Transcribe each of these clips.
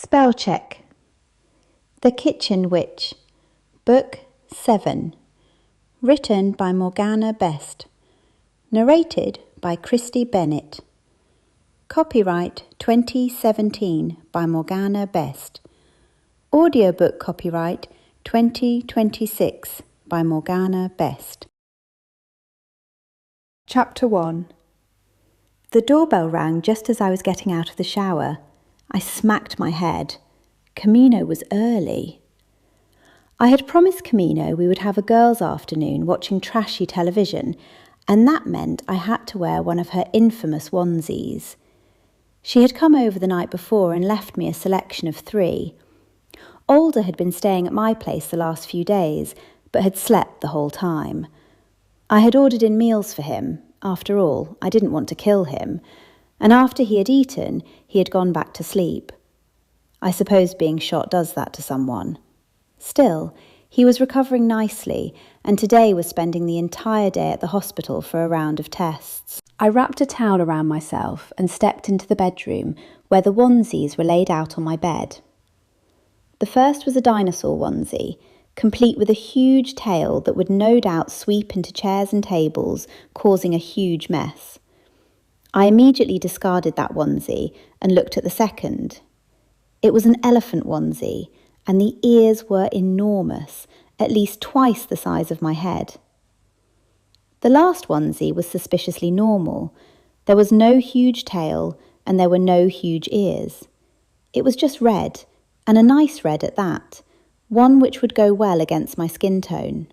Spellcheck. The Kitchen Witch. Book 7. Written by Morgana Best. Narrated by Christie Bennett. Copyright 2017 by Morgana Best. Audiobook copyright 2026 by Morgana Best. Chapter 1. The doorbell rang just as I was getting out of the shower. I smacked my head. Camino was early. I had promised Camino we would have a girls' afternoon watching trashy television, and that meant I had to wear one of her infamous onesies. She had come over the night before and left me a selection of 3. Alder had been staying at my place the last few days, but had slept the whole time. I had ordered in meals for him. After all, I didn't want to kill him, and after he had eaten, he had gone back to sleep. I suppose being shot does that to someone. Still, he was recovering nicely, and today was spending the entire day at the hospital for a round of tests. I wrapped a towel around myself and stepped into the bedroom where the onesies were laid out on my bed. The first was a dinosaur onesie, complete with a huge tail that would no doubt sweep into chairs and tables, causing a huge mess. I immediately discarded that onesie and looked at the second. It was an elephant onesie, and the ears were enormous, at least twice the size of my head. The last onesie was suspiciously normal. There was no huge tail, and there were no huge ears. It was just red, and a nice red at that, one which would go well against my skin tone.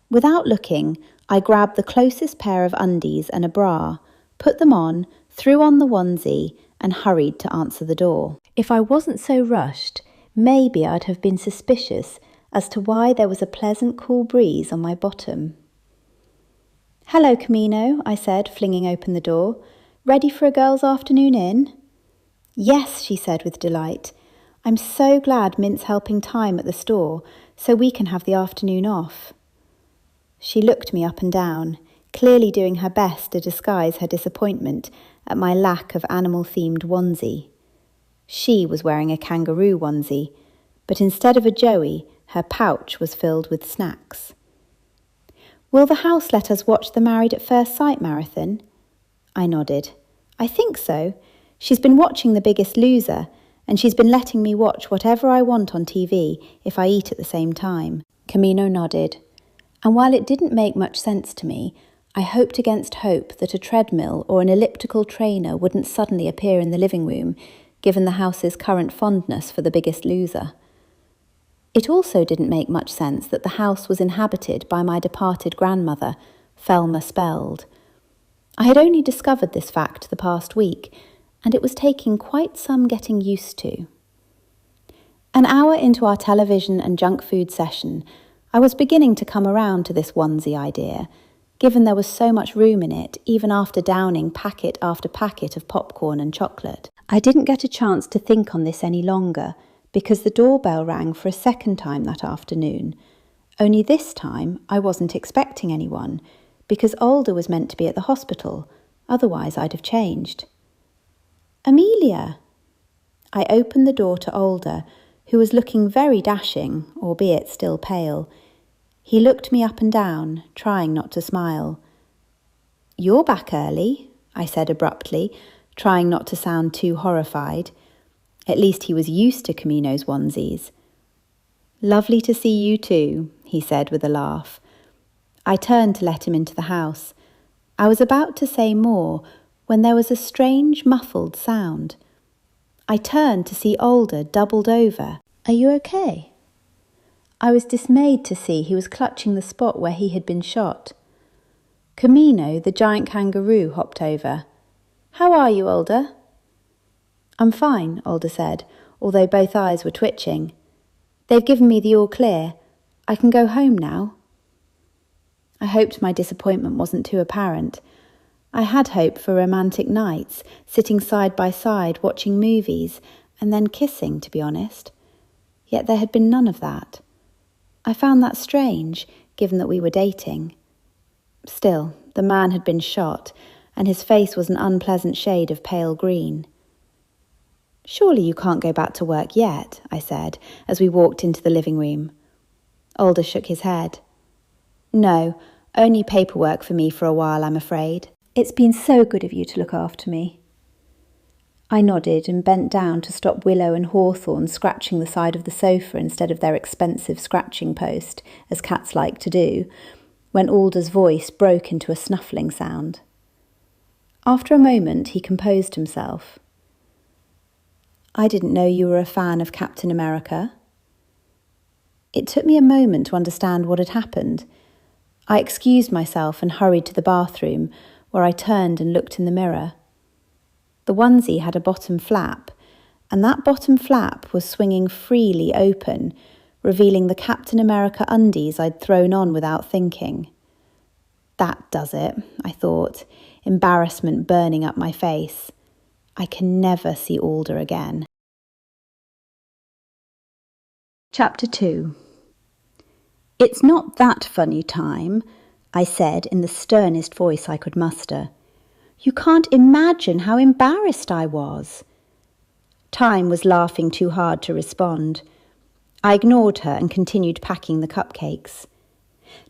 Without looking, I grabbed the closest pair of undies and a bra, put them on, threw on the onesie, and hurried to answer the door. If I wasn't so rushed, maybe I'd have been suspicious as to why there was a pleasant cool breeze on my bottom. "Hello, Camino," I said, flinging open the door. "Ready for a girls' afternoon in?" "Yes," she said with delight. "I'm so glad Mint's helping time at the store, so we can have the afternoon off." She looked me up and down, clearly doing her best to disguise her disappointment at my lack of animal-themed onesie. She was wearing a kangaroo onesie, but instead of a joey, her pouch was filled with snacks. "Will the house let us watch the Married at First Sight marathon?" I nodded. "I think so. She's been watching The Biggest Loser, and she's been letting me watch whatever I want on TV if I eat at the same time." Camino nodded, and while it didn't make much sense to me, I hoped against hope that a treadmill or an elliptical trainer wouldn't suddenly appear in the living room, given the house's current fondness for The Biggest Loser. It also didn't make much sense that the house was inhabited by my departed grandmother, Amelia Spelled. I had only discovered this fact the past week, and it was taking quite some getting used to. An hour into our television and junk food session, I was beginning to come around to this onesie idea, given there was so much room in it, even after downing packet after packet of popcorn and chocolate. I didn't get a chance to think on this any longer, because the doorbell rang for a second time that afternoon. Only this time I wasn't expecting anyone, because Alder was meant to be at the hospital, otherwise I'd have changed. "Amelia!" I opened the door to Alder, who was looking very dashing, albeit still pale. He looked me up and down, trying not to smile. "You're back early," I said abruptly, trying not to sound too horrified. At least he was used to Camino's onesies. "Lovely to see you too," he said with a laugh. I turned to let him into the house. I was about to say more when there was a strange muffled sound. I turned to see Alder doubled over. "Are you okay?" I was dismayed to see he was clutching the spot where he had been shot. Camino, the giant kangaroo, hopped over. "How are you, Alder?" "I'm fine," Alder said, although both eyes were twitching. "They've given me the all clear. I can go home now." I hoped my disappointment wasn't too apparent. I had hoped for romantic nights, sitting side by side watching movies, and then kissing, to be honest. Yet there had been none of that. I found that strange, given that we were dating. Still, the man had been shot, and his face was an unpleasant shade of pale green. "Surely you can't go back to work yet," I said, as we walked into the living room. Alder shook his head. "No, only paperwork for me for a while, I'm afraid. It's been so good of you to look after me." I nodded and bent down to stop Willow and Hawthorn scratching the side of the sofa instead of their expensive scratching post, as cats like to do, when Alder's voice broke into a snuffling sound. After a moment, he composed himself. "I didn't know you were a fan of Captain America." It took me a moment to understand what had happened. I excused myself and hurried to the bathroom, where I turned and looked in the mirror. The onesie had a bottom flap, and that bottom flap was swinging freely open, revealing the Captain America undies I'd thrown on without thinking. That does it, I thought, embarrassment burning up my face. I can never see Alder again. Chapter 2. "It's not that funny, Time," I said in the sternest voice I could muster. "You can't imagine how embarrassed I was." Time was laughing too hard to respond. I ignored her and continued packing the cupcakes.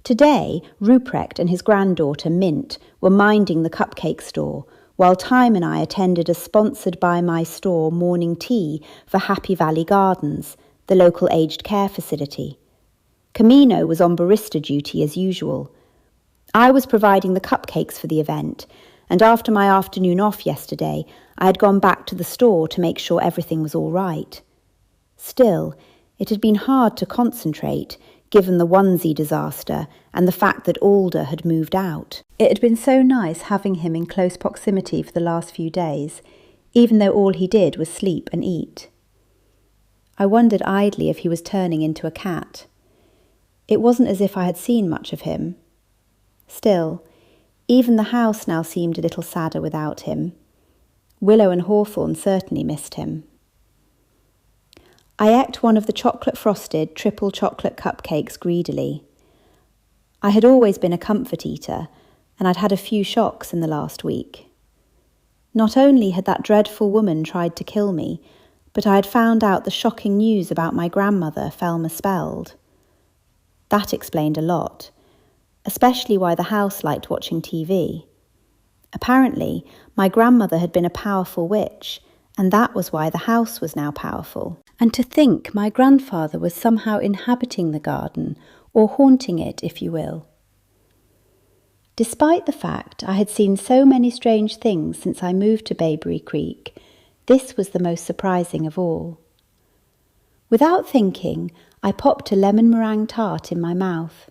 Today, Ruprecht and his granddaughter, Mint, were minding the cupcake store, while Time and I attended a sponsored by my store morning tea for Happy Valley Gardens, the local aged care facility. Camino was on barista duty as usual. I was providing the cupcakes for the event, and after my afternoon off yesterday, I had gone back to the store to make sure everything was all right. Still, it had been hard to concentrate, given the onesie disaster and the fact that Alder had moved out. It had been so nice having him in close proximity for the last few days, even though all he did was sleep and eat. I wondered idly if he was turning into a cat. It wasn't as if I had seen much of him. Still, even the house now seemed a little sadder without him. Willow and Hawthorn certainly missed him. I ate one of the chocolate-frosted triple chocolate cupcakes greedily. I had always been a comfort eater, and I'd had a few shocks in the last week. Not only had that dreadful woman tried to kill me, but I had found out the shocking news about my grandmother, Amelia Spelled. That explained a lot, especially why the house liked watching TV. Apparently, my grandmother had been a powerful witch, and that was why the house was now powerful. And to think my grandfather was somehow inhabiting the garden, or haunting it, if you will. Despite the fact I had seen so many strange things since I moved to Bayberry Creek, this was the most surprising of all. Without thinking, I popped a lemon meringue tart in my mouth.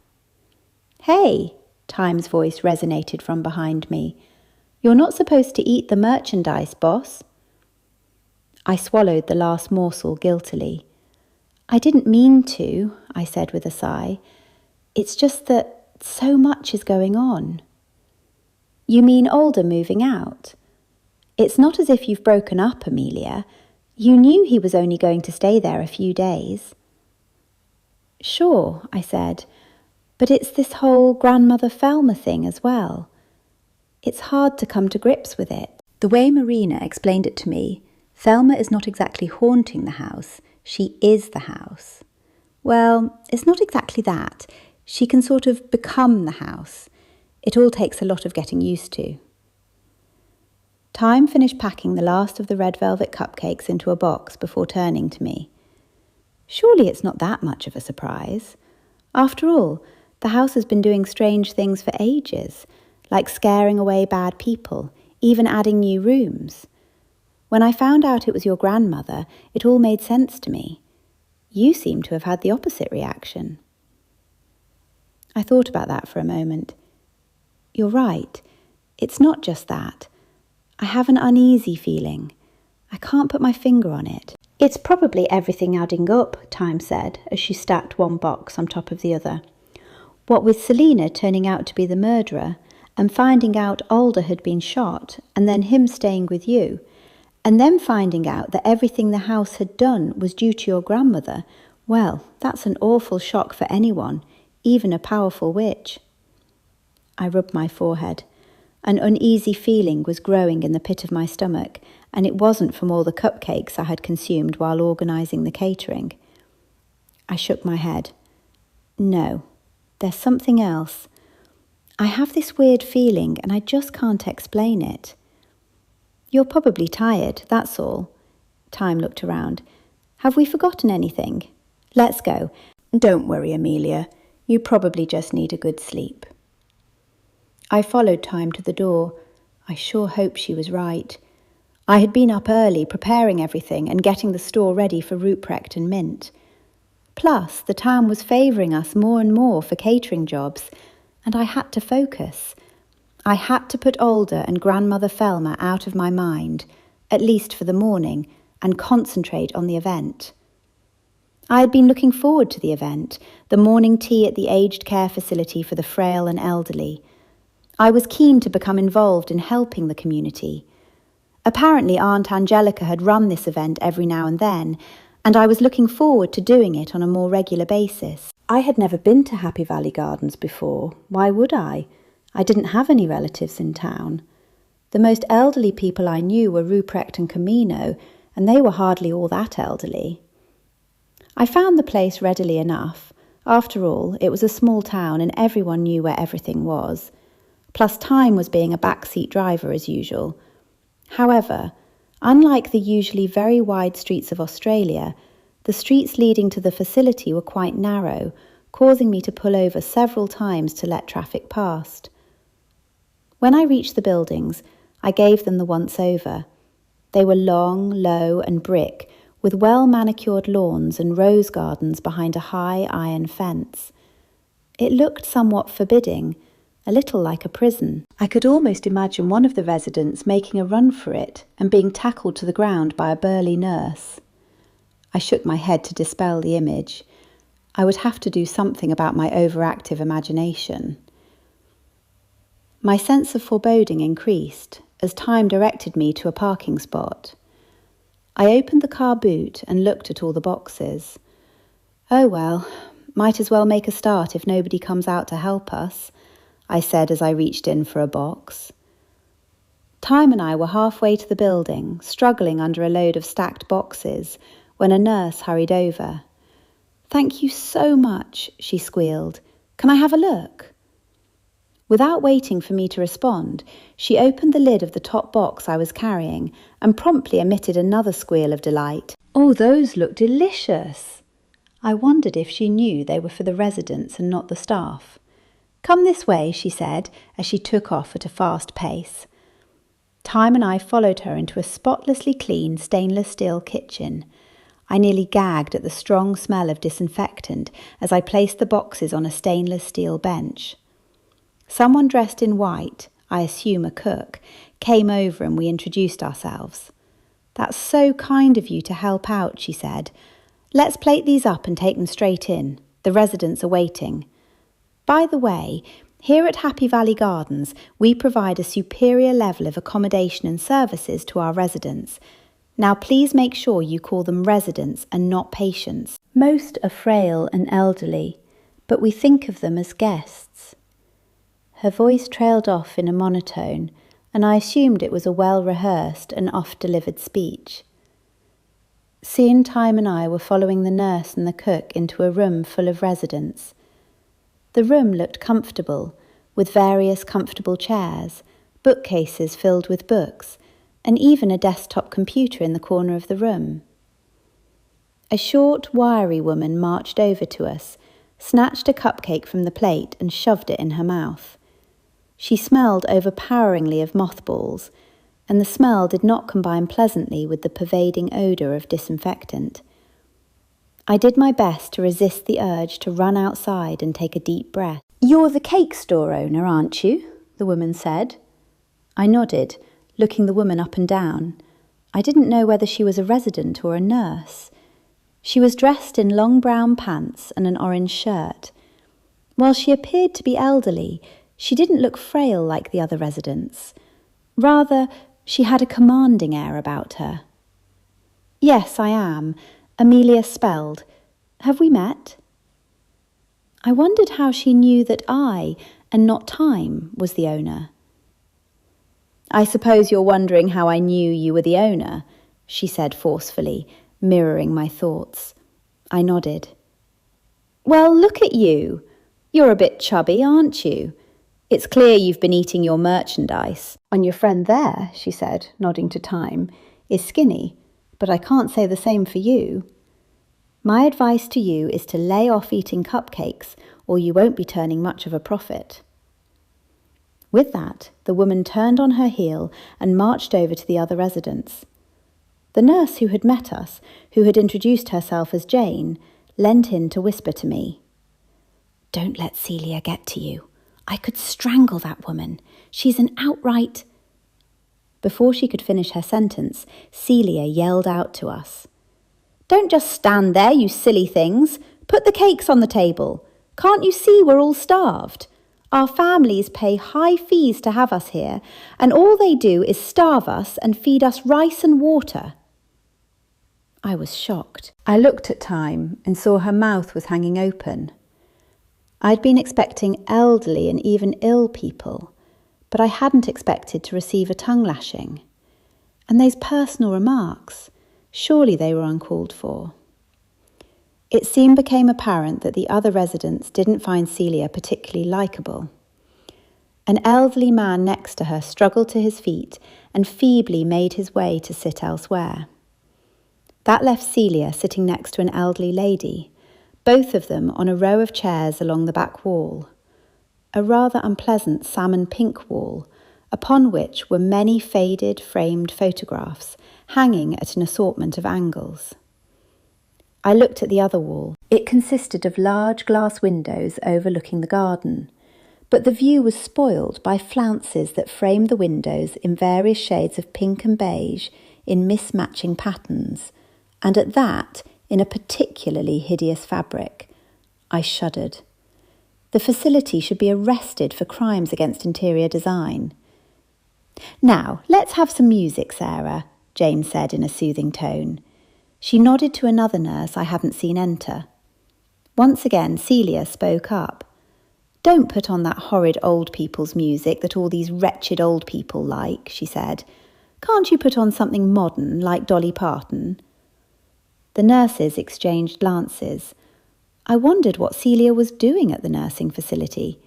"Hey," Time's voice resonated from behind me. "You're not supposed to eat the merchandise, boss." I swallowed the last morsel guiltily. "I didn't mean to," I said with a sigh. "It's just that so much is going on." "You mean Alder moving out? It's not as if you've broken up, Amelia. You knew he was only going to stay there a few days." "Sure," I said, "but it's this whole grandmother Thelma thing as well. It's hard to come to grips with it." The way Marina explained it to me, Thelma is not exactly haunting the house, she is the house. Well, it's not exactly that. She can sort of become the house. It all takes a lot of getting used to. Time finished packing the last of the red velvet cupcakes into a box before turning to me. "Surely it's not that much of a surprise. After all, the house has been doing strange things for ages, like scaring away bad people, even adding new rooms. When I found out it was your grandmother, it all made sense to me. You seem to have had the opposite reaction." I thought about that for a moment. You're right. It's not just that. I have an uneasy feeling. I can't put my finger on it. "It's probably everything adding up," Time said, as she stacked one box on top of the other. "What with Selina turning out to be the murderer, and finding out Alder had been shot, and then him staying with you, and then finding out that everything the house had done was due to your grandmother, well, that's an awful shock for anyone, even a powerful witch." I rubbed my forehead. An uneasy feeling was growing in the pit of my stomach, and it wasn't from all the cupcakes I had consumed while organising the catering. I shook my head. No, there's something else. I have this weird feeling and I just can't explain it. You're probably tired, that's all. Time looked around. Have we forgotten anything? Let's go. Don't worry, Amelia. You probably just need a good sleep. I followed Time to the door. I sure hope she was right. I had been up early preparing everything and getting the store ready for Ruprecht and Mint. Plus, the town was favouring us more and more for catering jobs, and I had to focus. I had to put Alder and Grandmother Felmer out of my mind, at least for the morning, and concentrate on the event. I had been looking forward to the event, the morning tea at the aged care facility for the frail and elderly. I was keen to become involved in helping the community. Apparently Aunt Angelica had run this event every now and then, and I was looking forward to doing it on a more regular basis. I had never been to Happy Valley Gardens before. Why would I? I didn't have any relatives in town. The most elderly people I knew were Ruprecht and Camino, and they were hardly all that elderly. I found the place readily enough. After all, it was a small town and everyone knew where everything was. Plus Time was being a backseat driver as usual. However, unlike the usually very wide streets of Australia, the streets leading to the facility were quite narrow, causing me to pull over several times to let traffic past. When I reached the buildings, I gave them the once-over. They were long, low and brick, with well-manicured lawns and rose gardens behind a high iron fence. It looked somewhat forbidding, a little like a prison. I could almost imagine one of the residents making a run for it and being tackled to the ground by a burly nurse. I shook my head to dispel the image. I would have to do something about my overactive imagination. My sense of foreboding increased as Time directed me to a parking spot. I opened the car boot and looked at all the boxes. Oh well, might as well make a start if nobody comes out to help us, I said as I reached in for a box. Time and I were halfway to the building, struggling under a load of stacked boxes, when a nurse hurried over. "Thank you so much," she squealed. "Can I have a look?" Without waiting for me to respond, she opened the lid of the top box I was carrying and promptly emitted another squeal of delight. "Oh, those look delicious!" I wondered if she knew they were for the residents and not the staff. "Come this way," she said as she took off at a fast pace. Time and I followed her into a spotlessly clean stainless steel kitchen. I nearly gagged at the strong smell of disinfectant as I placed the boxes on a stainless steel bench. Someone dressed in white, I assume a cook, came over and we introduced ourselves. "That's so kind of you to help out," she said. "Let's plate these up and take them straight in. The residents are waiting. By the way, here at Happy Valley Gardens, we provide a superior level of accommodation and services to our residents. Now please make sure you call them residents and not patients. Most are frail and elderly, but we think of them as guests." Her voice trailed off in a monotone, and I assumed it was a well-rehearsed and oft-delivered speech. Soon Time and I were following the nurse and the cook into a room full of residents. The room looked comfortable, with various comfortable chairs, bookcases filled with books, and even a desktop computer in the corner of the room. A short, wiry woman marched over to us, snatched a cupcake from the plate and shoved it in her mouth. She smelled overpoweringly of mothballs, and the smell did not combine pleasantly with the pervading odour of disinfectant. I did my best to resist the urge to run outside and take a deep breath. "You're the cake store owner, aren't you?" the woman said. I nodded, looking the woman up and down. I didn't know whether she was a resident or a nurse. She was dressed in long brown pants and an orange shirt. While she appeared to be elderly, she didn't look frail like the other residents. Rather, she had a commanding air about her. "Yes, I am. Amelia Spelled. Have we met?" I wondered how she knew that I, and not Time, was the owner. I suppose you're wondering how I knew you were the owner, she said forcefully, mirroring my thoughts. I nodded. Well, look at you. You're a bit chubby, aren't you? It's clear you've been eating your merchandise. And your friend there, she said, nodding to Time, is skinny, but I can't say the same for you. My advice to you is to lay off eating cupcakes, or you won't be turning much of a profit. With that, the woman turned on her heel and marched over to the other residents. The nurse who had met us, who had introduced herself as Jane, leant in to whisper to me. Don't let Celia get to you. I could strangle that woman. She's an outright... Before she could finish her sentence, Celia yelled out to us. Don't just stand there, you silly things. Put the cakes on the table. Can't you see we're all starved? Our families pay high fees to have us here, and all they do is starve us and feed us rice and water. I was shocked. I looked at Time and saw her mouth was hanging open. I'd been expecting elderly and even ill people, but I hadn't expected to receive a tongue lashing. And those personal remarks, surely they were uncalled for. It soon became apparent that the other residents didn't find Celia particularly likeable. An elderly man next to her struggled to his feet and feebly made his way to sit elsewhere. That left Celia sitting next to an elderly lady, both of them on a row of chairs along the back wall, a rather unpleasant salmon pink wall, upon which were many faded framed photographs hanging at an assortment of angles. I looked at the other wall. It consisted of large glass windows overlooking the garden, but the view was spoiled by flounces that framed the windows in various shades of pink and beige in mismatching patterns, and at that, in a particularly hideous fabric. I shuddered. The facility should be arrested for crimes against interior design. Now, let's have some music, Sarah, Jane said in a soothing tone. She nodded to another nurse I hadn't seen enter. Once again, Celia spoke up. Don't put on that horrid old people's music that all these wretched old people like, she said. Can't you put on something modern like Dolly Parton? The nurses exchanged glances. I wondered what Celia was doing at the nursing facility.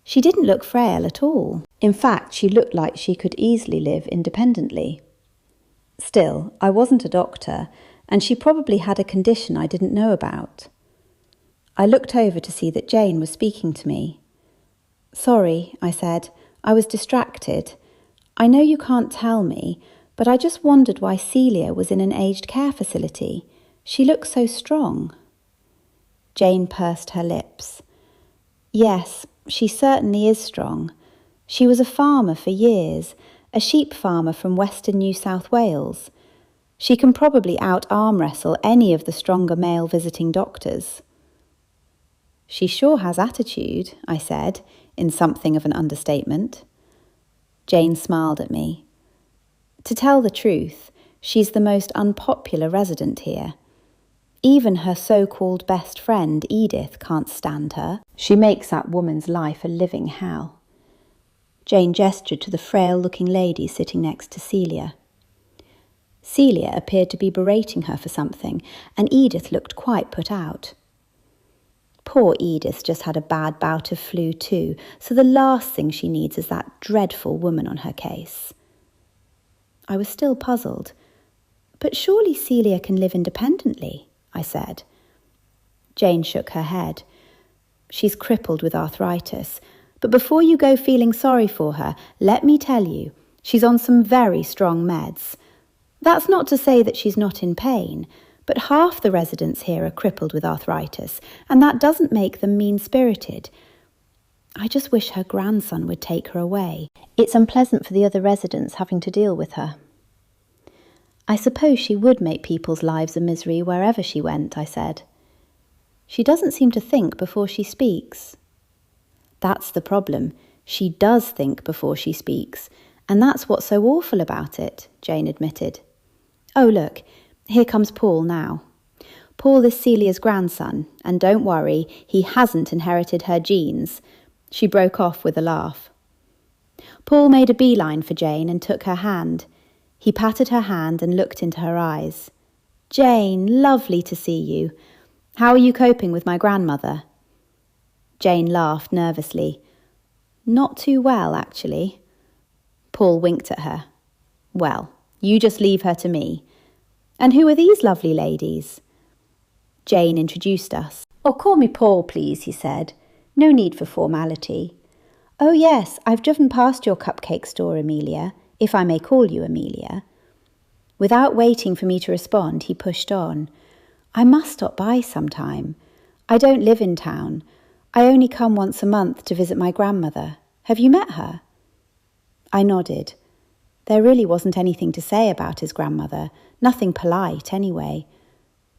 She didn't look frail at all. In fact, she looked like she could easily live independently. Still, I wasn't a doctor, and she probably had a condition I didn't know about. I looked over to see that Jane was speaking to me. Sorry, I said. I was distracted. I know you can't tell me, but I just wondered why Celia was in an aged care facility. She looks so strong. Jane pursed her lips. Yes, she certainly is strong. She was a farmer for years, a sheep farmer from western New South Wales. She can probably out-arm wrestle any of the stronger male visiting doctors. She sure has attitude, I said, in something of an understatement. Jane smiled at me. To tell the truth, she's the most unpopular resident here. Even her so-called best friend, Edith, can't stand her. She makes that woman's life a living hell. Jane gestured to the frail-looking lady sitting next to Celia. Celia appeared to be berating her for something, and Edith looked quite put out. Poor Edith just had a bad bout of flu too, so the last thing she needs is that dreadful woman on her case. I was still puzzled. But surely Celia can live independently, I said. Jane shook her head. She's crippled with arthritis, but before you go feeling sorry for her, let me tell you, she's on some very strong meds. That's not to say that she's not in pain, but half the residents here are crippled with arthritis, and that doesn't make them mean-spirited. I just wish her grandson would take her away. It's unpleasant for the other residents having to deal with her. I suppose she would make people's lives a misery wherever she went, I said. She doesn't seem to think before she speaks. That's the problem. She does think before she speaks, and that's what's so awful about it, Jane admitted. Oh, look, here comes Paul now. Paul is Celia's grandson, and don't worry, he hasn't inherited her genes. She broke off with a laugh. Paul made a beeline for Jane and took her hand. He patted her hand and looked into her eyes. "Jane, lovely to see you. How are you coping with my grandmother?" Jane laughed nervously. "Not too well, actually." Paul winked at her. "Well, you just leave her to me. And who are these lovely ladies?" Jane introduced us. "Oh, call me Paul, please," he said. "No need for formality." "Oh yes, I've driven past your cupcake store, Amelia, if I may call you Amelia." Without waiting for me to respond, he pushed on. "I must stop by sometime. I don't live in town. I only come once a month to visit my grandmother. Have you met her?" I nodded. There really wasn't anything to say about his grandmother, nothing polite anyway.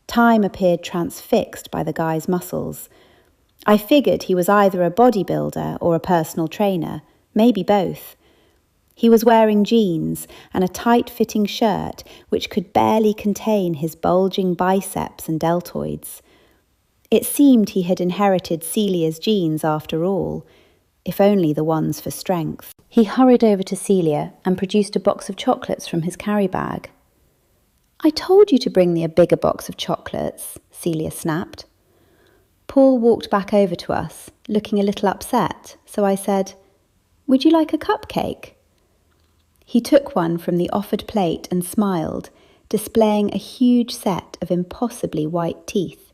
Time appeared transfixed by the guy's muscles. I figured he was either a bodybuilder or a personal trainer, maybe both. He was wearing jeans and a tight-fitting shirt which could barely contain his bulging biceps and deltoids. It seemed he had inherited Celia's genes after all, if only the ones for strength. He hurried over to Celia and produced a box of chocolates from his carry bag. "I told you to bring me a bigger box of chocolates," Celia snapped. Paul walked back over to us, looking a little upset, so I said, "Would you like a cupcake?" He took one from the offered plate and smiled, displaying a huge set of impossibly white teeth.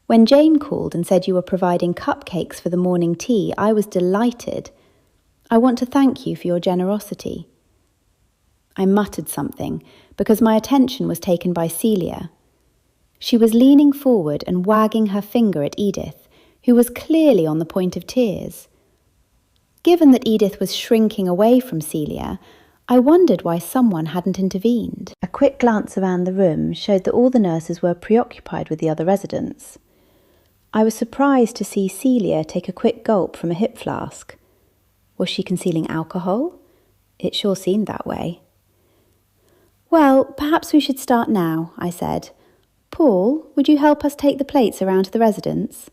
When Jane called and said you were providing cupcakes for the morning tea, I was delighted. "I want to thank you for your generosity." I muttered something because my attention was taken by Celia. She was leaning forward and wagging her finger at Edith, who was clearly on the point of tears. Given that Edith was shrinking away from Celia, I wondered why someone hadn't intervened. A quick glance around the room showed that all the nurses were preoccupied with the other residents. I was surprised to see Celia take a quick gulp from a hip flask. Was she concealing alcohol? It sure seemed that way. "Well, perhaps we should start now," I said. "Paul, would you help us take the plates around to the residents?"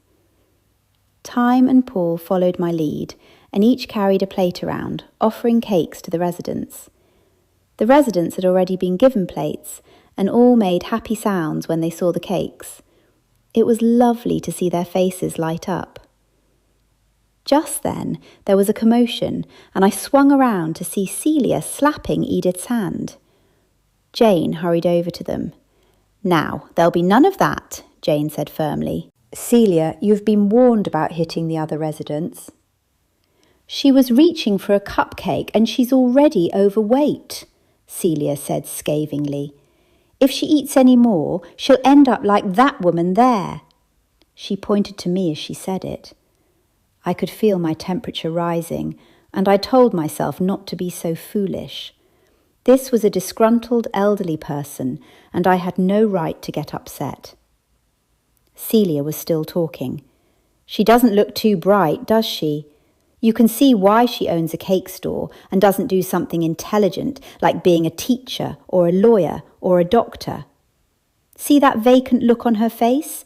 Time and Paul followed my lead, and each carried a plate around, offering cakes to the residents. The residents had already been given plates, and all made happy sounds when they saw the cakes. It was lovely to see their faces light up. Just then, there was a commotion, and I swung around to see Celia slapping Edith's hand. Jane hurried over to them. "Now, there'll be none of that," Jane said firmly. "Celia, you've been warned about hitting the other residents." "She was reaching for a cupcake and she's already overweight," Celia said scathingly. "If she eats any more, she'll end up like that woman there." She pointed to me as she said it. I could feel my temperature rising, and I told myself not to be so foolish. This was a disgruntled elderly person, and I had no right to get upset. Celia was still talking. "She doesn't look too bright, does she? You can see why she owns a cake store and doesn't do something intelligent like being a teacher or a lawyer or a doctor. See that vacant look on her face?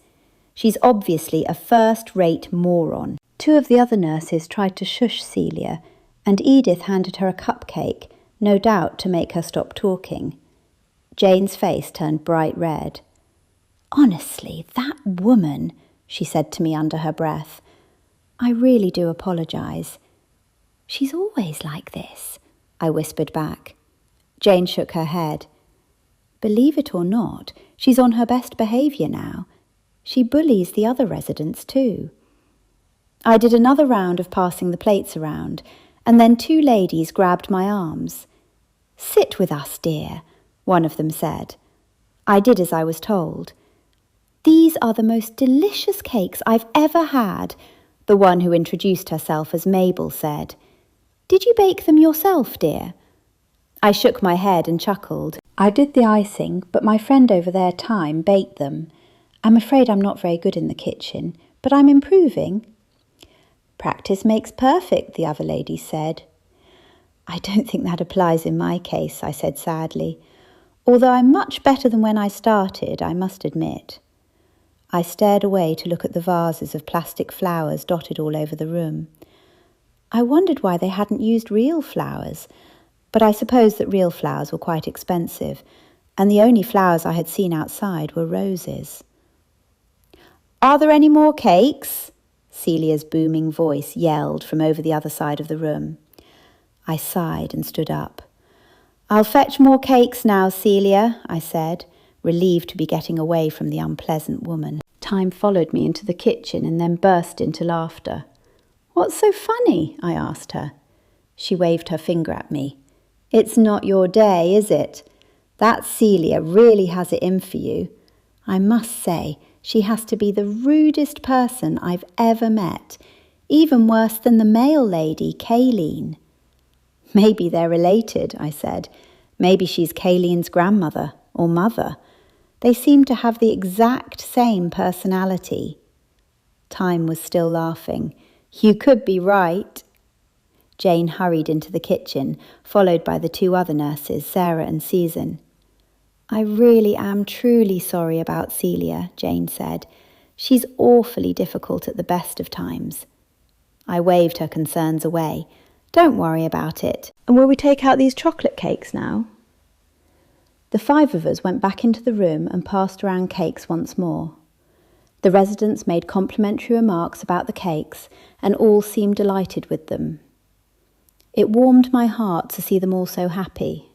She's obviously a first-rate moron." Two of the other nurses tried to shush Celia, and Edith handed her a cupcake, no doubt to make her stop talking. Jane's face turned bright red. "Honestly, that woman," she said to me under her breath. "I really do apologise." "She's always like this," I whispered back. Jane shook her head. "Believe it or not, she's on her best behaviour now. She bullies the other residents too." I did another round of passing the plates around, and then two ladies grabbed my arms. "Sit with us, dear," one of them said. I did as I was told. "These are the most delicious cakes I've ever had," the one who introduced herself as Mabel said. "Did you bake them yourself, dear?" I shook my head and chuckled. "I did the icing, but my friend over there, Time, baked them. I'm afraid I'm not very good in the kitchen, but I'm improving." "Practice makes perfect," the other lady said. "I don't think that applies in my case," I said sadly, "although I'm much better than when I started, I must admit." I stared away to look at the vases of plastic flowers dotted all over the room. I wondered why they hadn't used real flowers, but I suppose that real flowers were quite expensive, and the only flowers I had seen outside were roses. "Are there any more cakes?" Celia's booming voice yelled from over the other side of the room. I sighed and stood up. "I'll fetch more cakes now, Celia," I said, relieved to be getting away from the unpleasant woman. Time followed me into the kitchen and then burst into laughter. "What's so funny?" I asked her. She waved her finger at me. "It's not your day, is it? That Celia really has it in for you. I must say, she has to be the rudest person I've ever met, even worse than the mail lady, Kayleen." "Maybe they're related," I said. "Maybe she's Kayleen's grandmother or mother. They seem to have the exact same personality." Time was still laughing. "You could be right." Jane hurried into the kitchen, followed by the two other nurses, Sarah and Susan. "I really am truly sorry about Celia," Jane said. "She's awfully difficult at the best of times." I waved her concerns away. "Don't worry about it. And will we take out these chocolate cakes now?" The 5 of us went back into the room and passed around cakes once more. The residents made complimentary remarks about the cakes, and all seemed delighted with them. It warmed my heart to see them all so happy.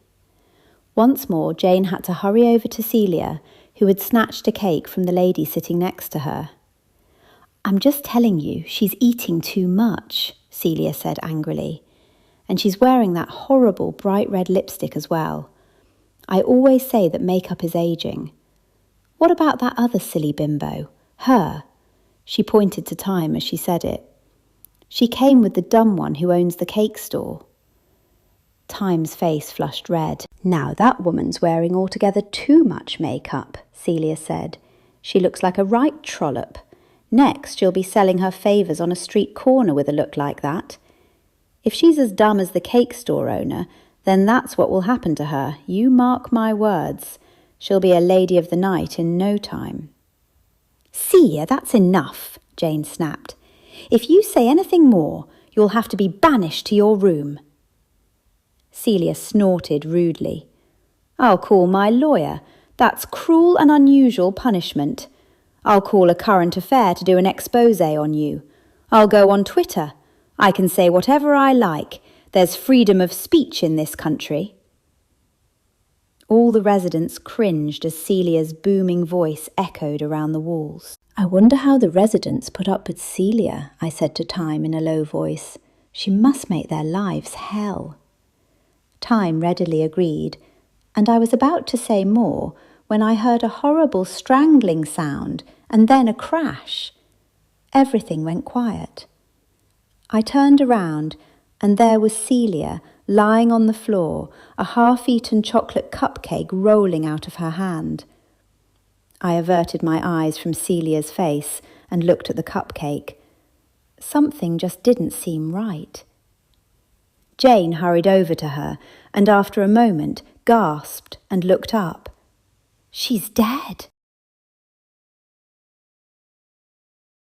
Once more, Jane had to hurry over to Celia, who had snatched a cake from the lady sitting next to her. "I'm just telling you, she's eating too much," Celia said angrily. "And she's wearing that horrible bright red lipstick as well. I always say that makeup is aging. What about that other silly bimbo? Her." She pointed to Time as she said it. "She came with the dumb one who owns the cake store." Time's face flushed red. "Now that woman's wearing altogether too much makeup," Celia said. "She looks like a right trollop. Next, she'll be selling her favours on a street corner with a look like that. If she's as dumb as the cake store owner, then that's what will happen to her. You mark my words. She'll be a lady of the night in no time." "Celia, that's enough," Jane snapped. "If you say anything more, you'll have to be banished to your room." Celia snorted rudely. "I'll call my lawyer. That's cruel and unusual punishment. I'll call a current affair to do an expose on you. I'll go on Twitter. I can say whatever I like. There's freedom of speech in this country." All the residents cringed as Celia's booming voice echoed around the walls. "I wonder how the residents put up with Celia," I said to Time in a low voice. "She must make their lives hell." Time readily agreed, and I was about to say more when I heard a horrible strangling sound and then a crash. Everything went quiet. I turned around, and there was Celia lying on the floor, a half-eaten chocolate cupcake rolling out of her hand. I averted my eyes from Celia's face and looked at the cupcake. Something just didn't seem right. Jane hurried over to her and after a moment gasped and looked up. "She's dead."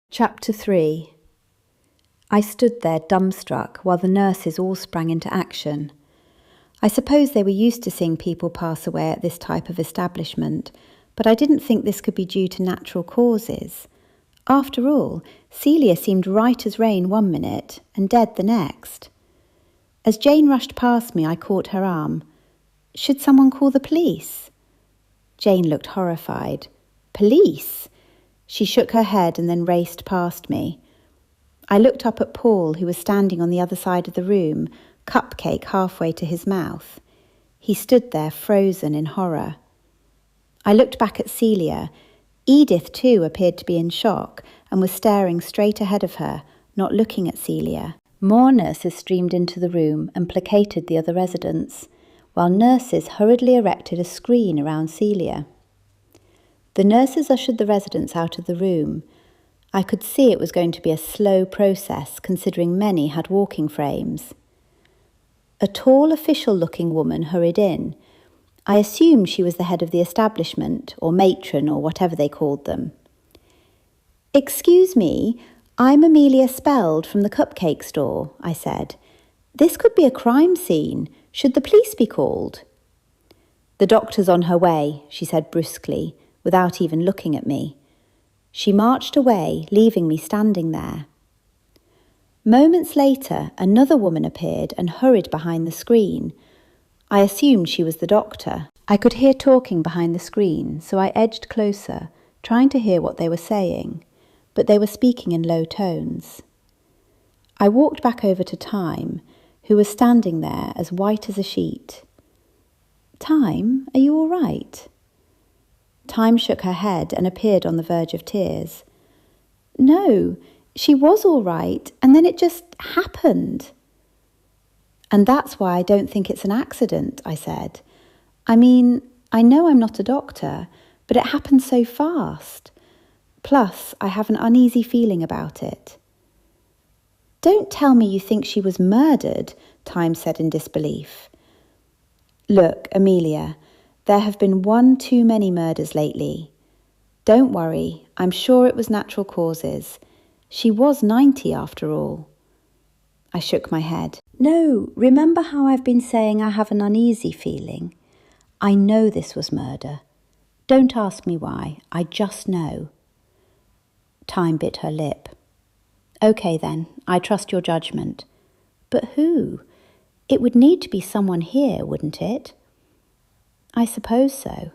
Chapter 3. I stood there dumbstruck while the nurses all sprang into action. I suppose they were used to seeing people pass away at this type of establishment, but I didn't think this could be due to natural causes. After all, Celia seemed right as rain one minute and dead the next. As Jane rushed past me, I caught her arm. "Should someone call the police?" Jane looked horrified. "Police?" She shook her head and then raced past me. I looked up at Paul, who was standing on the other side of the room, cupcake halfway to his mouth. He stood there frozen in horror. I looked back at Celia. Edith, too, appeared to be in shock and was staring straight ahead of her, not looking at Celia. More nurses streamed into the room and placated the other residents, while nurses hurriedly erected a screen around Celia. The nurses ushered the residents out of the room. I could see it was going to be a slow process, considering many had walking frames. A tall, official-looking woman hurried in. I assumed she was the head of the establishment, or matron, or whatever they called them. "Excuse me, "I'm Amelia Spelled from the cupcake store," I said. "This could be a crime scene. Should the police be called?" "The doctor's on her way," she said brusquely, without even looking at me. She marched away, leaving me standing there. Moments later, another woman appeared and hurried behind the screen. I assumed she was the doctor. I could hear talking behind the screen, so I edged closer, trying to hear what they were saying, but they were speaking in low tones. I walked back over to Time, who was standing there as white as a sheet. "Time, are you all right?" Time shook her head and appeared on the verge of tears. "No, she was all right, and then it just happened." "And that's why I don't think it's an accident," I said. "I mean, I know I'm not a doctor, but it happened so fast. Plus, I have an uneasy feeling about it." "Don't tell me you think she was murdered," Time said in disbelief. "Look, Amelia, there have been one too many murders lately. Don't worry, I'm sure it was natural causes. She was 90 after all." I shook my head. "No, remember how I've been saying I have an uneasy feeling? I know this was murder. Don't ask me why, I just know." Time bit her lip. "Okay then, I trust your judgment. But who? It would need to be someone here, wouldn't it?" "I suppose so."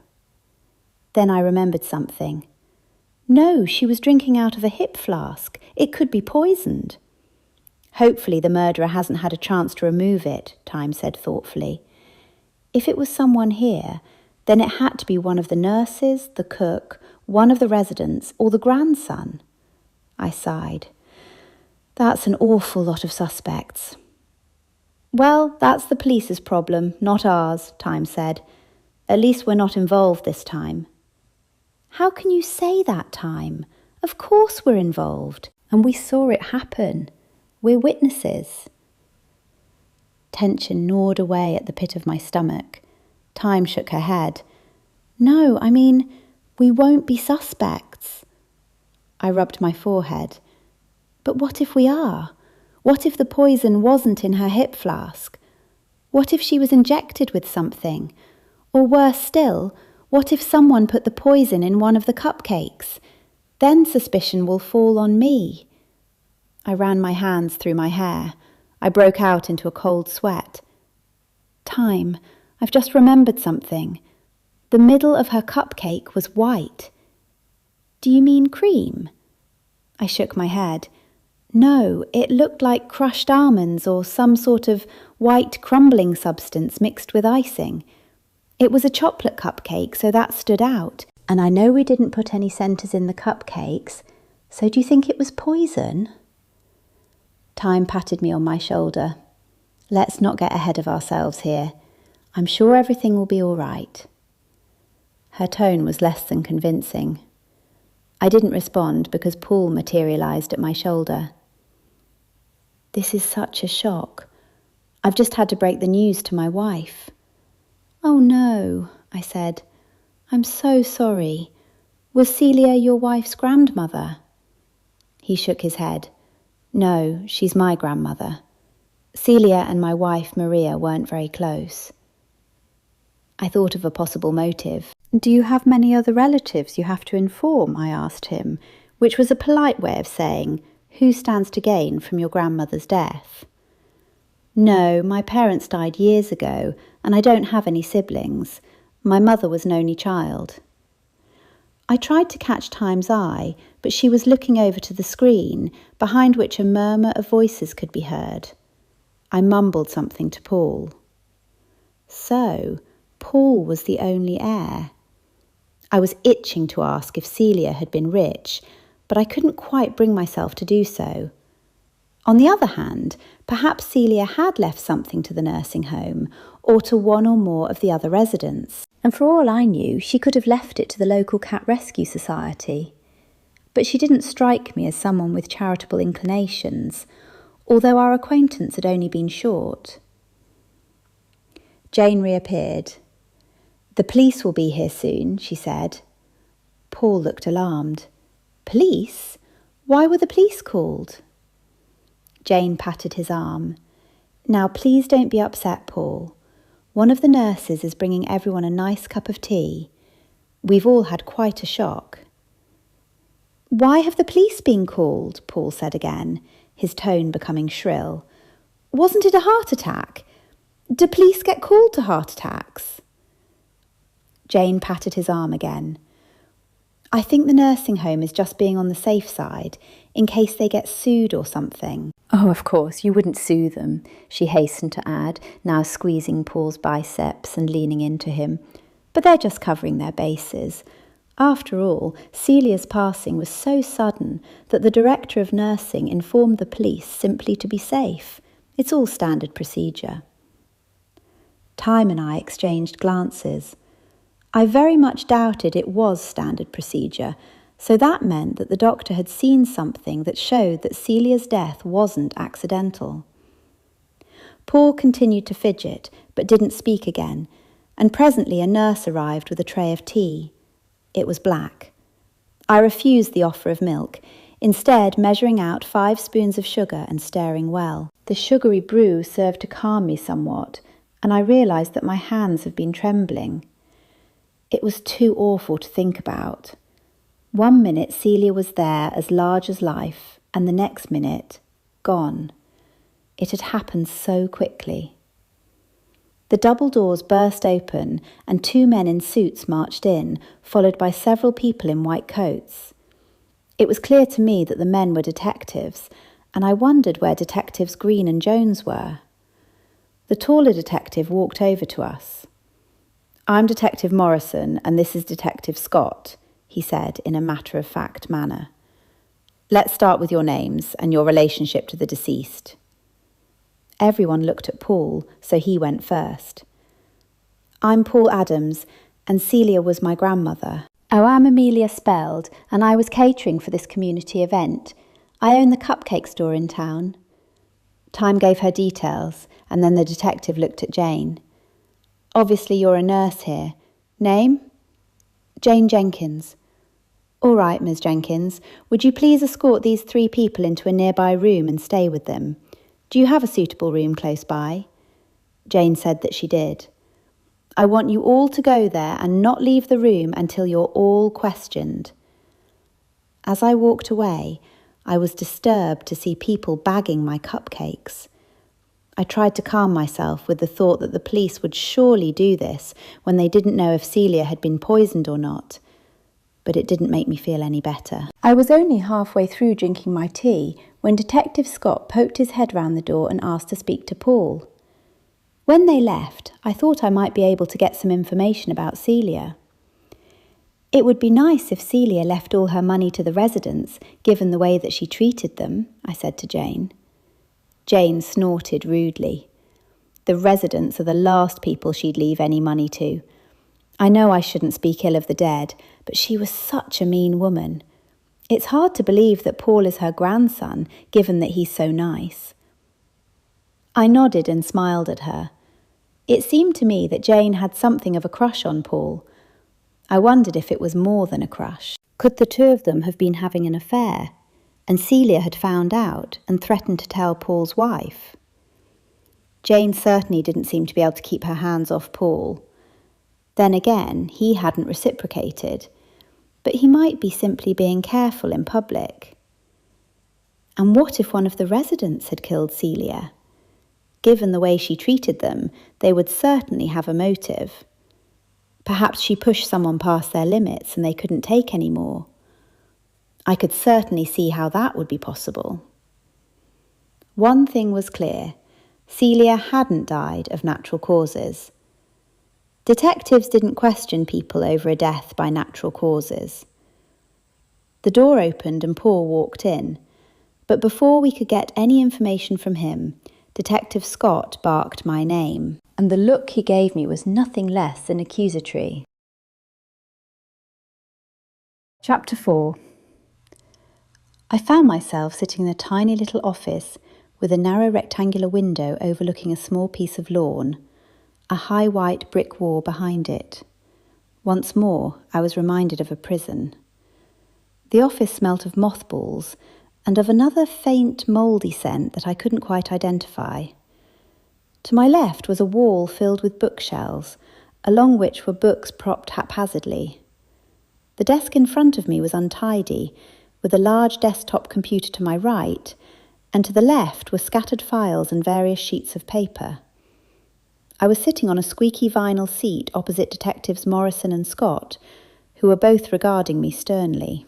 Then I remembered something. "No, she was drinking out of a hip flask. It could be poisoned." "Hopefully the murderer hasn't had a chance to remove it," Time said thoughtfully. "If it was someone here, then it had to be one of the nurses, the cook, one of the residents, or the grandson." I sighed. "That's an awful lot of suspects." "Well, that's the police's problem, not ours," Time said. "At least we're not involved this time." "How can you say that, Time? Of course we're involved, and we saw it happen. We're witnesses." Tension gnawed away at the pit of my stomach. Time shook her head. "No, I mean, we won't be suspects." I rubbed my forehead. "But what if we are? What if the poison wasn't in her hip flask? What if she was injected with something? Or worse still, what if someone put the poison in one of the cupcakes? Then suspicion will fall on me." I ran my hands through my hair. I broke out into a cold sweat. "Time, I've just remembered something. The middle of her cupcake was white." "Do you mean cream?" I shook my head. "No, it looked like crushed almonds or some sort of white crumbling substance mixed with icing. It was a chocolate cupcake, so that stood out. And I know we didn't put any centres in the cupcakes, so do you think it was poison?" Time patted me on my shoulder. "Let's not get ahead of ourselves here. I'm sure everything will be all right." Her tone was less than convincing. I didn't respond because Paul materialised at my shoulder. "This is such a shock. I've just had to break the news to my wife." "Oh no," I said. "I'm so sorry. Was Celia your wife's grandmother?" He shook his head. "No, she's my grandmother. Celia and my wife Maria weren't very close." I thought of a possible motive. "Do you have many other relatives you have to inform?" I asked him, which was a polite way of saying, "Who stands to gain from your grandmother's death?" "No, my parents died years ago, and I don't have any siblings. My mother was an only child." I tried to catch Time's eye, but she was looking over to the screen, behind which a murmur of voices could be heard. I mumbled something to Paul. So, Paul was the only heir. I was itching to ask if Celia had been rich, but I couldn't quite bring myself to do so. On the other hand, perhaps Celia had left something to the nursing home, or to one or more of the other residents. And for all I knew, she could have left it to the local cat rescue society. But she didn't strike me as someone with charitable inclinations, although our acquaintance had only been short. Jane reappeared. "The police will be here soon," she said. Paul looked alarmed. "Police? Why were the police called? Jane patted his arm. Now please don't be upset, Paul. One of the nurses is bringing everyone a nice cup of tea. We've all had quite a shock. Why have the police been called? Paul said again, his tone becoming shrill. Wasn't it a heart attack? Do police get called to heart attacks? Jane patted his arm again. I think the nursing home is just being on the safe side, in case they get sued or something. Oh, of course, you wouldn't sue them, she hastened to add, now squeezing Paul's biceps and leaning into him. But they're just covering their bases. After all, Celia's passing was so sudden that the director of nursing informed the police simply to be safe. It's all standard procedure. Time and I exchanged glances. I very much doubted it was standard procedure, so that meant that the doctor had seen something that showed that Celia's death wasn't accidental. Paul continued to fidget, but didn't speak again, and presently a nurse arrived with a tray of tea. It was black. I refused the offer of milk, instead measuring out 5 spoons of sugar and staring well. The sugary brew served to calm me somewhat, and I realised that my hands had been trembling. It was too awful to think about. 1 minute Celia was there as large as life, and the next minute, gone. It had happened so quickly. The double doors burst open and 2 men in suits marched in, followed by several people in white coats. It was clear to me that the men were detectives, and I wondered where Detectives Green and Jones were. The taller detective walked over to us. I'm Detective Morrison, and this is Detective Scott, he said in a matter-of-fact manner. Let's start with your names and your relationship to the deceased. Everyone looked at Paul, so he went first. I'm Paul Adams, and Celia was my grandmother. Oh, I'm Amelia Spelled, and I was catering for this community event. I own the cupcake store in town. Time gave her details, and then the detective looked at Jane. Obviously you're a nurse here. Name? Jane Jenkins. All right, Ms. Jenkins. Would you please escort these 3 people into a nearby room and stay with them? Do you have a suitable room close by? Jane said that she did. I want you all to go there and not leave the room until you're all questioned. As I walked away, I was disturbed to see people bagging my cupcakes. I tried to calm myself with the thought that the police would surely do this when they didn't know if Celia had been poisoned or not, but it didn't make me feel any better. I was only halfway through drinking my tea when Detective Scott poked his head round the door and asked to speak to Paul. When they left, I thought I might be able to get some information about Celia. It would be nice if Celia left all her money to the residents, given the way that she treated them, I said to Jane. Jane snorted rudely. The residents are the last people she'd leave any money to. I know I shouldn't speak ill of the dead, but she was such a mean woman. It's hard to believe that Paul is her grandson, given that he's so nice. I nodded and smiled at her. It seemed to me that Jane had something of a crush on Paul. I wondered if it was more than a crush. Could the 2 of them have been having an affair? And Celia had found out and threatened to tell Paul's wife. Jane certainly didn't seem to be able to keep her hands off Paul. Then again, he hadn't reciprocated, but he might be simply being careful in public. And what if one of the residents had killed Celia? Given the way she treated them, they would certainly have a motive. Perhaps she pushed someone past their limits and they couldn't take any more. I could certainly see how that would be possible. One thing was clear. Celia hadn't died of natural causes. Detectives didn't question people over a death by natural causes. The door opened and Paul walked in, but before we could get any information from him, Detective Scott barked my name, and the look he gave me was nothing less than accusatory. Chapter 4. I found myself sitting in a tiny little office with a narrow rectangular window overlooking a small piece of lawn, a high white brick wall behind it. Once more, I was reminded of a prison. The office smelt of mothballs, and of another faint mouldy scent that I couldn't quite identify. To my left was a wall filled with bookshelves, along which were books propped haphazardly. The desk in front of me was untidy, with a large desktop computer to my right, and to the left were scattered files and various sheets of paper. I was sitting on a squeaky vinyl seat opposite Detectives Morrison and Scott, who were both regarding me sternly.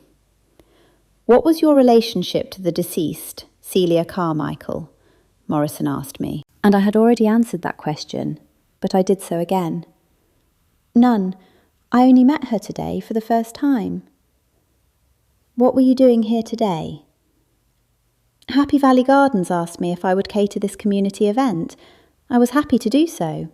"What was your relationship to the deceased, Celia Carmichael?" Morrison asked me, and I had already answered that question, but I did so again. "None. I only met her today for the first time." "What were you doing here today?" "Happy Valley Gardens asked me if I would cater this community event. I was happy to do so."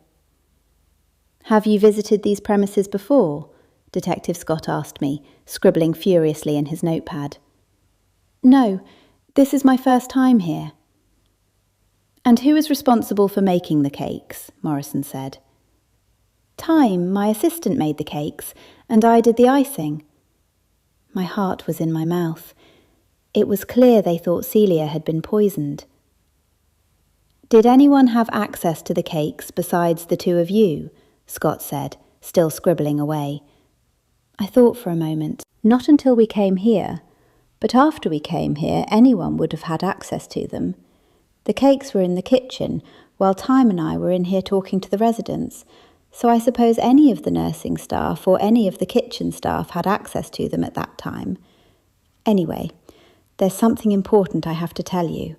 "Have you visited these premises before?" Detective Scott asked me, scribbling furiously in his notepad. "No, this is my first time here." "And who is responsible for making the cakes?" Morrison said. "Time, my assistant made the cakes, and I did the icing." My heart was in my mouth. It was clear they thought Celia had been poisoned. "Did anyone have access to the cakes besides the two of you?" Scott said, still scribbling away. I thought for a moment. Not until we came here, but after we came here, anyone would have had access to them. The cakes were in the kitchen, while Time and I were in here talking to the residents, so I suppose any of the nursing staff or any of the kitchen staff had access to them at that time. Anyway, there's something important I have to tell you.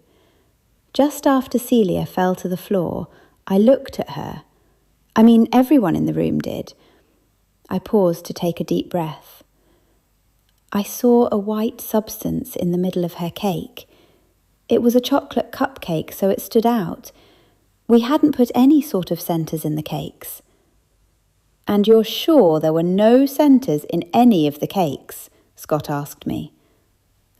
Just after Celia fell to the floor, I looked at her. I mean, everyone in the room did. I paused to take a deep breath. I saw a white substance in the middle of her cake. It was a chocolate cupcake, so it stood out. We hadn't put any sort of centres in the cakes. "And you're sure there were no centres in any of the cakes?" Scott asked me.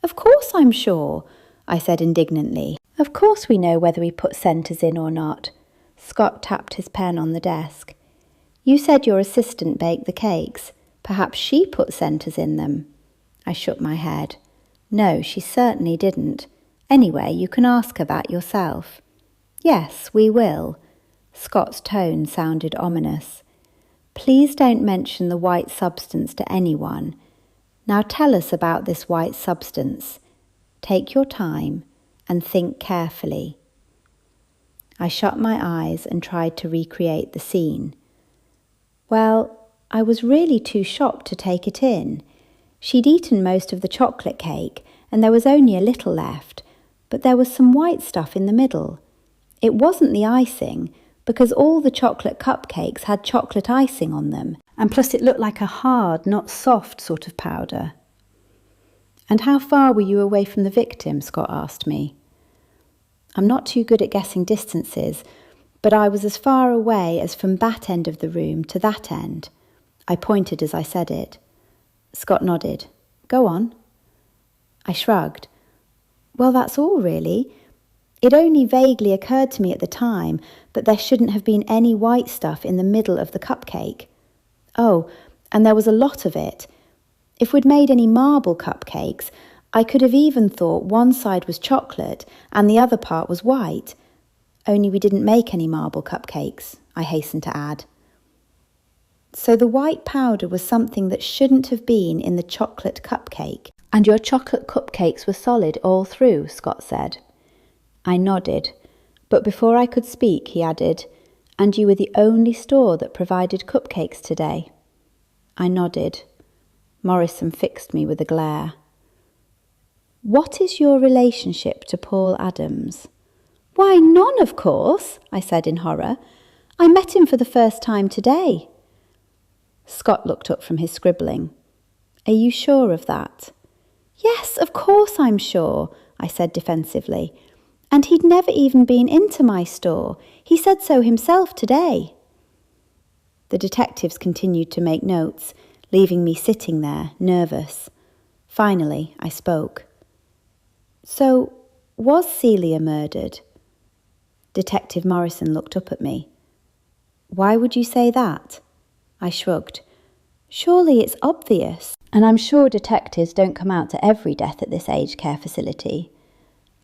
"Of course I'm sure," I said indignantly. "Of course we know whether we put centres in or not." Scott tapped his pen on the desk. "You said your assistant baked the cakes. Perhaps she put centres in them." I shook my head. "No, she certainly didn't. Anyway, you can ask her that yourself." "Yes, we will." Scott's tone sounded ominous. "Please don't mention the white substance to anyone. Now tell us about this white substance. Take your time and think carefully." I shut my eyes and tried to recreate the scene. Well, I was really too shocked to take it in. She'd eaten most of the chocolate cake, and there was only a little left, but there was some white stuff in the middle. It wasn't the icing, because all the chocolate cupcakes had chocolate icing on them, and plus it looked like a hard, not soft sort of powder. "And how far were you away from the victim?" Scott asked me. I'm not too good at guessing distances, but I was as far away as from that end of the room to that end. I pointed as I said it. Scott nodded. "Go on." I shrugged. "Well, that's all, really. It only vaguely occurred to me at the time that there shouldn't have been any white stuff in the middle of the cupcake. Oh, and there was a lot of it. If we'd made any marble cupcakes, I could have even thought one side was chocolate and the other part was white. Only we didn't make any marble cupcakes," I hastened to add. "So the white powder was something that shouldn't have been in the chocolate cupcake. And your chocolate cupcakes were solid all through," Scott said. I nodded, but before I could speak, he added, "And you were the only store that provided cupcakes today?" I nodded. Morrison fixed me with a glare. "What is your relationship to Paul Adams?" "Why, none, of course," I said in horror. "I met him for the first time today." Scott looked up from his scribbling. "Are you sure of that?" "Yes, of course I'm sure," I said defensively. "And he'd never even been into my store. He said so himself today." The detectives continued to make notes, leaving me sitting there, nervous. Finally, I spoke. "So, was Celia murdered?" Detective Morrison looked up at me. "Why would you say that?" I shrugged. "Surely it's obvious." And I'm sure detectives don't come out to every death at this aged care facility.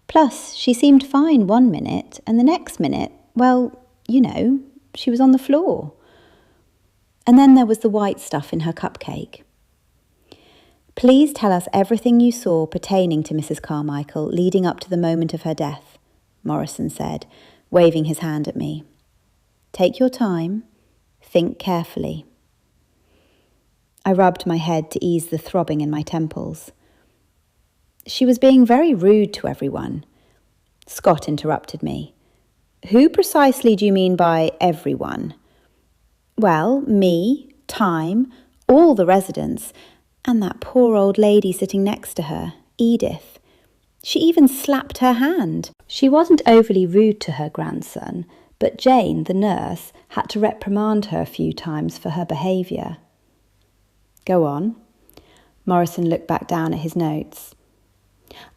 Plus, she seemed fine one minute, and the next minute, well, she was on the floor. And then there was the white stuff in her cupcake. Please tell us everything you saw pertaining to Mrs. Carmichael leading up to the moment of her death, Morrison said, waving his hand at me. Take your time. Think carefully. I rubbed my head to ease the throbbing in my temples. She was being very rude to everyone. Scott interrupted me. Who precisely do you mean by everyone? Well, me, Time, all the residents, and that poor old lady sitting next to her, Edith. She even slapped her hand. She wasn't overly rude to her grandson, but Jane, the nurse, had to reprimand her a few times for her behaviour. Go on. Morrison looked back down at his notes.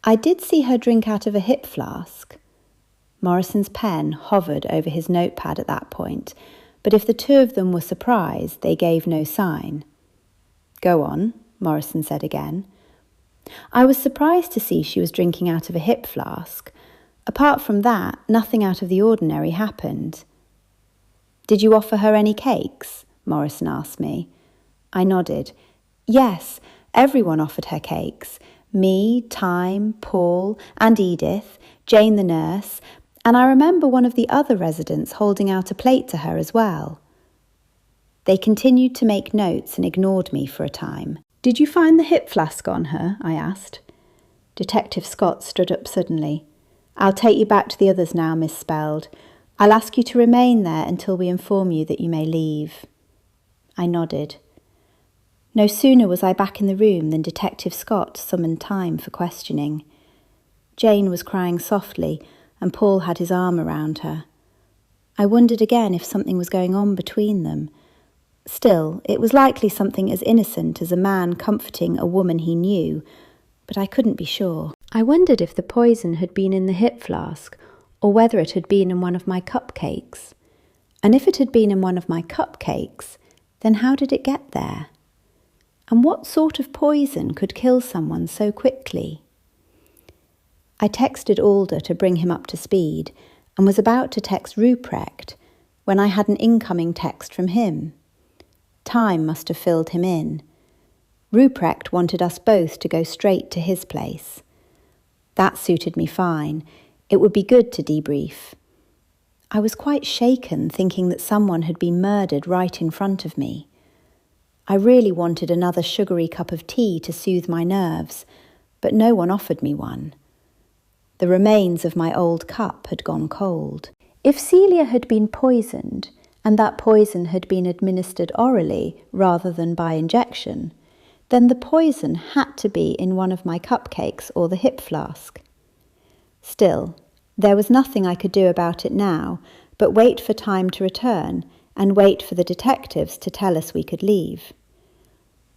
I did see her drink out of a hip flask. Morrison's pen hovered over his notepad at that point, but if the two of them were surprised, they gave no sign. Go on, Morrison said again. I was surprised to see she was drinking out of a hip flask. Apart from that, nothing out of the ordinary happened. Did you offer her any cakes? Morrison asked me. I nodded. Yes, everyone offered her cakes. Me, Time, Paul, and Edith, Jane the nurse, and I remember one of the other residents holding out a plate to her as well. They continued to make notes and ignored me for a time. Did you find the hip flask on her? I asked. Detective Scott stood up suddenly. I'll take you back to the others now, Miss Spelled. I'll ask you to remain there until we inform you that you may leave. I nodded. No sooner was I back in the room than Detective Scott summoned Time for questioning. Jane was crying softly, and Paul had his arm around her. I wondered again if something was going on between them. Still, it was likely something as innocent as a man comforting a woman he knew, but I couldn't be sure. I wondered if the poison had been in the hip flask, or whether it had been in one of my cupcakes. And if it had been in one of my cupcakes, then how did it get there? And what sort of poison could kill someone so quickly? I texted Alder to bring him up to speed and was about to text Ruprecht when I had an incoming text from him. Time must have filled him in. Ruprecht wanted us both to go straight to his place. That suited me fine. It would be good to debrief. I was quite shaken, thinking that someone had been murdered right in front of me. I really wanted another sugary cup of tea to soothe my nerves, but no one offered me one. The remains of my old cup had gone cold. If Celia had been poisoned, and that poison had been administered orally rather than by injection, then the poison had to be in one of my cupcakes or the hip flask. Still, there was nothing I could do about it now but wait for Time to return and wait for the detectives to tell us we could leave.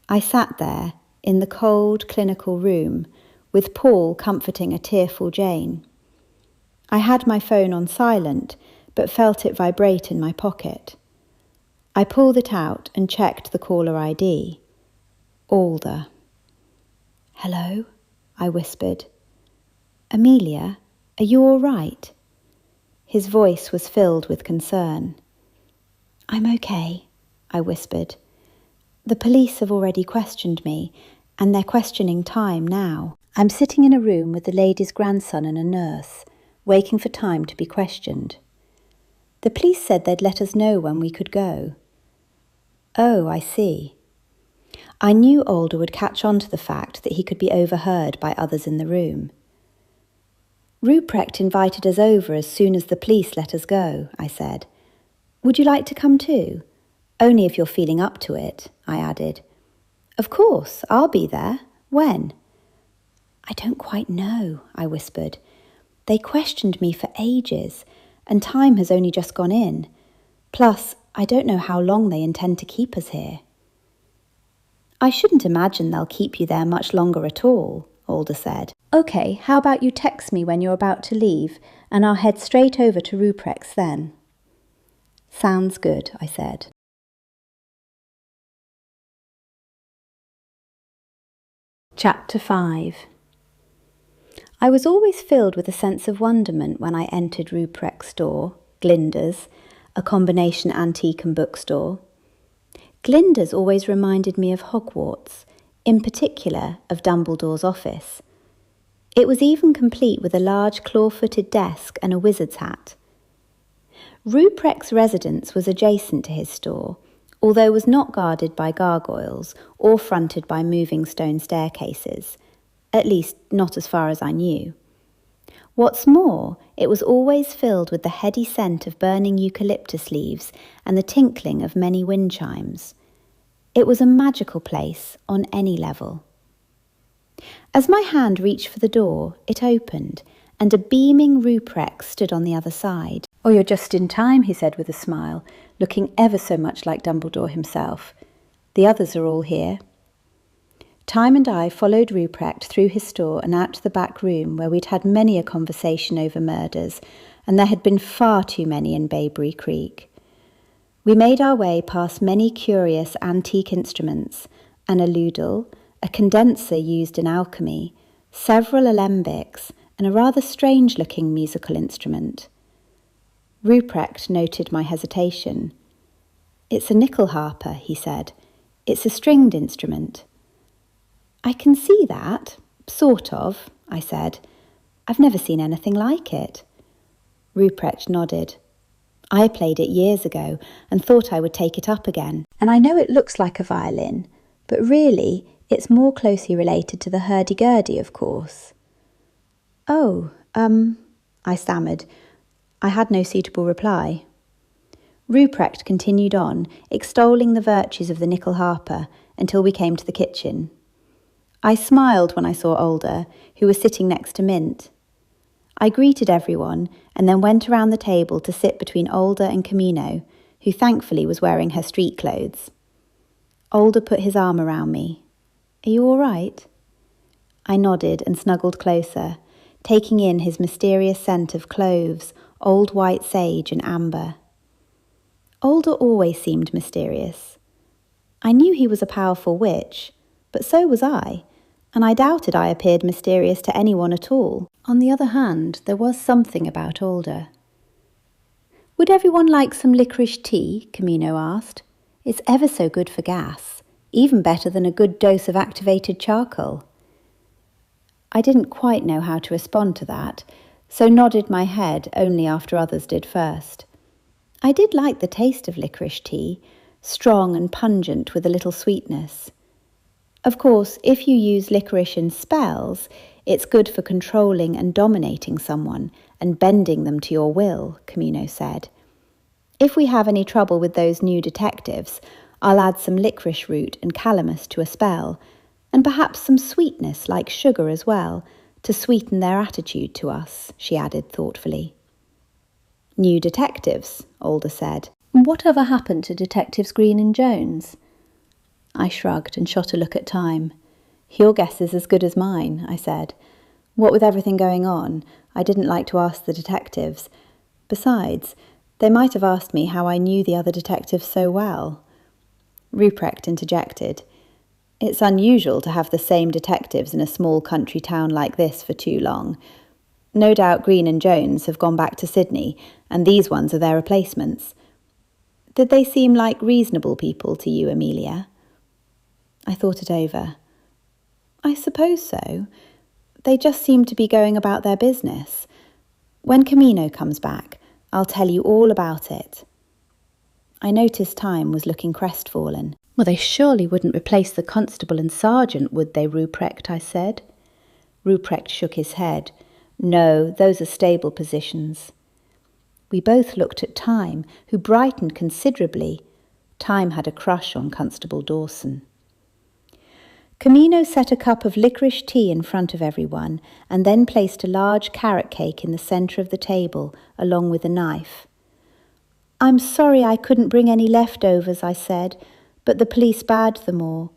I sat there in the cold, clinical room with Paul comforting a tearful Jane. I had my phone on silent but felt it vibrate in my pocket. I pulled it out and checked the caller ID. Alder. Hello, I whispered. Amelia, are you all right? His voice was filled with concern. I'm okay, I whispered. The police have already questioned me, and they're questioning Time now. I'm sitting in a room with the lady's grandson and a nurse, waiting for Time to be questioned. The police said they'd let us know when we could go. Oh, I see. I knew Alder would catch on to the fact that he could be overheard by others in the room. Ruprecht invited us over as soon as the police let us go, I said. Would you like to come too? Only if you're feeling up to it, I added. Of course, I'll be there. When? I don't quite know, I whispered. They questioned me for ages, and Time has only just gone in. Plus, I don't know how long they intend to keep us here. I shouldn't imagine they'll keep you there much longer at all, Alder said. OK, how about you text me when you're about to leave, and I'll head straight over to Ruprecht's then. Sounds good, I said. Chapter 5. I was always filled with a sense of wonderment when I entered Ruprecht's store, Glinda's, a combination antique and bookstore. Glinda's always reminded me of Hogwarts, in particular of Dumbledore's office. It was even complete with a large claw-footed desk and a wizard's hat. Ruprecht's residence was adjacent to his store, although was not guarded by gargoyles or fronted by moving stone staircases, at least not as far as I knew. What's more, it was always filled with the heady scent of burning eucalyptus leaves and the tinkling of many wind chimes. It was a magical place on any level. As my hand reached for the door, it opened, and a beaming Ruprecht stood on the other side. "Oh, you're just in time," he said with a smile, looking ever so much like Dumbledore himself. "The others are all here." Time and I followed Ruprecht through his store and out to the back room where we'd had many a conversation over murders, and there had been far too many in Bayberry Creek. We made our way past many curious antique instruments, an aludel, a condenser used in alchemy, several alembics, and a rather strange-looking musical instrument. Ruprecht noted my hesitation. "It's a nickel harper," he said. "It's a stringed instrument." "I can see that, sort of," I said. "I've never seen anything like it." Ruprecht nodded. "I played it years ago and thought I would take it up again. And I know it looks like a violin, but really it's more closely related to the hurdy-gurdy, of course." "Oh, I stammered. I had no suitable reply. Ruprecht continued on, extolling the virtues of the nickel harper until we came to the kitchen. I smiled when I saw Alder, who was sitting next to Mint. I greeted everyone and then went around the table to sit between Alder and Camino, who thankfully was wearing her street clothes. Alder put his arm around me. "Are you all right?" I nodded and snuggled closer, taking in his mysterious scent of cloves, old white sage and amber. Alder always seemed mysterious. I knew he was a powerful witch, but so was I, and I doubted I appeared mysterious to anyone at all. On the other hand, there was something about Alder. "Would everyone like some licorice tea?" Camino asked. "It's ever so good for gas, even better than a good dose of activated charcoal." I didn't quite know how to respond to that, so nodded my head only after others did first. I did like the taste of licorice tea, strong and pungent with a little sweetness. Of course, if you use licorice in spells, it's good for controlling and dominating someone and bending them to your will, Camino said. If we have any trouble with those new detectives, I'll add some licorice root and calamus to a spell, and perhaps some sweetness like sugar as well, to sweeten their attitude to us, she added thoughtfully. "New detectives," Alder said. "Whatever happened to Detectives Green and Jones?" I shrugged and shot a look at Time. "Your guess is as good as mine," I said. "What with everything going on, I didn't like to ask the detectives. Besides, they might have asked me how I knew the other detectives so well." Ruprecht interjected. "It's unusual to have the same detectives in a small country town like this for too long. No doubt Green and Jones have gone back to Sydney, and these ones are their replacements. Did they seem like reasonable people to you, Amelia?" I thought it over. "I suppose so. They just seem to be going about their business. When Camino comes back, I'll tell you all about it." I noticed Time was looking crestfallen. "Well, they surely wouldn't replace the constable and sergeant, would they, Ruprecht?" I said. Ruprecht shook his head. "No, those are stable positions." We both looked at Time, who brightened considerably. Time had a crush on Constable Dawson. Camino set a cup of licorice tea in front of everyone and then placed a large carrot cake in the centre of the table, along with a knife. "I'm sorry I couldn't bring any leftovers," I said, "but the police bagged them all."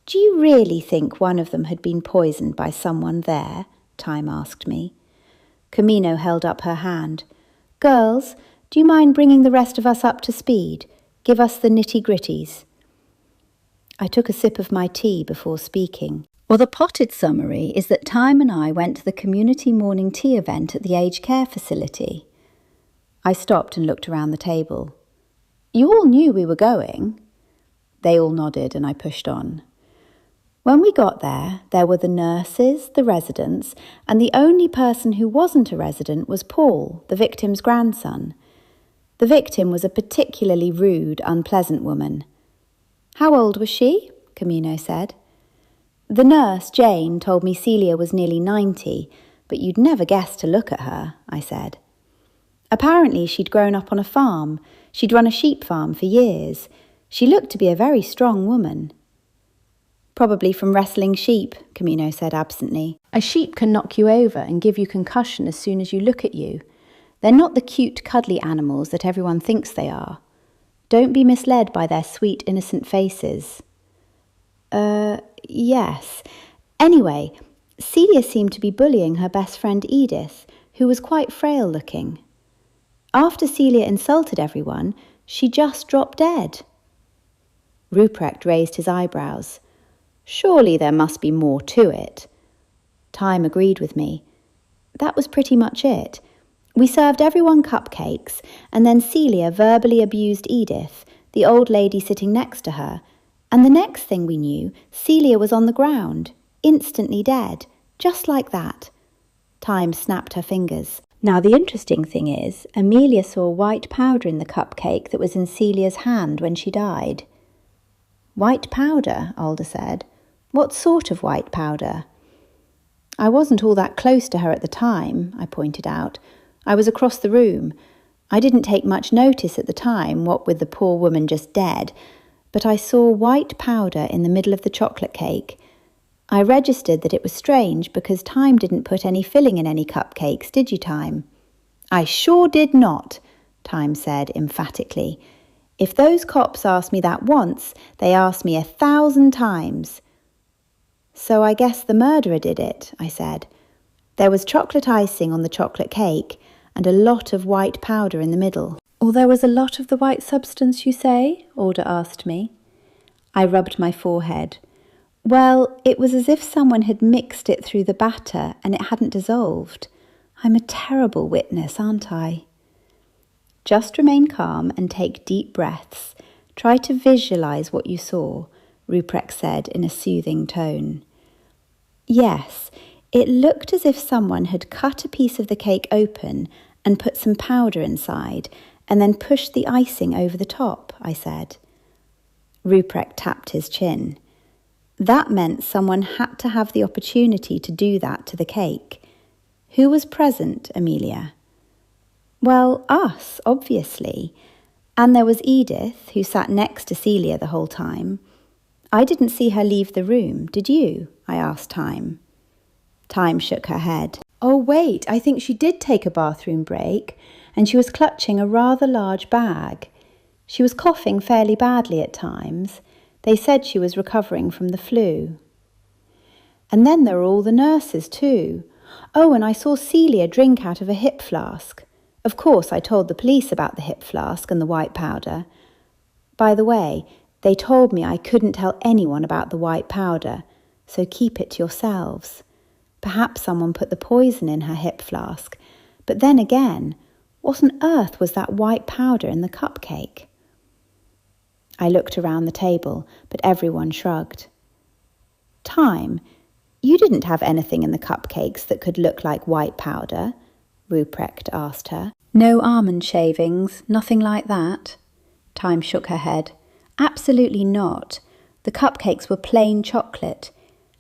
"Do you really think one of them had been poisoned by someone there?" Time asked me. Camino held up her hand. "Girls, do you mind bringing the rest of us up to speed? Give us the nitty-gritties." I took a sip of my tea before speaking. Well, the potted summary is that Time and I went to the community morning tea event at the aged care facility. I stopped and looked around the table. You all knew we were going? They all nodded and I pushed on. When we got there, there were the nurses, the residents, and the only person who wasn't a resident was Paul, the victim's grandson. The victim was a particularly rude, unpleasant woman. How old was she? Camino said. The nurse, Jane, told me Celia was nearly 90, but you'd never guess to look at her, I said. Apparently she'd grown up on a farm. She'd run a sheep farm for years. She looked to be a very strong woman. Probably from wrestling sheep, Camino said absently. A sheep can knock you over and give you concussion as soon as you look at you. They're not the cute, cuddly animals that everyone thinks they are. Don't be misled by their sweet, innocent faces. Yes. Anyway, Celia seemed to be bullying her best friend Edith, who was quite frail looking. After Celia insulted everyone, she just dropped dead. Ruprecht raised his eyebrows. Surely there must be more to it. Time agreed with me. That was pretty much it. We served everyone cupcakes, and then Celia verbally abused Edith, the old lady sitting next to her, and the next thing we knew, Celia was on the ground, instantly dead, just like that. Time snapped her fingers. Now the interesting thing is, Amelia saw white powder in the cupcake that was in Celia's hand when she died. White powder, Alder said. What sort of white powder? I wasn't all that close to her at the time, I pointed out. I was across the room. I didn't take much notice at the time, what with the poor woman just dead, but I saw white powder in the middle of the chocolate cake. I registered that it was strange because Time didn't put any filling in any cupcakes, did you, Time? I sure did not, Time said emphatically. If those cops asked me that once, they asked me 1,000 times. So I guess the murderer did it, I said. There was chocolate icing on the chocolate cake and a lot of white powder in the middle. Or there was a lot of the white substance, you say? Alder asked me. I rubbed my forehead. Well, it was as if someone had mixed it through the batter and it hadn't dissolved. I'm a terrible witness, aren't I? Just remain calm and take deep breaths. Try to visualise what you saw, Ruprecht said in a soothing tone. Yes, it looked as if someone had cut a piece of the cake open and put some powder inside and then pushed the icing over the top, I said. Ruprecht tapped his chin. That meant someone had to have the opportunity to do that to the cake. Who was present, Amelia? Well, us, obviously. And there was Edith, who sat next to Celia the whole time. I didn't see her leave the room, did you? I asked Time. Time shook her head. Oh, wait, I think she did take a bathroom break, and she was clutching a rather large bag. She was coughing fairly badly at times. They said she was recovering from the flu. And then there were all the nurses too. Oh, and I saw Celia drink out of a hip flask. Of course, I told the police about the hip flask and the white powder. By the way, they told me I couldn't tell anyone about the white powder, so keep it to yourselves. Perhaps someone put the poison in her hip flask. But then again, what on earth was that white powder in the cupcake? I looked around the table, but everyone shrugged. Time, you didn't have anything in the cupcakes that could look like white powder, Ruprecht asked her. No almond shavings, nothing like that. Time shook her head. Absolutely not. The cupcakes were plain chocolate.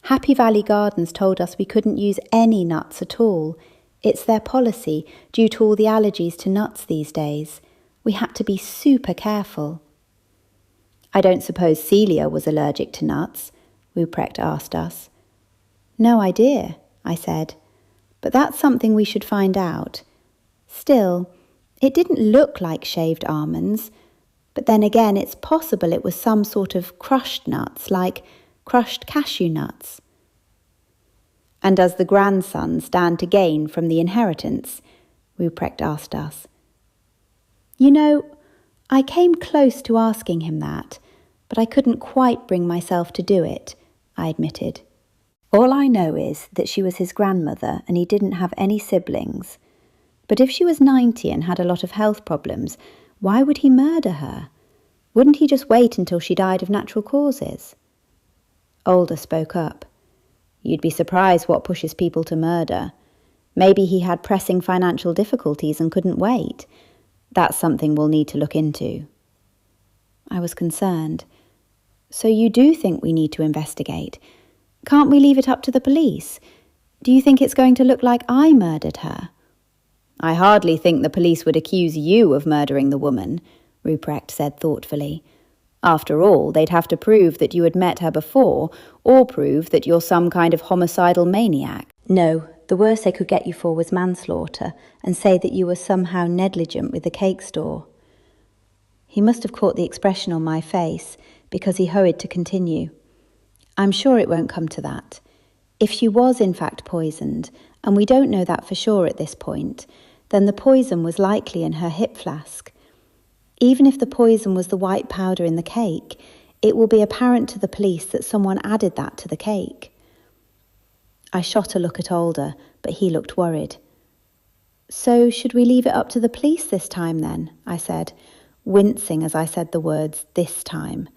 Happy Valley Gardens told us we couldn't use any nuts at all. It's their policy, due to all the allergies to nuts these days. We had to be super careful. I don't suppose Celia was allergic to nuts, Ruprecht asked us. No idea, I said, but that's something we should find out. Still, it didn't look like shaved almonds, but then again it's possible it was some sort of crushed nuts, like crushed cashew nuts. And does the grandson stand to gain from the inheritance? Ruprecht asked us. You know, I came close to asking him that, but I couldn't quite bring myself to do it, I admitted. All I know is that she was his grandmother and he didn't have any siblings. But if she was 90 and had a lot of health problems, why would he murder her? Wouldn't he just wait until she died of natural causes? Alder spoke up. You'd be surprised what pushes people to murder. Maybe he had pressing financial difficulties and couldn't wait. That's something we'll need to look into. I was concerned. So you do think we need to investigate? Can't we leave it up to the police? Do you think it's going to look like I murdered her? I hardly think the police would accuse you of murdering the woman, Ruprecht said thoughtfully. After all, they'd have to prove that you had met her before, or prove that you're some kind of homicidal maniac. No, the worst they could get you for was manslaughter, and say that you were somehow negligent with the cake store. He must have caught the expression on my face, because he hurried to continue. I'm sure it won't come to that. If she was in fact poisoned, and we don't know that for sure at this point, then the poison was likely in her hip flask. Even if the poison was the white powder in the cake, it will be apparent to the police that someone added that to the cake. I shot a look at Alder, but he looked worried. So should we leave it up to the police this time then? I said, wincing as I said the words, this time.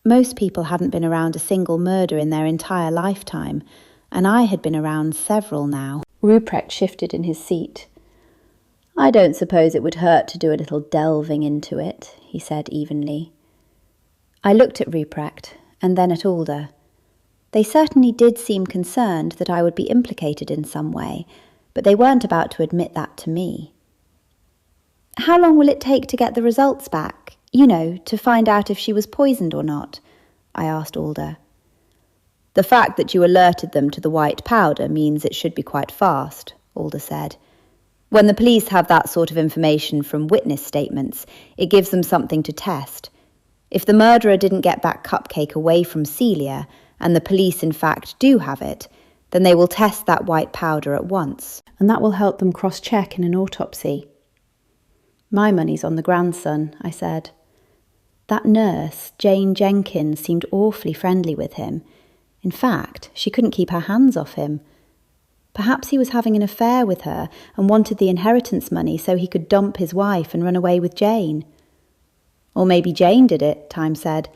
Most people hadn't been around a single murder in their entire lifetime, and I had been around several now. Ruprecht shifted in his seat. I don't suppose it would hurt to do a little delving into it, he said evenly. I looked at Ruprecht and then at Alder. They certainly did seem concerned that I would be implicated in some way, but they weren't about to admit that to me. How long will it take to get the results back? You know, to find out if she was poisoned or not, I asked Alder. The fact that you alerted them to the white powder means it should be quite fast, Alder said. When the police have that sort of information from witness statements, it gives them something to test. If the murderer didn't get that cupcake away from Celia, and the police in fact do have it, then they will test that white powder at once, and that will help them cross-check in an autopsy. My money's on the grandson, I said. That nurse, Jane Jenkins, seemed awfully friendly with him. In fact, she couldn't keep her hands off him. Perhaps he was having an affair with her and wanted the inheritance money so he could dump his wife and run away with Jane. Or maybe Jane did it, Time said.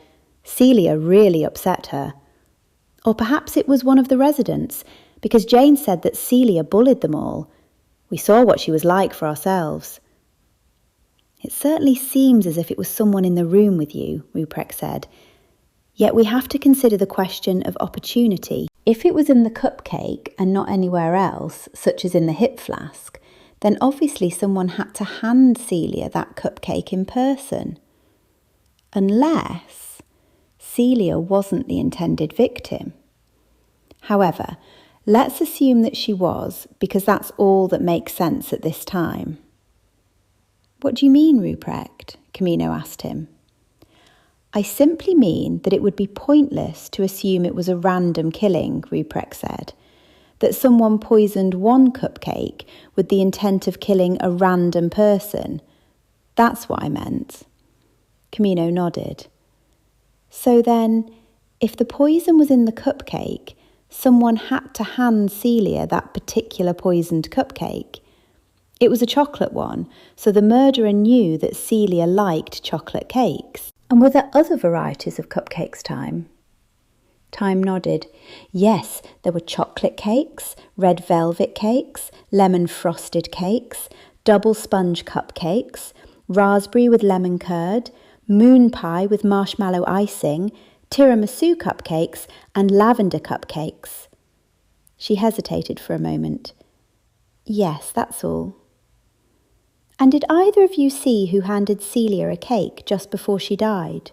Celia really upset her. Or perhaps it was one of the residents, because Jane said that Celia bullied them all. We saw what she was like for ourselves. It certainly seems as if it was someone in the room with you, Ruprecht said. Yet we have to consider the question of opportunity. If it was in the cupcake and not anywhere else, such as in the hip flask, then obviously someone had to hand Celia that cupcake in person. Unless Celia wasn't the intended victim. However, let's assume that she was, because that's all that makes sense at this time. What do you mean, Ruprecht? Camino asked him. I simply mean that it would be pointless to assume it was a random killing, Ruprecht said. That someone poisoned one cupcake with the intent of killing a random person. That's what I meant. Camino nodded. So then, if the poison was in the cupcake, someone had to hand Celia that particular poisoned cupcake. It was a chocolate one, so the murderer knew that Celia liked chocolate cakes. And were there other varieties of cupcakes, Time? Time nodded. Yes, there were chocolate cakes, red velvet cakes, lemon frosted cakes, double sponge cupcakes, raspberry with lemon curd, moon pie with marshmallow icing, tiramisu cupcakes, and lavender cupcakes. She hesitated for a moment. Yes, that's all. And did either of you see who handed Celia a cake just before she died?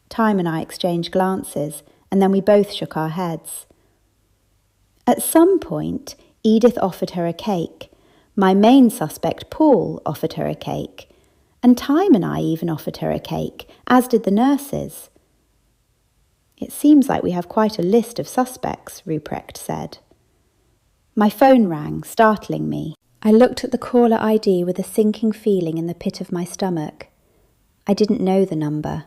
Time and I exchanged glances, and then we both shook our heads. At some point, Edith offered her a cake. My main suspect, Paul, offered her a cake. And Time and I even offered her a cake, as did the nurses. It seems like we have quite a list of suspects, Ruprecht said. My phone rang, startling me. I looked at the caller ID with a sinking feeling in the pit of my stomach. I didn't know the number.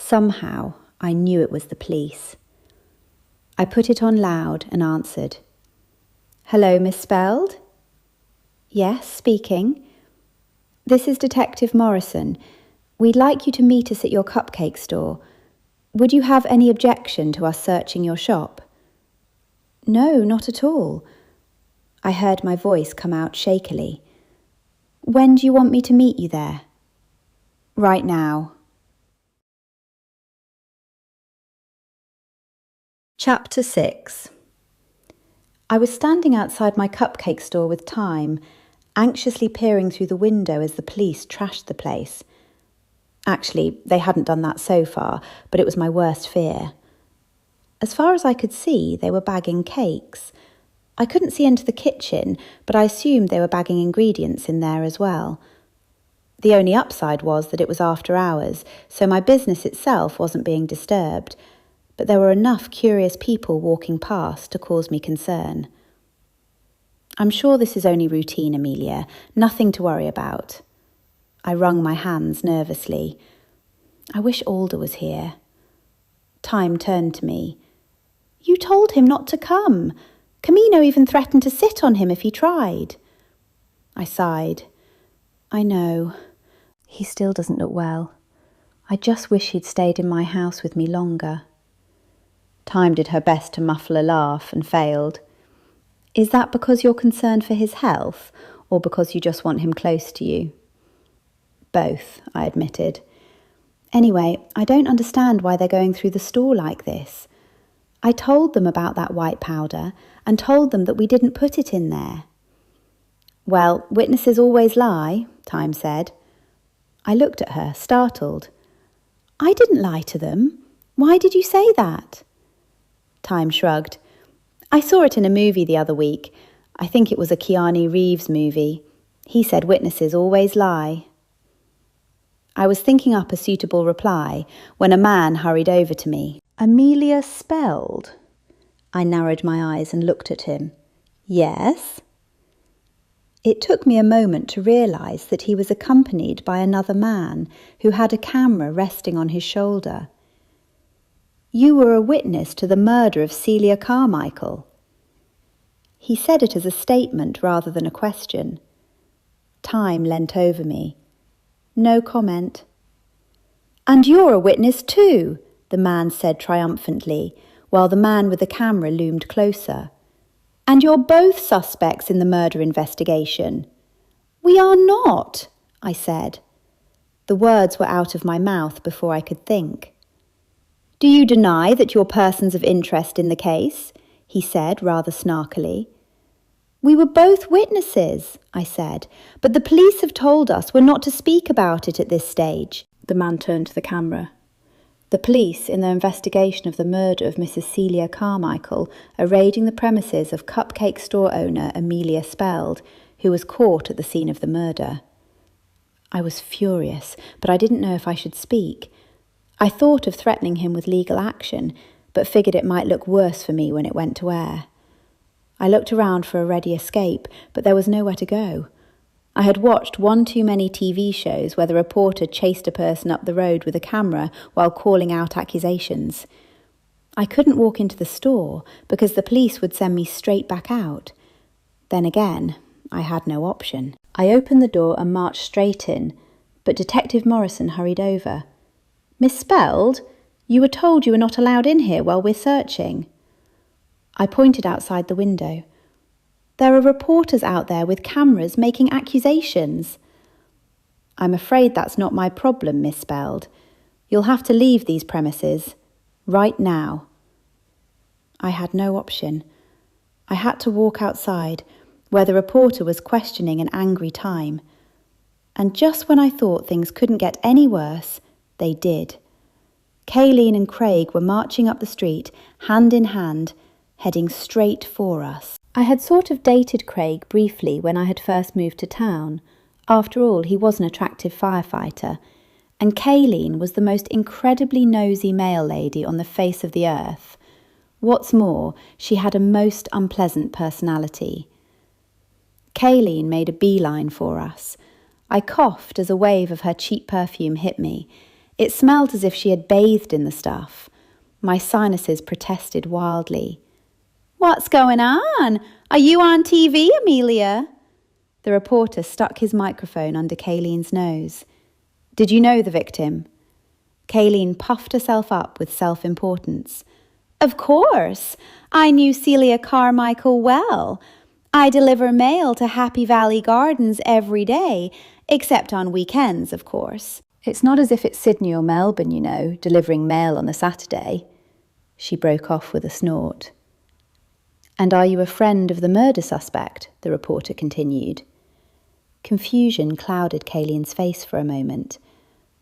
Somehow, I knew it was the police. I put it on loud and answered. "Hello, Miss Spelled?" "Yes, speaking." "This is Detective Morrison. We'd like you to meet us at your cupcake store. Would you have any objection to us searching your shop?" "No, not at all." I heard my voice come out shakily. "When do you want me to meet you there?" "Right now." Chapter 6. I was standing outside my cupcake store with Time, anxiously peering through the window as the police trashed the place. Actually, they hadn't done that so far, but it was my worst fear. As far as I could see, they were bagging cakes. I couldn't see into the kitchen, but I assumed they were bagging ingredients in there as well. The only upside was that it was after hours, so my business itself wasn't being disturbed, but there were enough curious people walking past to cause me concern. "I'm sure this is only routine, Amelia. Nothing to worry about." I wrung my hands nervously. I wish Alder was here. Time turned to me. "You told him not to come. Camino even threatened to sit on him if he tried." I sighed. "I know. He still doesn't look well. I just wish he'd stayed in my house with me longer." Time did her best to muffle a laugh and failed. "Is that because you're concerned for his health, or because you just want him close to you?" "Both," I admitted. "Anyway, I don't understand why they're going through the store like this. I told them about that white powder and told them that we didn't put it in there." "Well, witnesses always lie," Time said. I looked at her, startled. "I didn't lie to them. Why did you say that?" Time shrugged. "I saw it in a movie the other week. I think it was a Keanu Reeves movie. He said witnesses always lie." I was thinking up a suitable reply when a man hurried over to me. "Amelia Spelled?" I narrowed my eyes and looked at him. "Yes?" It took me a moment to realise that he was accompanied by another man who had a camera resting on his shoulder. "You were a witness to the murder of Celia Carmichael." He said it as a statement rather than a question. Time leant over me. No comment. "And you're a witness too," the man said triumphantly, while the man with the camera loomed closer. "And you're both suspects in the murder investigation." "We are not," I said. The words were out of my mouth before I could think. "Do you deny that you're persons of interest in the case?" he said rather snarkily. "We were both witnesses," I said, "but the police have told us we're not to speak about it at this stage." The man turned to the camera. "The police, in their investigation of the murder of Mrs. Celia Carmichael, are raiding the premises of cupcake store owner Amelia Spelled, who was caught at the scene of the murder." I was furious, but I didn't know if I should speak. I thought of threatening him with legal action, but figured it might look worse for me when it went to air. I looked around for a ready escape, but there was nowhere to go. I had watched one too many TV shows where the reporter chased a person up the road with a camera while calling out accusations. I couldn't walk into the store because the police would send me straight back out. Then again, I had no option. I opened the door and marched straight in, but Detective Morrison hurried over. "Miss Spelled, you were told you were not allowed in here while we're searching." I pointed outside the window. "There are reporters out there with cameras making accusations." "I'm afraid that's not my problem, Miss Spelled. You'll have to leave these premises. Right now." I had no option. I had to walk outside, where the reporter was questioning an angry Time. And just when I thought things couldn't get any worse, they did. Kayleen and Craig were marching up the street, hand in hand, heading straight for us. I had sort of dated Craig briefly when I had first moved to town. After all, he was an attractive firefighter, and Kayleen was the most incredibly nosy mail lady on the face of the earth. What's more, she had a most unpleasant personality. Kayleen made a beeline for us. I coughed as a wave of her cheap perfume hit me, It smelled as if she had bathed in the stuff. My sinuses protested wildly. "What's going on? Are you on TV, Amelia?" The reporter stuck his microphone under Kayleen's nose. "Did you know the victim?" Kayleen puffed herself up with self-importance. "Of course. I knew Celia Carmichael well. I deliver mail to Happy Valley Gardens every day, except on weekends, of course. It's not as if it's Sydney or Melbourne, you know, delivering mail on a Saturday." She broke off with a snort. "And are you a friend of the murder suspect?" the reporter continued. Confusion clouded Kayleen's face for a moment,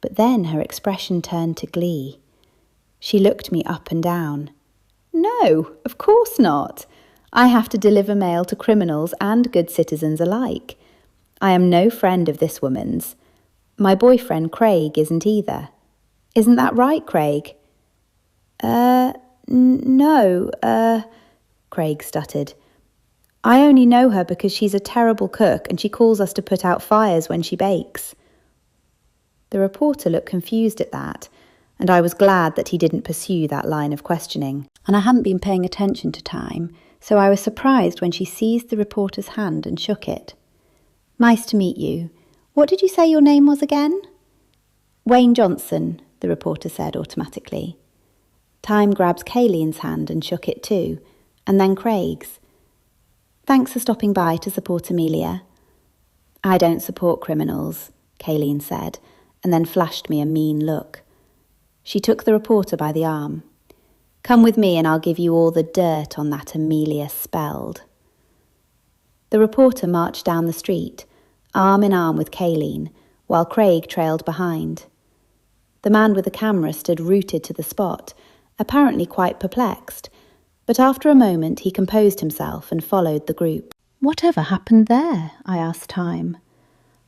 but then her expression turned to glee. She looked me up and down. "No, of course not. I have to deliver mail to criminals and good citizens alike. I am no friend of this woman's. My boyfriend Craig isn't either. Isn't that right, Craig?" No, Craig stuttered. "I only know her because she's a terrible cook and she calls us to put out fires when she bakes." The reporter looked confused at that, and I was glad that he didn't pursue that line of questioning. And I hadn't been paying attention to time, so I was surprised when she seized the reporter's hand and shook it. "Nice to meet you. What did you say your name was again?" "Wayne Johnson," the reporter said automatically. Time grabbed Kayleen's hand and shook it too, and then Craig's. "Thanks for stopping by to support Amelia." "I don't support criminals," Kayleen said, and then flashed me a mean look. She took the reporter by the arm. "Come with me and I'll give you all the dirt on that Amelia Spelled." The reporter marched down the street, arm in arm with Kayleen, while Craig trailed behind. The man with the camera stood rooted to the spot, apparently quite perplexed, but after a moment he composed himself and followed the group. "Whatever happened there?" I asked Time.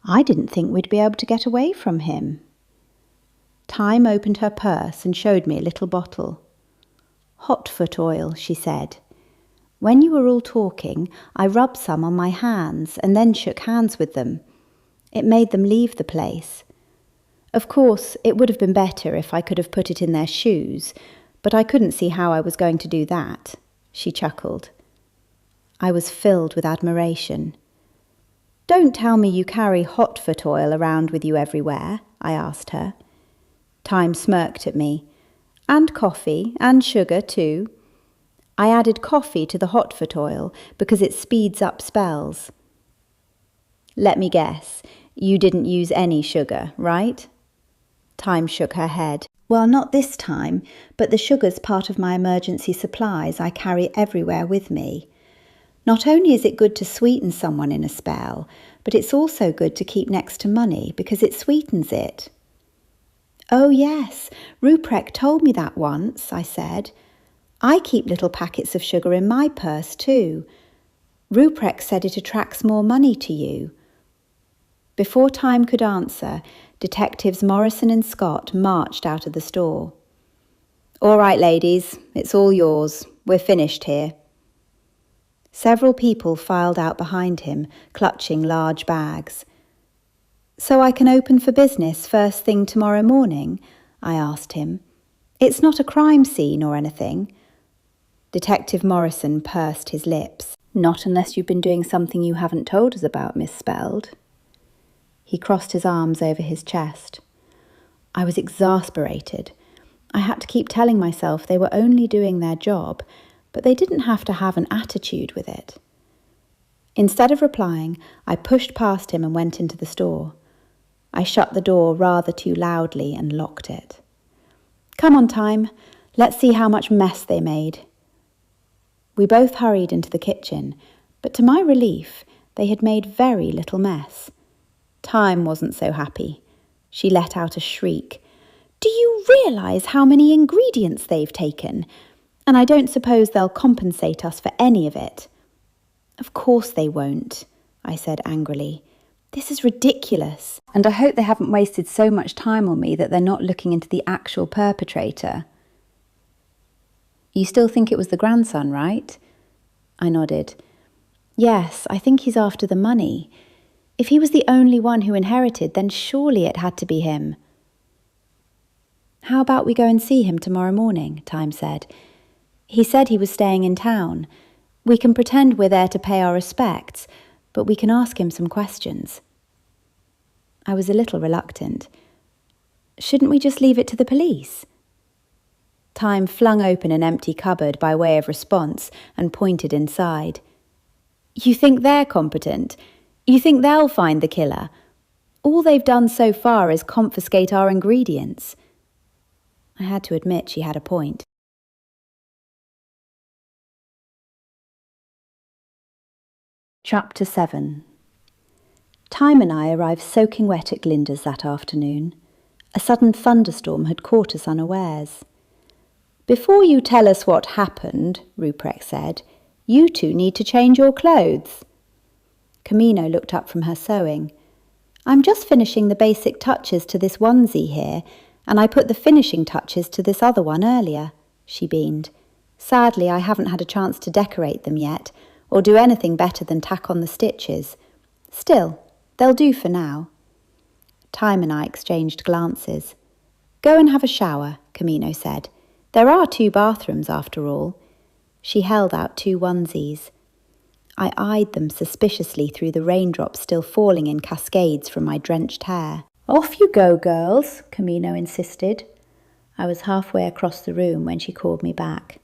"I didn't think we'd be able to get away from him." Time opened her purse and showed me a little bottle. "Hot foot oil," she said. "When you were all talking, I rubbed some on my hands and then shook hands with them. It made them leave the place. Of course, it would have been better if I could have put it in their shoes, but I couldn't see how I was going to do that." She chuckled. I was filled with admiration. "Don't tell me you carry hot foot oil around with you everywhere," I asked her. Time smirked at me. "And coffee, and sugar too." I added coffee to the hot foot oil because it speeds up spells. "Let me guess, you didn't use any sugar, right?" Time shook her head. "Well, not this time, but the sugar's part of my emergency supplies I carry everywhere with me. Not only is it good to sweeten someone in a spell, but it's also good to keep next to money because it sweetens it." "Oh yes, Ruprecht told me that once," I said. "I keep little packets of sugar in my purse too. Ruprecht said it attracts more money to you." Before Time could answer, Detectives Morrison and Scott marched out of the store. "All right, ladies, it's all yours. We're finished here." Several people filed out behind him, clutching large bags. "So I can open for business first thing tomorrow morning?" I asked him. "It's not a crime scene or anything." Detective Morrison pursed his lips. "Not unless you've been doing something you haven't told us about, Miss Spelled." He crossed his arms over his chest. I was exasperated. I had to keep telling myself they were only doing their job, but they didn't have to have an attitude with it. Instead of replying, I pushed past him and went into the store. I shut the door rather too loudly and locked it. "Come on, Time. Let's see how much mess they made." We both hurried into the kitchen, but to my relief, they had made very little mess. Time wasn't so happy. She let out a shriek. "Do you realise how many ingredients they've taken? And I don't suppose they'll compensate us for any of it." "Of course they won't," I said angrily. "This is ridiculous. And I hope they haven't wasted so much time on me that they're not looking into the actual perpetrator." "You still think it was the grandson, right?" I nodded. "Yes, I think he's after the money. If he was the only one who inherited, then surely it had to be him." How about we go and see him tomorrow morning, Time said. He said he was staying in town. We can pretend we're there to pay our respects, but we can ask him some questions. I was a little reluctant. Shouldn't we just leave it to the police? Time flung open an empty cupboard by way of response and pointed inside. You think they're competent? You think they'll find the killer? All they've done so far is confiscate our ingredients. I had to admit she had a point. Chapter 7. Time and I arrived soaking wet at Glinda's that afternoon. A sudden thunderstorm had caught us unawares. Before you tell us what happened, Ruprecht said, you two need to change your clothes. Camino looked up from her sewing. I'm just finishing the basic touches to this onesie here, and I put the finishing touches to this other one earlier, she beamed. Sadly, I haven't had a chance to decorate them yet, or do anything better than tack on the stitches. Still, they'll do for now. Time and I exchanged glances. Go and have a shower, Camino said. There are 2 bathrooms after all. She held out 2 onesies. I eyed them suspiciously through the raindrops still falling in cascades from my drenched hair. Off you go, girls, Camino insisted. I was halfway across the room when she called me back.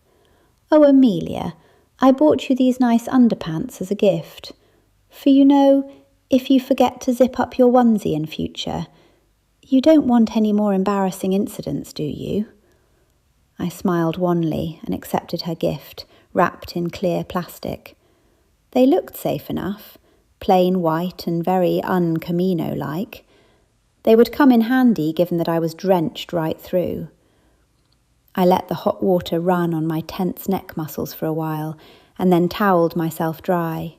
Oh, Amelia, I bought you these nice underpants as a gift. For you know, if you forget to zip up your onesie in future, you don't want any more embarrassing incidents, do you? I smiled wanly and accepted her gift, wrapped in clear plastic. They looked safe enough, plain white and very un-Camino-like. They would come in handy given that I was drenched right through. I let the hot water run on my tense neck muscles for a while and then towelled myself dry.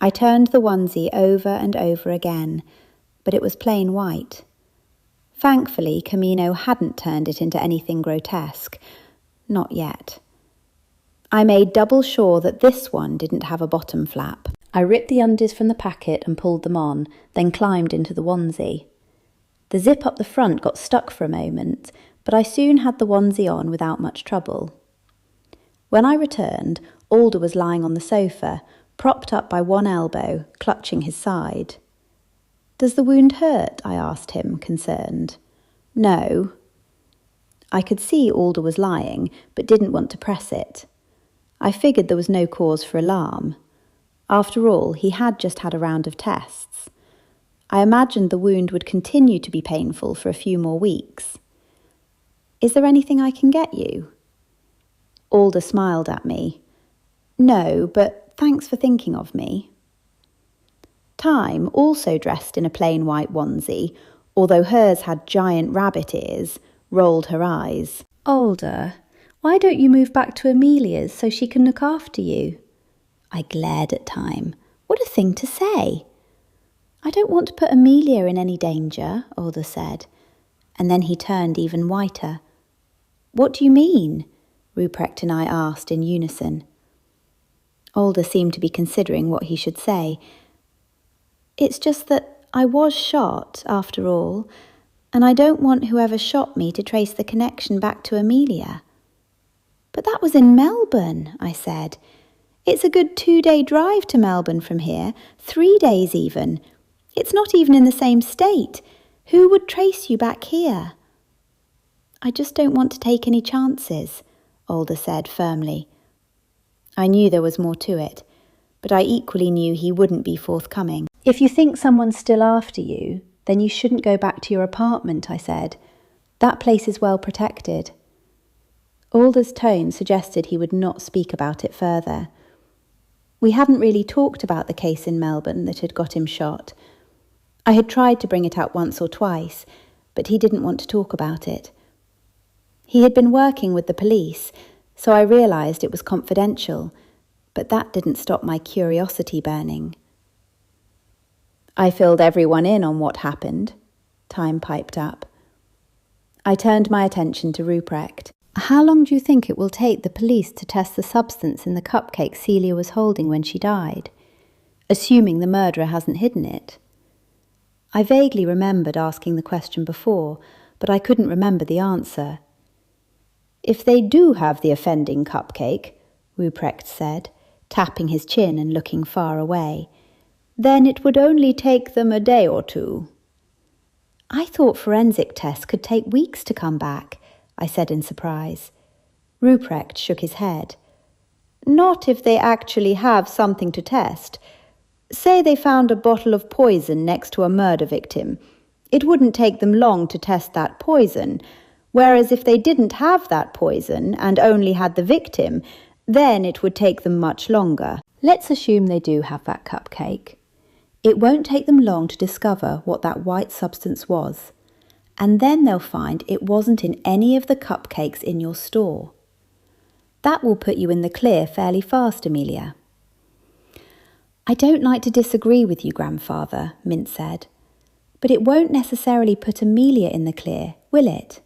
I turned the onesie over and over again, but it was plain white. Thankfully, Camino hadn't turned it into anything grotesque. Not yet. I made double sure that this one didn't have a bottom flap. I ripped the undies from the packet and pulled them on, then climbed into the onesie. The zip up the front got stuck for a moment, but I soon had the onesie on without much trouble. When I returned, Alder was lying on the sofa, propped up by one elbow, clutching his side. Does the wound hurt? I asked him, concerned. No. I could see Alder was lying, but didn't want to press it. I figured there was no cause for alarm. After all, he had just had a round of tests. I imagined the wound would continue to be painful for a few more weeks. Is there anything I can get you? Alder smiled at me. No, but thanks for thinking of me. Time, also dressed in a plain white onesie, although hers had giant rabbit ears, rolled her eyes. Alder, why don't you move back to Amelia's so she can look after you? I glared at Time. What a thing to say! I don't want to put Amelia in any danger, Alder said, and then he turned even whiter. What do you mean? Ruprecht and I asked in unison. Alder seemed to be considering what he should say. It's just that I was shot, after all, and I don't want whoever shot me to trace the connection back to Amelia. But that was in Melbourne, I said. It's a good 2-day drive to Melbourne from here, 3 days even. It's not even in the same state. Who would trace you back here? I just don't want to take any chances, Alder said firmly. I knew there was more to it, but I equally knew he wouldn't be forthcoming. If you think someone's still after you, then you shouldn't go back to your apartment, I said. That place is well protected. Alder's tone suggested he would not speak about it further. We hadn't really talked about the case in Melbourne that had got him shot. I had tried to bring it up once or twice, but he didn't want to talk about it. He had been working with the police, so I realised it was confidential, but that didn't stop my curiosity burning. I filled everyone in on what happened, Time piped up. I turned my attention to Ruprecht. How long do you think it will take the police to test the substance in the cupcake Celia was holding when she died, assuming the murderer hasn't hidden it? I vaguely remembered asking the question before, but I couldn't remember the answer. "If they do have the offending cupcake," Ruprecht said, tapping his chin and looking far away, "then it would only take them a day or two." "I thought forensic tests could take weeks to come back," I said in surprise. Ruprecht shook his head. "Not if they actually have something to test. Say they found a bottle of poison next to a murder victim. It wouldn't take them long to test that poison, whereas if they didn't have that poison and only had the victim, then it would take them much longer. Let's assume they do have that cupcake. It won't take them long to discover what that white substance was, and then they'll find it wasn't in any of the cupcakes in your store. That will put you in the clear fairly fast, Amelia." "I don't like to disagree with you, Grandfather," Mint said, "but it won't necessarily put Amelia in the clear, will it?"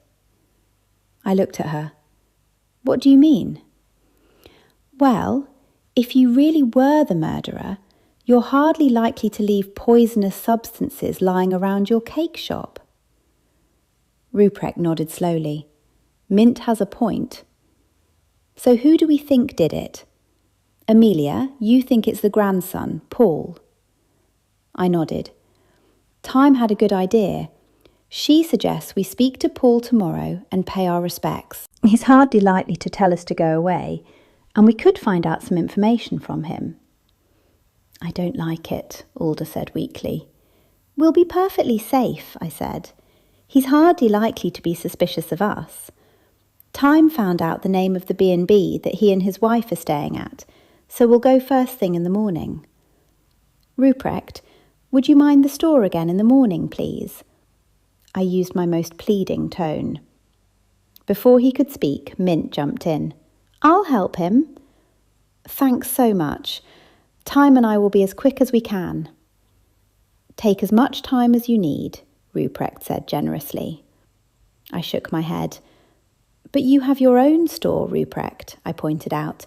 I looked at her. "What do you mean?" "Well, if you really were the murderer, you're hardly likely to leave poisonous substances lying around your cake shop." Ruprecht nodded slowly. "Mint has a point. So who do we think did it? Amelia, you think it's the grandson, Paul." I nodded. Time had a good idea. She suggests we speak to Paul tomorrow and pay our respects. He's hardly likely to tell us to go away, and we could find out some information from him. "I don't like it," Alder said weakly. "We'll be perfectly safe," I said. "He's hardly likely to be suspicious of us. Time found out the name of the B&B that he and his wife are staying at, so we'll go first thing in the morning." "Ruprecht, would you mind the store again in the morning, please?" I used my most pleading tone. Before he could speak, Mint jumped in. "I'll help him." "Thanks so much. Time and I will be as quick as we can." "Take as much time as you need," Ruprecht said generously. I shook my head. "But you have your own store, Ruprecht," I pointed out.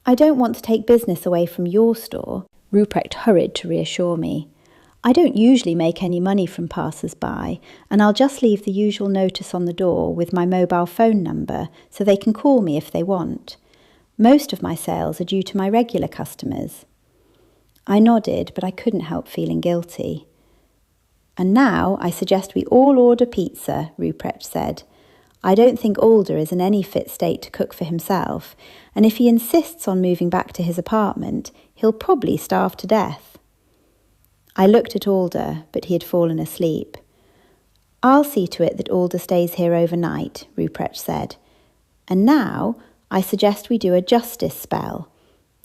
"I don't want to take business away from your store." Ruprecht hurried to reassure me. "I don't usually make any money from passers-by, and I'll just leave the usual notice on the door with my mobile phone number so they can call me if they want. Most of my sales are due to my regular customers." I nodded, but I couldn't help feeling guilty. "And now I suggest we all order pizza," Ruprecht said. "I don't think Alder is in any fit state to cook for himself, and if he insists on moving back to his apartment, he'll probably starve to death." I looked at Alder, but he had fallen asleep. "I'll see to it that Alder stays here overnight," Ruprecht said. "And now I suggest we do a justice spell.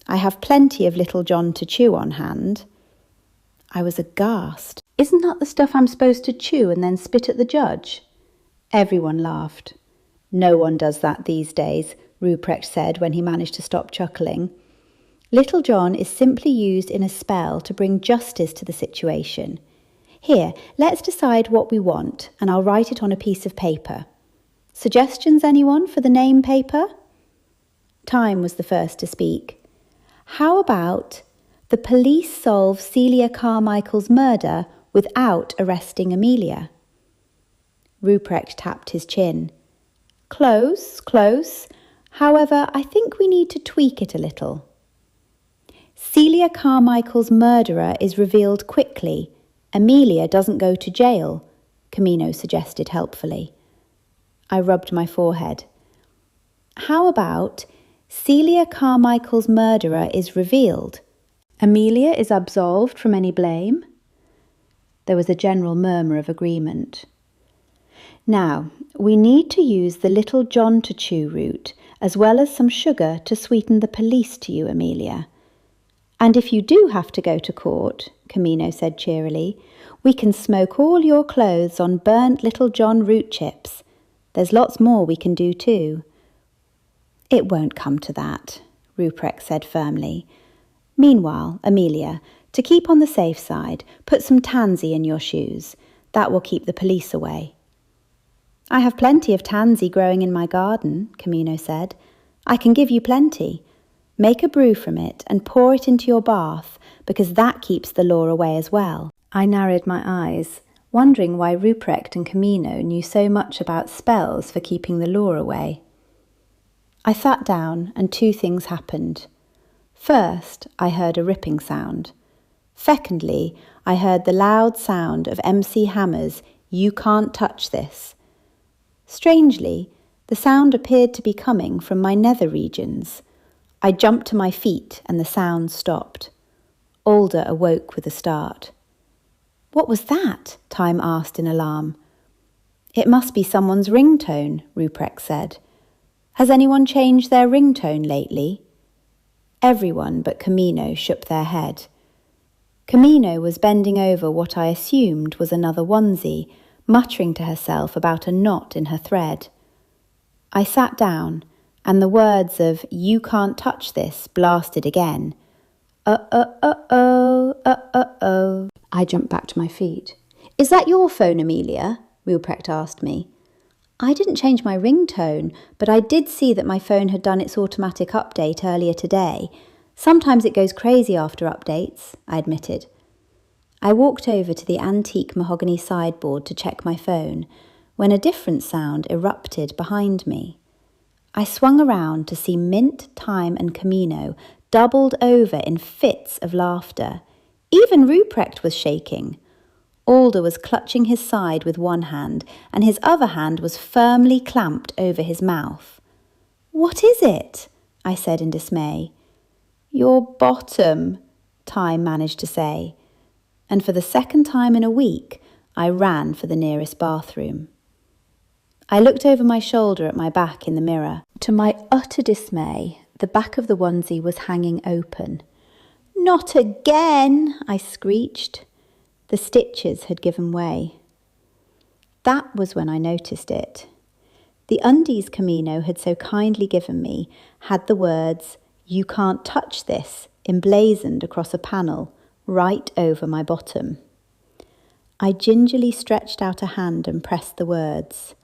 I have plenty of Little John to chew on hand." I was aghast. "Isn't that the stuff I'm supposed to chew and then spit at the judge?" Everyone laughed. "No one does that these days," Ruprecht said when he managed to stop chuckling. "Little John is simply used in a spell to bring justice to the situation. Here, let's decide what we want, and I'll write it on a piece of paper. Suggestions, anyone, for the name paper?" Time was the first to speak. "How about the police solve Celia Carmichael's murder without arresting Amelia?" Ruprecht tapped his chin. "Close, close. However, I think we need to tweak it a little. Celia Carmichael's murderer is revealed quickly. Amelia doesn't go to jail," Camino suggested helpfully. I rubbed my forehead. "How about Celia Carmichael's murderer is revealed. Amelia is absolved from any blame?" There was a general murmur of agreement. "Now, we need to use the Little John to chew route, as well as some sugar to sweeten the police to you, Amelia. And if you do have to go to court," Camino said cheerily, "we can smoke all your clothes on burnt Little John root chips. There's lots more we can do too." "It won't come to that," Ruprecht said firmly. "Meanwhile, Amelia, to keep on the safe side, put some tansy in your shoes. That will keep the police away." "I have plenty of tansy growing in my garden," Camino said. "I can give you plenty. Make a brew from it and pour it into your bath, because that keeps the law away as well." I narrowed my eyes. wondering why Ruprecht and Camino knew so much about spells for keeping the law away. I sat down and 2 things happened. First, I heard a ripping sound. Secondly, I heard the loud sound of MC Hammer's "You Can't Touch This." Strangely, the sound appeared to be coming from my nether regions. I jumped to my feet and the sound stopped. Alder awoke with a start. "What was that?" Time asked in alarm. "It must be someone's ringtone," Ruprecht said. "Has anyone changed their ringtone lately?" Everyone but Camino shook their head. Camino was bending over what I assumed was another onesie, muttering to herself about a knot in her thread. I sat down, and the words of "You can't touch this" blasted again. Oh. I jumped back to my feet. "Is that your phone, Amelia?" Ruprecht asked me. I didn't change my ringtone, but I did see that my phone had done its automatic update earlier today. Sometimes it goes crazy after updates, I admitted. I walked over to the antique mahogany sideboard to check my phone, when a different sound erupted behind me. I swung around to see Mint, Time and Camino doubled over in fits of laughter. Even Ruprecht was shaking. Alder was clutching his side with one hand, and his other hand was firmly clamped over his mouth. "What is it?" I said in dismay. "Your bottom," Time managed to say, and for the second time in a week, I ran for the nearest bathroom. I looked over my shoulder at my back in the mirror. To my utter dismay, the back of the onesie was hanging open. "Not again!" I screeched. The stitches had given way. That was when I noticed it. The undies Camino had so kindly given me had the words, "You can't touch this," emblazoned across a panel right over my bottom. I gingerly stretched out a hand and pressed the words.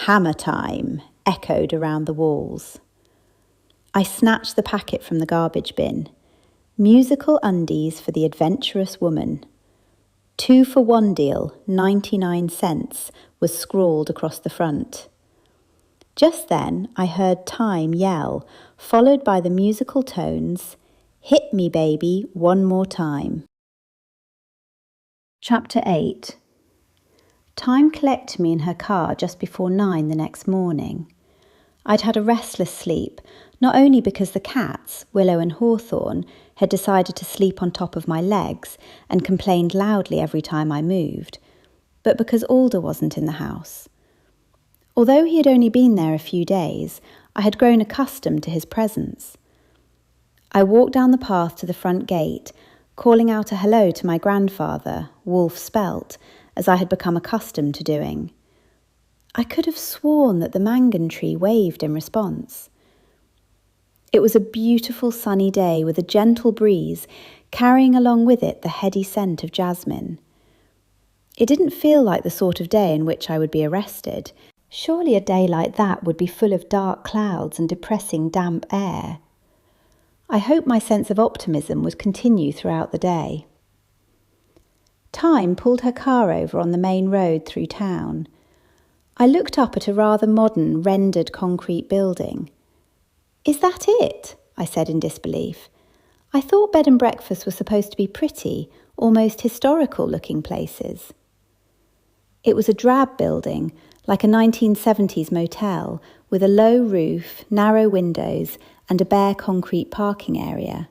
"Hammer time," echoed around the walls. I snatched the packet from the garbage bin. Musical undies for the adventurous woman. 2 for 1 deal, 99 cents, was scrawled across the front. Just then I heard Time yell, followed by the musical tones, "Hit me, baby, one more time." Chapter 8. Time collected me in her car just before 9 the next morning. I'd had a restless sleep, not only because the cats, Willow and Hawthorne, had decided to sleep on top of my legs and complained loudly every time I moved, but because Alder wasn't in the house. Although he had only been there a few days, I had grown accustomed to his presence. I walked down the path to the front gate, calling out a hello to my grandfather, Wolf Spelt, as I had become accustomed to doing. I could have sworn that the mangan tree waved in response. It was a beautiful sunny day with a gentle breeze, carrying along with it the heady scent of jasmine. It didn't feel like the sort of day in which I would be arrested. Surely a day like that would be full of dark clouds and depressing damp air. I hoped my sense of optimism would continue throughout the day. Time pulled her car over on the main road through town. I looked up at a rather modern, rendered concrete building. "Is that it?" I said in disbelief. I thought bed and breakfasts were supposed to be pretty, almost historical-looking places. It was a drab building, like a 1970s motel, with a low roof, narrow windows, and a bare concrete parking area.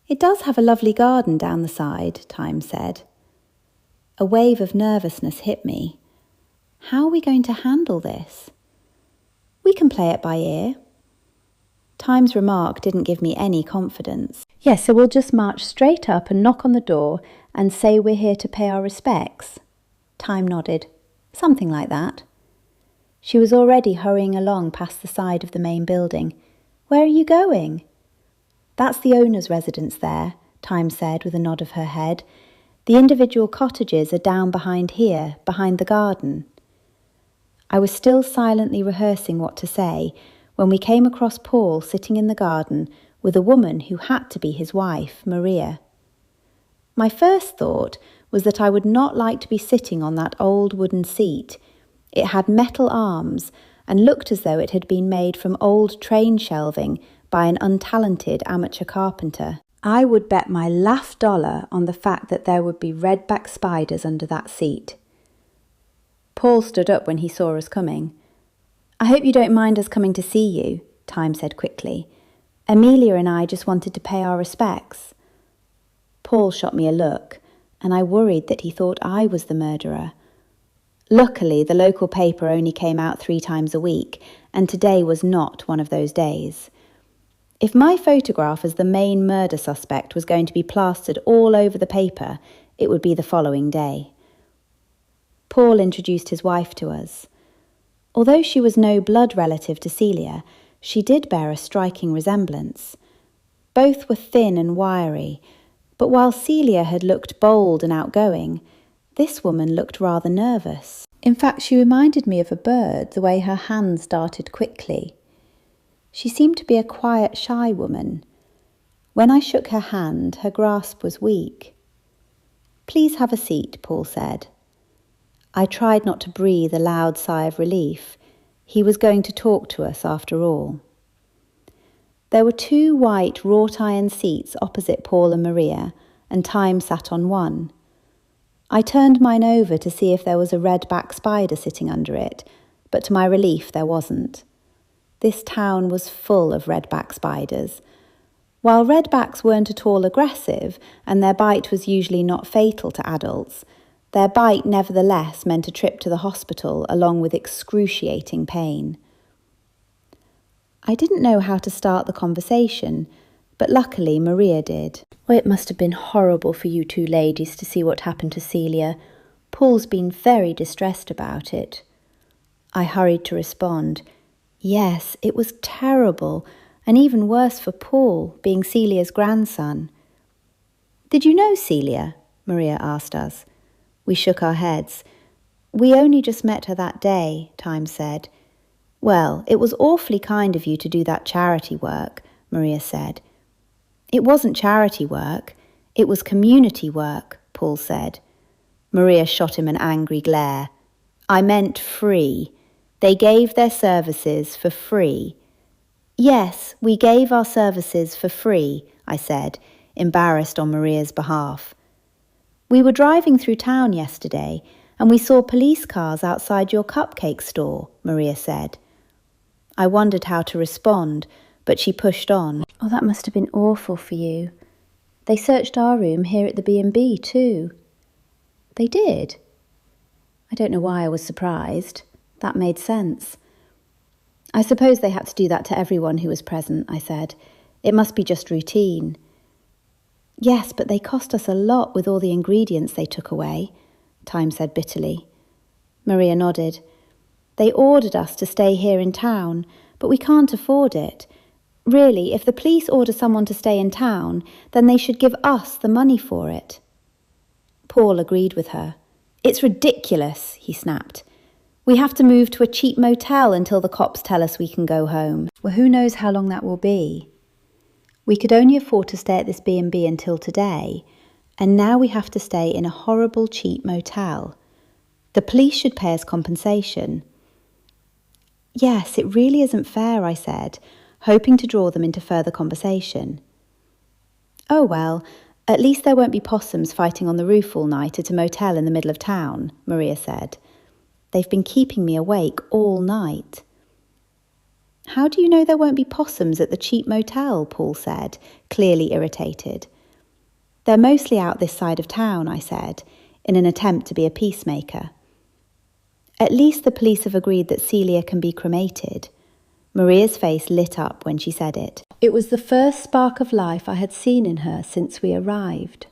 "It does have a lovely garden down the side," Time said. A wave of nervousness hit me. How are we going to handle this? "We can play it by ear." Time's remark didn't give me any confidence. "Yes, so we'll just march straight up and knock on the door and say we're here to pay our respects." Time nodded. "Something like that." She was already hurrying along past the side of the main building. "Where are you going?" "That's the owner's residence there," Time said with a nod of her head. "The individual cottages are down behind here, behind the garden." I was still silently rehearsing what to say when we came across Paul sitting in the garden with a woman who had to be his wife, Maria. My first thought was that I would not like to be sitting on that old wooden seat. It had metal arms and looked as though it had been made from old train shelving by an untalented amateur carpenter. I would bet my last dollar on the fact that there would be red-backed spiders under that seat. Paul stood up when he saw us coming. "I hope you don't mind us coming to see you," Time said quickly. "Amelia and I just wanted to pay our respects." Paul shot me a look, and I worried that he thought I was the murderer. Luckily, the local paper only came out 3 times a week, and today was not one of those days. If my photograph as the main murder suspect was going to be plastered all over the paper, it would be the following day. Paul introduced his wife to us. Although she was no blood relative to Celia, she did bear a striking resemblance. Both were thin and wiry, but while Celia had looked bold and outgoing, this woman looked rather nervous. In fact, she reminded me of a bird, the way her hands darted quickly. She seemed to be a quiet, shy woman. When I shook her hand, her grasp was weak. "Please have a seat," Paul said. I tried not to breathe a loud sigh of relief. He was going to talk to us after all. There were 2 white wrought-iron seats opposite Paul and Maria, and Time sat on one. I turned mine over to see if there was a red-backed spider sitting under it, but to my relief there wasn't. This town was full of red-backed spiders. While redbacks weren't at all aggressive, and their bite was usually not fatal to adults, their bite nevertheless meant a trip to the hospital along with excruciating pain. I didn't know how to start the conversation, but luckily Maria did. "Oh, it must have been horrible for you 2 ladies to see what happened to Celia. Paul's been very distressed about it." I hurried to respond. Yes, it was terrible, and even worse for Paul, being Celia's grandson. "Did you know Celia?" Maria asked us. We shook our heads. "We only just met her that day," Time said. "Well, it was awfully kind of you to do that charity work," Maria said. "It wasn't charity work, it was community work," Paul said. Maria shot him an angry glare. "I meant free. They gave their services for free." "Yes, we gave our services for free," I said, embarrassed on Maria's behalf. "We were driving through town yesterday, and we saw police cars outside your cupcake store," Maria said. I wondered how to respond, but she pushed on. "Oh, that must have been awful for you. They searched our room here at the B&B too." "They did?" I don't know why I was surprised. That made sense. "I suppose they had to do that to everyone who was present," I said. "It must be just routine." "Yes, but they cost us a lot with all the ingredients they took away," Time said bitterly. Maria nodded. "They ordered us to stay here in town, but we can't afford it. Really, if the police order someone to stay in town, then they should give us the money for it." Paul agreed with her. "It's ridiculous," he snapped. "We have to move to a cheap motel until the cops tell us we can go home. Well, who knows how long that will be? We could only afford to stay at this B&B until today, and now we have to stay in a horrible cheap motel. The police should pay us compensation." "Yes, it really isn't fair," I said, hoping to draw them into further conversation. "Oh well, at least there won't be possums fighting on the roof all night at a motel in the middle of town," Maria said. "They've been keeping me awake all night." "How do you know there won't be possums at the cheap motel?" Paul said, clearly irritated. "They're mostly out this side of town," I said, in an attempt to be a peacemaker. "At least the police have agreed that Celia can be cremated." Maria's face lit up when she said it. It was the first spark of life I had seen in her since we arrived.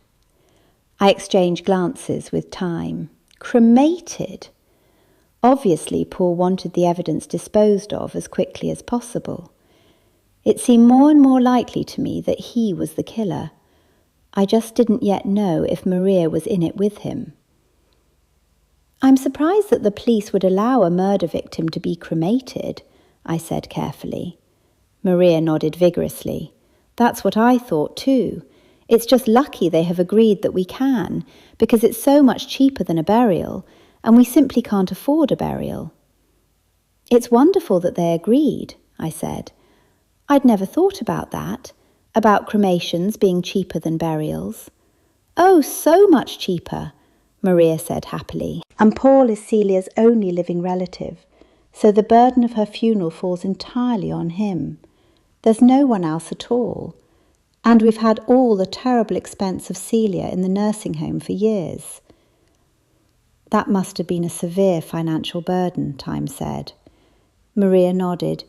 I exchanged glances with Time. Cremated? Obviously, Paul wanted the evidence disposed of as quickly as possible. It seemed more and more likely to me that he was the killer. I just didn't yet know if Maria was in it with him. "I'm surprised that the police would allow a murder victim to be cremated," I said carefully. Maria nodded vigorously. "That's what I thought too. It's just lucky they have agreed that we can, because it's so much cheaper than a burial, and we simply can't afford a burial." "It's wonderful that they agreed," I said. "I'd never thought about that, about cremations being cheaper than burials." "Oh, so much cheaper," Maria said happily. "And Paul is Celia's only living relative, so the burden of her funeral falls entirely on him. There's no one else at all. And we've had all the terrible expense of Celia in the nursing home for years." "That must have been a severe financial burden," Time said. Maria nodded.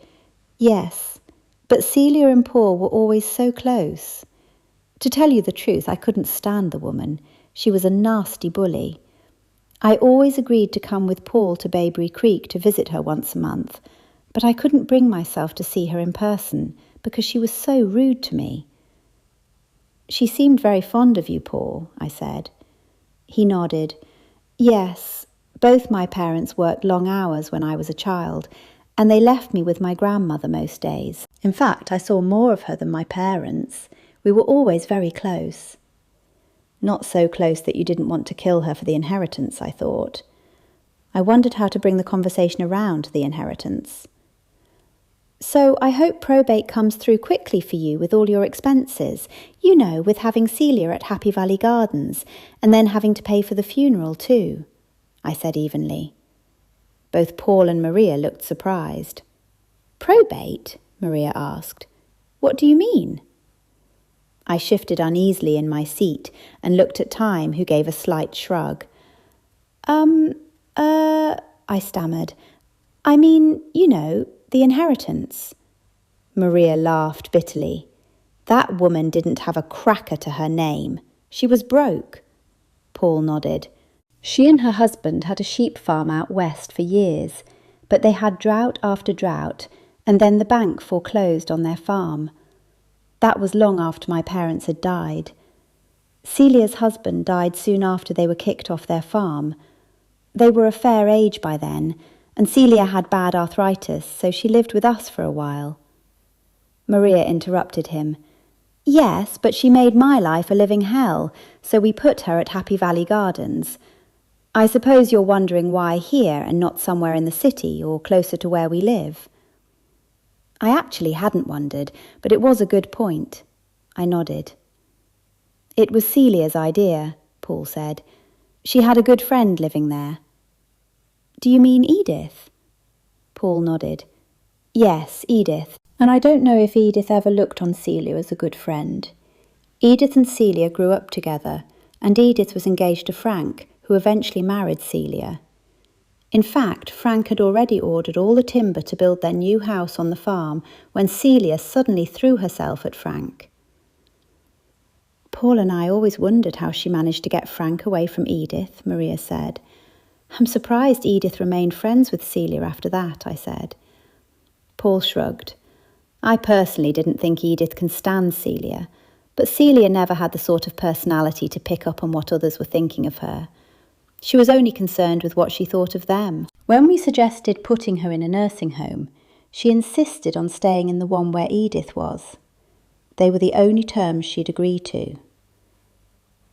"Yes, but Celia and Paul were always so close. To tell you the truth, I couldn't stand the woman. She was a nasty bully. I always agreed to come with Paul to Bayberry Creek to visit her once a month, but I couldn't bring myself to see her in person because she was so rude to me." "She seemed very fond of you, Paul," I said. He nodded. "Yes, both my parents worked long hours when I was a child, and they left me with my grandmother most days. In fact, I saw more of her than my parents. We were always very close." "Not so close that you didn't want to kill her for the inheritance," I thought. I wondered how to bring the conversation around to the inheritance. "So I hope probate comes through quickly for you with all your expenses, you know, with having Celia at Happy Valley Gardens, and then having to pay for the funeral too," I said evenly. Both Paul and Maria looked surprised. "Probate?" Maria asked. "What do you mean?" I shifted uneasily in my seat and looked at Time, who gave a slight shrug. I stammered. "I mean, you know, the inheritance." Maria laughed bitterly. "That woman didn't have a cracker to her name. She was broke." Paul nodded. "She and her husband had a sheep farm out west for years, but they had drought after drought, and then the bank foreclosed on their farm. That was long after my parents had died. Celia's husband died soon after they were kicked off their farm. They were a fair age by then, and Celia had bad arthritis, so she lived with us for a while." Maria interrupted him. "Yes, but she made my life a living hell, so we put her at Happy Valley Gardens. I suppose you're wondering why here and not somewhere in the city or closer to where we live." I actually hadn't wondered, but it was a good point. I nodded. "It was Celia's idea," Paul said. "She had a good friend living there." "Do you mean Edith?" Paul nodded. "Yes, Edith. And I don't know if Edith ever looked on Celia as a good friend. Edith and Celia grew up together, and Edith was engaged to Frank, who eventually married Celia. In fact, Frank had already ordered all the timber to build their new house on the farm when Celia suddenly threw herself at Frank. Paul and I always wondered how she managed to get Frank away from Edith, Maria said. "I'm surprised Edith remained friends with Celia after that," I said. Paul shrugged. "I personally didn't think Edith can stand Celia, but Celia never had the sort of personality to pick up on what others were thinking of her. She was only concerned with what she thought of them. When we suggested putting her in a nursing home, she insisted on staying in the one where Edith was. They were the only terms she'd agree to."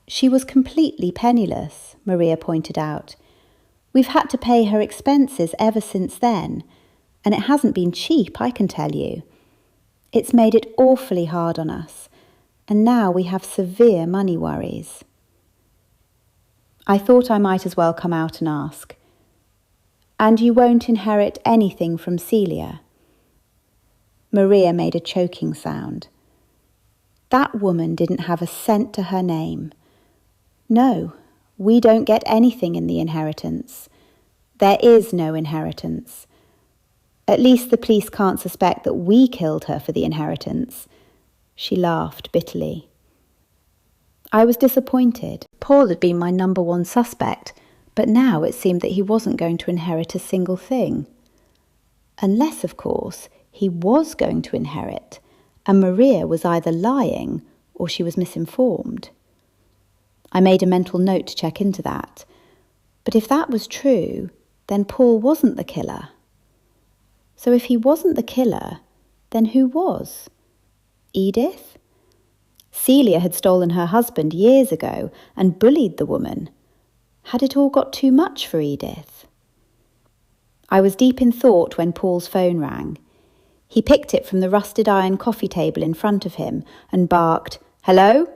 "She was completely penniless," Maria pointed out. "We've had to pay her expenses ever since then, and it hasn't been cheap, I can tell you. It's made it awfully hard on us, and now we have severe money worries." I thought I might as well come out and ask. "And you won't inherit anything from Celia?" Maria made a choking sound. "That woman didn't have a cent to her name. No, we don't get anything in the inheritance. There is no inheritance. At least the police can't suspect that we killed her for the inheritance." She laughed bitterly. I was disappointed. Paul had been my number one suspect, but now it seemed that he wasn't going to inherit a single thing. Unless, of course, he was going to inherit, and Maria was either lying or she was misinformed. I made a mental note to check into that. But if that was true, then Paul wasn't the killer. So if he wasn't the killer, then who was? Edith? Celia had stolen her husband years ago and bullied the woman. Had it all got too much for Edith? I was deep in thought when Paul's phone rang. He picked it from the rusted iron coffee table in front of him and barked, "Hello?"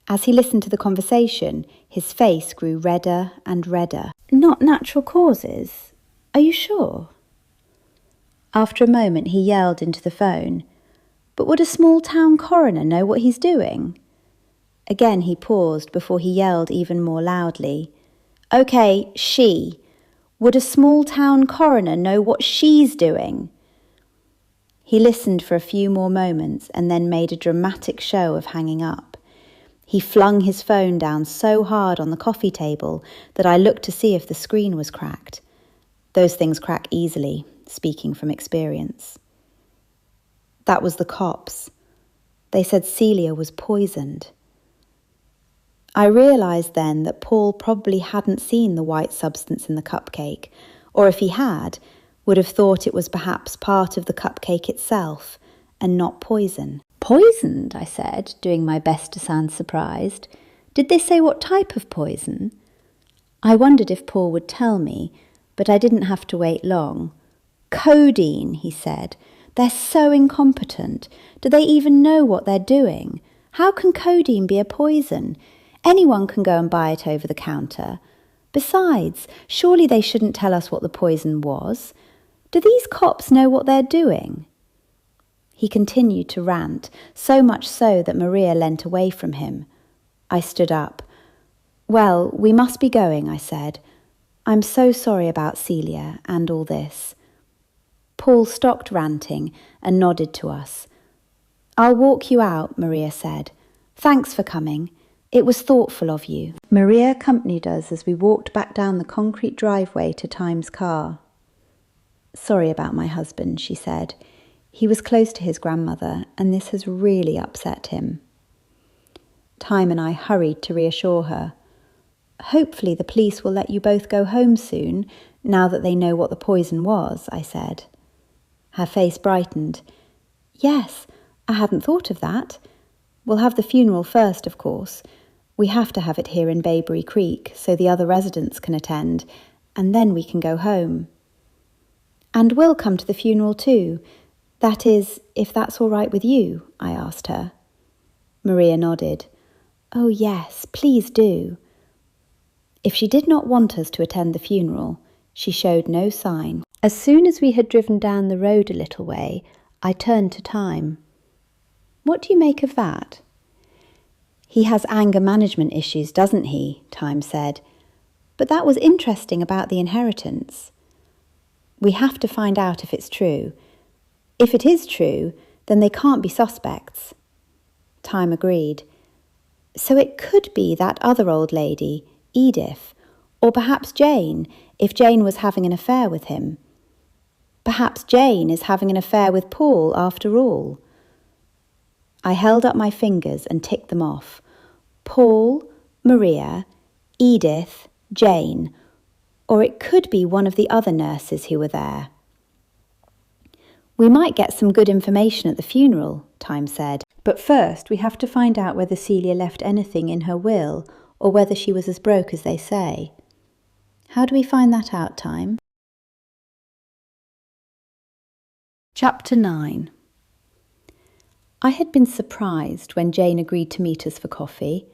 As he listened to the conversation, his face grew redder and redder. "Not natural causes? Are you sure?" After a moment, he yelled into the phone, "But would a small-town coroner know what he's doing?" Again he paused before he yelled even more loudly. "Okay, she. Would a small-town coroner know what she's doing?" He listened for a few more moments and then made a dramatic show of hanging up. He flung his phone down so hard on the coffee table that I looked to see if the screen was cracked. Those things crack easily, speaking from experience. That was the cops. They said Celia was poisoned. I realised then that Paul probably hadn't seen the white substance in the cupcake, or if he had, would have thought it was perhaps part of the cupcake itself and not poison. "Poisoned?" I said, doing my best to sound surprised. "Did they say what type of poison?" I wondered if Paul would tell me, but I didn't have to wait long. "Codeine," he said. "They're so incompetent. Do they even know what they're doing? How can codeine be a poison? Anyone can go and buy it over the counter. Besides, surely they shouldn't tell us what the poison was. Do these cops know what they're doing?" He continued to rant, so much so that Maria leant away from him. I stood up. "Well, we must be going," I said. "I'm so sorry about Celia and all this." Paul stopped ranting and nodded to us. "I'll walk you out," Maria said. "Thanks for coming. It was thoughtful of you." Maria accompanied us as we walked back down the concrete driveway to Time's car. "Sorry about my husband," she said. "He was close to his grandmother, and this has really upset him." Time and I hurried to reassure her. "Hopefully the police will let you both go home soon, now that they know what the poison was," I said. Her face brightened. "Yes, I hadn't thought of that. We'll have the funeral first, of course. We have to have it here in Bayberry Creek so the other residents can attend, and then we can go home." "And we'll come to the funeral too. That is, if that's all right with you," I asked her. Maria nodded. "Oh yes, please do." If she did not want us to attend the funeral, she showed no sign. As soon as we had driven down the road a little way, I turned to Time. "What do you make of that?" "He has anger management issues, doesn't he?" Time said. "But that was interesting about the inheritance. We have to find out if it's true. If it is true, then they can't be suspects." Time agreed. "So it could be that other old lady, Edith, or perhaps Jane, if Jane was having an affair with him. Perhaps Jane is having an affair with Paul after all." I held up my fingers and ticked them off. Paul, Maria, Edith, Jane, or it could be one of the other nurses who were there. "We might get some good information at the funeral," Time said. "But first we have to find out whether Celia left anything in her will or whether she was as broke as they say." "How do we find that out, Time?" Chapter 9. I had been surprised when Jane agreed to meet us for coffee.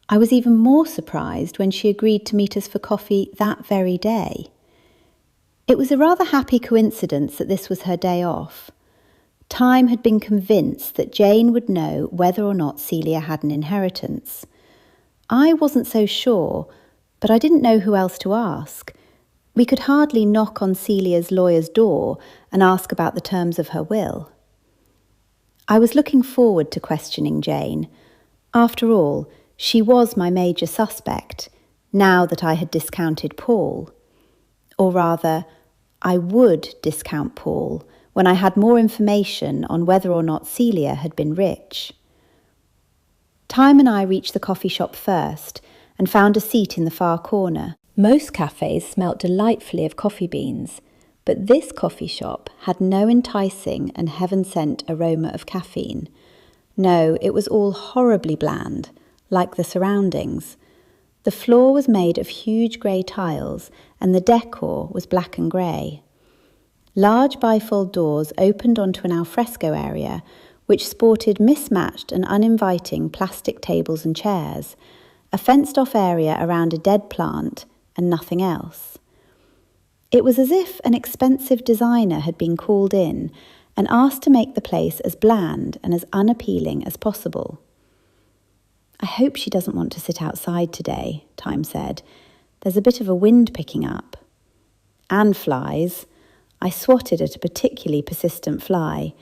I was even more surprised when she agreed to meet us for coffee that very day. It was a rather happy coincidence that this was her day off. Time had been convinced that Jane would know whether or not Celia had an inheritance. I wasn't so sure, but I didn't know who else to ask. We could hardly knock on Celia's lawyer's door and ask about the terms of her will. I was looking forward to questioning Jane. After all, she was my major suspect, now that I had discounted Paul. Or rather, I would discount Paul when I had more information on whether or not Celia had been rich. Time and I reached the coffee shop first and found a seat in the far corner. Most cafes smelt delightfully of coffee beans, but this coffee shop had no enticing and heaven-sent aroma of caffeine. No, it was all horribly bland, like the surroundings. The floor was made of huge grey tiles, and the decor was black and grey. Large bifold doors opened onto an alfresco area, which sported mismatched and uninviting plastic tables and chairs, a fenced-off area around a dead plant, and nothing else. It was as if an expensive designer had been called in and asked to make the place as bland and as unappealing as possible. "I hope she doesn't want to sit outside today," Time said. "There's a bit of a wind picking up." "And flies." I swatted at a particularly persistent fly.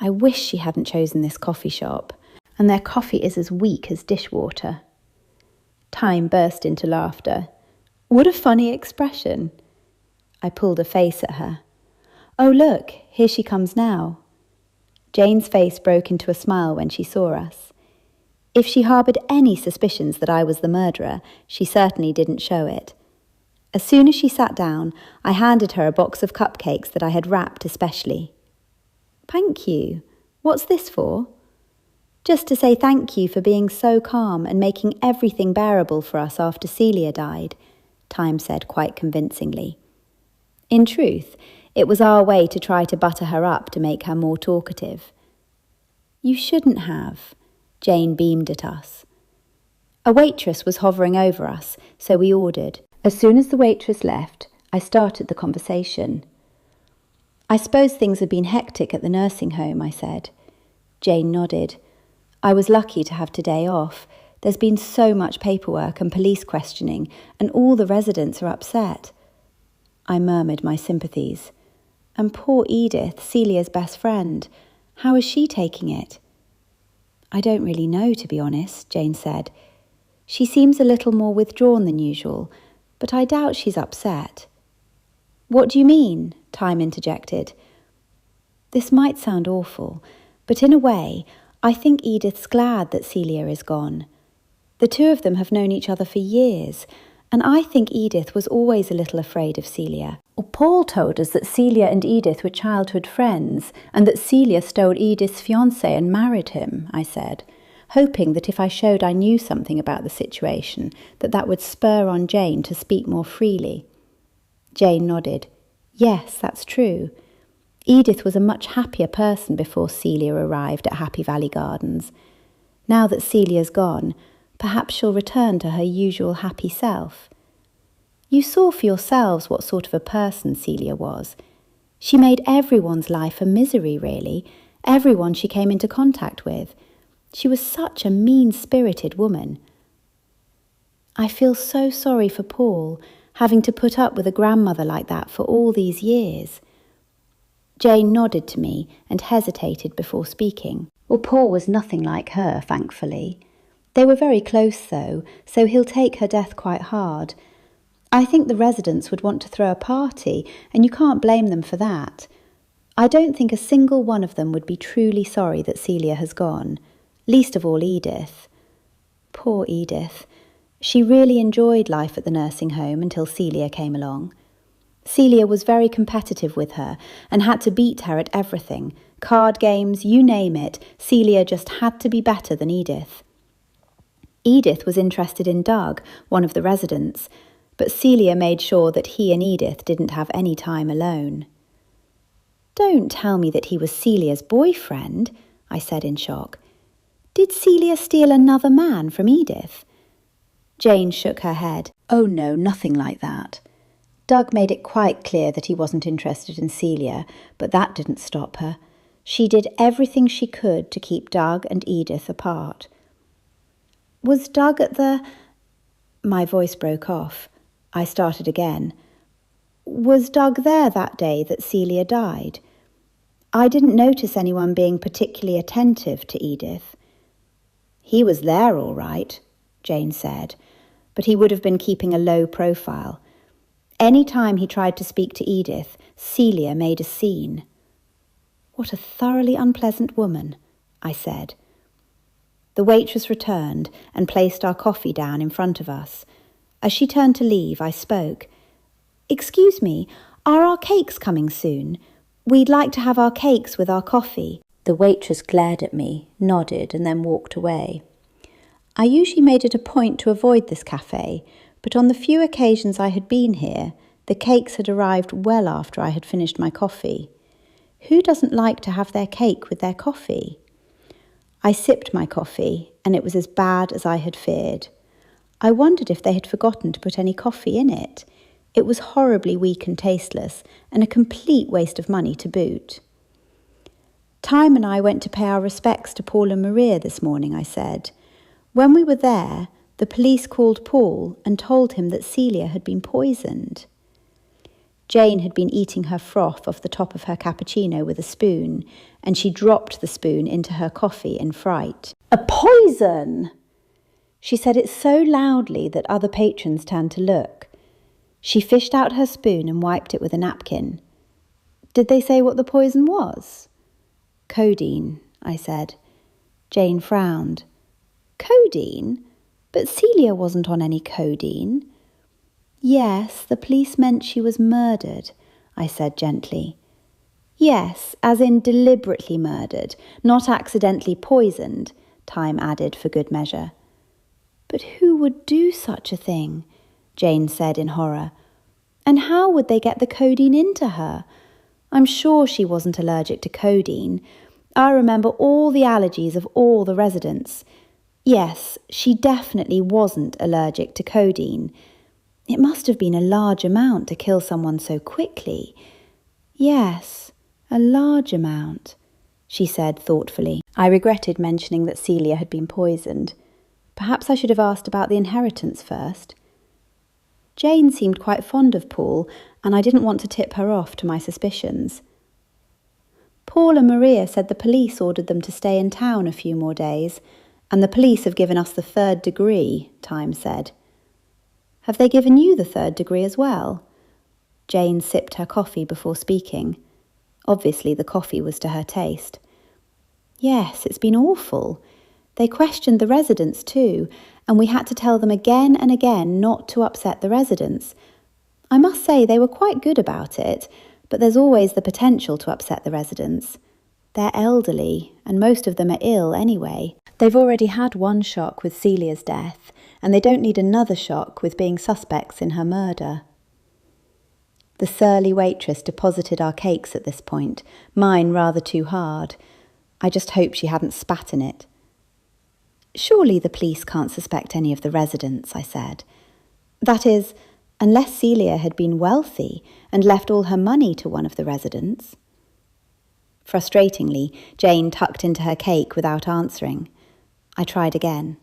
"I wish she hadn't chosen this coffee shop, and their coffee is as weak as dishwater." Time burst into laughter. "What a funny expression." I pulled a face at her. "Oh, look, here she comes now." Jane's face broke into a smile when she saw us. If she harboured any suspicions that I was the murderer, she certainly didn't show it. As soon as she sat down, I handed her a box of cupcakes that I had wrapped especially. "Thank you. What's this for?" "Just to say thank you for being so calm and making everything bearable for us after Celia died," Time said quite convincingly. In truth, it was our way to try to butter her up to make her more talkative. "You shouldn't have." Jane beamed at us. A waitress was hovering over us, so we ordered. As soon as the waitress left, I started the conversation. "I suppose things have been hectic at the nursing home," I said. Jane nodded. "I was lucky to have today off. There's been so much paperwork and police questioning, and all the residents are upset." I murmured my sympathies. "And poor Edith, Celia's best friend. How is she taking it?" "I don't really know, to be honest," Jane said. "She seems a little more withdrawn than usual, but I doubt she's upset." "What do you mean?" Time interjected. "This might sound awful, but in a way, I think Edith's glad that Celia is gone. The two of them have known each other for years, and I think Edith was always a little afraid of Celia. Paul told us that Celia and Edith were childhood friends, and that Celia stole Edith's fiancé and married him," I said, hoping that if I showed I knew something about the situation, that would spur on Jane to speak more freely. Jane nodded. "Yes, that's true. Edith was a much happier person before Celia arrived at Happy Valley Gardens. Now that Celia's gone, perhaps she'll return to her usual happy self. You saw for yourselves what sort of a person Celia was. She made everyone's life a misery, really, everyone she came into contact with. She was such a mean-spirited woman. I feel so sorry for Paul, having to put up with a grandmother like that for all these years." Jane nodded to me and hesitated before speaking. "Well, Paul was nothing like her, thankfully. They were very close, though, so he'll take her death quite hard. I think the residents would want to throw a party, and you can't blame them for that. I don't think a single one of them would be truly sorry that Celia has gone, least of all Edith. Poor Edith. She really enjoyed life at the nursing home until Celia came along. Celia was very competitive with her and had to beat her at everything. Card games, you name it, Celia just had to be better than Edith. Edith was interested in Doug, one of the residents, but Celia made sure that he and Edith didn't have any time alone. "Don't tell me that he was Celia's boyfriend," I said in shock. "Did Celia steal another man from Edith?" Jane shook her head. "Oh no, nothing like that. Doug made it quite clear that he wasn't interested in Celia, but that didn't stop her. She did everything she could to keep Doug and Edith apart." "Was Doug at the—" My voice broke off. I started again. "Was Doug there that day that Celia died? I didn't notice anyone being particularly attentive to Edith." "He was there all right," Jane said, "but he would have been keeping a low profile. Any time he tried to speak to Edith, Celia made a scene." "What a thoroughly unpleasant woman," I said. The waitress returned and placed our coffee down in front of us. As she turned to leave, I spoke. "Excuse me, are our cakes coming soon? We'd like to have our cakes with our coffee." The waitress glared at me, nodded, and then walked away. I usually made it a point to avoid this cafe, but on the few occasions I had been here, the cakes had arrived well after I had finished my coffee. Who doesn't like to have their cake with their coffee? I sipped my coffee, and it was as bad as I had feared. I wondered if they had forgotten to put any coffee in it. It was horribly weak and tasteless, and a complete waste of money to boot. Time and I went to pay our respects to Paul and Maria this morning, I said. When we were there, the police called Paul and told him that Celia had been poisoned. Jane had been eating her froth off the top of her cappuccino with a spoon, and she dropped the spoon into her coffee in fright. "A poison!" She said it so loudly that other patrons turned to look. She fished out her spoon and wiped it with a napkin. "Did they say what the poison was?" "Codeine," I said. Jane frowned. "Codeine? But Celia wasn't on any codeine." "Yes, the police meant she was murdered," I said gently. "Yes, as in deliberately murdered, not accidentally poisoned," Time added for good measure. "But who would do such a thing?" Jane said in horror. "And how would they get the codeine into her? I'm sure she wasn't allergic to codeine. I remember all the allergies of all the residents. Yes, she definitely wasn't allergic to codeine. It must have been a large amount to kill someone so quickly." "Yes, a large amount," she said thoughtfully. I regretted mentioning that Celia had been poisoned. Perhaps I should have asked about the inheritance first. Jane seemed quite fond of Paul, and I didn't want to tip her off to my suspicions. "Paul and Maria said the police ordered them to stay in town a few more days, and the police have given us the 3rd degree," Time said. "Have they given you the 3rd degree as well?" Jane sipped her coffee before speaking. Obviously the coffee was to her taste. "Yes, it's been awful. They questioned the residents too, and we had to tell them again and again not to upset the residents. I must say they were quite good about it, but there's always the potential to upset the residents. They're elderly, and most of them are ill anyway. They've already had one shock with Celia's death, and they don't need another shock with being suspects in her murder." The surly waitress deposited our cakes at this point, mine rather too hard. I just hoped she hadn't spat in it. "Surely the police can't suspect any of the residents," I said. "That is, unless Celia had been wealthy and left all her money to one of the residents." Frustratingly, Jane tucked into her cake without answering. I tried again.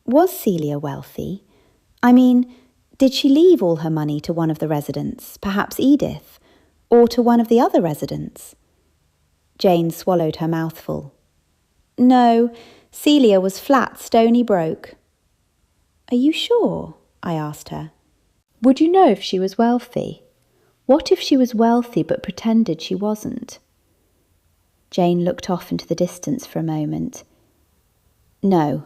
"Was Celia wealthy? I mean, did she leave all her money to one of the residents, perhaps Edith, or to one of the other residents?" Jane swallowed her mouthful. "No, Celia was flat, stony broke." "Are you sure?" I asked her. "Would you know if she was wealthy? What if she was wealthy but pretended she wasn't?" Jane looked off into the distance for a moment. "No,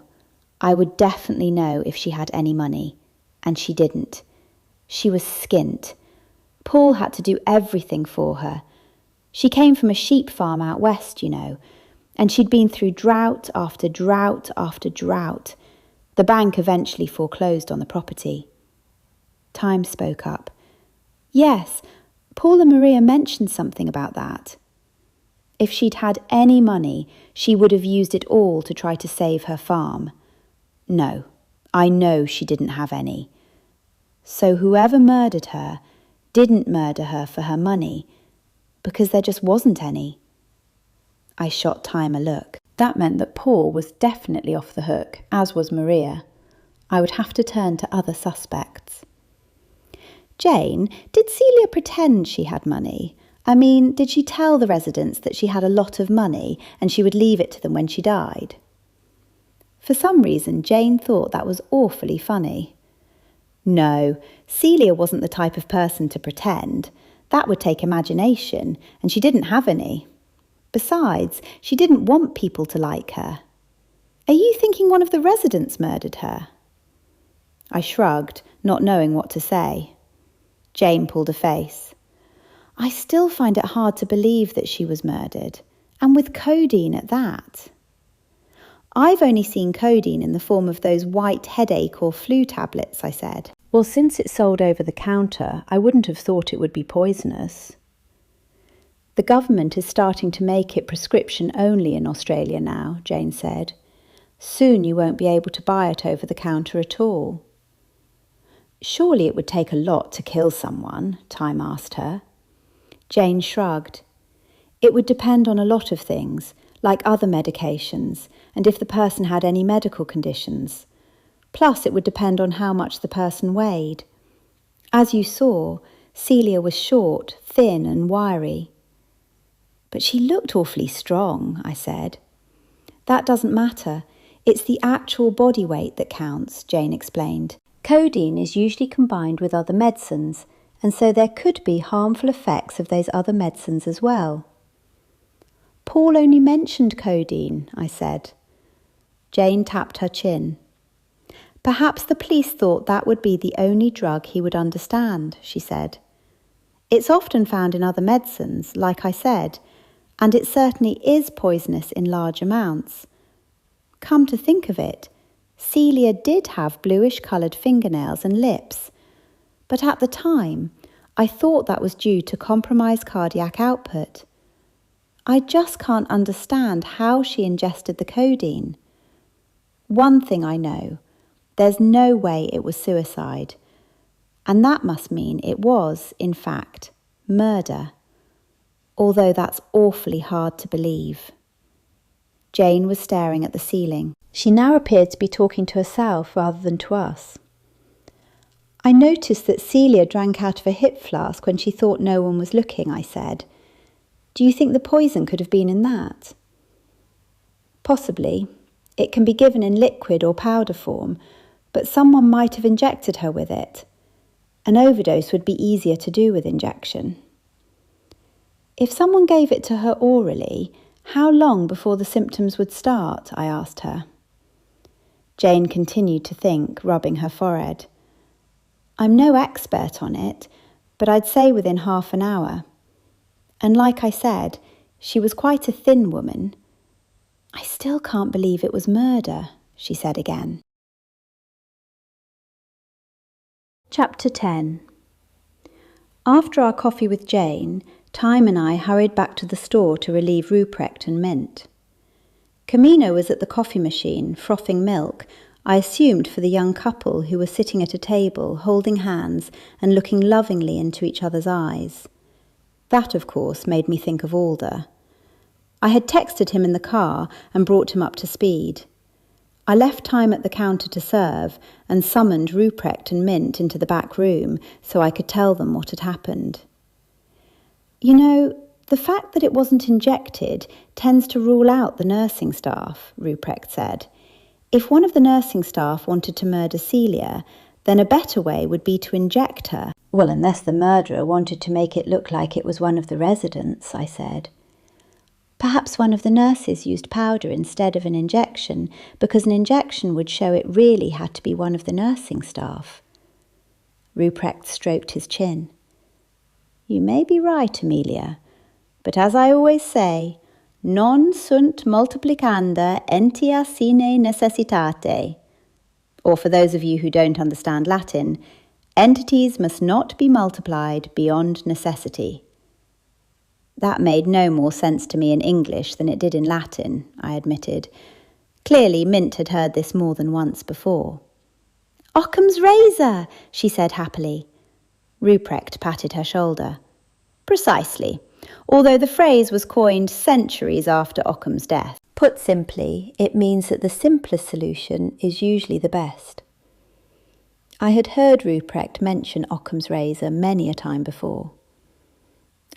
I would definitely know if she had any money, and she didn't. She was skint. Paul had to do everything for her. She came from a sheep farm out west, you know, and she'd been through drought after drought after drought. The bank eventually foreclosed on the property." Time spoke up. "Yes, Paul and Maria mentioned something about that. If she'd had any money, she would have used it all to try to save her farm. No, I know she didn't have any. So whoever murdered her didn't murder her for her money, because there just wasn't any." I shot Time a look. That meant that Paul was definitely off the hook, as was Maria. I would have to turn to other suspects. "Jane, did Celia pretend she had money? I mean, did she tell the residents that she had a lot of money and she would leave it to them when she died?" For some reason, Jane thought that was awfully funny. "No, Celia wasn't the type of person to pretend. That would take imagination, and she didn't have any. Besides, she didn't want people to like her. Are you thinking one of the residents murdered her?" I shrugged, not knowing what to say. Jane pulled a face. "I still find it hard to believe that she was murdered. And with codeine at that. I've only seen codeine in the form of those white headache or flu tablets, I said. Well, since it's sold over the counter, I wouldn't have thought it would be poisonous. The government is starting to make it prescription only in Australia now, Jane said. Soon you won't be able to buy it over the counter at all. Surely it would take a lot to kill someone, Time asked her. Jane shrugged. It would depend on a lot of things, like other medications, and if the person had any medical conditions. Plus, it would depend on how much the person weighed. As you saw, Celia was short, thin and wiry. But she looked awfully strong, I said. That doesn't matter. It's the actual body weight that counts, Jane explained. Codeine is usually combined with other medicines, and so there could be harmful effects of those other medicines as well. Paul only mentioned codeine, I said. Jane tapped her chin. Perhaps the police thought that would be the only drug he would understand, she said. It's often found in other medicines, like I said, and it certainly is poisonous in large amounts. Come to think of it, Celia did have bluish-coloured fingernails and lips, but at the time I thought that was due to compromised cardiac output. I just can't understand how she ingested the codeine. One thing I know, there's no way it was suicide, and that must mean it was, in fact, murder, although that's awfully hard to believe. Jane was staring at the ceiling. She now appeared to be talking to herself rather than to us. I noticed that Celia drank out of a hip flask when she thought no one was looking, I said. Do you think the poison could have been in that? Possibly. It can be given in liquid or powder form, but someone might have injected her with it. An overdose would be easier to do with injection. If someone gave it to her orally, how long before the symptoms would start? I asked her. Jane continued to think, rubbing her forehead. I'm no expert on it, but I'd say within half an hour. And like I said, she was quite a thin woman. I still can't believe it was murder, she said again. Chapter 10. After our coffee with Jane, Time and I hurried back to the store to relieve Ruprecht and Mint. Camino was at the coffee machine, frothing milk, I assumed for the young couple who were sitting at a table, holding hands and looking lovingly into each other's eyes. That, of course, made me think of Alder. I had texted him in the car and brought him up to speed. I left Time at the counter to serve and summoned Ruprecht and Mint into the back room so I could tell them what had happened. You know, the fact that it wasn't injected tends to rule out the nursing staff, Ruprecht said. If one of the nursing staff wanted to murder Celia, then a better way would be to inject her. Well, unless the murderer wanted to make it look like it was one of the residents, I said. Perhaps one of the nurses used powder instead of an injection, because an injection would show it really had to be one of the nursing staff. Ruprecht stroked his chin. You may be right, Amelia, but as I always say, non sunt multiplicanda entia sine necessitate. Or for those of you who don't understand Latin, entities must not be multiplied beyond necessity. That made no more sense to me in English than it did in Latin, I admitted. Clearly, Mint had heard this more than once before. Occam's razor, she said happily. Ruprecht patted her shoulder. Precisely, although the phrase was coined centuries after Occam's death. Put simply, it means that the simplest solution is usually the best. I had heard Ruprecht mention Occam's razor many a time before.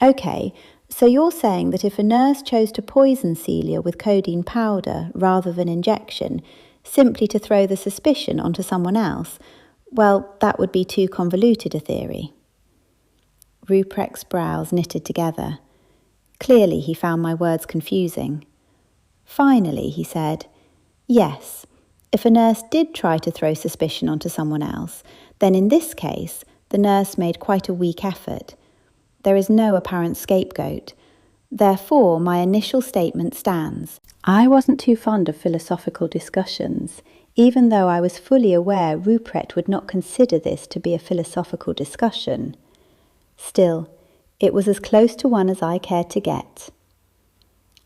OK, so you're saying that if a nurse chose to poison Celia with codeine powder rather than injection, simply to throw the suspicion onto someone else, well, that would be too convoluted a theory. Ruprecht's brows knitted together. Clearly he found my words confusing. Finally, he said, yes, if a nurse did try to throw suspicion onto someone else, then in this case, the nurse made quite a weak effort. There is no apparent scapegoat. Therefore, my initial statement stands. I wasn't too fond of philosophical discussions, even though I was fully aware Ruprecht would not consider this to be a philosophical discussion. Still, it was as close to one as I cared to get.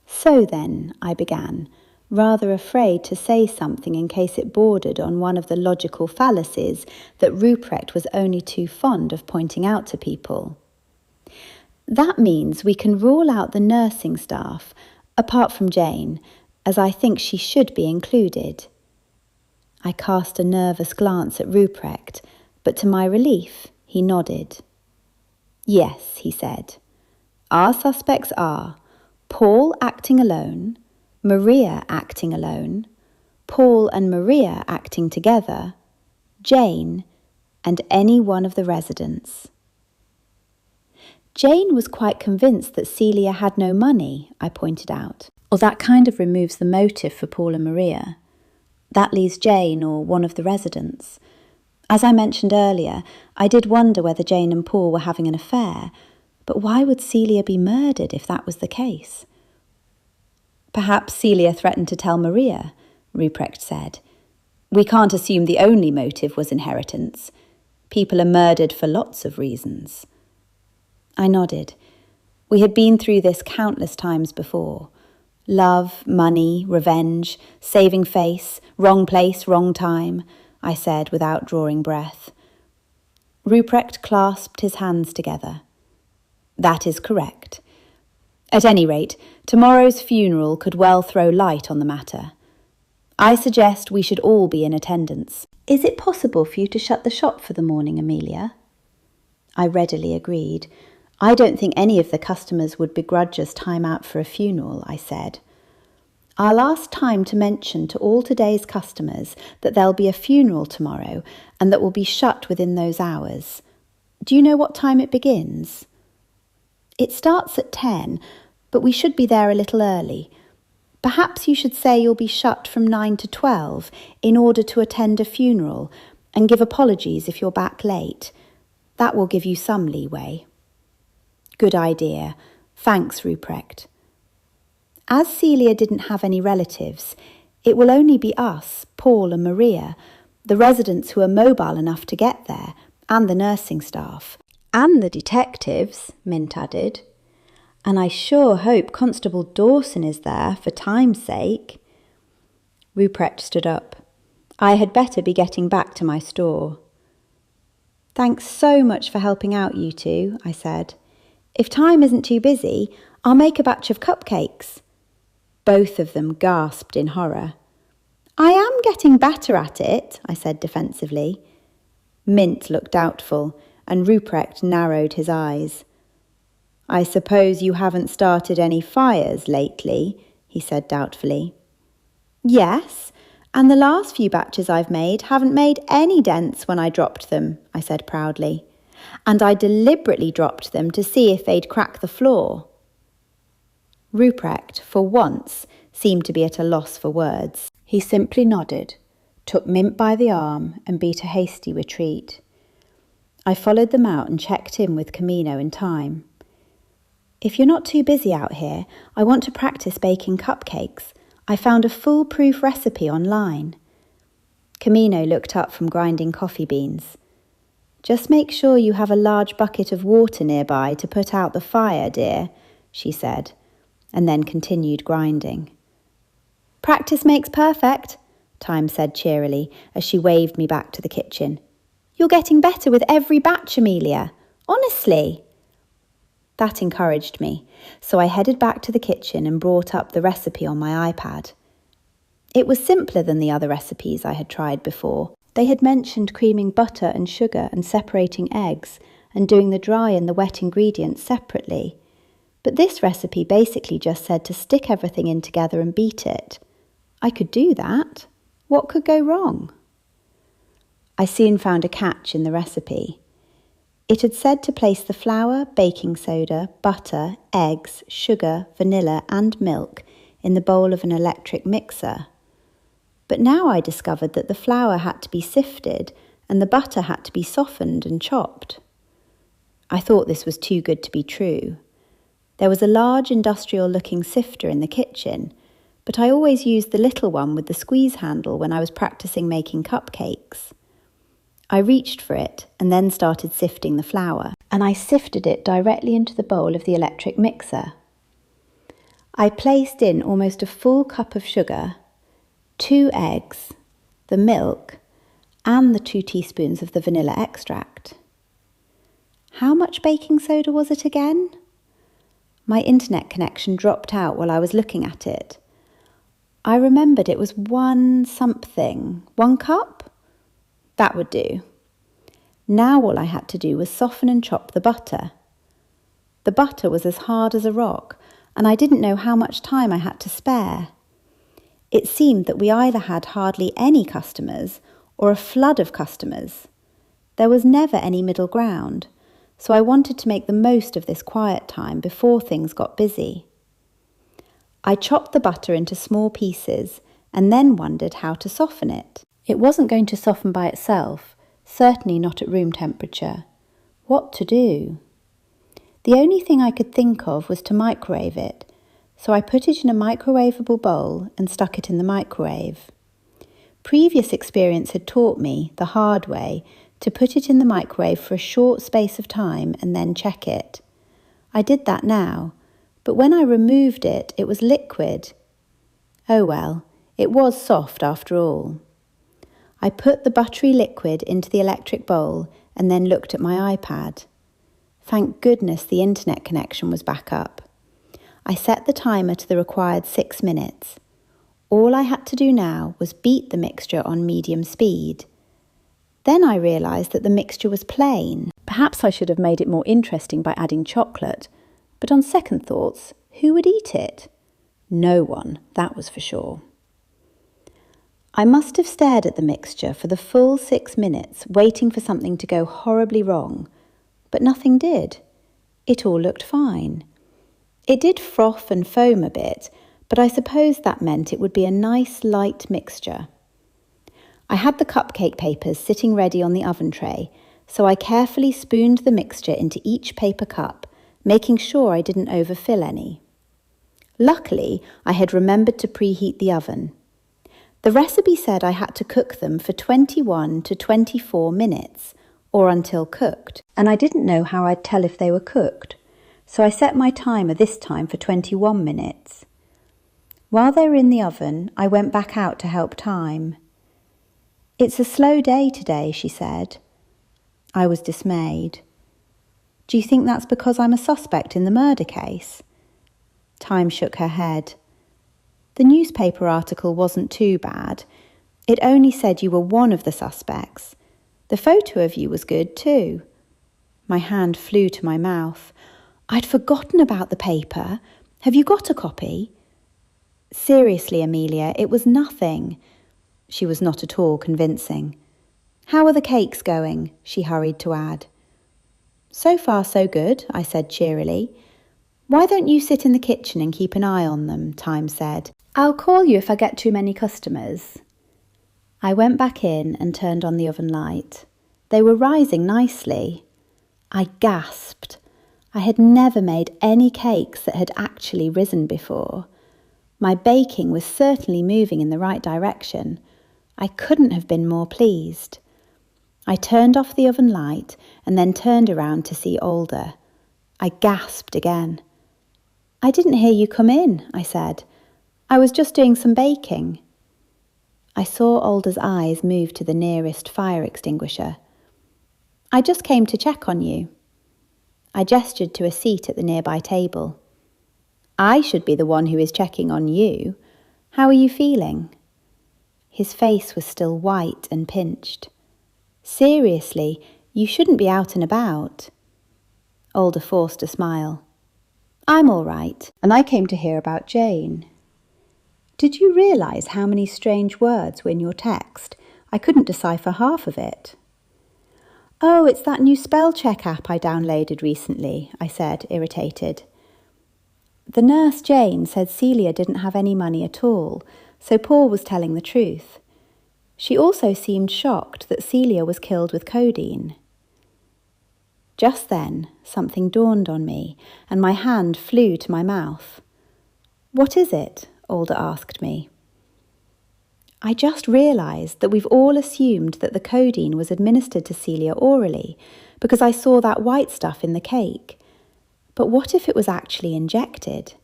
So then, I began, rather afraid to say something in case it bordered on one of the logical fallacies that Ruprecht was only too fond of pointing out to people. That means we can rule out the nursing staff, apart from Jane, as I think she should be included. I cast a nervous glance at Ruprecht, but to my relief, he nodded. Yes, he said. Our suspects are Paul acting alone, Maria acting alone, Paul and Maria acting together, Jane, and any one of the residents. Jane was quite convinced that Celia had no money, I pointed out. Or that kind of removes the motive for Paul and Maria. That leaves Jane or one of the residents. As I mentioned earlier, I did wonder whether Jane and Paul were having an affair, but why would Celia be murdered if that was the case? Perhaps Celia threatened to tell Maria, Ruprecht said. We can't assume the only motive was inheritance. People are murdered for lots of reasons. I nodded. We had been through this countless times before. Love, money, revenge, saving face, wrong place, wrong time, I said without drawing breath. Ruprecht clasped his hands together. That is correct. At any rate, tomorrow's funeral could well throw light on the matter. I suggest we should all be in attendance. Is it possible for you to shut the shop for the morning, Amelia? I readily agreed. I don't think any of the customers would begrudge us time out for a funeral, I said. I'll ask Time to mention to all today's customers that there'll be a funeral tomorrow and that will be shut within those hours. Do you know what time it begins? It starts at 10, but we should be there a little early. Perhaps you should say you'll be shut from 9 to 12 in order to attend a funeral and give apologies if you're back late. That will give you some leeway. Good idea. Thanks, Ruprecht. As Celia didn't have any relatives, it will only be us, Paul and Maria, the residents who are mobile enough to get there, and the nursing staff. And the detectives, Mint added. And I sure hope Constable Dawson is there for time's sake. Ruprecht stood up. I had better be getting back to my store. Thanks so much for helping out, you two, I said. If Time isn't too busy, I'll make a batch of cupcakes. Both of them gasped in horror. I am getting better at it, I said defensively. Mint looked doubtful, and Ruprecht narrowed his eyes. I suppose you haven't started any fires lately, he said doubtfully. Yes, and the last few batches I've made haven't made any dents when I dropped them, I said proudly. And I deliberately dropped them to see if they'd crack the floor. Ruprecht, for once, seemed to be at a loss for words. He simply nodded, took Mint by the arm and beat a hasty retreat. I followed them out and checked in with Camino in Time. If you're not too busy out here, I want to practice baking cupcakes. I found a foolproof recipe online. Camino looked up from grinding coffee beans. Just make sure you have a large bucket of water nearby to put out the fire, dear, she said, and then continued grinding. Practice makes perfect, Time said cheerily as she waved me back to the kitchen. You're getting better with every batch, Amelia. Honestly. That encouraged me, so I headed back to the kitchen and brought up the recipe on my iPad. It was simpler than the other recipes I had tried before. They had mentioned creaming butter and sugar and separating eggs and doing the dry and the wet ingredients separately. But this recipe basically just said to stick everything in together and beat it. I could do that. What could go wrong? I soon found a catch in the recipe. It had said to place the flour, baking soda, butter, eggs, sugar, vanilla and milk in the bowl of an electric mixer. But now I discovered that the flour had to be sifted and the butter had to be softened and chopped. I thought this was too good to be true. There was a large industrial-looking sifter in the kitchen, but I always used the little one with the squeeze handle when I was practicing making cupcakes. I reached for it and then started sifting the flour, and I sifted it directly into the bowl of the electric mixer. I placed in almost a full cup of sugar, 2 eggs, the milk, and the 2 teaspoons of the vanilla extract. How much baking soda was it again? My internet connection dropped out while I was looking at it. I remembered it was 1 something. 1 cup? That would do. Now all I had to do was soften and chop the butter. The butter was as hard as a rock, and I didn't know how much time I had to spare. It seemed that we either had hardly any customers or a flood of customers. There was never any middle ground, so I wanted to make the most of this quiet time before things got busy. I chopped the butter into small pieces and then wondered how to soften it. It wasn't going to soften by itself, certainly not at room temperature. What to do? The only thing I could think of was to microwave it, so I put it in a microwavable bowl and stuck it in the microwave. Previous experience had taught me, the hard way, to put it in the microwave for a short space of time and then check it. I did that now, but when I removed it, it was liquid. Oh well, it was soft after all. I put the buttery liquid into the electric bowl and then looked at my iPad. Thank goodness the internet connection was back up. I set the timer to the required 6 minutes. All I had to do now was beat the mixture on medium speed. Then I realised that the mixture was plain. Perhaps I should have made it more interesting by adding chocolate, but on second thoughts, who would eat it? No one, that was for sure. I must have stared at the mixture for the full 6 minutes, waiting for something to go horribly wrong, but nothing did. It all looked fine. It did froth and foam a bit, but I suppose that meant it would be a nice light mixture. I had the cupcake papers sitting ready on the oven tray, so I carefully spooned the mixture into each paper cup, making sure I didn't overfill any. Luckily, I had remembered to preheat the oven. The recipe said I had to cook them for 21 to 24 minutes, or until cooked, and I didn't know how I'd tell if they were cooked, so I set my timer this time for 21 minutes. While they were in the oven, I went back out to help time. "It's a slow day today," she said. I was dismayed. "Do you think that's because I'm a suspect in the murder case?" Time shook her head. "The newspaper article wasn't too bad. It only said you were one of the suspects. The photo of you was good too." My hand flew to my mouth. "I'd forgotten about the paper. Have you got a copy?" "Seriously, Amelia, it was nothing." She was not at all convincing. "How are the cakes going?" she hurried to add. "So far so good," I said cheerily. "Why don't you sit in the kitchen and keep an eye on them?" Time said. "I'll call you if I get too many customers." I went back in and turned on the oven light. They were rising nicely. I gasped. I had never made any cakes that had actually risen before. My baking was certainly moving in the right direction. I couldn't have been more pleased. I turned off the oven light and then turned around to see Alder. I gasped again. "I didn't hear you come in," I said. "I was just doing some baking." I saw Alder's eyes move to the nearest fire extinguisher. "I just came to check on you." I gestured to a seat at the nearby table. "I should be the one who is checking on you. How are you feeling?" His face was still white and pinched. "Seriously, you shouldn't be out and about." Alder forced a smile. "I'm all right, and I came to hear about Jane." "Did you realise how many strange words were in your text? I couldn't decipher half of it." "Oh, it's that new Spellcheck app I downloaded recently," I said, irritated. "The nurse Jane said Celia didn't have any money at all, so Paul was telling the truth. She also seemed shocked that Celia was killed with codeine." Just then, something dawned on me, and my hand flew to my mouth. "What is it?" Alder asked me. I just realised that we've all assumed that the codeine was administered to Celia orally because I saw that white stuff in the cake. But what if it was actually injected?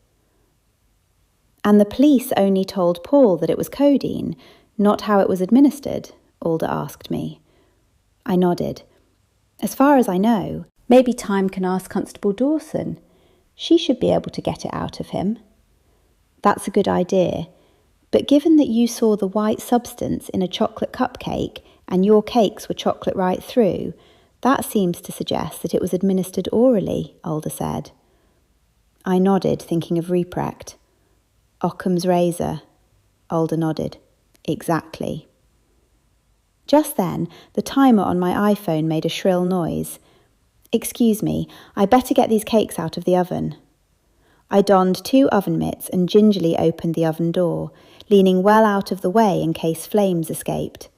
"And the police only told Paul that it was codeine, not how it was administered?" Alder asked me. I nodded. "As far as I know, maybe Time can ask Constable Dawson. She should be able to get it out of him." "That's a good idea. But given that you saw the white substance in a chocolate cupcake and your cakes were chocolate right through, that seems to suggest that it was administered orally," Alder said. I nodded, thinking of Ruprecht. "Occam's razor." Alder nodded. "Exactly." Just then, the timer on my iPhone made a shrill noise. "Excuse me, I better get these cakes out of the oven." I donned 2 oven mitts and gingerly opened the oven door, leaning well out of the way in case flames escaped.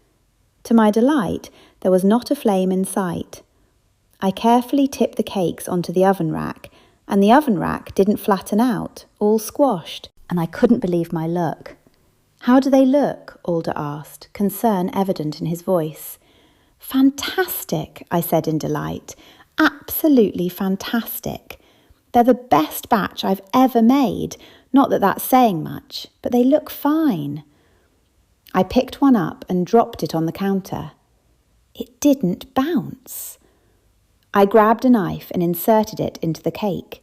To my delight, there was not a flame in sight. I carefully tipped the cakes onto the oven rack, and the oven rack didn't flatten out, all squashed, and I couldn't believe my luck. "How do they look?" Alder asked, concern evident in his voice. "Fantastic," I said in delight. "Absolutely fantastic. They're the best batch I've ever made. Not that that's saying much, but they look fine." I picked one up and dropped it on the counter. It didn't bounce. I grabbed a knife and inserted it into the cake.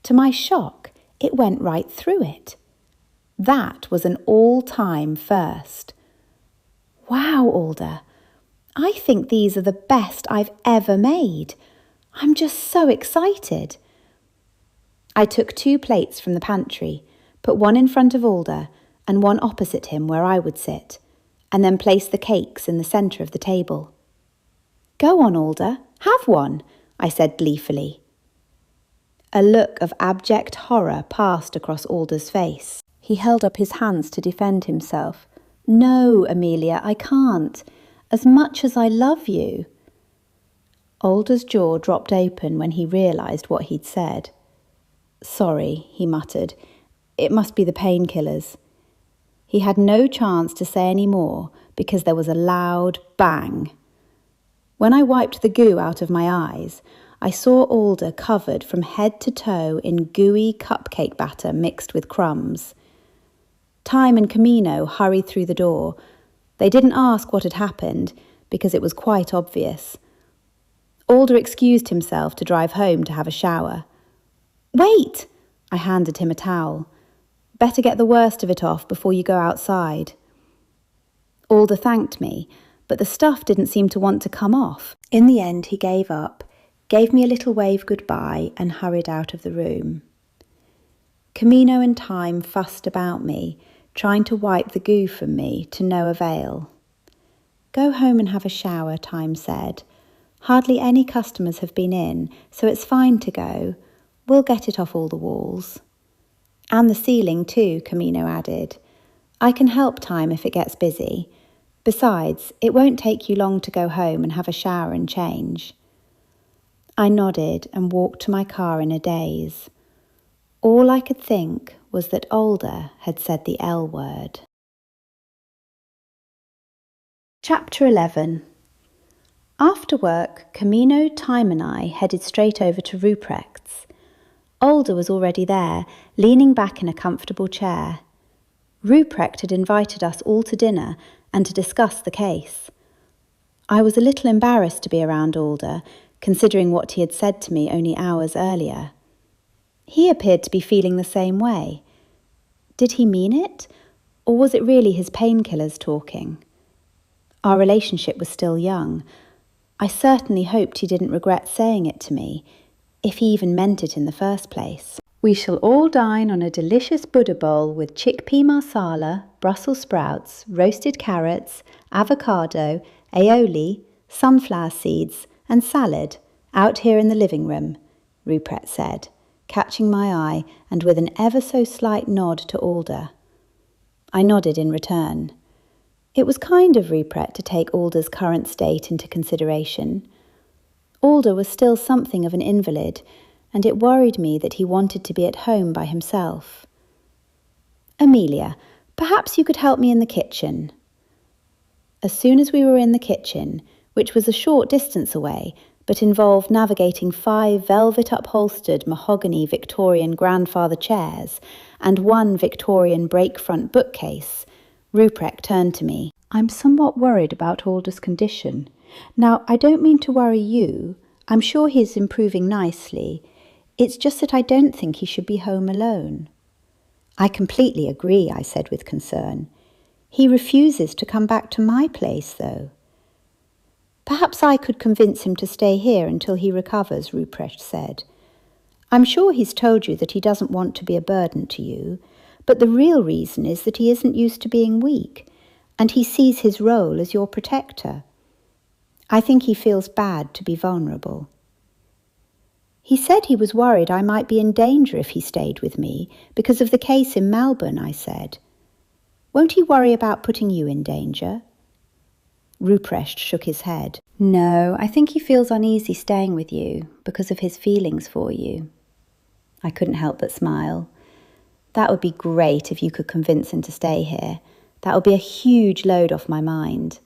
To my shock, it went right through it. That was an all-time first. "Wow, Alder, I think these are the best I've ever made. I'm just so excited." I took 2 plates from the pantry, put one in front of Alder and one opposite him where I would sit, and then placed the cakes in the centre of the table. "Go on, Alder, have one," I said gleefully. A look of abject horror passed across Alder's face. He held up his hands to defend himself. "No, Amelia, I can't. As much as I love you." Alder's jaw dropped open when he realised what he'd said. "Sorry," he muttered. "It must be the painkillers." He had no chance to say any more because there was a loud bang. When I wiped the goo out of my eyes, I saw Alder covered from head to toe in gooey cupcake batter mixed with crumbs. Time and Camino hurried through the door. They didn't ask what had happened because it was quite obvious. Alder excused himself to drive home to have a shower. "Wait!" I handed him a towel. "Better get the worst of it off before you go outside." Alder thanked me, but the stuff didn't seem to want to come off. In the end, he gave up, gave me a little wave goodbye, and hurried out of the room. Camino and Time fussed about me, trying to wipe the goo from me, to no avail. "Go home and have a shower," Time said. "Hardly any customers have been in, so it's fine to go. We'll get it off all the walls." "And the ceiling too," Camino added. "I can help Time if it gets busy. Besides, it won't take you long to go home and have a shower and change." I nodded and walked to my car in a daze. All I could think was that Alder had said the L word. Chapter 11. After work, Camino, Time and I headed straight over to Ruprecht's. Alder was already there, leaning back in a comfortable chair. Ruprecht had invited us all to dinner and to discuss the case. I was a little embarrassed to be around Alder, considering what he had said to me only hours earlier. He appeared to be feeling the same way. Did he mean it, or was it really his painkillers talking? Our relationship was still young. I certainly hoped he didn't regret saying it to me, if he even meant it in the first place. "We shall all dine on a delicious Buddha bowl with chickpea marsala, Brussels sprouts, roasted carrots, avocado, aioli, sunflower seeds, and salad, out here in the living room," Ruprecht said, catching my eye and with an ever so slight nod to Alder. I nodded in return. It was kind of Ruprecht to take Alder's current state into consideration. Alder was still something of an invalid, and it worried me that he wanted to be at home by himself. "Amelia, perhaps you could help me in the kitchen." As soon as we were in the kitchen, which was a short distance away, but involved navigating 5 velvet-upholstered mahogany Victorian grandfather chairs and 1 Victorian break-front bookcase, Ruprecht turned to me. "I'm somewhat worried about Alder's condition. Now, I don't mean to worry you. I'm sure he's improving nicely. It's just that I don't think he should be home alone." "I completely agree," I said with concern. "He refuses to come back to my place, though." "Perhaps I could convince him to stay here until he recovers," Ruprecht said. "I'm sure he's told you that he doesn't want to be a burden to you, but the real reason is that he isn't used to being weak, and he sees his role as your protector. I think he feels bad to be vulnerable." "He said he was worried I might be in danger if he stayed with me because of the case in Melbourne," I said. "Won't he worry about putting you in danger?" Ruprecht shook his head. "No, I think he feels uneasy staying with you because of his feelings for you." I couldn't help but smile. "That would be great if you could convince him to stay here. That would be a huge load off my mind."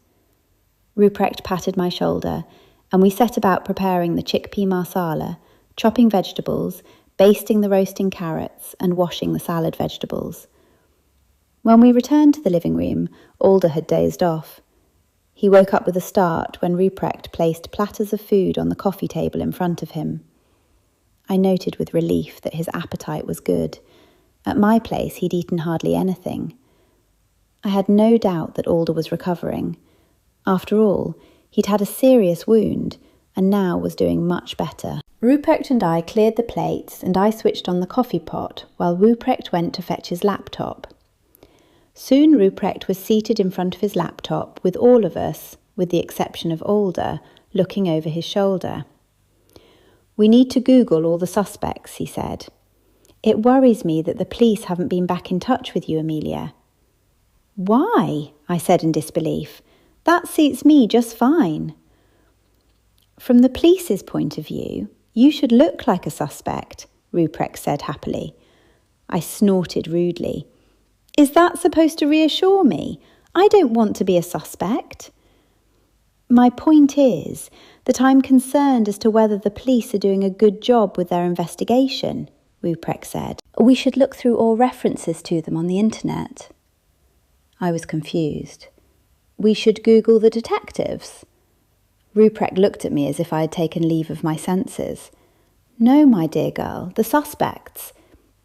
Ruprecht patted my shoulder, and we set about preparing the chickpea marsala, chopping vegetables, basting the roasting carrots, and washing the salad vegetables. When we returned to the living room, Alder had dozed off. He woke up with a start when Ruprecht placed platters of food on the coffee table in front of him. I noted with relief that his appetite was good. At my place, he'd eaten hardly anything. I had no doubt that Alder was recovering. After all, he'd had a serious wound and now was doing much better. Ruprecht and I cleared the plates and I switched on the coffee pot while Ruprecht went to fetch his laptop. Soon Ruprecht was seated in front of his laptop with all of us, with the exception of Alder, looking over his shoulder. "We need to Google all the suspects," he said. "It worries me that the police haven't been back in touch with you, Amelia." "Why?" I said in disbelief. "That suits me just fine." "From the police's point of view, you should look like a suspect," Ruprecht said happily. I snorted rudely. "Is that supposed to reassure me? I don't want to be a suspect." "My point is that I'm concerned as to whether the police are doing a good job with their investigation," Ruprecht said. "We should look through all references to them on the internet." I was confused. "We should Google the detectives?" Ruprecht looked at me as if I had taken leave of my senses. "No, my dear girl, the suspects.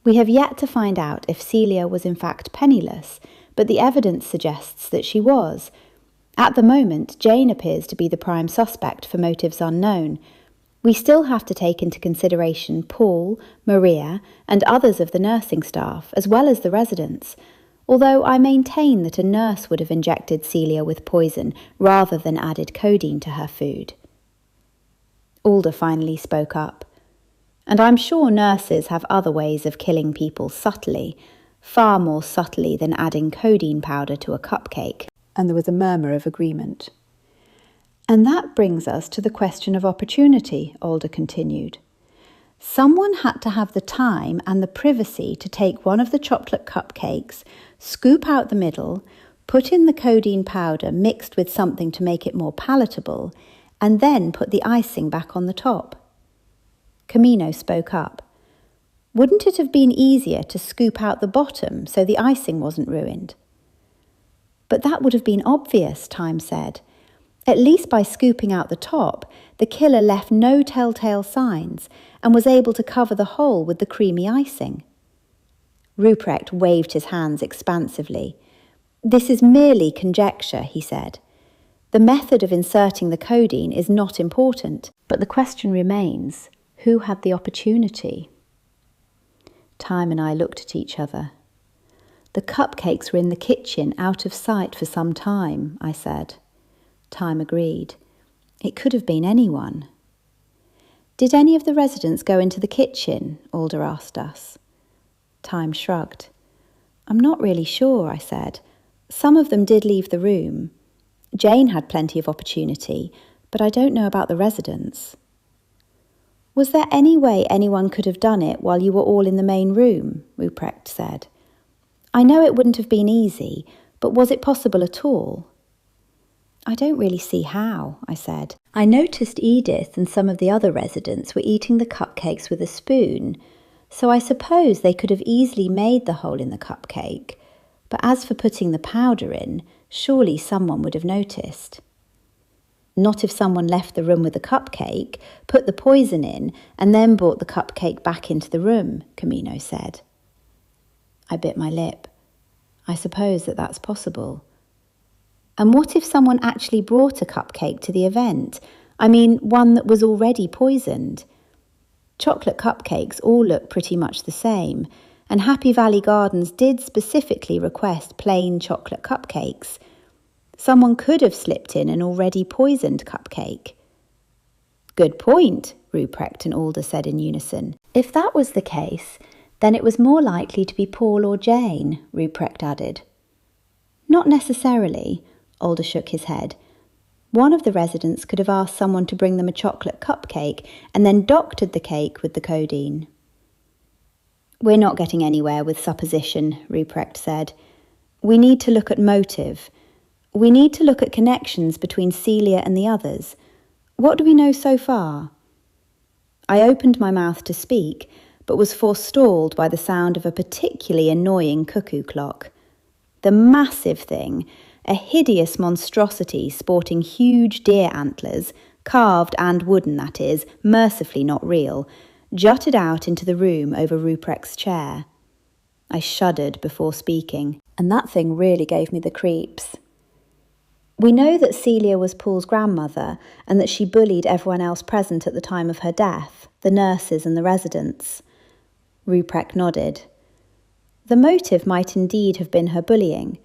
We have yet to find out if Celia was in fact penniless, but the evidence suggests that she was. At the moment, Jane appears to be the prime suspect for motives unknown. We still have to take into consideration Paul, Maria, and others of the nursing staff, as well as the residents, although I maintain that a nurse would have injected Celia with poison rather than added codeine to her food." Alder finally spoke up. "And I'm sure nurses have other ways of killing people subtly, far more subtly than adding codeine powder to a cupcake." And there was a murmur of agreement. "And that brings us to the question of opportunity," Alder continued. "Someone had to have the time and the privacy to take one of the chocolate cupcakes, scoop out the middle, put in the codeine powder mixed with something to make it more palatable, and then put the icing back on the top." Camino spoke up. "Wouldn't it have been easier to scoop out the bottom so the icing wasn't ruined?" "But that would have been obvious," Time said. "At least by scooping out the top, the killer left no telltale signs and was able to cover the hole with the creamy icing." Ruprecht waved his hands expansively. "This is merely conjecture," he said. "The method of inserting the codeine is not important, but the question remains, who had the opportunity?" Time and I looked at each other. "The cupcakes were in the kitchen, out of sight for some time," I said. Time agreed. "It could have been anyone." "Did any of the residents go into the kitchen?" Alder asked us. Time shrugged. "I'm not really sure," I said. "Some of them did leave the room. Jane had plenty of opportunity, but I don't know about the residents." Was there any way anyone could have done it while you were all in the main room? Ruprecht said. I know it wouldn't have been easy, but was it possible at all? I don't really see how, I said. I noticed Edith and some of the other residents were eating the cupcakes with a spoon, so I suppose they could have easily made the hole in the cupcake. But as for putting the powder in, surely someone would have noticed. Not if someone left the room with the cupcake, put the poison in, and then brought the cupcake back into the room, Camino said. I bit my lip. I suppose that's possible. And what if someone actually brought a cupcake to the event? I mean, one that was already poisoned. Chocolate cupcakes all look pretty much the same, and Happy Valley Gardens did specifically request plain chocolate cupcakes. Someone could have slipped in an already poisoned cupcake. Good point, Ruprecht and Alder said in unison. If that was the case, then it was more likely to be Paul or Jane, Ruprecht added. Not necessarily, Alder shook his head. One of the residents could have asked someone to bring them a chocolate cupcake and then doctored the cake with the codeine. We're not getting anywhere with supposition, Ruprecht said. We need to look at motive. We need to look at connections between Celia and the others. What do we know so far? I opened my mouth to speak, but was forestalled by the sound of a particularly annoying cuckoo clock. The massive thing, a hideous monstrosity sporting huge deer antlers, carved and wooden that is, mercifully not real, jutted out into the room over Ruprecht's chair. I shuddered before speaking, and that thing really gave me the creeps. We know that Celia was Paul's grandmother and that she bullied everyone else present at the time of her death, the nurses and the residents. Ruprecht nodded. The motive might indeed have been her bullying,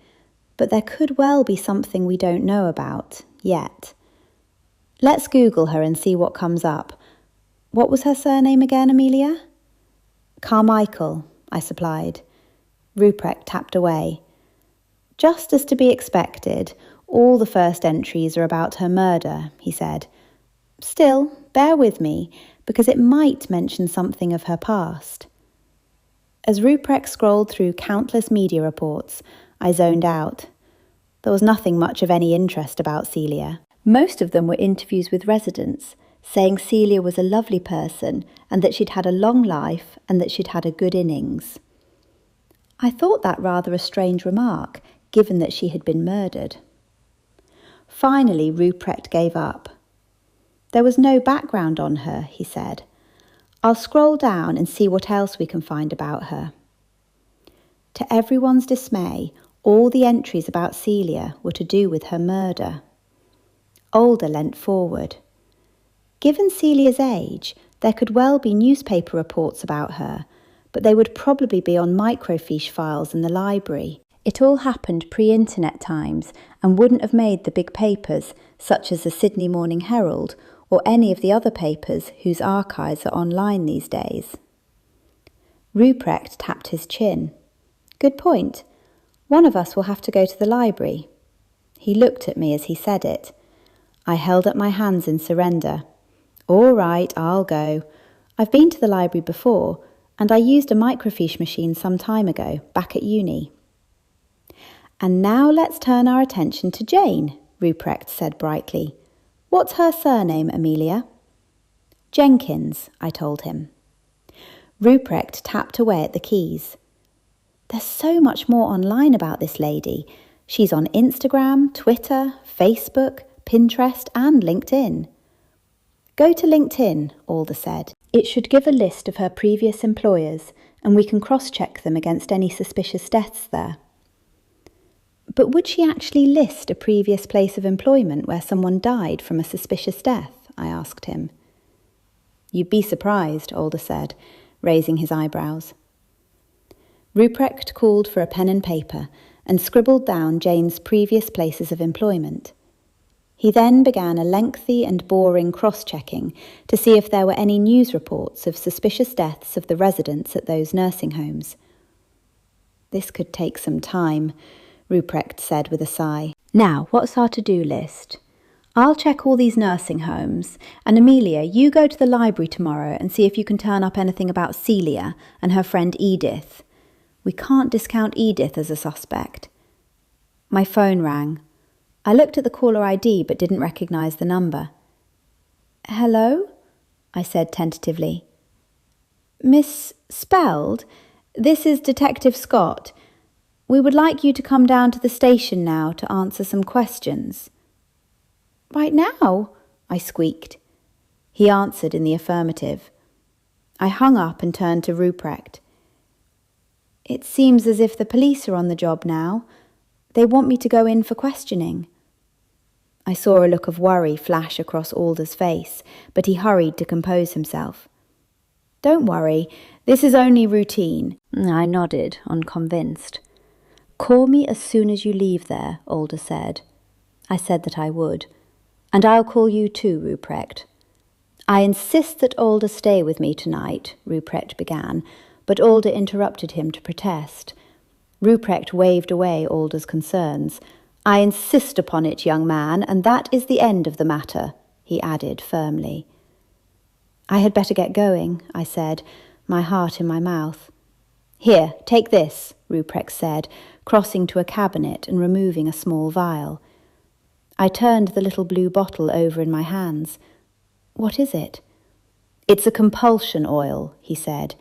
but there could well be something we don't know about, yet. Let's Google her and see what comes up. What was her surname again, Amelia? Carmichael, I supplied. Ruprecht tapped away. Just as to be expected, all the first entries are about her murder, he said. Still, bear with me, because it might mention something of her past. As Ruprecht scrolled through countless media reports, I zoned out. There was nothing much of any interest about Celia. Most of them were interviews with residents, saying Celia was a lovely person and that she'd had a long life and that she'd had a good innings. I thought that rather a strange remark, given that she had been murdered. Finally, Ruprecht gave up. There was no background on her, he said. I'll scroll down and see what else we can find about her. To everyone's dismay, all the entries about Celia were to do with her murder. Alder leant forward. Given Celia's age, there could well be newspaper reports about her, but they would probably be on microfiche files in the library. It all happened pre-internet times and wouldn't have made the big papers, such as the Sydney Morning Herald or any of the other papers whose archives are online these days. Ruprecht tapped his chin. Good point. One of us will have to go to the library. He looked at me as he said it. I held up my hands in surrender. All right, I'll go. I've been to the library before, and I used a microfiche machine some time ago, back at uni. And now let's turn our attention to Jane, Ruprecht said brightly. What's her surname, Amelia? Jenkins, I told him. Ruprecht tapped away at the keys. There's so much more online about this lady. She's on Instagram, Twitter, Facebook, Pinterest and LinkedIn. Go to LinkedIn, Alder said. It should give a list of her previous employers and we can cross-check them against any suspicious deaths there. But would she actually list a previous place of employment where someone died from a suspicious death? I asked him. You'd be surprised, Alder said, raising his eyebrows. Ruprecht called for a pen and paper and scribbled down Jane's previous places of employment. He then began a lengthy and boring cross-checking to see if there were any news reports of suspicious deaths of the residents at those nursing homes. This could take some time, Ruprecht said with a sigh. Now, what's our to-do list? I'll check all these nursing homes, and Amelia, you go to the library tomorrow and see if you can turn up anything about Celia and her friend Edith. We can't discount Edith as a suspect. My phone rang. I looked at the caller ID but didn't recognise the number. "Hello?" I said tentatively. "Miss Spelled, this is Detective Scott. We would like you to come down to the station now to answer some questions." "Right now?" I squeaked. He answered in the affirmative. I hung up and turned to Ruprecht. "It seems as if the police are on the job now. They want me to go in for questioning." I saw a look of worry flash across Alder's face, but he hurried to compose himself. "Don't worry, this is only routine." I nodded, unconvinced. "Call me as soon as you leave there," Alder said. I said that I would. "And I'll call you too, Ruprecht." "I insist that Alder stay with me tonight," Ruprecht began, but Alder interrupted him to protest. Ruprecht waved away Alder's concerns. "I insist upon it, young man, and that is the end of the matter," he added firmly. "I had better get going," I said, my heart in my mouth. "Here, take this," Ruprecht said, crossing to a cabinet and removing a small vial. I turned the little blue bottle over in my hands. "What is it?" "It's a compulsion oil," he said.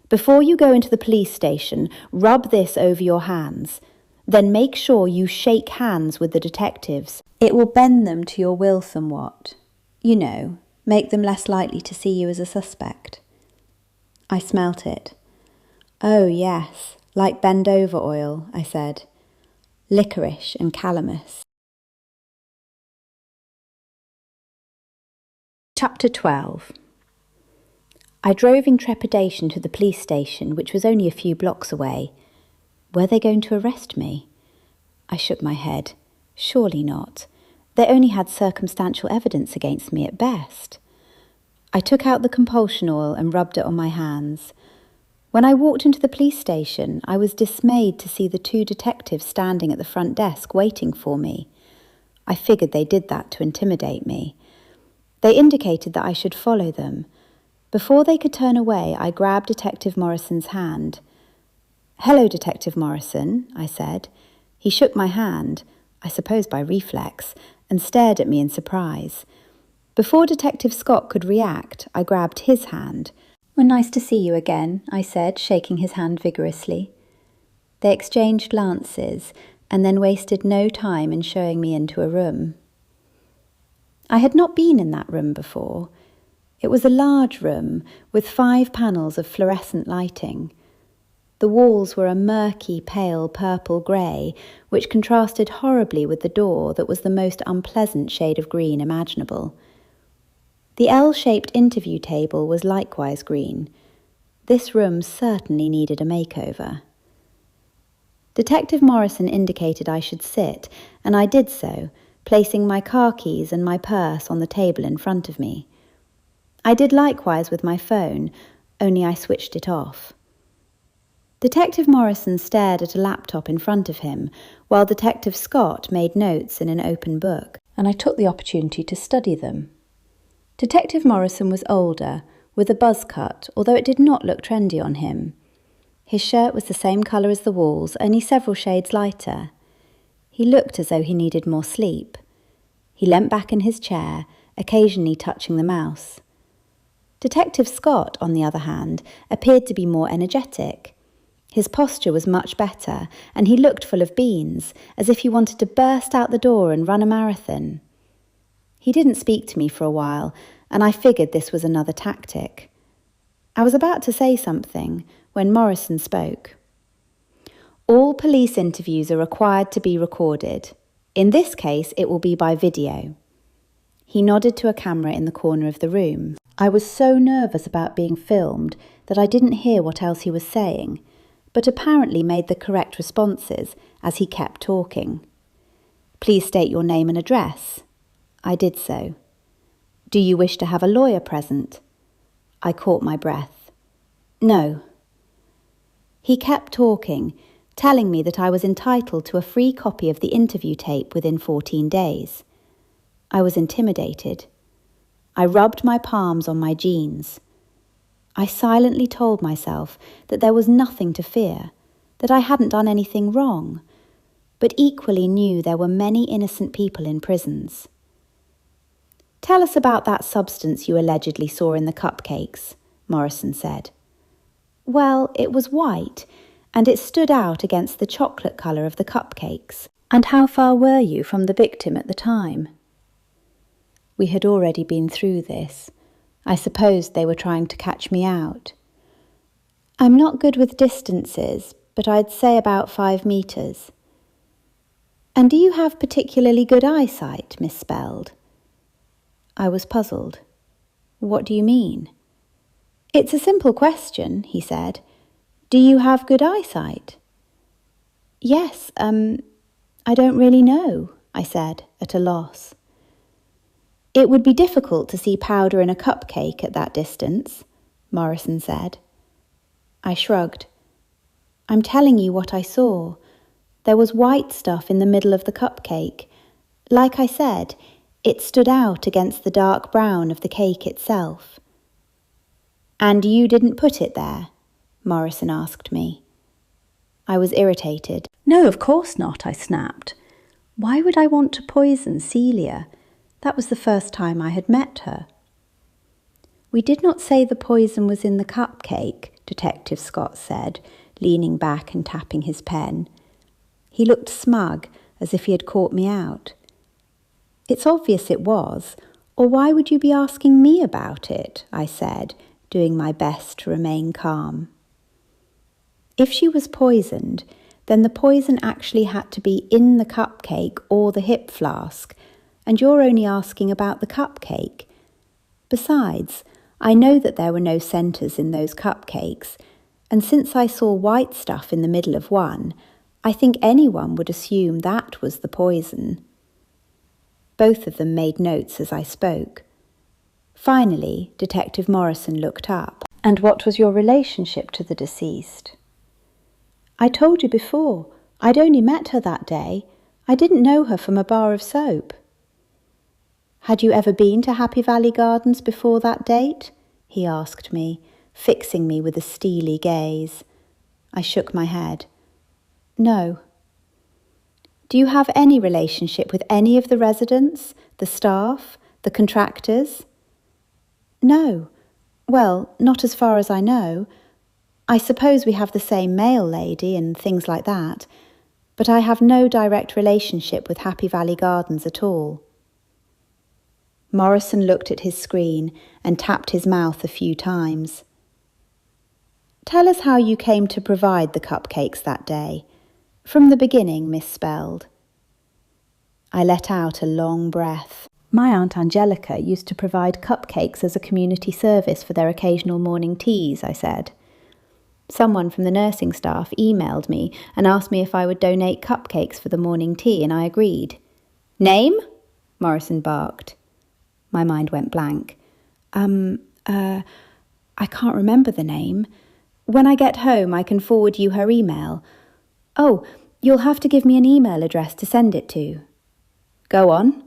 "Before you go into the police station, rub this over your hands. Then make sure you shake hands with the detectives. It will bend them to your will somewhat. You know, make them less likely to see you as a suspect." I smelt it. "Oh, yes, like bend-over oil," I said. "Licorice and calamus." Chapter 12. I drove in trepidation to the police station, which was only a few blocks away. Were they going to arrest me? I shook my head. Surely not. They only had circumstantial evidence against me at best. I took out the compulsion oil and rubbed it on my hands. When I walked into the police station, I was dismayed to see the two detectives standing at the front desk waiting for me. I figured they did that to intimidate me. They indicated that I should follow them. Before they could turn away, I grabbed Detective Morrison's hand. "Hello, Detective Morrison," I said. He shook my hand, I suppose by reflex, and stared at me in surprise. Before Detective Scott could react, I grabbed his hand. "Well, nice to see you again," I said, shaking his hand vigorously. They exchanged glances, and then wasted no time in showing me into a room. I had not been in that room before. It was a large room with 5 panels of fluorescent lighting. The walls were a murky, pale purple-grey, which contrasted horribly with the door that was the most unpleasant shade of green imaginable. The L-shaped interview table was likewise green. This room certainly needed a makeover. Detective Morrison indicated I should sit, and I did so, placing my car keys and my purse on the table in front of me. I did likewise with my phone, only I switched it off. Detective Morrison stared at a laptop in front of him, while Detective Scott made notes in an open book, and I took the opportunity to study them. Detective Morrison was older, with a buzz cut, although it did not look trendy on him. His shirt was the same colour as the walls, only several shades lighter. He looked as though he needed more sleep. He leant back in his chair, occasionally touching the mouse. Detective Scott, on the other hand, appeared to be more energetic. His posture was much better, and he looked full of beans, as if he wanted to burst out the door and run a marathon. He didn't speak to me for a while, and I figured this was another tactic. I was about to say something when Morrison spoke. "All police interviews are required to be recorded. In this case, it will be by video." He nodded to a camera in the corner of the room. I was so nervous about being filmed that I didn't hear what else he was saying, but apparently made the correct responses as he kept talking. "Please state your name and address." I did so. "Do you wish to have a lawyer present?" I caught my breath. "No." He kept talking, telling me that I was entitled to a free copy of the interview tape within 14 days. I was intimidated. I rubbed my palms on my jeans. I silently told myself that there was nothing to fear, that I hadn't done anything wrong, but equally knew there were many innocent people in prisons. "Tell us about that substance you allegedly saw in the cupcakes," Morrison said. "Well, it was white, and it stood out against the chocolate colour of the cupcakes. And how far were you from the victim at the time?" We had already been through this. I supposed they were trying to catch me out. "I'm not good with distances, but I'd say about 5 metres. "And do you have particularly good eyesight, Miss Spelled?" I was puzzled. "What do you mean?" "It's a simple question," he said. "Do you have good eyesight?" "Yes, I don't really know," I said, at a loss. "It would be difficult to see powder in a cupcake at that distance," Morrison said. I shrugged. "I'm telling you what I saw. There was white stuff in the middle of the cupcake. Like I said, it stood out against the dark brown of the cake itself." "And you didn't put it there?" Morrison asked me. I was irritated. "No, of course not," I snapped. Why would I want to poison Celia? That was the first time I had met her. "We did not say the poison was in the cupcake," Detective Scott said, leaning back and tapping his pen. He looked smug, as if he had caught me out. "It's obvious it was, or why would you be asking me about it?" I said, doing my best to remain calm. If she was poisoned, then the poison actually had to be in the cupcake or the hip flask, and you're only asking about the cupcake. Besides, I know that there were no centres in those cupcakes, and since I saw white stuff in the middle of one, I think anyone would assume that was the poison. Both of them made notes as I spoke. Finally, Detective Morrison looked up. "And what was your relationship to the deceased?" "I told you before, I'd only met her that day. I didn't know her from a bar of soap." "Had you ever been to Happy Valley Gardens before that date?" he asked me, fixing me with a steely gaze. I shook my head. "No." "Do you have any relationship with any of the residents, the staff, the contractors?" "No. Well, not as far as I know. I suppose we have the same mail lady and things like that, but I have no direct relationship with Happy Valley Gardens at all." Morrison looked at his screen and tapped his mouth a few times. "Tell us how you came to provide the cupcakes that day. From the beginning, Miss Spelled." I let out a long breath. "My Aunt Angelica used to provide cupcakes as a community service for their occasional morning teas," I said. "Someone from the nursing staff emailed me and asked me if I would donate cupcakes for the morning tea, and I agreed." "Name?" Morrison barked. My mind went blank. I can't remember the name. When I get home, I can forward you her email. Oh, you'll have to give me an email address to send it to." "Go on."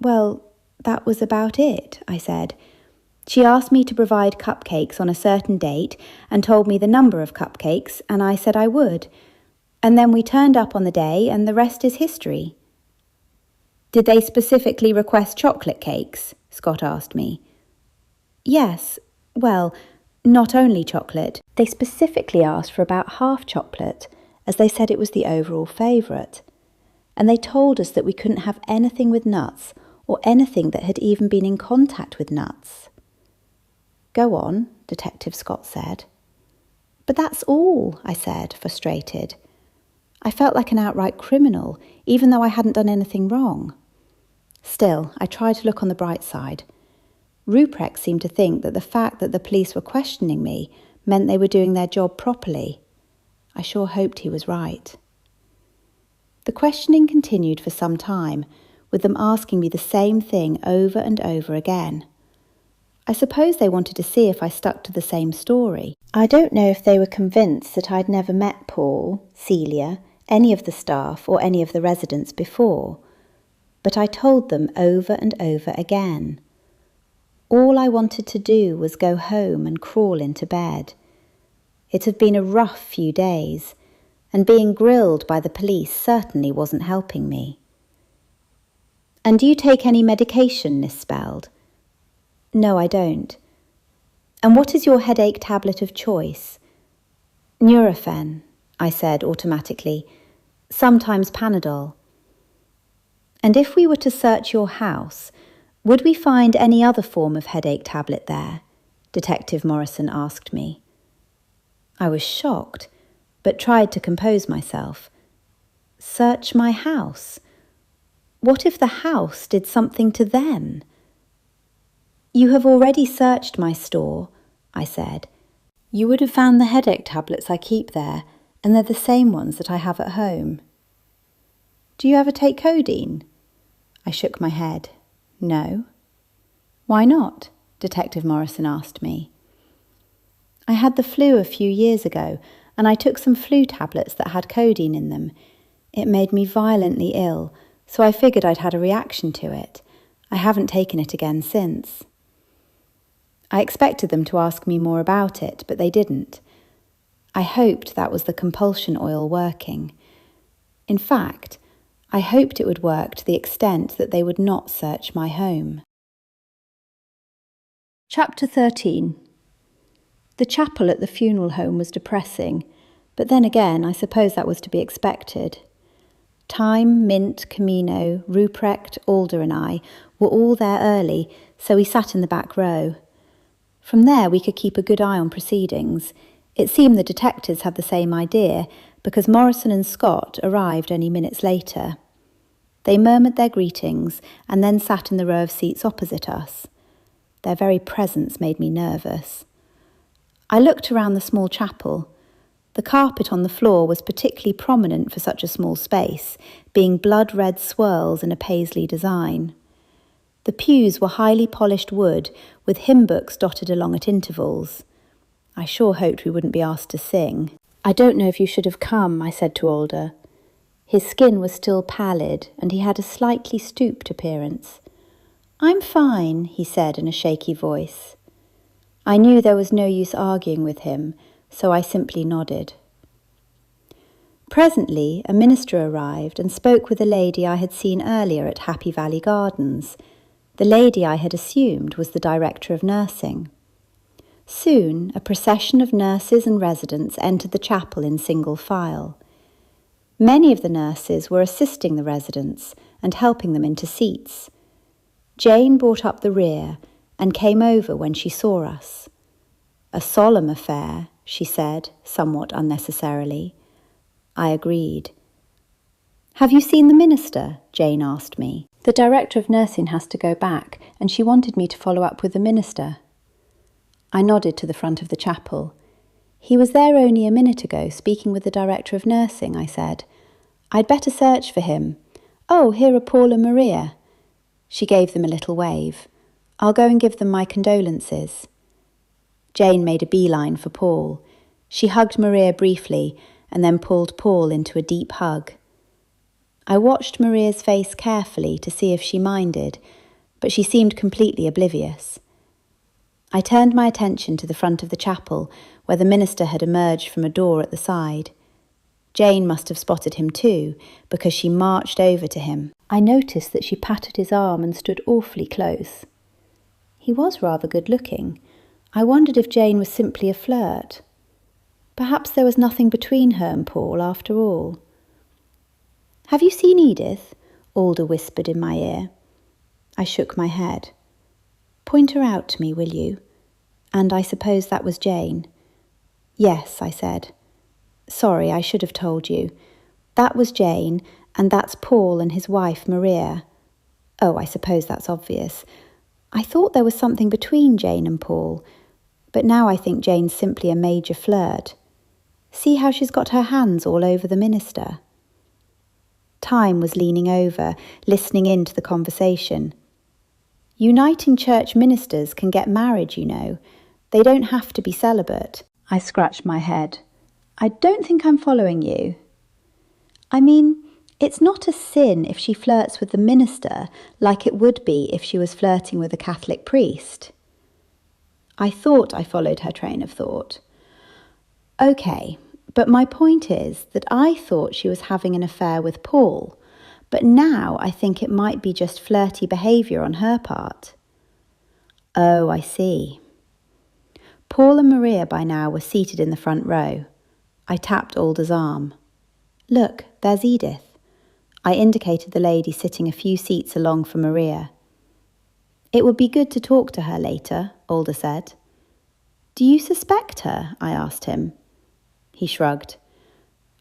"Well, that was about it," I said. "She asked me to provide cupcakes on a certain date and told me the number of cupcakes, and I said I would. And then we turned up on the day, and the rest is history." "Did they specifically request chocolate cakes?" Scott asked me. "Yes. Well, not only chocolate. They specifically asked for about half chocolate, as they said it was the overall favourite. And they told us that we couldn't have anything with nuts or anything that had even been in contact with nuts." "Go on," Detective Scott said. "But that's all," I said, frustrated. I felt like an outright criminal, even though I hadn't done anything wrong. Still, I tried to look on the bright side. Ruprecht seemed to think that the fact that the police were questioning me meant they were doing their job properly. I sure hoped he was right. The questioning continued for some time, with them asking me the same thing over and over again. I suppose they wanted to see if I stuck to the same story. I don't know if they were convinced that I'd never met Paul, Celia, any of the staff or any of the residents before, but I told them over and over again. All I wanted to do was go home and crawl into bed. It had been a rough few days, and being grilled by the police certainly wasn't helping me. "And do you take any medication, Miss Spelled?" "No, I don't." "And what is your headache tablet of choice?" "Nurofen," I said automatically. "Sometimes Panadol." "And if we were to search your house, would we find any other form of headache tablet there?" Detective Morrison asked me. I was shocked, but tried to compose myself. Search my house? What if the house did something to them? "You have already searched my store," I said. "You would have found the headache tablets I keep there, and they're the same ones that I have at home." "Do you ever take codeine?" I shook my head. "No." "Why not?" Detective Morrison asked me. "I had the flu a few years ago, and I took some flu tablets that had codeine in them. It made me violently ill, so I figured I'd had a reaction to it. I haven't taken it again since." I expected them to ask me more about it, but they didn't. I hoped that was the compulsion oil working. In fact, I hoped it would work to the extent that they would not search my home. Chapter 13. The chapel at the funeral home was depressing, but then again, I suppose that was to be expected. Time, Mint, Camino, Ruprecht, Alder and I were all there early, so we sat in the back row. From there we could keep a good eye on proceedings. It seemed the detectives had the same idea, because Morrison and Scott arrived only minutes later. They murmured their greetings and then sat in the row of seats opposite us. Their very presence made me nervous. I looked around the small chapel. The carpet on the floor was particularly prominent for such a small space, being blood-red swirls in a paisley design. The pews were highly polished wood, with hymn books dotted along at intervals. I sure hoped we wouldn't be asked to sing. "I don't know if you should have come," I said to Alder. His skin was still pallid, and he had a slightly stooped appearance. "I'm fine," he said in a shaky voice. I knew there was no use arguing with him, so I simply nodded. Presently, a minister arrived and spoke with a lady I had seen earlier at Happy Valley Gardens. The lady I had assumed was the director of nursing. Soon, a procession of nurses and residents entered the chapel in single file. Many of the nurses were assisting the residents and helping them into seats. Jane brought up the rear and came over when she saw us. "A solemn affair," she said, somewhat unnecessarily. I agreed. "Have you seen the minister?" Jane asked me. "The director of nursing has to go back, and she wanted me to follow up with the minister." I nodded to the front of the chapel. "He was there only a minute ago, speaking with the director of nursing," I said. "I'd better search for him. Oh, here are Paul and Maria." She gave them a little wave. "I'll go and give them my condolences." Jane made a beeline for Paul. She hugged Maria briefly and then pulled Paul into a deep hug. I watched Maria's face carefully to see if she minded, but she seemed completely oblivious. I turned my attention to the front of the chapel, where the minister had emerged from a door at the side. Jane must have spotted him too, because she marched over to him. I noticed that she patted his arm and stood awfully close. He was rather good-looking. I wondered if Jane was simply a flirt. Perhaps there was nothing between her and Paul after all. "Have you seen Edith?" Alder whispered in my ear. I shook my head. "Point her out to me, will you?" And I suppose that was Jane. "Yes," I said. "Sorry, I should have told you. That was Jane, and that's Paul and his wife, Maria. Oh, I suppose that's obvious. I thought there was something between Jane and Paul, but now I think Jane's simply a major flirt. See how she's got her hands all over the minister?" Time was leaning over, listening in to the conversation. "Uniting church ministers can get married, you know. They don't have to be celibate." I scratched my head. "I don't think I'm following you." "I mean, It's not a sin if she flirts with the minister like it would be if she was flirting with a Catholic priest. I thought I followed her train of thought. Okay, but my point is that I thought she was having an affair with Paul, but now I think it might be just flirty behaviour on her part. Oh, I see. Paul and Maria by now were seated in the front row. I tapped Alder's arm. Look, there's Edith. I indicated the lady sitting a few seats along from Maria. It would be good to talk to her later, Alder said. Do you suspect her? I asked him. He shrugged.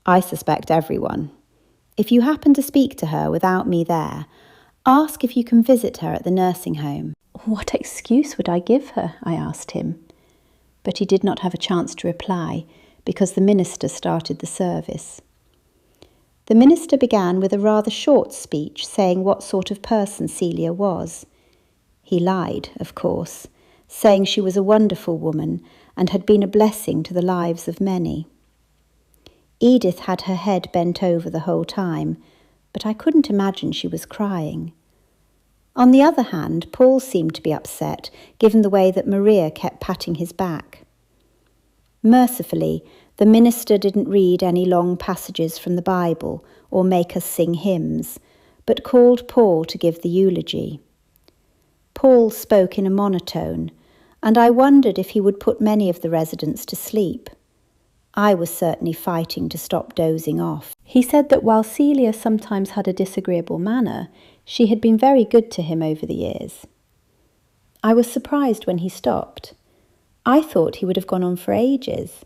I suspect everyone. If you happen to speak to her without me there, ask if you can visit her at the nursing home. What excuse would I give her? I asked him. But he did not have a chance to reply because the minister started the service. The minister began with a rather short speech saying what sort of person Celia was. He lied, of course, saying she was a wonderful woman and had been a blessing to the lives of many. Edith had her head bent over the whole time, but I couldn't imagine she was crying. On the other hand, Paul seemed to be upset, given the way that Maria kept patting his back. Mercifully, the minister didn't read any long passages from the Bible or make us sing hymns, but called Paul to give the eulogy. Paul spoke in a monotone, and I wondered if he would put many of the residents to sleep. I was certainly fighting to stop dozing off. He said that while Celia sometimes had a disagreeable manner, she had been very good to him over the years. I was surprised when he stopped. I thought he would have gone on for ages.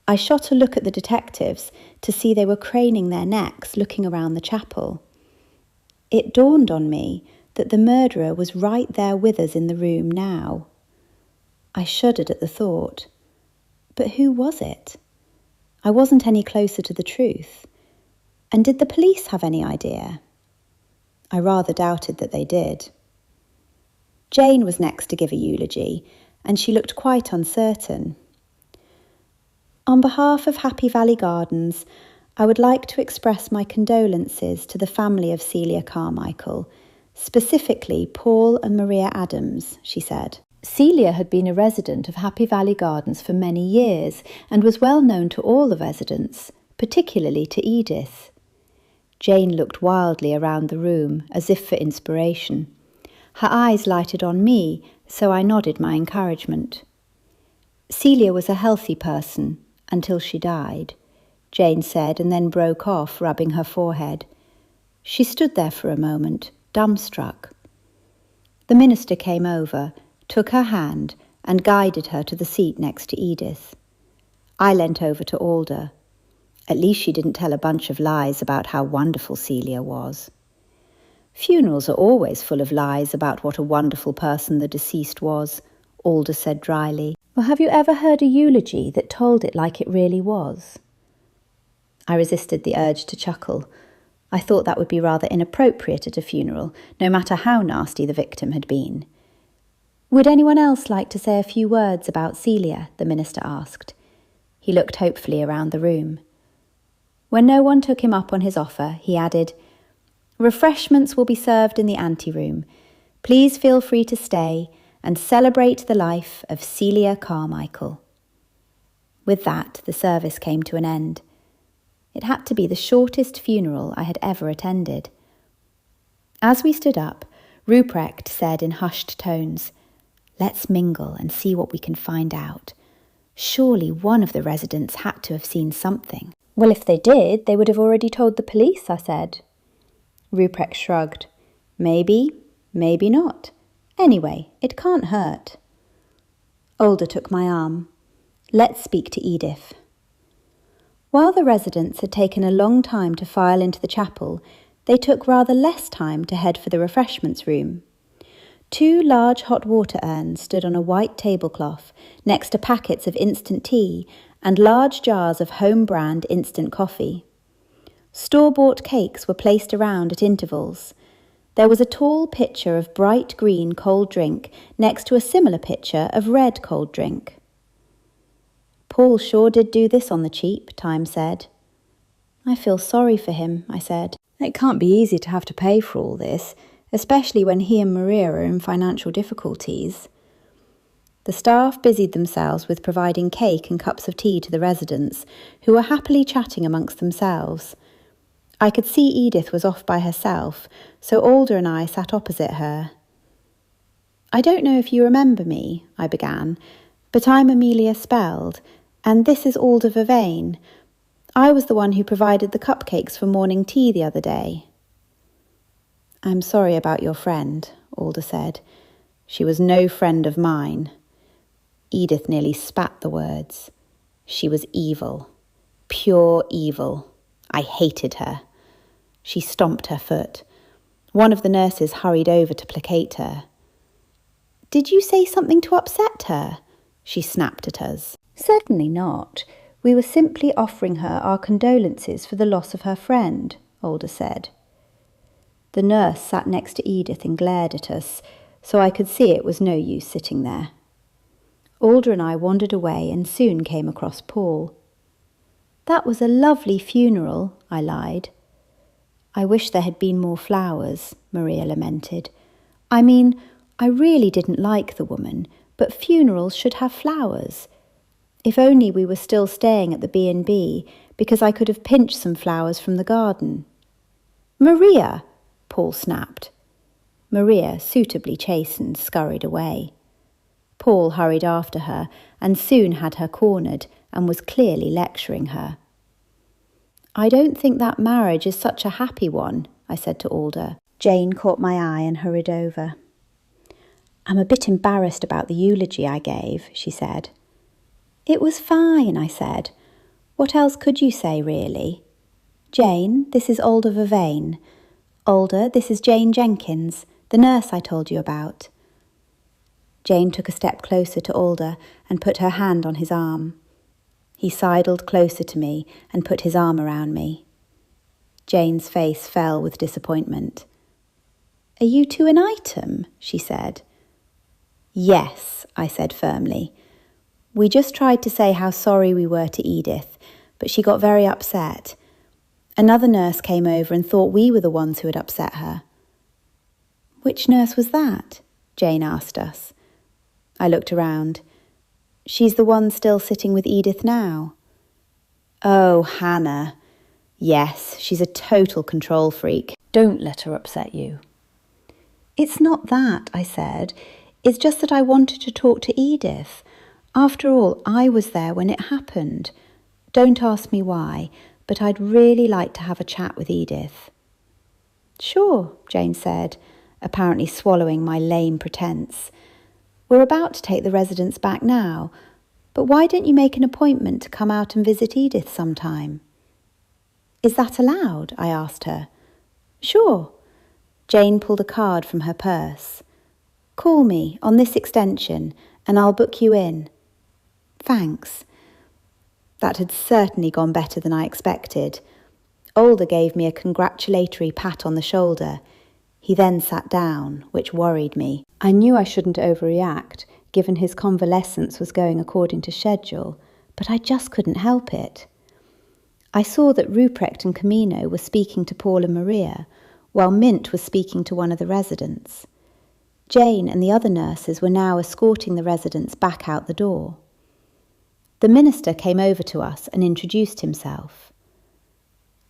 I shot a look at the detectives to see they were craning their necks, looking around the chapel. It dawned on me that the murderer was right there with us in the room now. I shuddered at the thought. But who was it? I wasn't any closer to the truth. And did the police have any idea? I rather doubted that they did. Jane was next to give a eulogy, and she looked quite uncertain. On behalf of Happy Valley Gardens, I would like to express my condolences to the family of Celia Carmichael, specifically Paul and Maria Adams, she said. Celia had been a resident of Happy Valley Gardens for many years and was well known to all the residents, particularly to Edith. Jane looked wildly around the room, as if for inspiration. Her eyes lighted on me, so I nodded my encouragement. Celia was a healthy person, until she died, Jane said, and then broke off, rubbing her forehead. She stood there for a moment, dumbstruck. The minister came over, took her hand, and guided her to the seat next to Edith. I leant over to Alder. At least she didn't tell a bunch of lies about how wonderful Celia was. Funerals are always full of lies about what a wonderful person the deceased was, Alder said dryly. Well, have you ever heard a eulogy that told it like it really was? I resisted the urge to chuckle. I thought that would be rather inappropriate at a funeral, no matter how nasty the victim had been. Would anyone else like to say a few words about Celia? The minister asked. He looked hopefully around the room. When no one took him up on his offer, he added, "Refreshments will be served in the anteroom. Please feel free to stay and celebrate the life of Celia Carmichael." With that, the service came to an end. It had to be the shortest funeral I had ever attended. As we stood up, Ruprecht said in hushed tones, "Let's mingle and see what we can find out. Surely one of the residents had to have seen something." "Well, if they did, they would have already told the police," I said. Ruprecht shrugged. "Maybe, maybe not. Anyway, it can't hurt." Alder took my arm. "Let's speak to Edith." While the residents had taken a long time to file into the chapel, they took rather less time to head for the refreshments room. 2 large hot water urns stood on a white tablecloth next to packets of instant tea and large jars of home-brand instant coffee. Store-bought cakes were placed around at intervals. There was a tall pitcher of bright green cold drink next to a similar pitcher of red cold drink. "Paul sure did do this on the cheap," Time said. I feel sorry for him, I said. It can't be easy to have to pay for all this, especially when he and Maria are in financial difficulties. The staff busied themselves with providing cake and cups of tea to the residents, who were happily chatting amongst themselves. I could see Edith was off by herself, so Alder and I sat opposite her. I don't know if you remember me, I began, but I'm Amelia Spelled, and this is Alder Vervain. I was the one who provided the cupcakes for morning tea the other day. I'm sorry about your friend, Alder said. She was no friend of mine. Edith nearly spat the words. She was evil. Pure evil. I hated her. She stomped her foot. One of the nurses hurried over to placate her. Did you say something to upset her? She snapped at us. Certainly not. We were simply offering her our condolences for the loss of her friend, Alder said. The nurse sat next to Edith and glared at us, so I could see it was no use sitting there. Alder and I wandered away and soon came across Paul. That was a lovely funeral, I lied. I wish there had been more flowers, Maria lamented. I mean, I really didn't like the woman, but funerals should have flowers. If only we were still staying at the B&B, because I could have pinched some flowers from the garden. Maria, Paul snapped. Maria, suitably chastened, scurried away. Paul hurried after her and soon had her cornered and was clearly lecturing her. I don't think that marriage is such a happy one, I said to Alder. Jane caught my eye and hurried over. I'm a bit embarrassed about the eulogy I gave, she said. It was fine, I said. What else could you say, really? Jane, this is Alder Vervain. Alder, this is Jane Jenkins, the nurse I told you about. Jane took a step closer to Alder and put her hand on his arm. He sidled closer to me and put his arm around me. Jane's face fell with disappointment. Are you two an item? She said. Yes, I said firmly. We just tried to say how sorry we were to Edith, but she got very upset. Another nurse came over and thought we were the ones who had upset her. Which nurse was that? Jane asked us. I looked around. She's the one still sitting with Edith now. Oh, Hannah. Yes, she's a total control freak. Don't let her upset you. It's not that, I said. It's just that I wanted to talk to Edith. After all, I was there when it happened. Don't ask me why, but I'd really like to have a chat with Edith. Sure, Jane said, apparently swallowing my lame pretense. We're about to take the residents back now, but why don't you make an appointment to come out and visit Edith sometime? Is that allowed? I asked her. Sure. Jane pulled a card from her purse. Call me on this extension and I'll book you in. Thanks. That had certainly gone better than I expected. Alder gave me a congratulatory pat on the shoulder. He then sat down, which worried me. I knew I shouldn't overreact, given his convalescence was going according to schedule, but I just couldn't help it. I saw that Ruprecht and Camino were speaking to Paul and Maria, while Mint was speaking to one of the residents. Jane and the other nurses were now escorting the residents back out the door. The minister came over to us and introduced himself.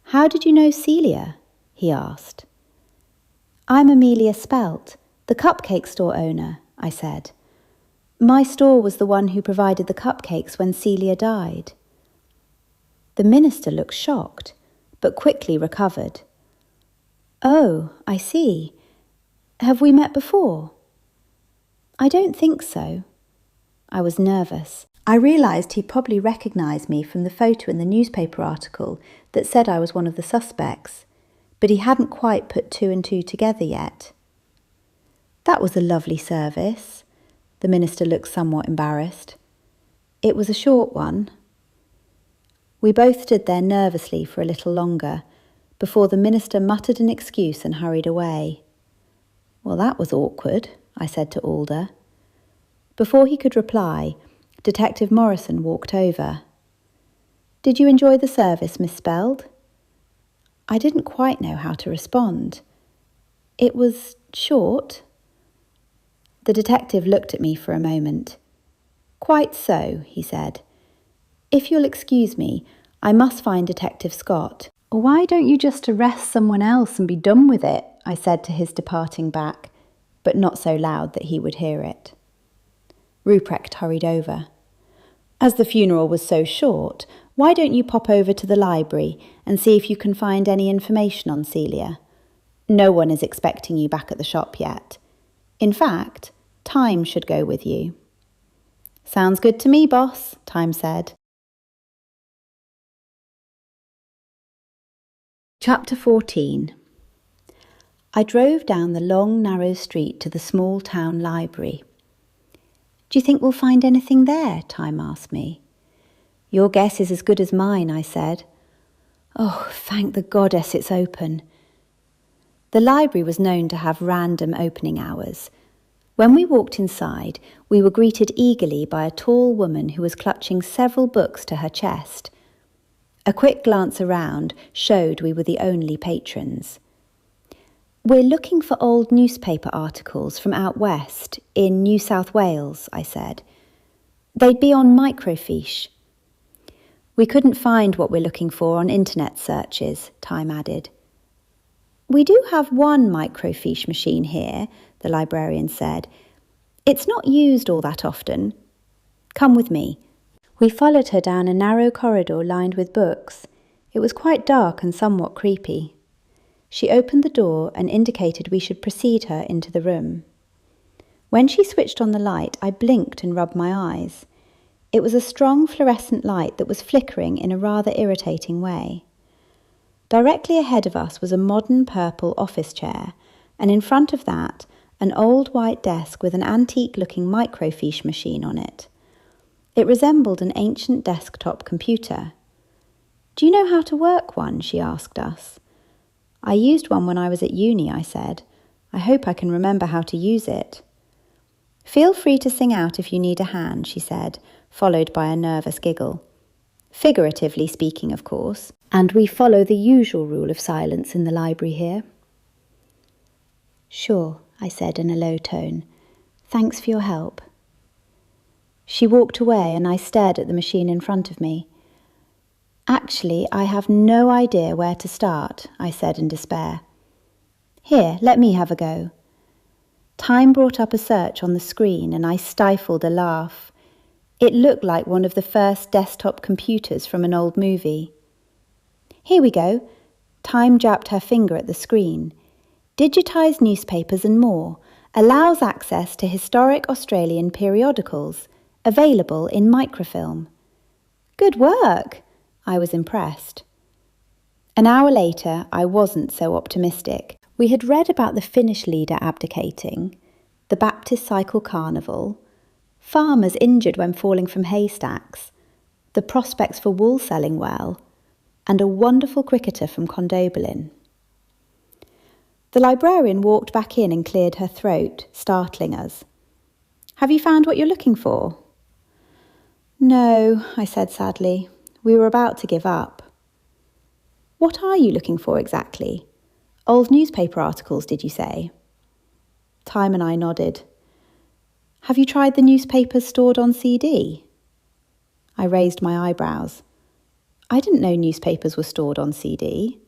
How did you know Celia? He asked. I'm Amelia Spelled, the cupcake store owner, I said. My store was the one who provided the cupcakes when Celia died. The minister looked shocked, but quickly recovered. Oh, I see. Have we met before? I don't think so. I was nervous. I realised he'd probably recognised me from the photo in the newspaper article that said I was one of the suspects, but he hadn't quite put two and two together yet. That was a lovely service. The minister looked somewhat embarrassed. It was a short one. We both stood there nervously for a little longer, before the minister muttered an excuse and hurried away. Well, that was awkward, I said to Alder. Before he could reply, Detective Morrison walked over. Did you enjoy the service, Miss Spelled? I didn't quite know how to respond. It was short. The detective looked at me for a moment. "Quite so," he said. "If you'll excuse me, I must find Detective Scott." "Why don't you just arrest someone else and be done with it?" I said to his departing back, but not so loud that he would hear it. Ruprecht hurried over. "As the funeral was so short, why don't you pop over to the library and see if you can find any information on Celia? No one is expecting you back at the shop yet. In fact, Time should go with you." "Sounds good to me, boss," Time said. Chapter 14. I drove down the long, narrow street to the small town library. "Do you think we'll find anything there?" Time asked me. "Your guess is as good as mine," I said. "Oh, thank the goddess it's open." The library was known to have random opening hours. When we walked inside, we were greeted eagerly by a tall woman who was clutching several books to her chest. A quick glance around showed we were the only patrons. "We're looking for old newspaper articles from out west, in New South Wales," I said. "They'd be on microfiche." "We couldn't find what we're looking for on internet searches," Time added. "We do have one microfiche machine here," the librarian said. "It's not used all that often. Come with me." We followed her down a narrow corridor lined with books. It was quite dark and somewhat creepy. She opened the door and indicated we should precede her into the room. When she switched on the light, I blinked and rubbed my eyes. It was a strong fluorescent light that was flickering in a rather irritating way. Directly ahead of us was a modern purple office chair, and in front of that, an old white desk with an antique-looking microfiche machine on it. It resembled an ancient desktop computer. "Do you know how to work one?" she asked us. "I used one when I was at uni," I said. "I hope I can remember how to use it." "Feel free to sing out if you need a hand," she said, followed by a nervous giggle. Figuratively speaking, of course, and we follow the usual rule of silence in the library here. "Sure," I said in a low tone. "Thanks for your help." She walked away and I stared at the machine in front of me. "Actually, I have no idea where to start," I said in despair. "Here, let me have a go." Time brought up a search on the screen and I stifled a laugh. It looked like one of the first desktop computers from an old movie. "Here we go." Time jabbed her finger at the screen. "Digitised newspapers and more. Allows access to historic Australian periodicals. Available in microfilm." "Good work!" I was impressed. An hour later, I wasn't so optimistic. We had read about the Finnish leader abdicating, the Baptist Cycle Carnival, farmers injured when falling from haystacks, the prospects for wool selling well, and a wonderful cricketer from Condobolin. The librarian walked back in and cleared her throat, startling us. "Have you found what you're looking for?" "No," I said sadly. We were about to give up. "What are you looking for exactly? Old newspaper articles, did you say?" Time and I nodded. "Have you tried the newspapers stored on CD?" I raised my eyebrows. "I didn't know newspapers were stored on CD."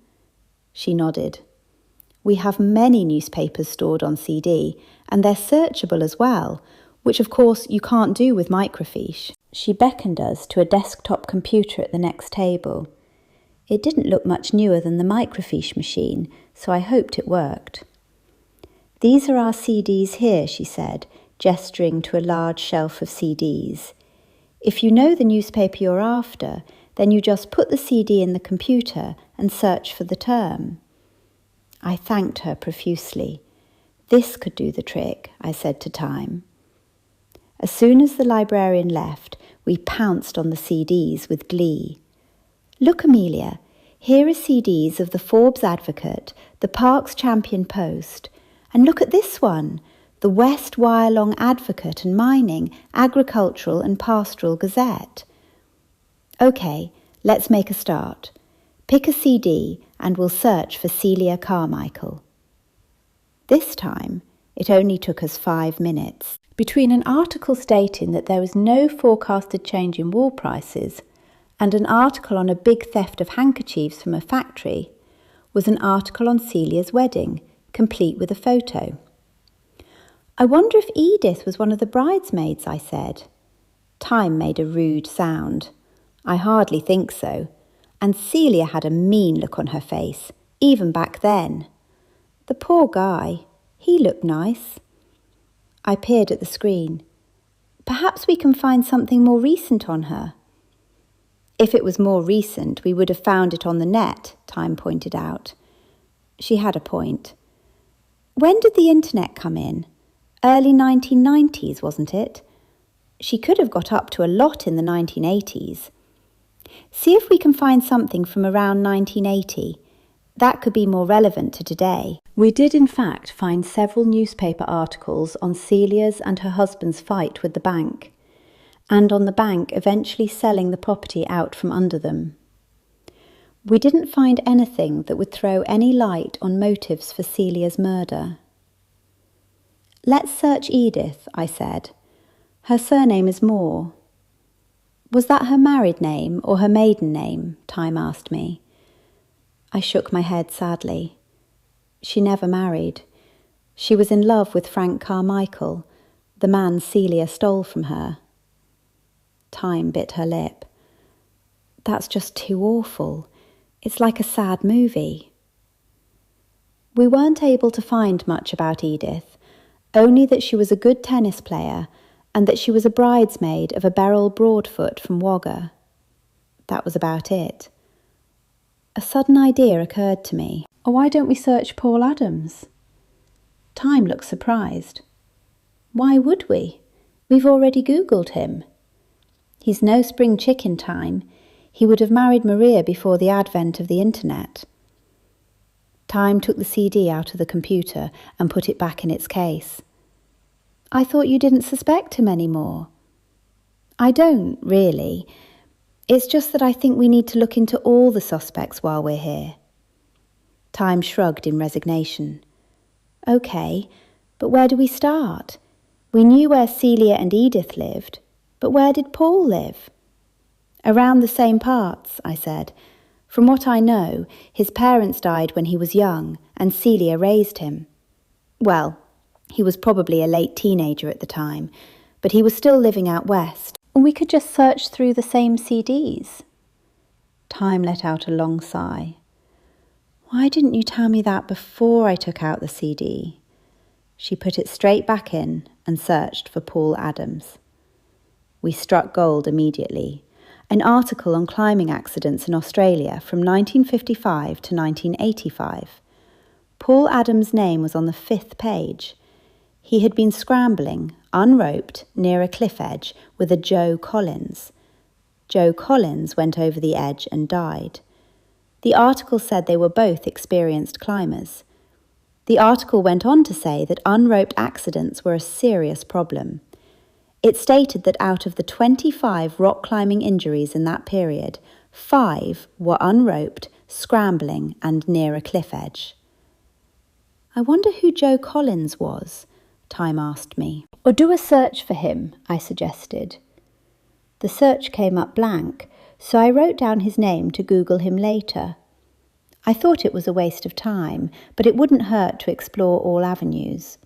She nodded. "We have many newspapers stored on CD, and they're searchable as well, which of course you can't do with microfiche." She beckoned us to a desktop computer at the next table. It didn't look much newer than the microfiche machine, so I hoped it worked. "These are our CDs here," she said, gesturing to a large shelf of CDs. "If you know the newspaper you're after, then you just put the CD in the computer and search for the term." I thanked her profusely. This could do the trick, I said to Time. As soon as the librarian left, we pounced on the CDs with glee. "Look, Amelia, here are CDs of the Forbes Advocate, the Parks Champion Post, and look at this one, the West Wyalong Advocate and Mining, Agricultural and Pastoral Gazette." "OK, let's make a start. Pick a CD and we'll search for Celia Carmichael. This time, it only took us 5 minutes. Between an article stating that there was no forecasted change in wool prices and an article on a big theft of handkerchiefs from a factory was an article on Celia's wedding, complete with a photo. "I wonder if Edith was one of the bridesmaids," I said. Time made a rude sound. "I hardly think so. And Celia had a mean look on her face, even back then. The poor guy, he looked nice." I peered at the screen. "Perhaps we can find something more recent on her." "If it was more recent, we would have found it on the net," Time pointed out. She had a point. "When did the internet come in? Early 1990s, wasn't it? She could have got up to a lot in the 1980s. See if we can find something from around 1980. That could be more relevant to today." We did in fact find several newspaper articles on Celia's and her husband's fight with the bank, and on the bank eventually selling the property out from under them. We didn't find anything that would throw any light on motives for Celia's murder. "Let's search Edith," I said. "Her surname is Moore." "Was that her married name or her maiden name?" Time asked me. I shook my head sadly. She never married. She was in love with Frank Carmichael, the man Celia stole from her. Time bit her lip. "That's just too awful. It's like a sad movie." We weren't able to find much about Edith, only that she was a good tennis player and that she was a bridesmaid of a Beryl Broadfoot from Wagga. That was about it. A sudden idea occurred to me. "Why don't we search Paul Adams?" Time looked surprised. "Why would we? We've already Googled him. He's no spring chicken, Time. He would have married Maria before the advent of the internet." Time took the CD out of the computer and put it back in its case. "I thought you didn't suspect him anymore." "I don't, really. It's just that I think we need to look into all the suspects while we're here." Time shrugged in resignation. "Okay, but where do we start? We knew where Celia and Edith lived, but where did Paul live?" "Around the same parts," I said. "From what I know, his parents died when he was young, and Celia raised him. Well, he was probably a late teenager at the time, but he was still living out west. We could just search through the same CDs." Time let out a long sigh. "Why didn't you tell me that before I took out the CD?" She put it straight back in and searched for Paul Adams. We struck gold immediately. An article on climbing accidents in Australia from 1955 to 1985. Paul Adams' name was on the 5th page. He had been scrambling, unroped, near a cliff edge with a Joe Collins. Joe Collins went over the edge and died. The article said they were both experienced climbers. The article went on to say that unroped accidents were a serious problem. It stated that out of the 25 rock climbing injuries in that period, 5 were unroped, scrambling, and near a cliff edge. "I wonder who Joe Collins was," Time asked me. "Or do a search for him," I suggested. The search came up blank, so I wrote down his name to Google him later. I thought it was a waste of time, but it wouldn't hurt to explore all avenues.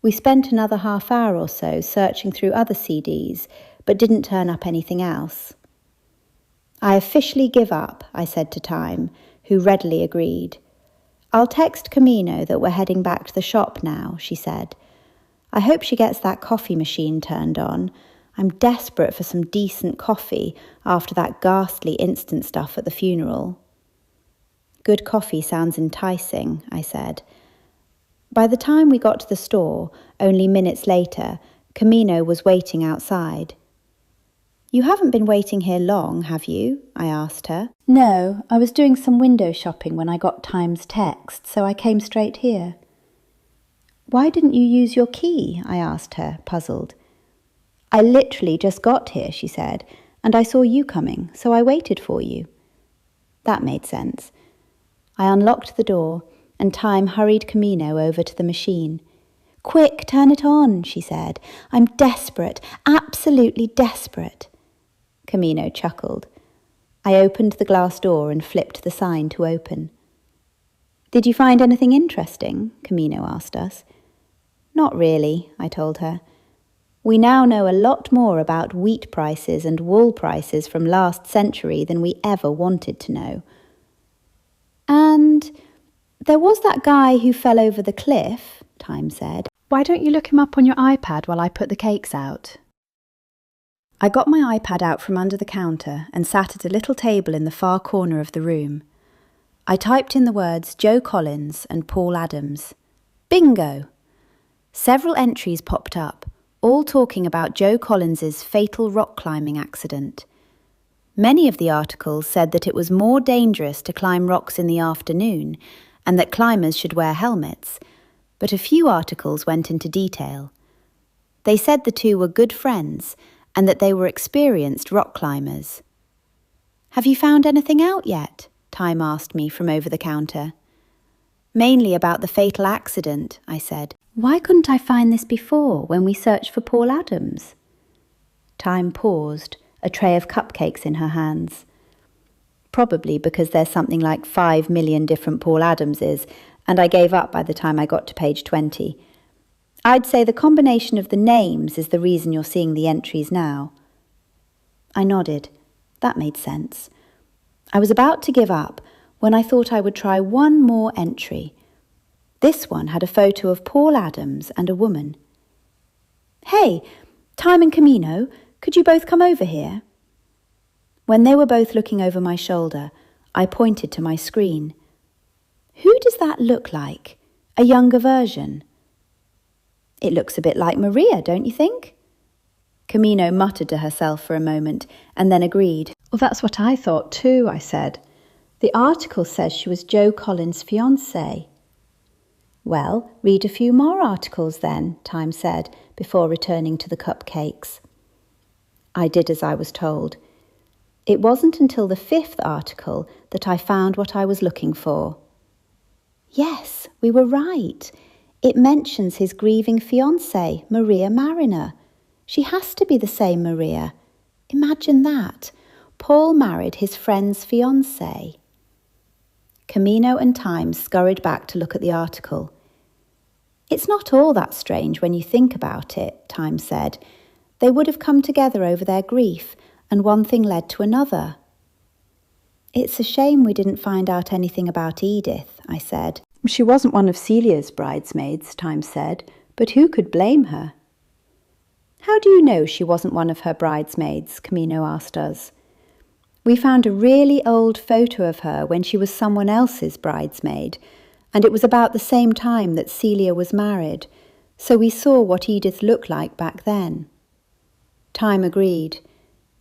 We spent another half hour or so searching through other CDs, but didn't turn up anything else. "I officially give up," I said to Time, who readily agreed. "I'll text Camino that we're heading back to the shop now," she said. "I hope she gets that coffee machine turned on. I'm desperate for some decent coffee after that ghastly instant stuff at the funeral." "Good coffee sounds enticing," I said. By the time we got to the store, only minutes later, Camino was waiting outside. "You haven't been waiting here long, have you?" I asked her. "No, I was doing some window shopping when I got Time's text, so I came straight here." "Why didn't you use your key?" I asked her, puzzled. "I literally just got here," she said, "and I saw you coming, so I waited for you." That made sense. I unlocked the door, and Time hurried Camino over to the machine. "Quick, turn it on," she said. "I'm desperate, absolutely desperate." Camino chuckled. I opened the glass door and flipped the sign to open. "Did you find anything interesting?" Camino asked us. "Not really," I told her. "We now know a lot more about wheat prices and wool prices from last century than we ever wanted to know." "And there was that guy who fell over the cliff," Time said. "Why don't you look him up on your iPad while I put the cakes out?" I got my iPad out from under the counter and sat at a little table in the far corner of the room. I typed in the words Joe Collins and Paul Adams. Bingo! Several entries popped up, all talking about Joe Collins's fatal rock climbing accident. Many of the articles said that it was more dangerous to climb rocks in the afternoon and that climbers should wear helmets, but a few articles went into detail. They said the two were good friends and that they were experienced rock climbers. "Have you found anything out yet?" Time asked me from over the counter. "Mainly about the fatal accident," I said. "Why couldn't I find this before when we searched for Paul Adams?" Time paused, a tray of cupcakes in her hands. "Probably because there's something like 5 million different Paul Adamses, and I gave up by the time I got to page 20. I'd say the combination of the names is the reason you're seeing the entries now." I nodded. That made sense. I was about to give up when I thought I would try one more entry. This one had a photo of Paul Adams and a woman. "Hey, Time and Camino, could you both come over here?" When they were both looking over my shoulder, I pointed to my screen. "Who does that look like? A younger version?" "It looks a bit like Maria, don't you think?" Camino muttered to herself for a moment and then agreed. "Well, that's what I thought too," I said. "The article says she was Joe Collins' fiancée." "Well, read a few more articles then," Time said, before returning to the cupcakes. I did as I was told. It wasn't until the 5th article that I found what I was looking for. Yes, we were right. It mentions his grieving fiancée, Maria Mariner. She has to be the same Maria. Imagine that. Paul married his friend's fiancée. Camino and Time scurried back to look at the article. "It's not all that strange when you think about it," Time said. "They would have come together over their grief, and one thing led to another." "It's a shame we didn't find out anything about Edith," I said. "She wasn't one of Celia's bridesmaids," Time said, "but who could blame her?" "How do you know she wasn't one of her bridesmaids?" Camino asked us. "We found a really old photo of her when she was someone else's bridesmaid, and it was about the same time that Celia was married, so we saw what Edith looked like back then." Time agreed.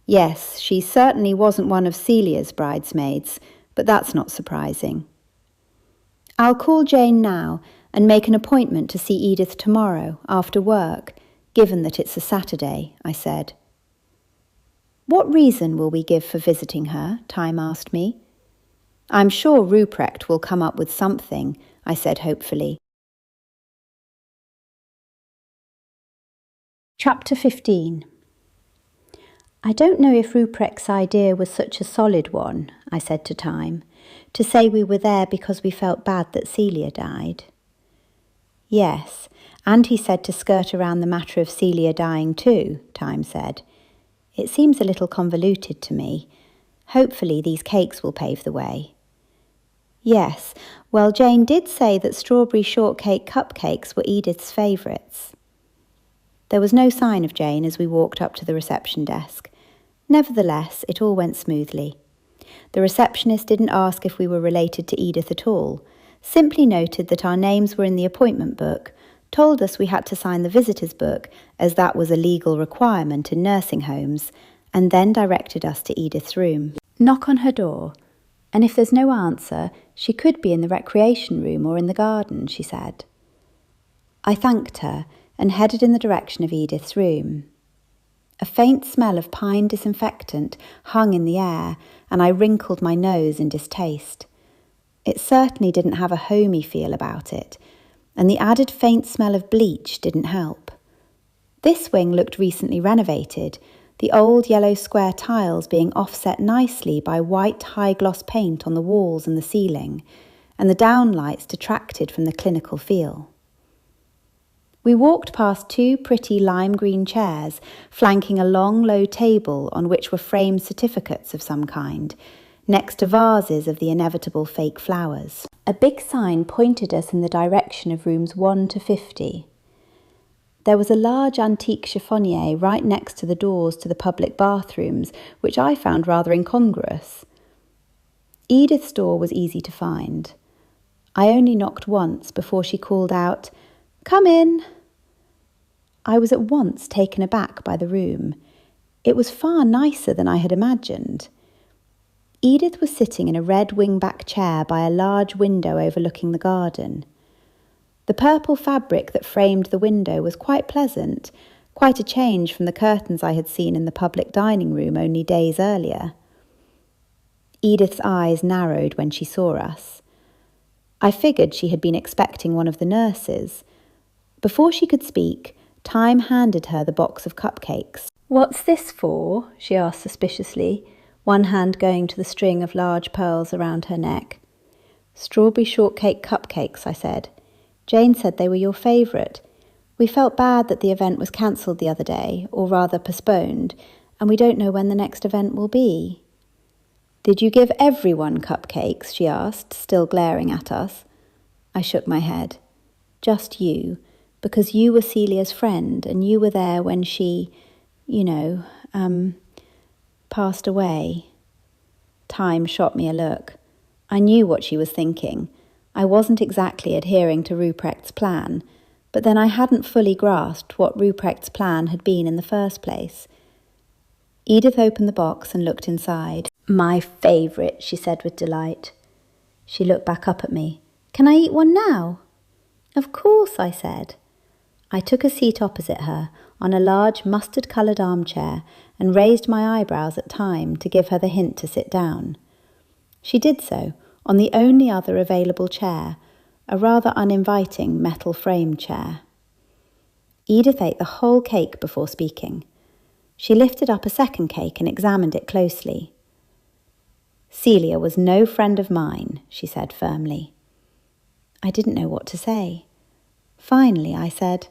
"Yes, she certainly wasn't one of Celia's bridesmaids, but that's not surprising." "I'll call Jane now and make an appointment to see Edith tomorrow after work, given that it's a Saturday," I said. "What reason will we give for visiting her?" Time asked me. "I'm sure Ruprecht will come up with something," I said hopefully. Chapter 15. "I don't know if Ruprecht's idea was such a solid one," I said to Time, "to say we were there because we felt bad that Celia died." "Yes, and he said to skirt around the matter of Celia dying too," Time said. "It seems a little convoluted to me. Hopefully these cakes will pave the way." "Yes, well, Jane did say that strawberry shortcake cupcakes were Edith's favourites." There was no sign of Jane as we walked up to the reception desk. Nevertheless, it all went smoothly. The receptionist didn't ask if we were related to Edith at all, simply noted that our names were in the appointment book, told us we had to sign the visitor's book as that was a legal requirement in nursing homes, and then directed us to Edith's room. "Knock on her door, and if there's no answer, she could be in the recreation room or in the garden," she said. I thanked her and headed in the direction of Edith's room. A faint smell of pine disinfectant hung in the air, and I wrinkled my nose in distaste. It certainly didn't have a homey feel about it, and the added faint smell of bleach didn't help. This wing looked recently renovated, the old yellow square tiles being offset nicely by white high-gloss paint on the walls and the ceiling, and the downlights detracted from the clinical feel. We walked past 2 pretty lime green chairs, flanking a long, low table on which were framed certificates of some kind, next to vases of the inevitable fake flowers. A big sign pointed us in the direction of rooms 1 to 50. There was a large antique chiffonier right next to the doors to the public bathrooms, which I found rather incongruous. Edith's door was easy to find. I only knocked once before she called out, "Come in." I was at once taken aback by the room. It was far nicer than I had imagined. Edith was sitting in a red wing-back chair by a large window overlooking the garden. The purple fabric that framed the window was quite pleasant, quite a change from the curtains I had seen in the public dining room only days earlier. Edith's eyes narrowed when she saw us. I figured she had been expecting one of the nurses. Before she could speak, Time handed her the box of cupcakes. "What's this for?" she asked suspiciously, one hand going to the string of large pearls around her neck. "Strawberry shortcake cupcakes," I said. "Jane said they were your favourite. We felt bad that the event was cancelled the other day, or rather postponed, and we don't know when the next event will be." "Did you give everyone cupcakes?" she asked, still glaring at us. I shook my head. "Just you, because you were Celia's friend, and you were there when she, passed away." Time shot me a look. I knew what she was thinking. I wasn't exactly adhering to Ruprecht's plan, but then I hadn't fully grasped what Ruprecht's plan had been in the first place. Edith opened the box and looked inside. "My favourite," she said with delight. She looked back up at me. "Can I eat one now?" "Of course," I said. I took a seat opposite her, on a large mustard-coloured armchair, and raised my eyebrows at Time to give her the hint to sit down. She did so, on the only other available chair, a rather uninviting metal-framed chair. Edith ate the whole cake before speaking. She lifted up a second cake and examined it closely. "Celia was no friend of mine," she said firmly. I didn't know what to say. Finally, I said,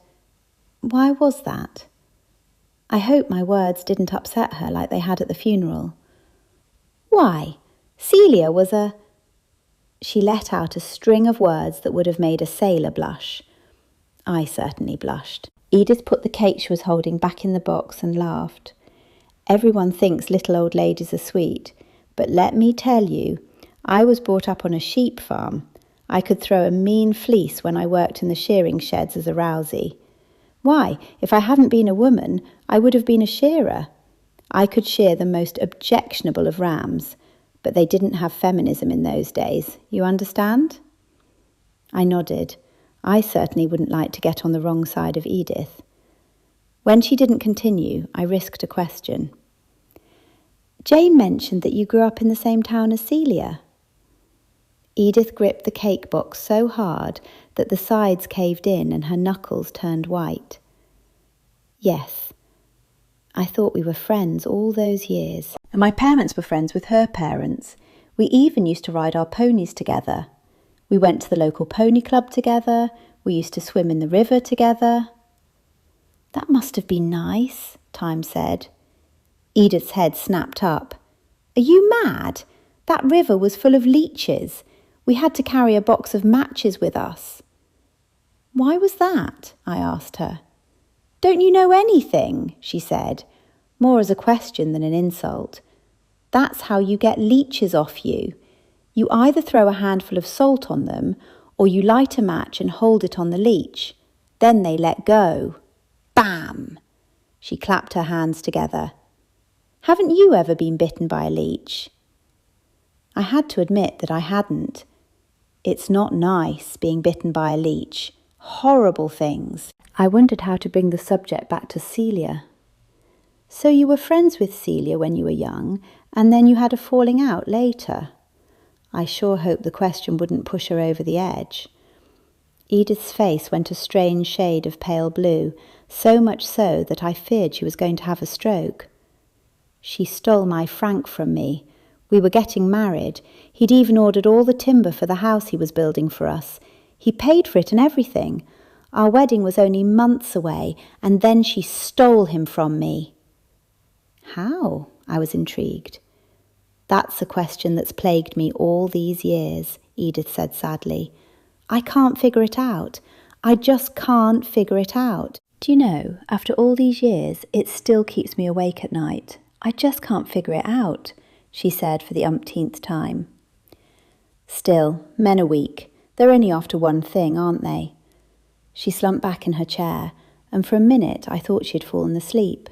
"Why was that?" I hope my words didn't upset her like they had at the funeral. "Why? Celia was a—" She let out a string of words that would have made a sailor blush. I certainly blushed. Edith put the cake she was holding back in the box and laughed. "Everyone thinks little old ladies are sweet, but let me tell you, I was brought up on a sheep farm. I could throw a mean fleece when I worked in the shearing sheds as a rousey. Why, if I hadn't been a woman, I would have been a shearer. I could shear the most objectionable of rams, but they didn't have feminism in those days. You understand?" I nodded. I certainly wouldn't like to get on the wrong side of Edith. When she didn't continue, I risked a question. "Jane mentioned that you grew up in the same town as Celia." Edith gripped the cake box so hard that the sides caved in and her knuckles turned white. "Yes. I thought we were friends all those years. And my parents were friends with her parents. We even used to ride our ponies together. We went to the local pony club together. We used to swim in the river together." "That must have been nice," Time said. Edith's head snapped up. "Are you mad? That river was full of leeches. We had to carry a box of matches with us." "Why was that?" I asked her. "Don't you know anything?" she said, more as a question than an insult. "That's how you get leeches off you. You either throw a handful of salt on them, or you light a match and hold it on the leech. Then they let go. Bam!" She clapped her hands together. "Haven't you ever been bitten by a leech?" I had to admit that I hadn't. It's not nice being bitten by a leech. Horrible things. I wondered how to bring the subject back to Celia. "So you were friends with Celia when you were young, and then you had a falling out later?" I sure hoped the question wouldn't push her over the edge. Edith's face went a strange shade of pale blue, so much so that I feared she was going to have a stroke. She stole my Frank from me. We were getting married. He'd even ordered all the timber for the house he was building for us. He paid for it and everything. Our wedding was only months away, and then she stole him from me. How? I was intrigued. That's a question that's plagued me all these years, Edith said sadly. I can't figure it out. I just can't figure it out. Do you know, after all these years, it still keeps me awake at night. I just can't figure it out, she said for the umpteenth time. Still, men are weak. They're only after one thing, aren't they? She slumped back in her chair, and for a minute I thought she'd fallen asleep.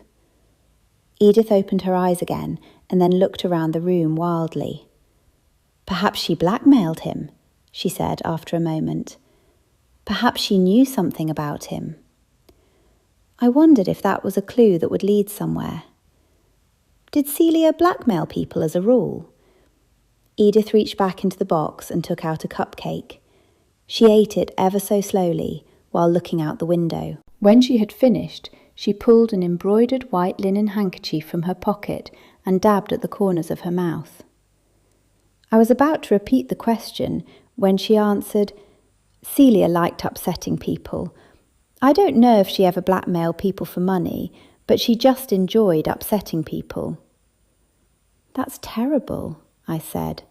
Edith opened her eyes again and then looked around the room wildly. Perhaps she blackmailed him, she said after a moment. Perhaps she knew something about him. I wondered if that was a clue that would lead somewhere. Did Celia blackmail people as a rule? Edith reached back into the box and took out a cupcake. She ate it ever so slowly while looking out the window. When she had finished, she pulled an embroidered white linen handkerchief from her pocket and dabbed at the corners of her mouth. I was about to repeat the question when she answered, Celia liked upsetting people. I don't know if she ever blackmailed people for money, but she just enjoyed upsetting people. That's terrible, I said.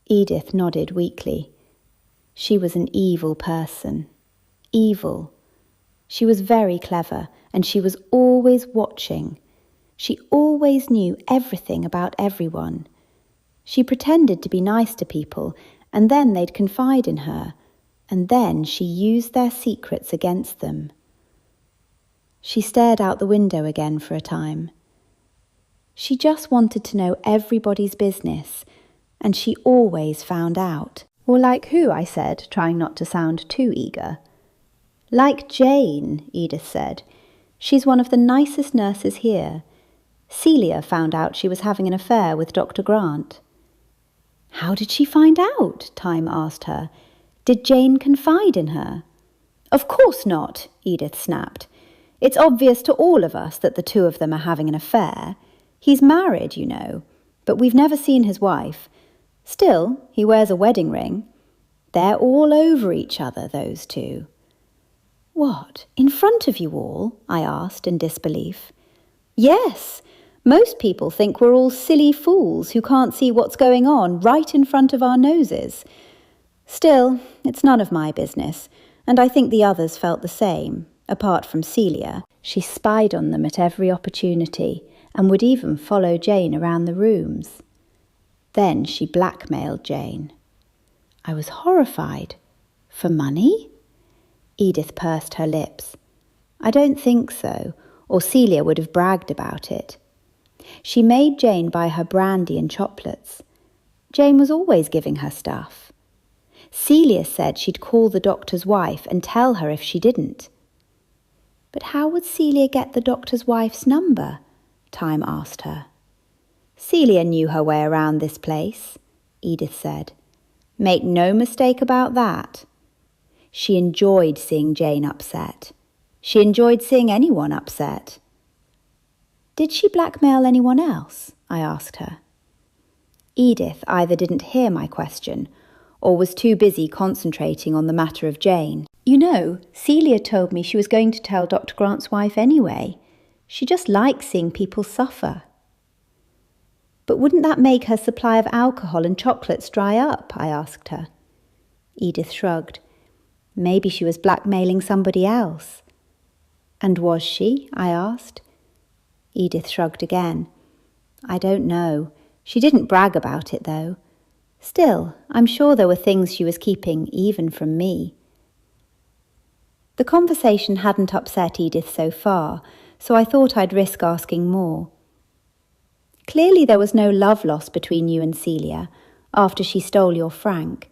Edith nodded weakly. She was an evil person. Evil. She was very clever, and she was always watching. She always knew everything about everyone. She pretended to be nice to people, and then they'd confide in her, and then she used their secrets against them. She stared out the window again for a time. She just wanted to know everybody's business, and she always found out. Or like who? I said, trying not to sound too eager. Like Jane, Edith said. She's one of the nicest nurses here. Celia found out she was having an affair with Dr. Grant. How did she find out? Time asked her. Did Jane confide in her? Of course not, Edith snapped. It's obvious to all of us that the two of them are having an affair. He's married, you know, but we've never seen his wife. Still, he wears a wedding ring. They're all over each other, those two. What, in front of you all? I asked in disbelief. Yes, most people think we're all silly fools who can't see what's going on right in front of our noses. Still, it's none of my business, and I think the others felt the same, apart from Celia. She spied on them at every opportunity and would even follow Jane around the rooms. Then she blackmailed Jane. I was horrified. For money? Edith pursed her lips. I don't think so, or Celia would have bragged about it. She made Jane buy her brandy and chocolates. Jane was always giving her stuff. Celia said she'd call the doctor's wife and tell her if she didn't. But how would Celia get the doctor's wife's number? Time asked her. Celia knew her way around this place, Edith said. Make no mistake about that. She enjoyed seeing Jane upset. She enjoyed seeing anyone upset. Did she blackmail anyone else? I asked her. Edith either didn't hear my question or was too busy concentrating on the matter of Jane. You know, Celia told me she was going to tell Dr. Grant's wife anyway. She just likes seeing people suffer. But wouldn't that make her supply of alcohol and chocolates dry up? I asked her. Edith shrugged. Maybe she was blackmailing somebody else. And was she? I asked. Edith shrugged again. I don't know. She didn't brag about it, though. Still, I'm sure there were things she was keeping even from me. The conversation hadn't upset Edith so far, so I thought I'd risk asking more. Clearly there was no love lost between you and Celia after she stole your Frank.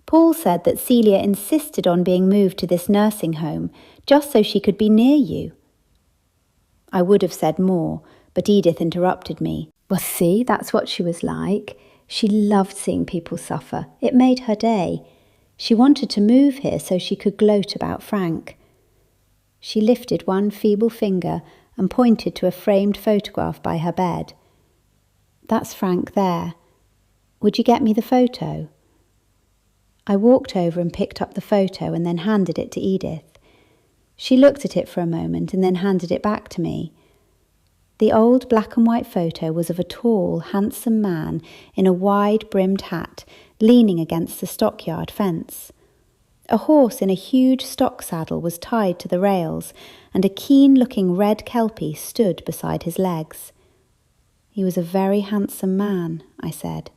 Paul said that Celia insisted on being moved to this nursing home just so she could be near you. I would have said more, but Edith interrupted me. Well, see, that's what she was like. She loved seeing people suffer. It made her day. She wanted to move here so she could gloat about Frank. She lifted one feeble finger and pointed to a framed photograph by her bed. "That's Frank there. Would you get me the photo?" I walked over and picked up the photo and then handed it to Edith. She looked at it for a moment and then handed it back to me. The old black and white photo was of a tall, handsome man in a wide-brimmed hat leaning against the stockyard fence. A horse in a huge stock saddle was tied to the rails, and a keen-looking red kelpie stood beside his legs. "He was a very handsome man," I said.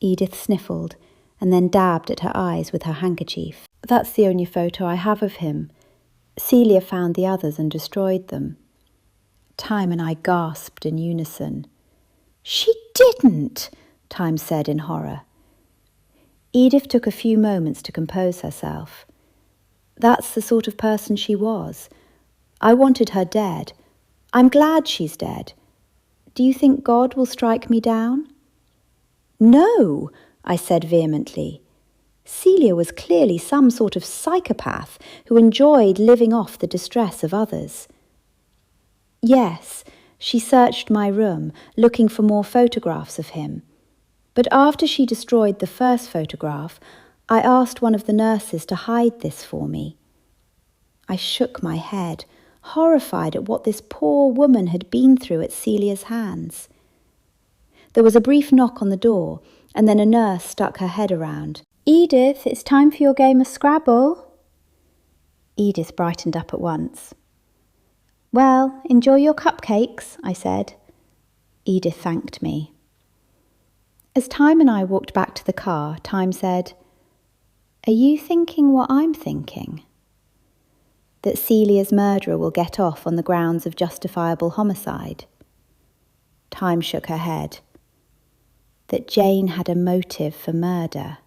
Edith sniffled and then dabbed at her eyes with her handkerchief. "That's the only photo I have of him. Celia found the others and destroyed them." Time and I gasped in unison. "She didn't!" Time said in horror. Edith took a few moments to compose herself. "That's the sort of person she was. I wanted her dead. I'm glad she's dead. Do you think God will strike me down?" "No," I said vehemently. Celia was clearly some sort of psychopath who enjoyed living off the distress of others. Yes, she searched my room, looking for more photographs of him. But after she destroyed the first photograph, I asked one of the nurses to hide this for me. I shook my head, horrified at what this poor woman had been through at Celia's hands. There was a brief knock on the door, and then a nurse stuck her head around. "Edith, it's time for your game of Scrabble." Edith brightened up at once. "Well, enjoy your cupcakes," I said. Edith thanked me. As Time and I walked back to the car, Time said, "Are you thinking what I'm thinking? That Celia's murderer will get off on the grounds of justifiable homicide?" Time shook her head. "That Jane had a motive for murder."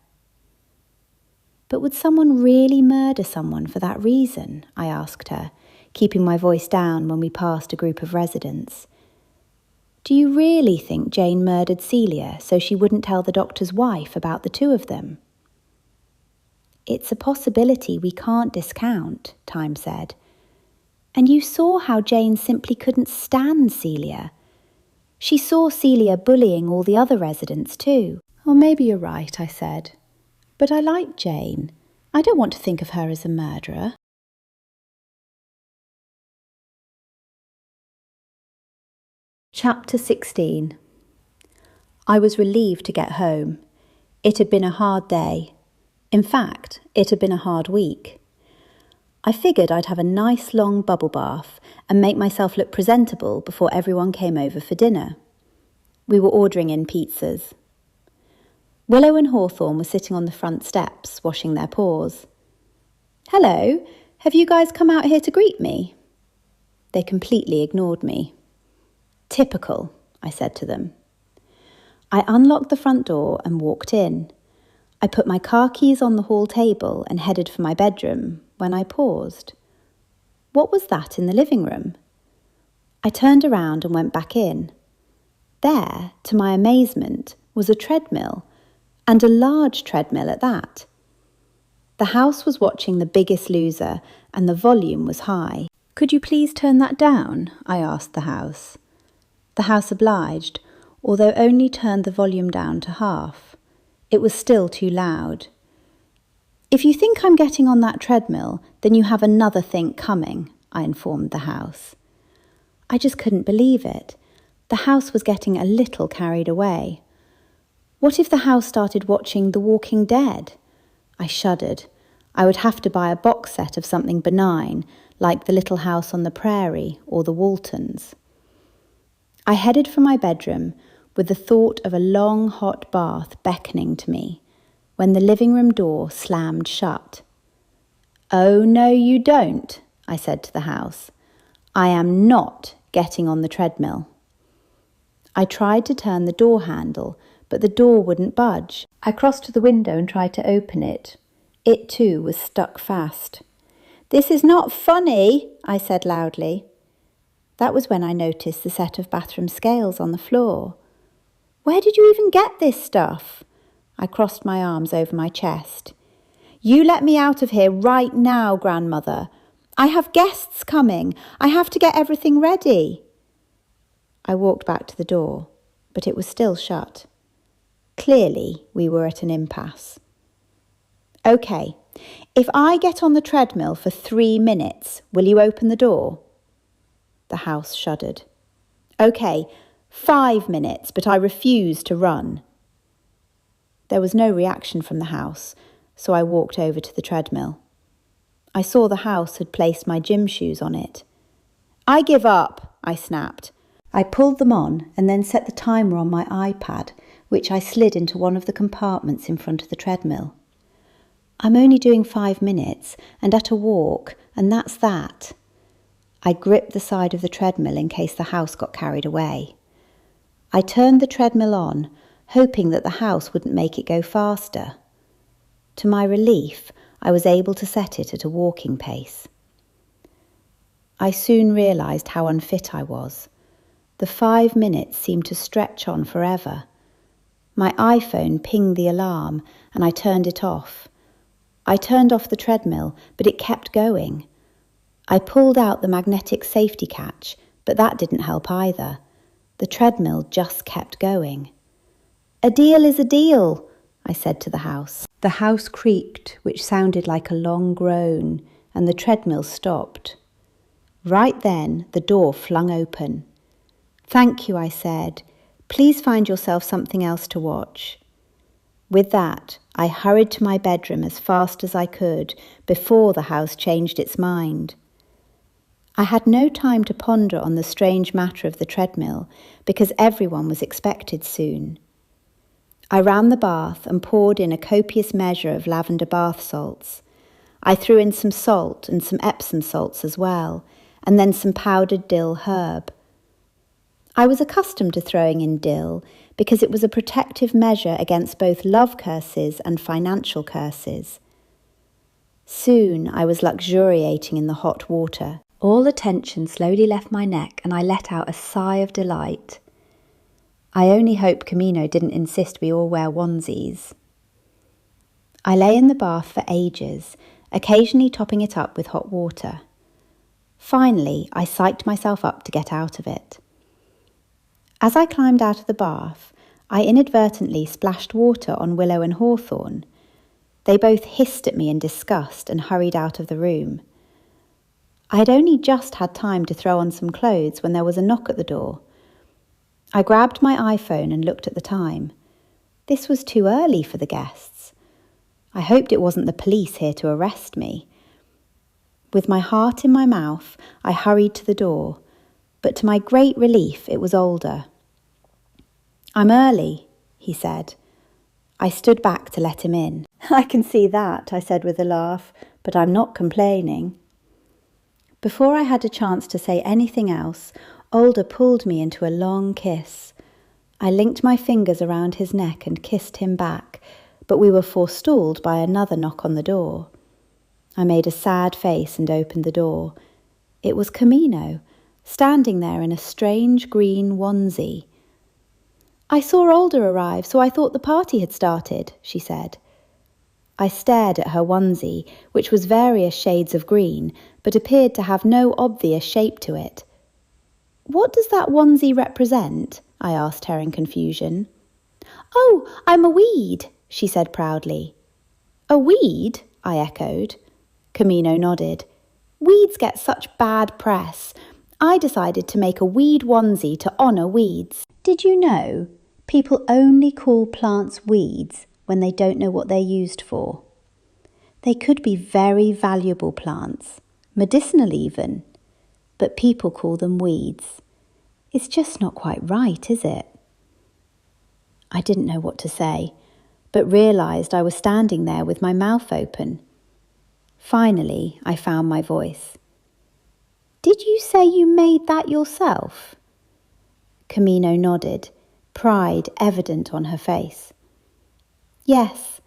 "But would someone really murder someone for that reason?" I asked her, keeping my voice down when we passed a group of residents. "Do you really think Jane murdered Celia so she wouldn't tell the doctor's wife about the two of them?" "It's a possibility we can't discount," Time said. "And you saw how Jane simply couldn't stand Celia. She saw Celia bullying all the other residents too." "Oh, maybe you're right," I said. "But I like Jane. I don't want to think of her as a murderer." Chapter 16. I was relieved to get home. It had been a hard day. In fact, it had been a hard week. I figured I'd have a nice long bubble bath and make myself look presentable before everyone came over for dinner. We were ordering in pizzas. Willow and Hawthorne were sitting on the front steps, washing their paws. "Hello, have you guys come out here to greet me?" They completely ignored me. "Typical," I said to them. I unlocked the front door and walked in. I put my car keys on the hall table and headed for my bedroom when I paused. What was that in the living room? I turned around and went back in. There, to my amazement, was a treadmill, and a large treadmill at that. The house was watching The Biggest Loser, and the volume was high. "Could you please turn that down?" I asked the house. The house obliged, although only turned the volume down to half. It was still too loud. "If you think I'm getting on that treadmill, then you have another think coming," I informed the house. I just couldn't believe it. The house was getting a little carried away. What if the house started watching The Walking Dead? I shuddered. I would have to buy a box set of something benign, like The Little House on the Prairie or The Waltons. I headed for my bedroom with the thought of a long hot bath beckoning to me, when the living room door slammed shut. "Oh, no, you don't," I said to the house. "I am not getting on the treadmill." I tried to turn the door handle, but the door wouldn't budge. I crossed to the window and tried to open it. It too was stuck fast. "This is not funny," I said loudly. That was when I noticed the set of bathroom scales on the floor. Where did you even get this stuff? I crossed my arms over my chest. You let me out of here right now, grandmother. I have guests coming. I have to get everything ready. I walked back to the door, but it was still shut. Clearly, we were at an impasse. Okay, if I get on the treadmill for 3 minutes, will you open the door? The house shuddered. Okay, 5 minutes, but I refuse to run. There was no reaction from the house, so I walked over to the treadmill. I saw the house had placed my gym shoes on it. I give up, I snapped. I pulled them on and then set the timer on my iPad, which I slid into one of the compartments in front of the treadmill. I'm only doing 5 minutes and at a walk, and that's that. I gripped the side of the treadmill in case the house got carried away. I turned the treadmill on, hoping that the house wouldn't make it go faster. To my relief, I was able to set it at a walking pace. I soon realised how unfit I was. The 5 minutes seemed to stretch on forever. My iPhone pinged the alarm and I turned it off. I turned off the treadmill, but it kept going. I pulled out the magnetic safety catch, but that didn't help either. The treadmill just kept going. A deal is a deal, I said to the house. The house creaked, which sounded like a long groan, and the treadmill stopped. Right then, the door flung open. Thank you, I said. Please find yourself something else to watch. With that, I hurried to my bedroom as fast as I could before the house changed its mind. I had no time to ponder on the strange matter of the treadmill because everyone was expected soon. I ran the bath and poured in a copious measure of lavender bath salts. I threw in some salt and some Epsom salts as well, and then some powdered dill herb. I was accustomed to throwing in dill because it was a protective measure against both love curses and financial curses. Soon I was luxuriating in the hot water. All the tension slowly left my neck and I let out a sigh of delight. I only hope Camino didn't insist we all wear onesies. I lay in the bath for ages, occasionally topping it up with hot water. Finally, I psyched myself up to get out of it. As I climbed out of the bath, I inadvertently splashed water on Willow and Hawthorn. They both hissed at me in disgust and hurried out of the room. I had only just had time to throw on some clothes when there was a knock at the door. I grabbed my iPhone and looked at the time. This was too early for the guests. I hoped it wasn't the police here to arrest me. With my heart in my mouth, I hurried to the door, but to my great relief, it was Alder. I'm early, he said. I stood back to let him in. I can see that, I said with a laugh, but I'm not complaining. Before I had a chance to say anything else, Alder pulled me into a long kiss. I linked my fingers around his neck and kissed him back, but we were forestalled by another knock on the door. I made a sad face and opened the door. It was Camino, standing there in a strange green onesie. I saw Alder arrive, so I thought the party had started, she said. I stared at her onesie, which was various shades of green, but appeared to have no obvious shape to it. What does that onesie represent? I asked her in confusion. Oh, I'm a weed, she said proudly. A weed? I echoed. Camino nodded. Weeds get such bad press. I decided to make a weed onesie to honour weeds. Did you know people only call plants weeds when they don't know what they're used for? They could be very valuable plants, medicinal even, but people call them weeds. It's just not quite right, is it? I didn't know what to say, but realised I was standing there with my mouth open. Finally, I found my voice. Did you say you made that yourself? Camino nodded, pride evident on her face. Yes,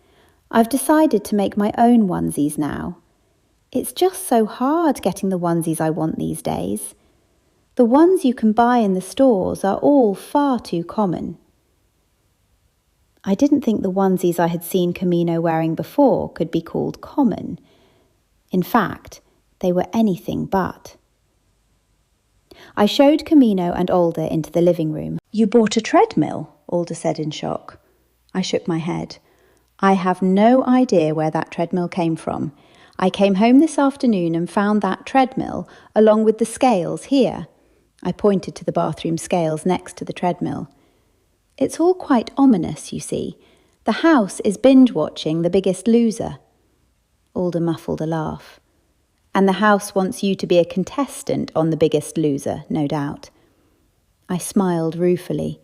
I've decided to make my own onesies now. It's just so hard getting the onesies I want these days. The ones you can buy in the stores are all far too common. I didn't think the onesies I had seen Camino wearing before could be called common. In fact, they were anything but. I showed Camino and Alder into the living room. "You bought a treadmill?" Alder said in shock. I shook my head. "I have no idea where that treadmill came from. I came home this afternoon and found that treadmill along with the scales here." I pointed to the bathroom scales next to the treadmill. "It's all quite ominous, you see. The house is binge-watching The Biggest Loser." Alder muffled a laugh. "And the house wants you to be a contestant on The Biggest Loser, no doubt." I smiled ruefully.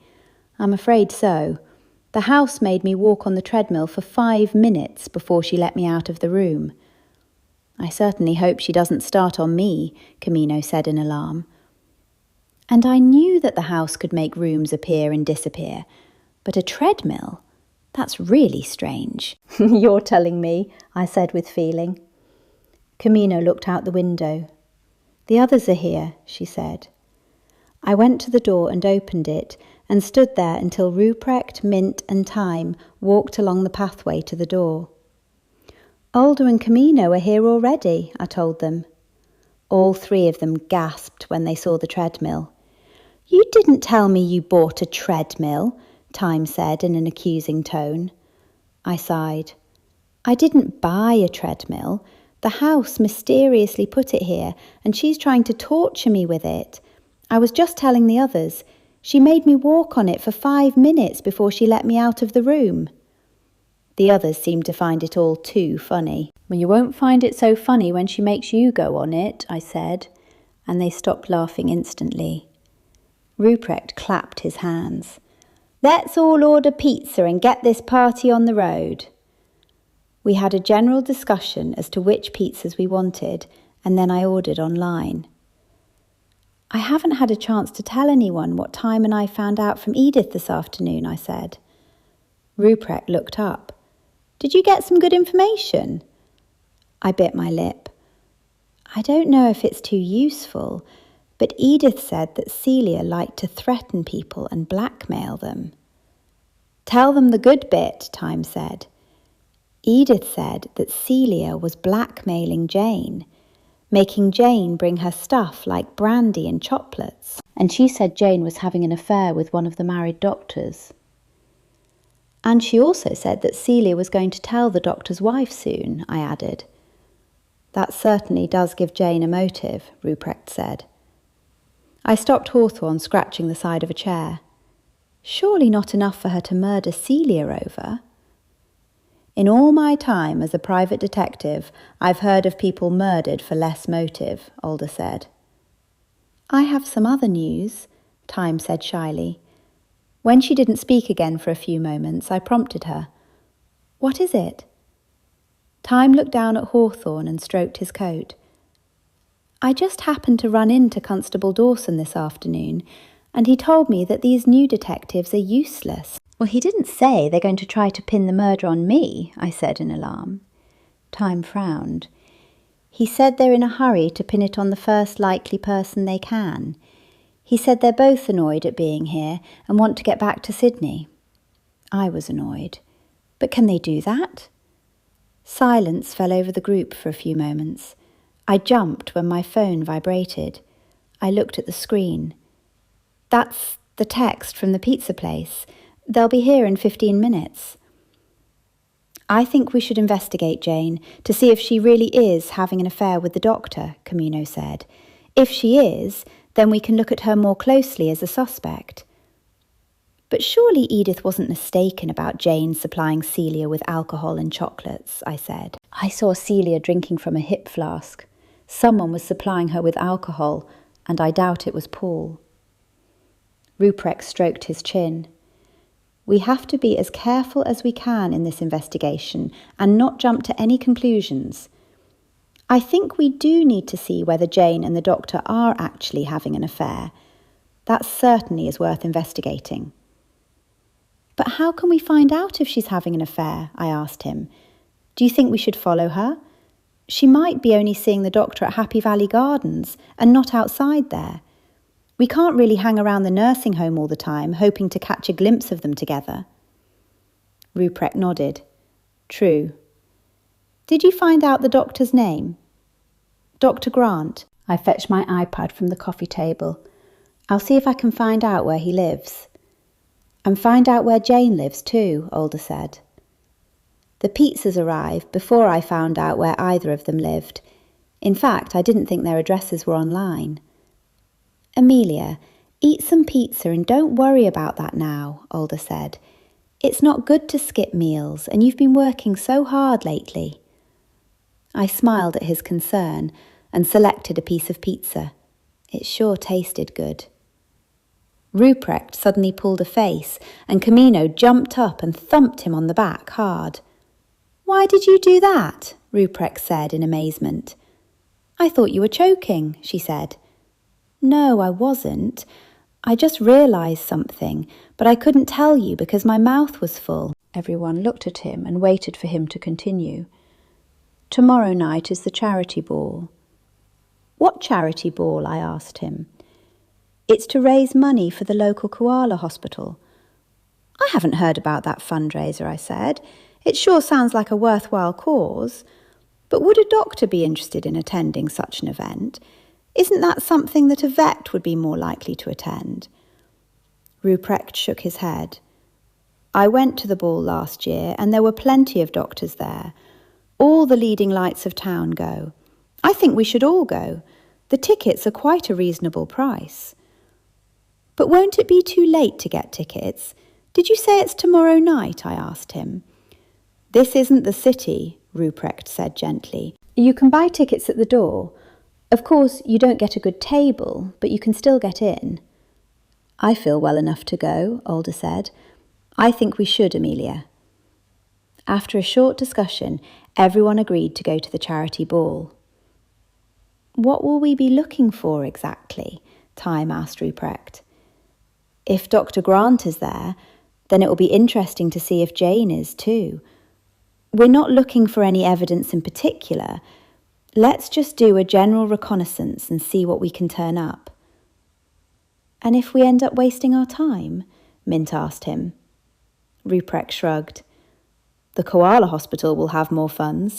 "I'm afraid so. The house made me walk on the treadmill for 5 minutes before she let me out of the room." "I certainly hope she doesn't start on me," Camino said in alarm. And I knew that the house could make rooms appear and disappear, but a treadmill? That's really strange. "You're telling me," I said with feeling. Camino looked out the window. "The others are here," she said. I went to the door and opened it and stood there until Ruprecht, Mint and Time walked along the pathway to the door. "Alder and Camino are here already," I told them. All 3 of them gasped when they saw the treadmill. "You didn't tell me you bought a treadmill," Time said in an accusing tone. I sighed. "I didn't buy a treadmill. The house mysteriously put it here, and she's trying to torture me with it. I was just telling the others. She made me walk on it for 5 minutes before she let me out of the room." The others seemed to find it all too funny. "Well, you won't find it so funny when she makes you go on it," I said, and they stopped laughing instantly. Ruprecht clapped his hands. "Let's all order pizza and get this party on the road." We had a general discussion as to which pizzas we wanted, and then I ordered online. "I haven't had a chance to tell anyone what Time and I found out from Edith this afternoon," I said. Ruprecht looked up. "Did you get some good information?" I bit my lip. "I don't know if it's too useful, but Edith said that Celia liked to threaten people and blackmail them." "Tell them the good bit," Time said. "Edith said that Celia was blackmailing Jane, making Jane bring her stuff like brandy and chocolates. And she said Jane was having an affair with one of the married doctors. And she also said that Celia was going to tell the doctor's wife soon," I added. "That certainly does give Jane a motive," Ruprecht said. I stopped Hawthorne scratching the side of a chair. Surely not enough for her to murder Celia over? "In all my time as a private detective, I've heard of people murdered for less motive," Alder said. "I have some other news," Time said shyly. When she didn't speak again for a few moments, I prompted her. "What is it?" Time looked down at Hawthorne and stroked his coat. "I just happened to run into Constable Dawson this afternoon, and he told me that these new detectives are useless." "Well, he didn't say they're going to try to pin the murder on me," I said in alarm. Time frowned. "He said they're in a hurry to pin it on the first likely person they can. He said they're both annoyed at being here and want to get back to Sydney." I was annoyed. But can they do that? Silence fell over the group for a few moments. I jumped when my phone vibrated. I looked at the screen. "That's the text from the pizza place. They'll be here in 15 minutes. "I think we should investigate Jane to see if she really is having an affair with the doctor," Camino said. "If she is, then we can look at her more closely as a suspect." "But surely Edith wasn't mistaken about Jane supplying Celia with alcohol and chocolates," I said. "I saw Celia drinking from a hip flask. Someone was supplying her with alcohol, and I doubt it was Paul." Ruprecht stroked his chin. "We have to be as careful as we can in this investigation and not jump to any conclusions. I think we do need to see whether Jane and the doctor are actually having an affair. That certainly is worth investigating." "But how can we find out if she's having an affair?" I asked him. "Do you think we should follow her? She might be only seeing the doctor at Happy Valley Gardens and not outside there. We can't really hang around the nursing home all the time, hoping to catch a glimpse of them together." Ruprecht nodded. True. Did you find out the doctor's name? Dr. Grant. I fetched my iPad from the coffee table. I'll see if I can find out where he lives. And find out where Jane lives too, Alder said. The pizzas arrived before I found out where either of them lived. In fact, I didn't think their addresses were online. Amelia, eat some pizza and don't worry about that now, Alder said. It's not good to skip meals, and you've been working so hard lately. I smiled at his concern and selected a piece of pizza. It sure tasted good. Ruprecht suddenly pulled a face, and Camino jumped up and thumped him on the back hard. Why did you do that? Ruprecht said in amazement. I thought you were choking, she said. No, I wasn't. I just realised something, but I couldn't tell you because my mouth was full. Everyone looked at him and waited for him to continue. Tomorrow night is the charity ball. What charity ball? I asked him. It's to raise money for the local koala hospital. I haven't heard about that fundraiser, I said. It sure sounds like a worthwhile cause. But would a doctor be interested in attending such an event? Isn't that something that a vet would be more likely to attend? Ruprecht shook his head. I went to the ball last year and there were plenty of doctors there. All the leading lights of town go. I think we should all go. The tickets are quite a reasonable price. But won't it be too late to get tickets? Did you say it's tomorrow night? I asked him. This isn't the city, Ruprecht said gently. You can buy tickets at the door. Of course, you don't get a good table, but you can still get in. I feel well enough to go, Alder said. I think we should, Amelia. After a short discussion, everyone agreed to go to the charity ball. What will we be looking for exactly? Time asked Ruprecht. If Dr. Grant is there, then it will be interesting to see if Jane is too. We're not looking for any evidence in particular. Let's just do a general reconnaissance and see what we can turn up. And if we end up wasting our time? Mint asked him. Ruprecht shrugged. The koala hospital will have more funds.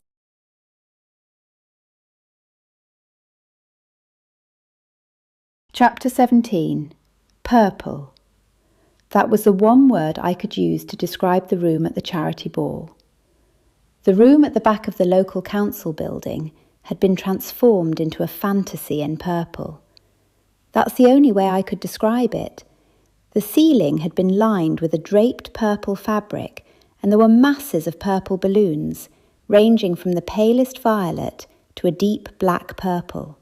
Chapter 17. Purple. That was the one word I could use to describe the room at the charity ball. The room at the back of the local council building had been transformed into a fantasy in purple. That's the only way I could describe it. The ceiling had been lined with a draped purple fabric, and there were masses of purple balloons, ranging from the palest violet to a deep black purple.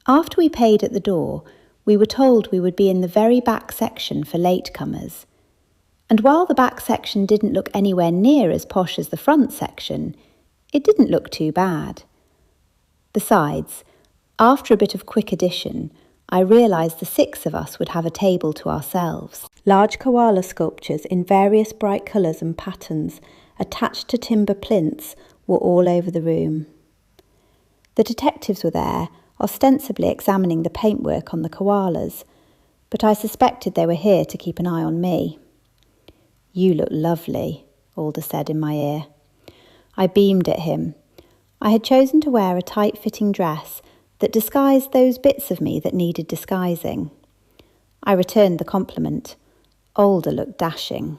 After we paid at the door, we were told we would be in the very back section for latecomers. And while the back section didn't look anywhere near as posh as the front section, it didn't look too bad. Besides, after a bit of quick addition, I realised the 6 of us would have a table to ourselves. Large koala sculptures in various bright colours and patterns, attached to timber plinths, were all over the room. The detectives were there, ostensibly examining the paintwork on the koalas, but I suspected they were here to keep an eye on me. You look lovely, Alder said in my ear. I beamed at him. I had chosen to wear a tight-fitting dress that disguised those bits of me that needed disguising. I returned the compliment. Alder looked dashing.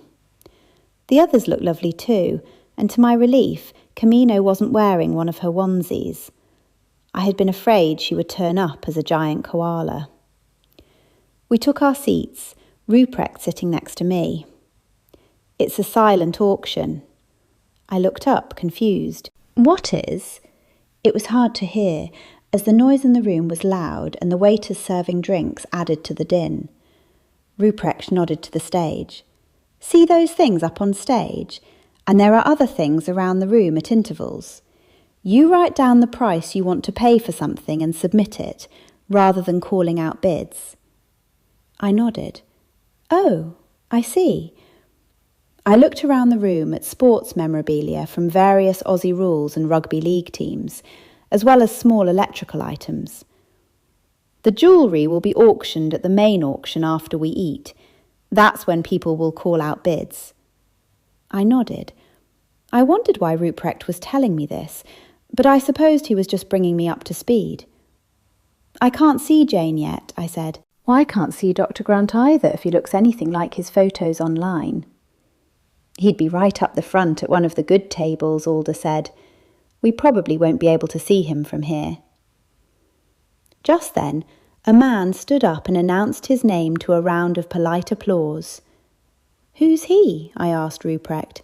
The others looked lovely too, and to my relief, Camino wasn't wearing one of her onesies. I had been afraid she would turn up as a giant koala. We took our seats, Ruprecht sitting next to me. It's a silent auction. I looked up, confused. What is? It was hard to hear, as the noise in the room was loud and the waiters serving drinks added to the din. Ruprecht nodded to the stage. See those things up on stage? And there are other things around the room at intervals. You write down the price you want to pay for something and submit it, rather than calling out bids. I nodded. Oh, I see. I looked around the room at sports memorabilia from various Aussie rules and rugby league teams, as well as small electrical items. The jewellery will be auctioned at the main auction after we eat. That's when people will call out bids. I nodded. I wondered why Ruprecht was telling me this, but I supposed he was just bringing me up to speed. I can't see Jane yet, I said. Well, I can't see Dr. Grant either if he looks anything like his photos online. He'd be right up the front at one of the good tables, Alder said. We probably won't be able to see him from here. Just then, a man stood up and announced his name to a round of polite applause. Who's he? I asked Ruprecht.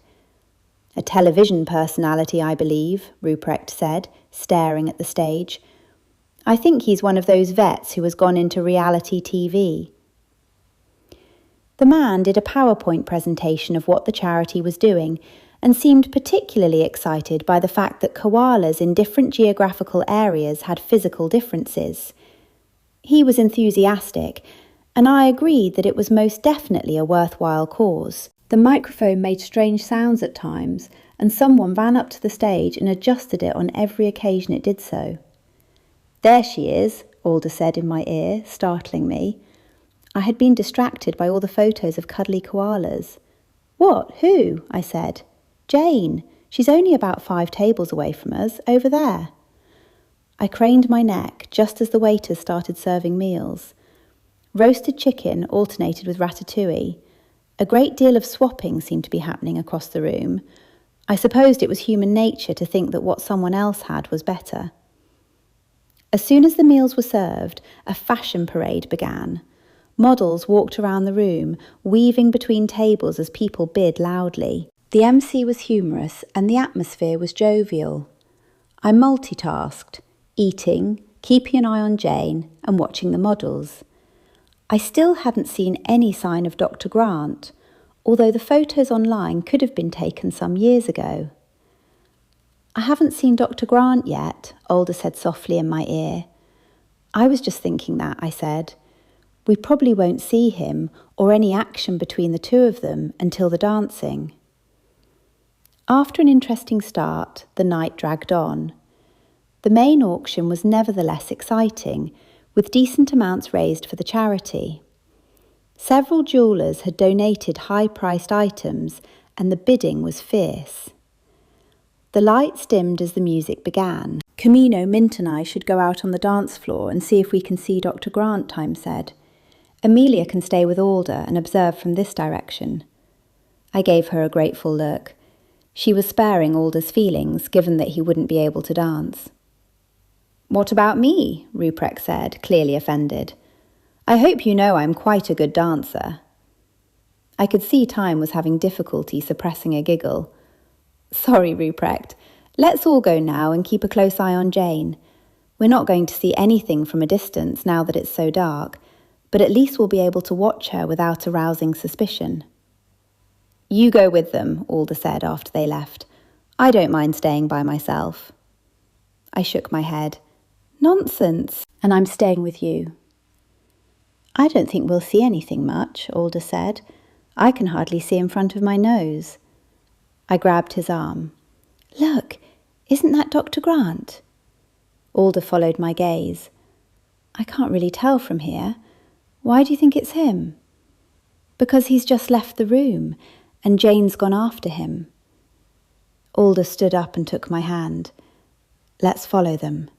A television personality, I believe, Ruprecht said, staring at the stage. I think he's one of those vets who has gone into reality TV. The man did a PowerPoint presentation of what the charity was doing and seemed particularly excited by the fact that koalas in different geographical areas had physical differences. He was enthusiastic, and I agreed that it was most definitely a worthwhile cause. The microphone made strange sounds at times, and someone ran up to the stage and adjusted it on every occasion it did so. There she is, Alder said in my ear, startling me. I had been distracted by all the photos of cuddly koalas. What? Who? I said. Jane. She's only about 5 tables away from us, over there. I craned my neck just as the waiters started serving meals. Roasted chicken alternated with ratatouille. A great deal of swapping seemed to be happening across the room. I supposed it was human nature to think that what someone else had was better. As soon as the meals were served, a fashion parade began. Models walked around the room, weaving between tables as people bid loudly. The MC was humorous and the atmosphere was jovial. I multitasked, eating, keeping an eye on Jane and watching the models. I still hadn't seen any sign of Dr. Grant, although the photos online could have been taken some years ago. I haven't seen Dr. Grant yet, Alder said softly in my ear. I was just thinking that, I said. We probably won't see him or any action between the two of them until the dancing. After an interesting start, the night dragged on. The main auction was nevertheless exciting, with decent amounts raised for the charity. Several jewellers had donated high-priced items, and the bidding was fierce. The lights dimmed as the music began. Camino, Mint and I should go out on the dance floor and see if we can see Dr. Grant, Time said. Amelia can stay with Alder and observe from this direction. I gave her a grateful look. She was sparing Alder's feelings, given that he wouldn't be able to dance. What about me? Ruprecht said, clearly offended. I hope you know I'm quite a good dancer. I could see Time was having difficulty suppressing a giggle. Sorry, Ruprecht. Let's all go now and keep a close eye on Jane. We're not going to see anything from a distance now that it's so dark, but at least we'll be able to watch her without arousing suspicion. You go with them, Alder said after they left. I don't mind staying by myself. I shook my head. Nonsense, and I'm staying with you. I don't think we'll see anything much, Alder said. I can hardly see in front of my nose. I grabbed his arm. Look, isn't that Dr. Grant? Alder followed my gaze. I can't really tell from here. Why do you think it's him? Because he's just left the room, and Jane's gone after him. Alder stood up and took my hand. Let's follow them.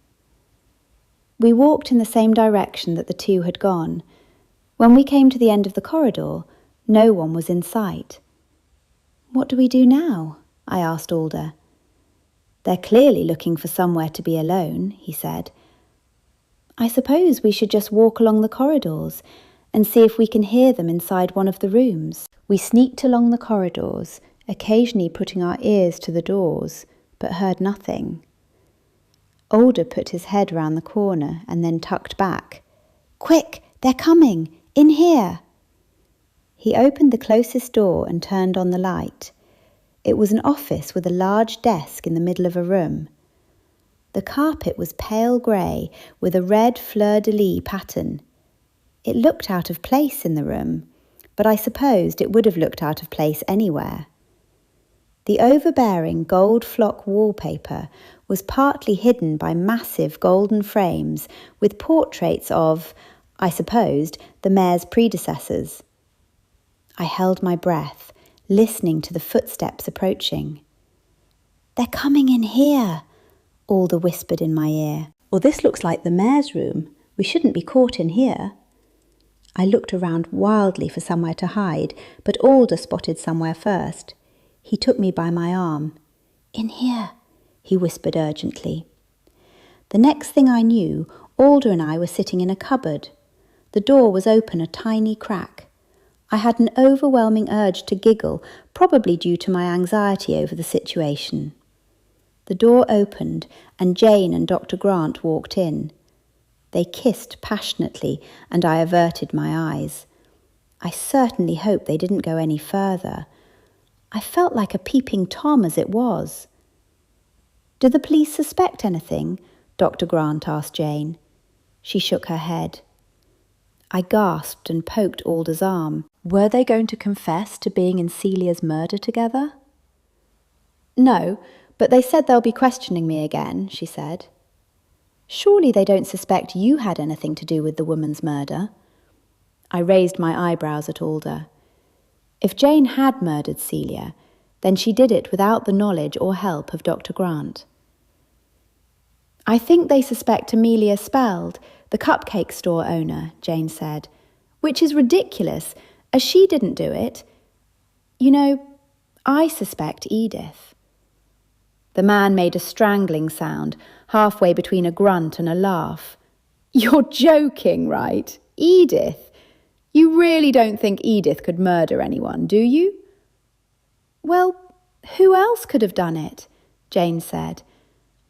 We walked in the same direction that the two had gone. When we came to the end of the corridor, no one was in sight. What do we do now? I asked Alder. They're clearly looking for somewhere to be alone, he said. I suppose we should just walk along the corridors and see if we can hear them inside one of the rooms. We sneaked along the corridors, occasionally putting our ears to the doors, but heard nothing. Alder put his head round the corner and then tucked back. Quick, they're coming! In here! He opened the closest door and turned on the light. It was an office with a large desk in the middle of a room. The carpet was pale grey with a red fleur-de-lis pattern. It looked out of place in the room, but I supposed it would have looked out of place anywhere. The overbearing gold flock wallpaper was partly hidden by massive golden frames with portraits of, I supposed, the mayor's predecessors. I held my breath, listening to the footsteps approaching. "They're coming in here," Alder whispered in my ear. "Well, this looks like the mayor's room. We shouldn't be caught in here." I looked around wildly for somewhere to hide, but Alder spotted somewhere first. He took me by my arm. "In here," he whispered urgently. The next thing I knew, Alder and I were sitting in a cupboard. The door was open a tiny crack. I had an overwhelming urge to giggle, probably due to my anxiety over the situation. The door opened and Jane and Dr. Grant walked in. They kissed passionately and I averted my eyes. I certainly hoped they didn't go any further. I felt like a peeping Tom as it was. "Do the police suspect anything?" Dr. Grant asked Jane. She shook her head. I gasped and poked Alder's arm. Were they going to confess to being in Celia's murder together? "No, but they said they'll be questioning me again," she said. "Surely they don't suspect you had anything to do with the woman's murder?" I raised my eyebrows at Alder. If Jane had murdered Celia, then she did it without the knowledge or help of Dr. Grant. "I think they suspect Amelia Spelled, the cupcake store owner," Jane said, "which is ridiculous, as she didn't do it. You know, I suspect Edith." The man made a strangling sound, halfway between a grunt and a laugh. "You're joking, right? Edith? You really don't think Edith could murder anyone, do you?" "Well, who else could have done it?" Jane said.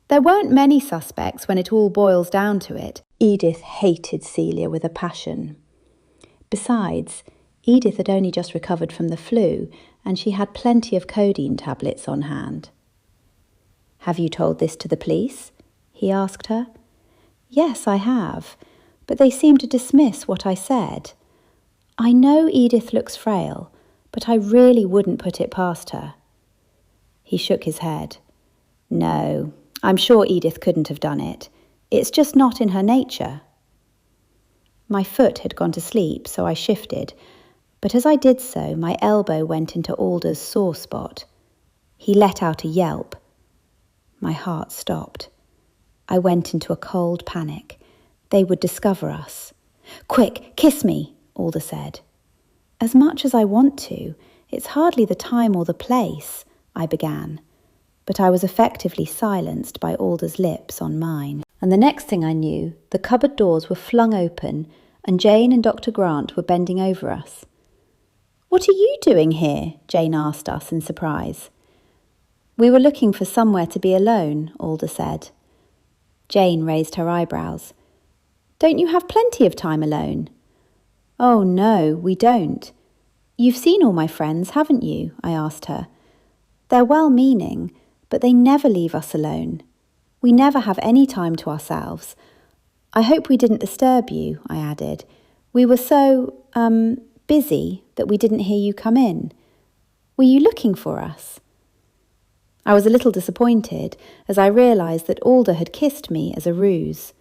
"There weren't many suspects when it all boils down to it." Edith hated Celia with a passion. Besides, Edith had only just recovered from the flu, and she had plenty of codeine tablets on hand. "Have you told this to the police?" he asked her. "Yes, I have, but they seem to dismiss what I said. I know Edith looks frail, but I really wouldn't put it past her." He shook his head. "No, I'm sure Edith couldn't have done it. It's just not in her nature." My foot had gone to sleep, so I shifted, but as I did so, my elbow went into Alder's sore spot. He let out a yelp. My heart stopped. I went into a cold panic. They would discover us. "Quick, kiss me," Alder said. "As much as I want to, it's hardly the time or the place," I began, but I was effectively silenced by Alder's lips on mine. And the next thing I knew, the cupboard doors were flung open and Jane and Dr. Grant were bending over us. "What are you doing here?" Jane asked us in surprise. "We were looking for somewhere to be alone," Alder said. Jane raised her eyebrows. "Don't you have plenty of time alone?" "Oh no, we don't. You've seen all my friends, haven't you?" I asked her. "They're well-meaning, but they never leave us alone. We never have any time to ourselves. I hope we didn't disturb you," I added. "We were so, busy that we didn't hear you come in. Were you looking for us?" I was a little disappointed as I realised that Alder had kissed me as a ruse.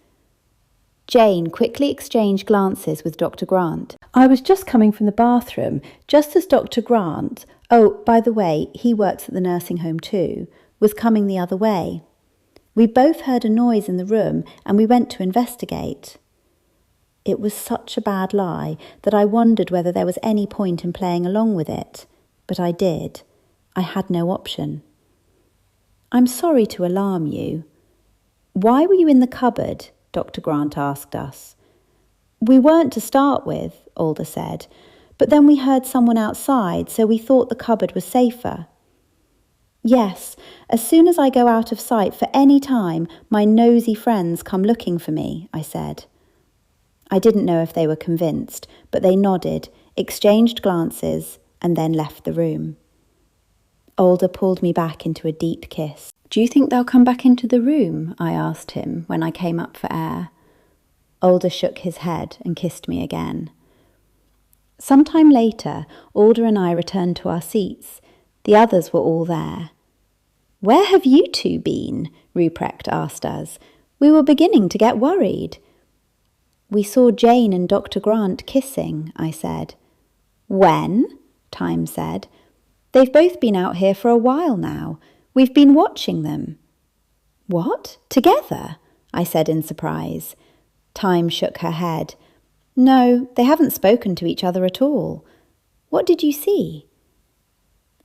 Jane quickly exchanged glances with Dr. Grant. I was just coming from the bathroom, just as Dr. Grant, oh, by the way, he works at the nursing home too, was coming the other way. We both heard a noise in the room and we went to investigate. It was such a bad lie that I wondered whether there was any point in playing along with it, but I did. I had no option. "I'm sorry to alarm you." "Why were you in the cupboard?" Dr. Grant asked us. "We weren't to start with," Alder said, "but then we heard someone outside, so we thought the cupboard was safer." "Yes, as soon as I go out of sight for any time, my nosy friends come looking for me," I said. I didn't know if they were convinced, but they nodded, exchanged glances, and then left the room. Alder pulled me back into a deep kiss. "Do you think they'll come back into the room?" I asked him when I came up for air. Alder shook his head and kissed me again. Sometime later, Alder and I returned to our seats. The others were all there. "Where have you two been?" Ruprecht asked us. "We were beginning to get worried." "We saw Jane and Dr. Grant kissing," I said. "When?" Time said. They've both been out here for a while now. We've been watching them." "What? Together?" I said in surprise. Time shook her head. "No, they haven't spoken to each other at all. What did you see?"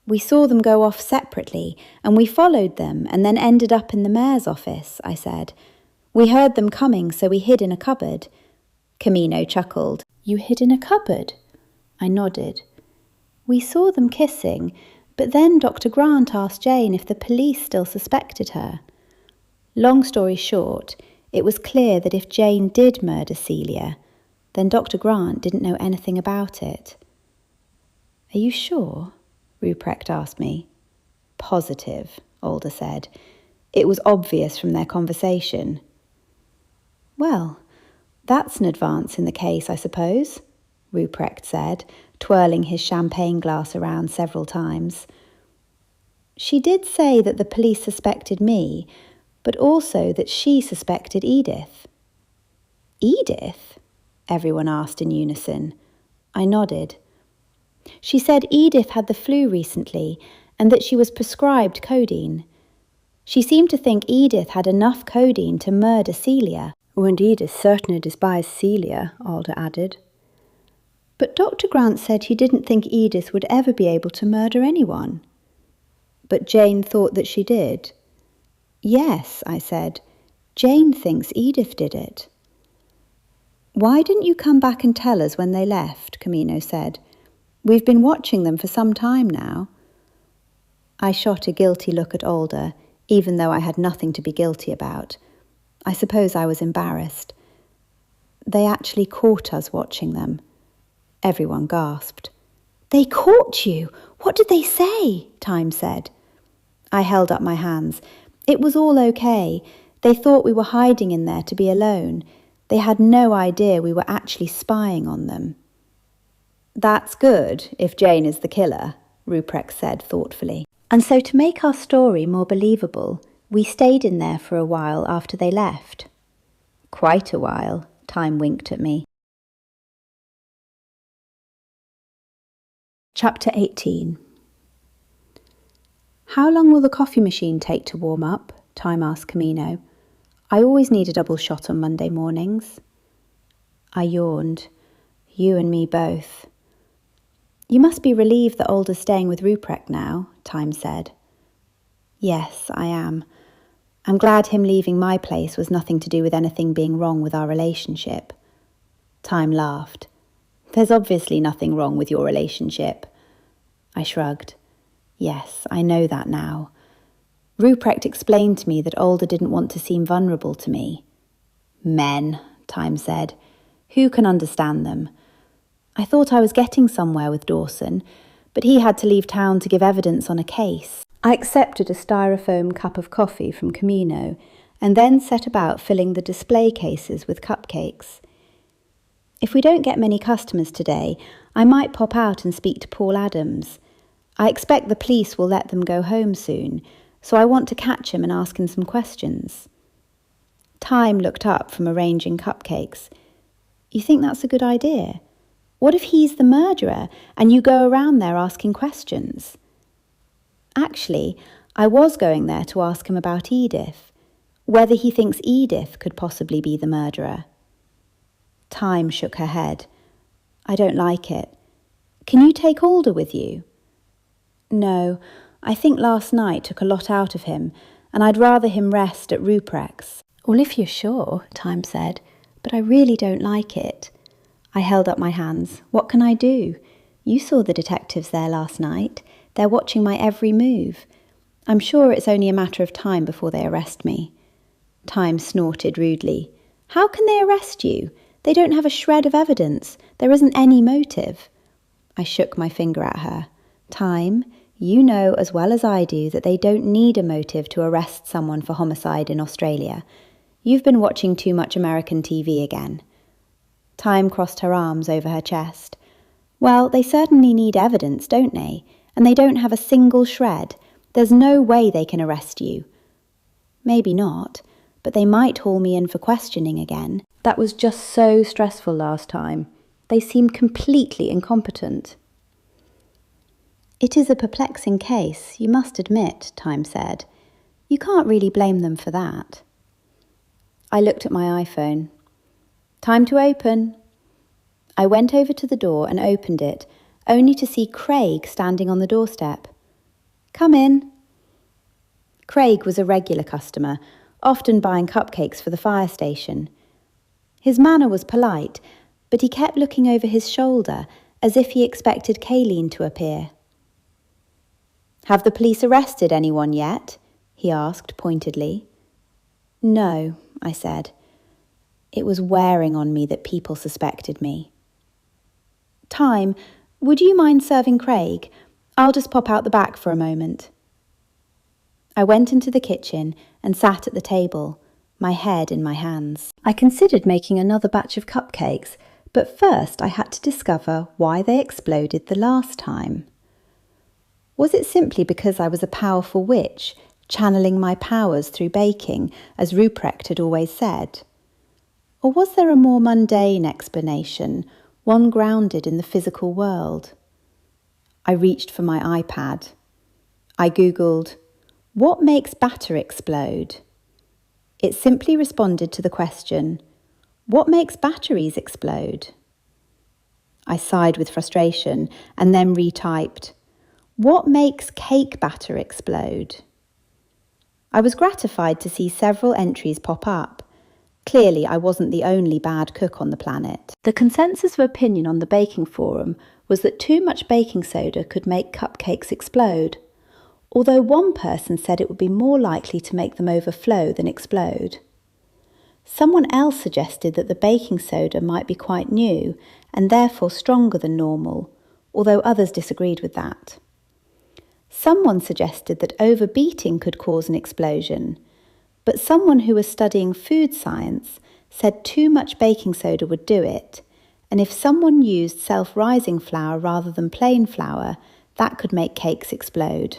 "We saw them go off separately, and we followed them and then ended up in the mayor's office," I said. "We heard them coming, so we hid in a cupboard." Camino chuckled. "You hid in a cupboard?" I nodded. "We saw them kissing, but then Dr. Grant asked Jane if the police still suspected her. Long story short, it was clear that if Jane did murder Celia, then Dr. Grant didn't know anything about it." "Are you sure?" Ruprecht asked me. "Positive," Alder said. "It was obvious from their conversation." "Well, that's an advance in the case, I suppose," Ruprecht said, twirling his champagne glass around several times. "She did say that the police suspected me, but also that she suspected Edith." "Edith?" everyone asked in unison. I nodded. "She said Edith had the flu recently and that she was prescribed codeine. She seemed to think Edith had enough codeine to murder Celia." "Und Edith certainly despised Celia," Alder added. "But Dr. Grant said he didn't think Edith would ever be able to murder anyone." "But Jane thought that she did." "Yes," I said. "Jane thinks Edith did it." "Why didn't you come back and tell us when they left?" Camino said. "We've been watching them for some time now." I shot a guilty look at Alder, even though I had nothing to be guilty about. I suppose I was embarrassed. "They actually caught us watching them." Everyone gasped. "They caught you? What did they say?" Time said. I held up my hands. It was all okay. They thought we were hiding in there to be alone. They had no idea we were actually spying on them. "That's good, if Jane is the killer," Ruprecht said thoughtfully. "And so to make our story more believable, we stayed in there for a while after they left." "Quite a while," Time winked at me. Chapter 18. "How long will the coffee machine take to warm up?" Time asked Camino. "I always need a double shot on Monday mornings." I yawned. You and me both. "You must be relieved that Alder's staying with Ruprecht now," Time said. "Yes, I am. I'm glad him leaving my place was nothing to do with anything being wrong with our relationship." Time laughed. "There's obviously nothing wrong with your relationship." I shrugged. "Yes, I know that now. Ruprecht explained to me that Alder didn't want to seem vulnerable to me." "Men," Time said. "Who can understand them? I thought I was getting somewhere with Dawson, but he had to leave town to give evidence on a case." I accepted a styrofoam cup of coffee from Camino and then set about filling the display cases with cupcakes. "If we don't get many customers today, I might pop out and speak to Paul Adams. I expect the police will let them go home soon, so I want to catch him and ask him some questions." Time looked up from arranging cupcakes. "You think that's a good idea? What if he's the murderer and you go around there asking questions?" "Actually, I was going there to ask him about Edith, whether he thinks Edith could possibly be the murderer." Time shook her head. "I don't like it. Can you take Alder with you?" "No, I think last night took a lot out of him, and I'd rather him rest at Ruprecht's." "Well, if you're sure," Time said, "but I really don't like it." I held up my hands. "What can I do? You saw the detectives there last night. They're watching my every move. I'm sure it's only a matter of time before they arrest me." Time snorted rudely. "How can they arrest you? They don't have a shred of evidence. There isn't any motive." I shook my finger at her. "Time, you know as well as I do that they don't need a motive to arrest someone for homicide in Australia. You've been watching too much American TV again." Time crossed her arms over her chest. "Well, they certainly need evidence, don't they? And they don't have a single shred. There's no way they can arrest you." "Maybe not, but they might haul me in for questioning again. That was just so stressful last time. They seemed completely incompetent." It is a perplexing case, you must admit, Time said. You can't really blame them for that. I looked at my iPhone. Time to open. I went over to the door and opened it, only to see Craig standing on the doorstep. Come in. Craig was a regular customer, often buying cupcakes for the fire station. His manner was polite, but he kept looking over his shoulder as if he expected Kayleen to appear. Have the police arrested anyone yet? He asked pointedly. No, I said. It was wearing on me that people suspected me. Time, would you mind serving Craig? I'll just pop out the back for a moment. I went into the kitchen and sat at the table, my head in my hands. I considered making another batch of cupcakes, but first I had to discover why they exploded the last time. Was it simply because I was a powerful witch, channeling my powers through baking, as Ruprecht had always said? Or was there a more mundane explanation, one grounded in the physical world? I reached for my iPad. I googled, what makes batter explode? It simply responded to the question, what makes batteries explode? I sighed with frustration and then retyped, what makes cake batter explode? I was gratified to see several entries pop up. Clearly, I wasn't the only bad cook on the planet. The consensus of opinion on the baking forum was that too much baking soda could make cupcakes explode, although one person said it would be more likely to make them overflow than explode. Someone else suggested that the baking soda might be quite new and therefore stronger than normal, although others disagreed with that. Someone suggested that overbeating could cause an explosion, but someone who was studying food science said too much baking soda would do it, and if someone used self-rising flour rather than plain flour, that could make cakes explode.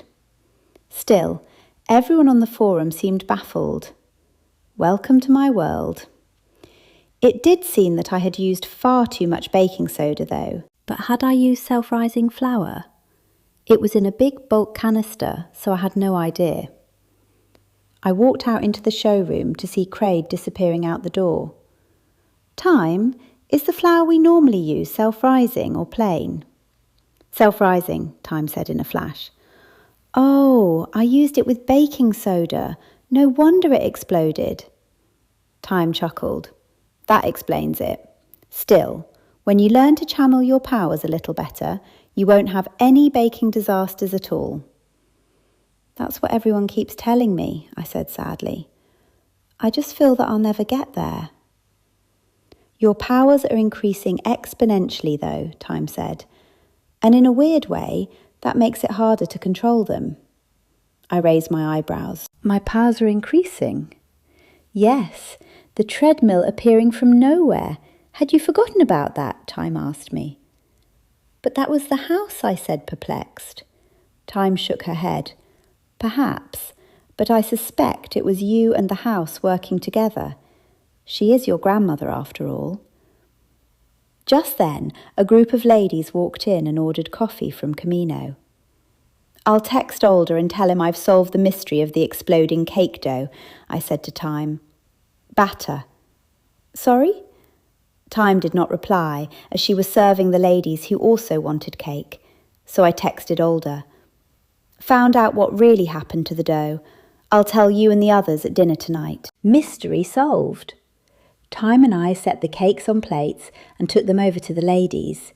Still, everyone on the forum seemed baffled. Welcome to my world. It did seem that I had used far too much baking soda though, but had I used self-rising flour? It was in a big bulk canister, so I had no idea. I walked out into the showroom to see Craig disappearing out the door. Time, is the flour we normally use self-rising or plain? Self-rising, Time said in a flash. Oh, I used it with baking soda. No wonder it exploded. Time chuckled. That explains it. Still, when you learn to channel your powers a little better, you won't have any baking disasters at all. That's what everyone keeps telling me, I said sadly. I just feel that I'll never get there. Your powers are increasing exponentially though, Time said. And in a weird way, that makes it harder to control them. I raised my eyebrows. My powers are increasing? Yes, the treadmill appearing from nowhere. Had you forgotten about that? Time asked me. But that was the house, I said, perplexed. Time shook her head. Perhaps, but I suspect it was you and the house working together. She is your grandmother, after all. Just then, a group of ladies walked in and ordered coffee from Camino. I'll text Alder and tell him I've solved the mystery of the exploding cake dough, I said to Time. Batter. Sorry? Time did not reply, as she was serving the ladies who also wanted cake, so I texted Alder. Found out what really happened to the dough. I'll tell you and the others at dinner tonight. Mystery solved. Time and I set the cakes on plates and took them over to the ladies.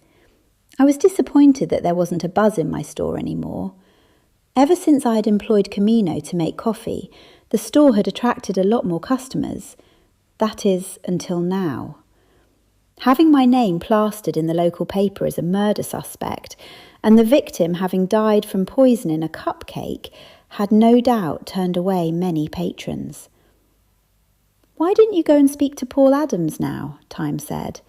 I was disappointed that there wasn't a buzz in my store anymore. Ever since I had employed Camino to make coffee, the store had attracted a lot more customers. That is, until now. Having my name plastered in the local paper as a murder suspect, and the victim having died from poison in a cupcake, had no doubt turned away many patrons. Why didn't you go and speak to Paul Adams now? Time said.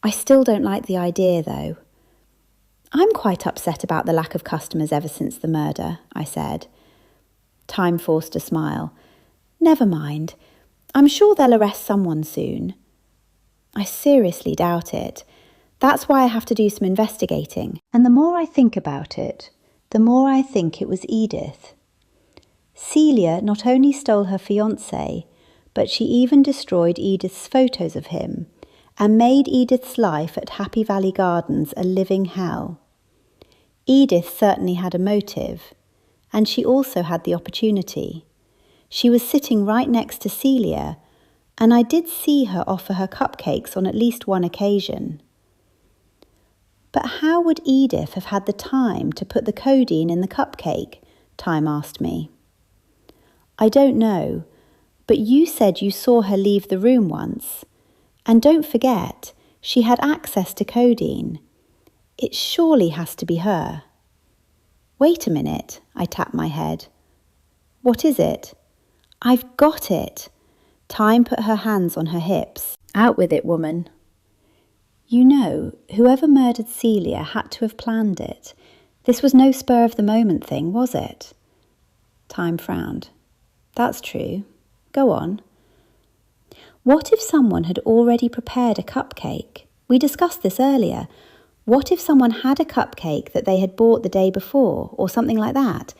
I still don't like the idea, though. I'm quite upset about the lack of customers ever since the murder, I said. Time forced a smile. Never mind. I'm sure they'll arrest someone soon. I seriously doubt it. That's why I have to do some investigating. And the more I think about it, the more I think it was Edith. Celia not only stole her fiancé, but she even destroyed Edith's photos of him and made Edith's life at Happy Valley Gardens a living hell. Edith certainly had a motive, and she also had the opportunity. She was sitting right next to Celia, and I did see her offer her cupcakes on at least one occasion. But how would Edith have had the time to put the codeine in the cupcake? Time asked me. I don't know, but you said you saw her leave the room once. And don't forget, she had access to codeine. It surely has to be her. Wait a minute, I tapped my head. What is it? I've got it. Time put her hands on her hips. Out with it, woman. You know, whoever murdered Celia had to have planned it. This was no spur-of-the-moment thing, was it? Time frowned. That's true. Go on. What if someone had already prepared a cupcake? We discussed this earlier. What if someone had a cupcake that they had bought the day before, or something like that?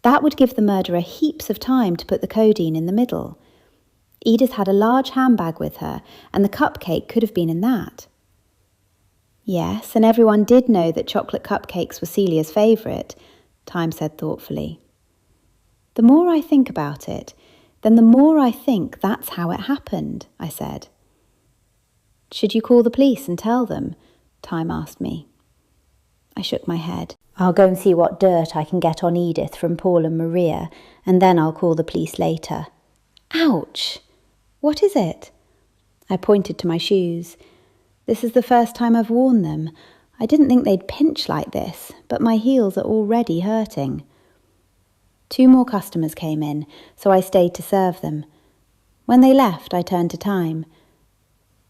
That would give the murderer heaps of time to put the codeine in the middle. Edith had a large handbag with her, and the cupcake could have been in that. Yes, and everyone did know that chocolate cupcakes were Celia's favourite, Time said thoughtfully. The more I think about it, then the more I think that's how it happened, I said. Should you call the police and tell them? Time asked me. I shook my head. I'll go and see what dirt I can get on Edith from Paul and Maria, and then I'll call the police later. Ouch! What is it? I pointed to my shoes. This is the first time I've worn them. I didn't think they'd pinch like this, but my heels are already hurting. 2 more customers came in, so I stayed to serve them. When they left, I turned to Time.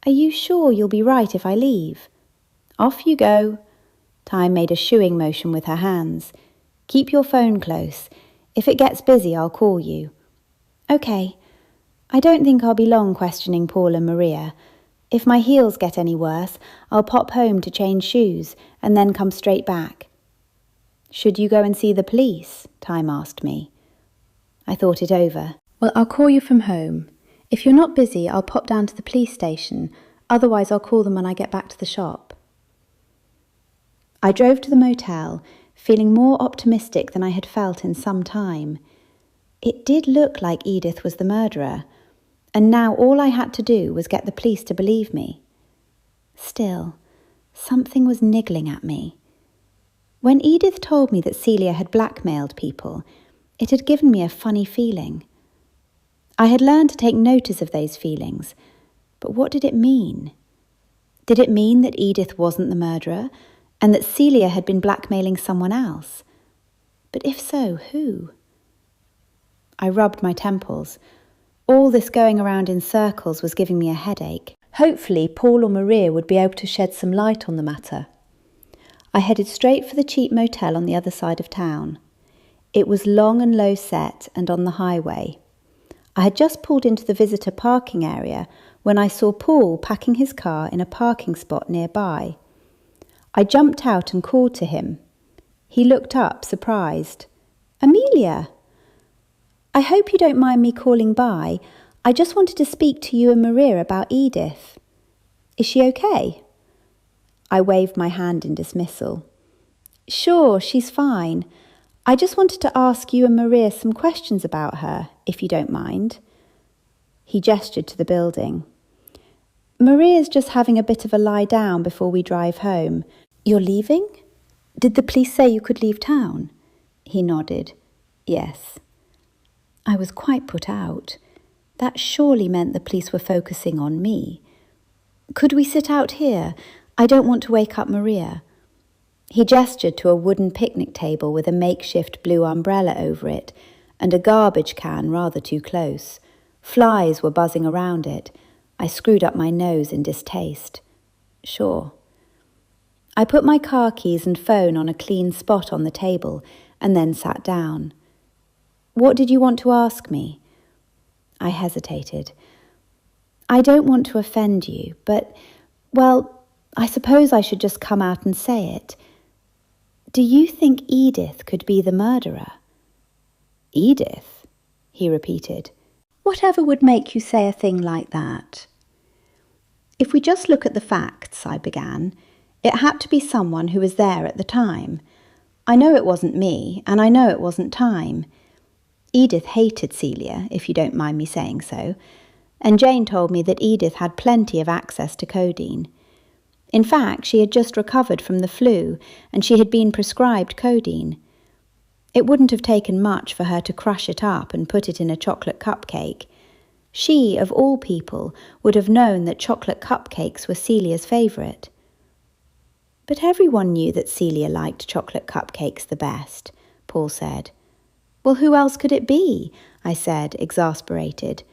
Are you sure you'll be right if I leave? Off you go. Time made a shooing motion with her hands. Keep your phone close. If it gets busy, I'll call you. Okay. I don't think I'll be long questioning Paul and Maria. If my heels get any worse, I'll pop home to change shoes and then come straight back. Should you go and see the police? Time asked me. I thought it over. Well, I'll call you from home. If you're not busy, I'll pop down to the police station. Otherwise, I'll call them when I get back to the shop. I drove to the motel, feeling more optimistic than I had felt in some time. It did look like Edith was the murderer, and now all I had to do was get the police to believe me. Still, something was niggling at me. When Edith told me that Celia had blackmailed people, it had given me a funny feeling. I had learned to take notice of those feelings, but what did it mean? Did it mean that Edith wasn't the murderer, and that Celia had been blackmailing someone else? But if so, who? I rubbed my temples. All this going around in circles was giving me a headache. Hopefully, Paul or Maria would be able to shed some light on the matter. I headed straight for the cheap motel on the other side of town. It was long and low set and on the highway. I had just pulled into the visitor parking area when I saw Paul packing his car in a parking spot nearby. I jumped out and called to him. He looked up, surprised. Amelia! I hope you don't mind me calling by. I just wanted to speak to you and Maria about Edith. Is she okay? I waved my hand in dismissal. Sure, she's fine. I just wanted to ask you and Maria some questions about her, if you don't mind. He gestured to the building. Maria's just having a bit of a lie down before we drive home. You're leaving? Did the police say you could leave town? He nodded. Yes. I was quite put out. That surely meant the police were focusing on me. Could we sit out here? I don't want to wake up Maria. He gestured to a wooden picnic table with a makeshift blue umbrella over it and a garbage can rather too close. Flies were buzzing around it. I screwed up my nose in distaste. Sure. I put my car keys and phone on a clean spot on the table and then sat down. What did you want to ask me? I hesitated. I don't want to offend you, but, well, I suppose I should just come out and say it. Do you think Edith could be the murderer?" "Edith?" he repeated. "Whatever would make you say a thing like that?" "If we just look at the facts," I began, "it had to be someone who was there at the time. I know it wasn't me, and I know it wasn't time. Edith hated Celia, if you don't mind me saying so, and Jane told me that Edith had plenty of access to codeine. In fact, she had just recovered from the flu, and she had been prescribed codeine. It wouldn't have taken much for her to crush it up and put it in a chocolate cupcake. She, of all people, would have known that chocolate cupcakes were Celia's favourite." "But everyone knew that Celia liked chocolate cupcakes the best," Paul said. "Well, who else could it be?" I said, exasperated.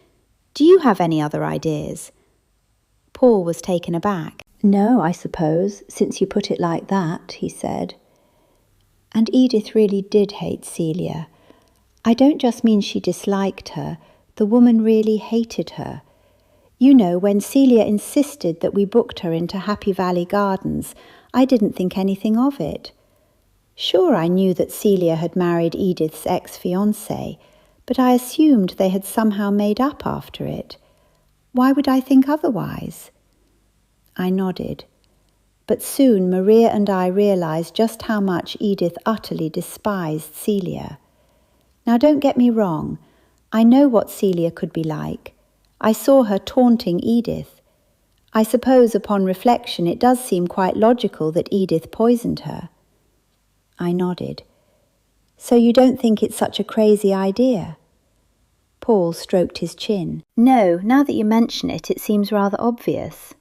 "Do you have any other ideas?" Paul was taken aback. "No, I suppose, since you put it like that," he said. "And Edith really did hate Celia. I don't just mean she disliked her, the woman really hated her. You know, when Celia insisted that we booked her into Happy Valley Gardens, I didn't think anything of it. Sure, I knew that Celia had married Edith's ex-fiancé, but I assumed they had somehow made up after it. Why would I think otherwise?" I nodded. But soon Maria and I realised just how much Edith utterly despised Celia. Now don't get me wrong, I know what Celia could be like. I saw her taunting Edith. I suppose upon reflection it does seem quite logical that Edith poisoned her. I nodded. "So you don't think it's such a crazy idea?" Paul stroked his chin. "No, now that you mention it, it seems rather obvious.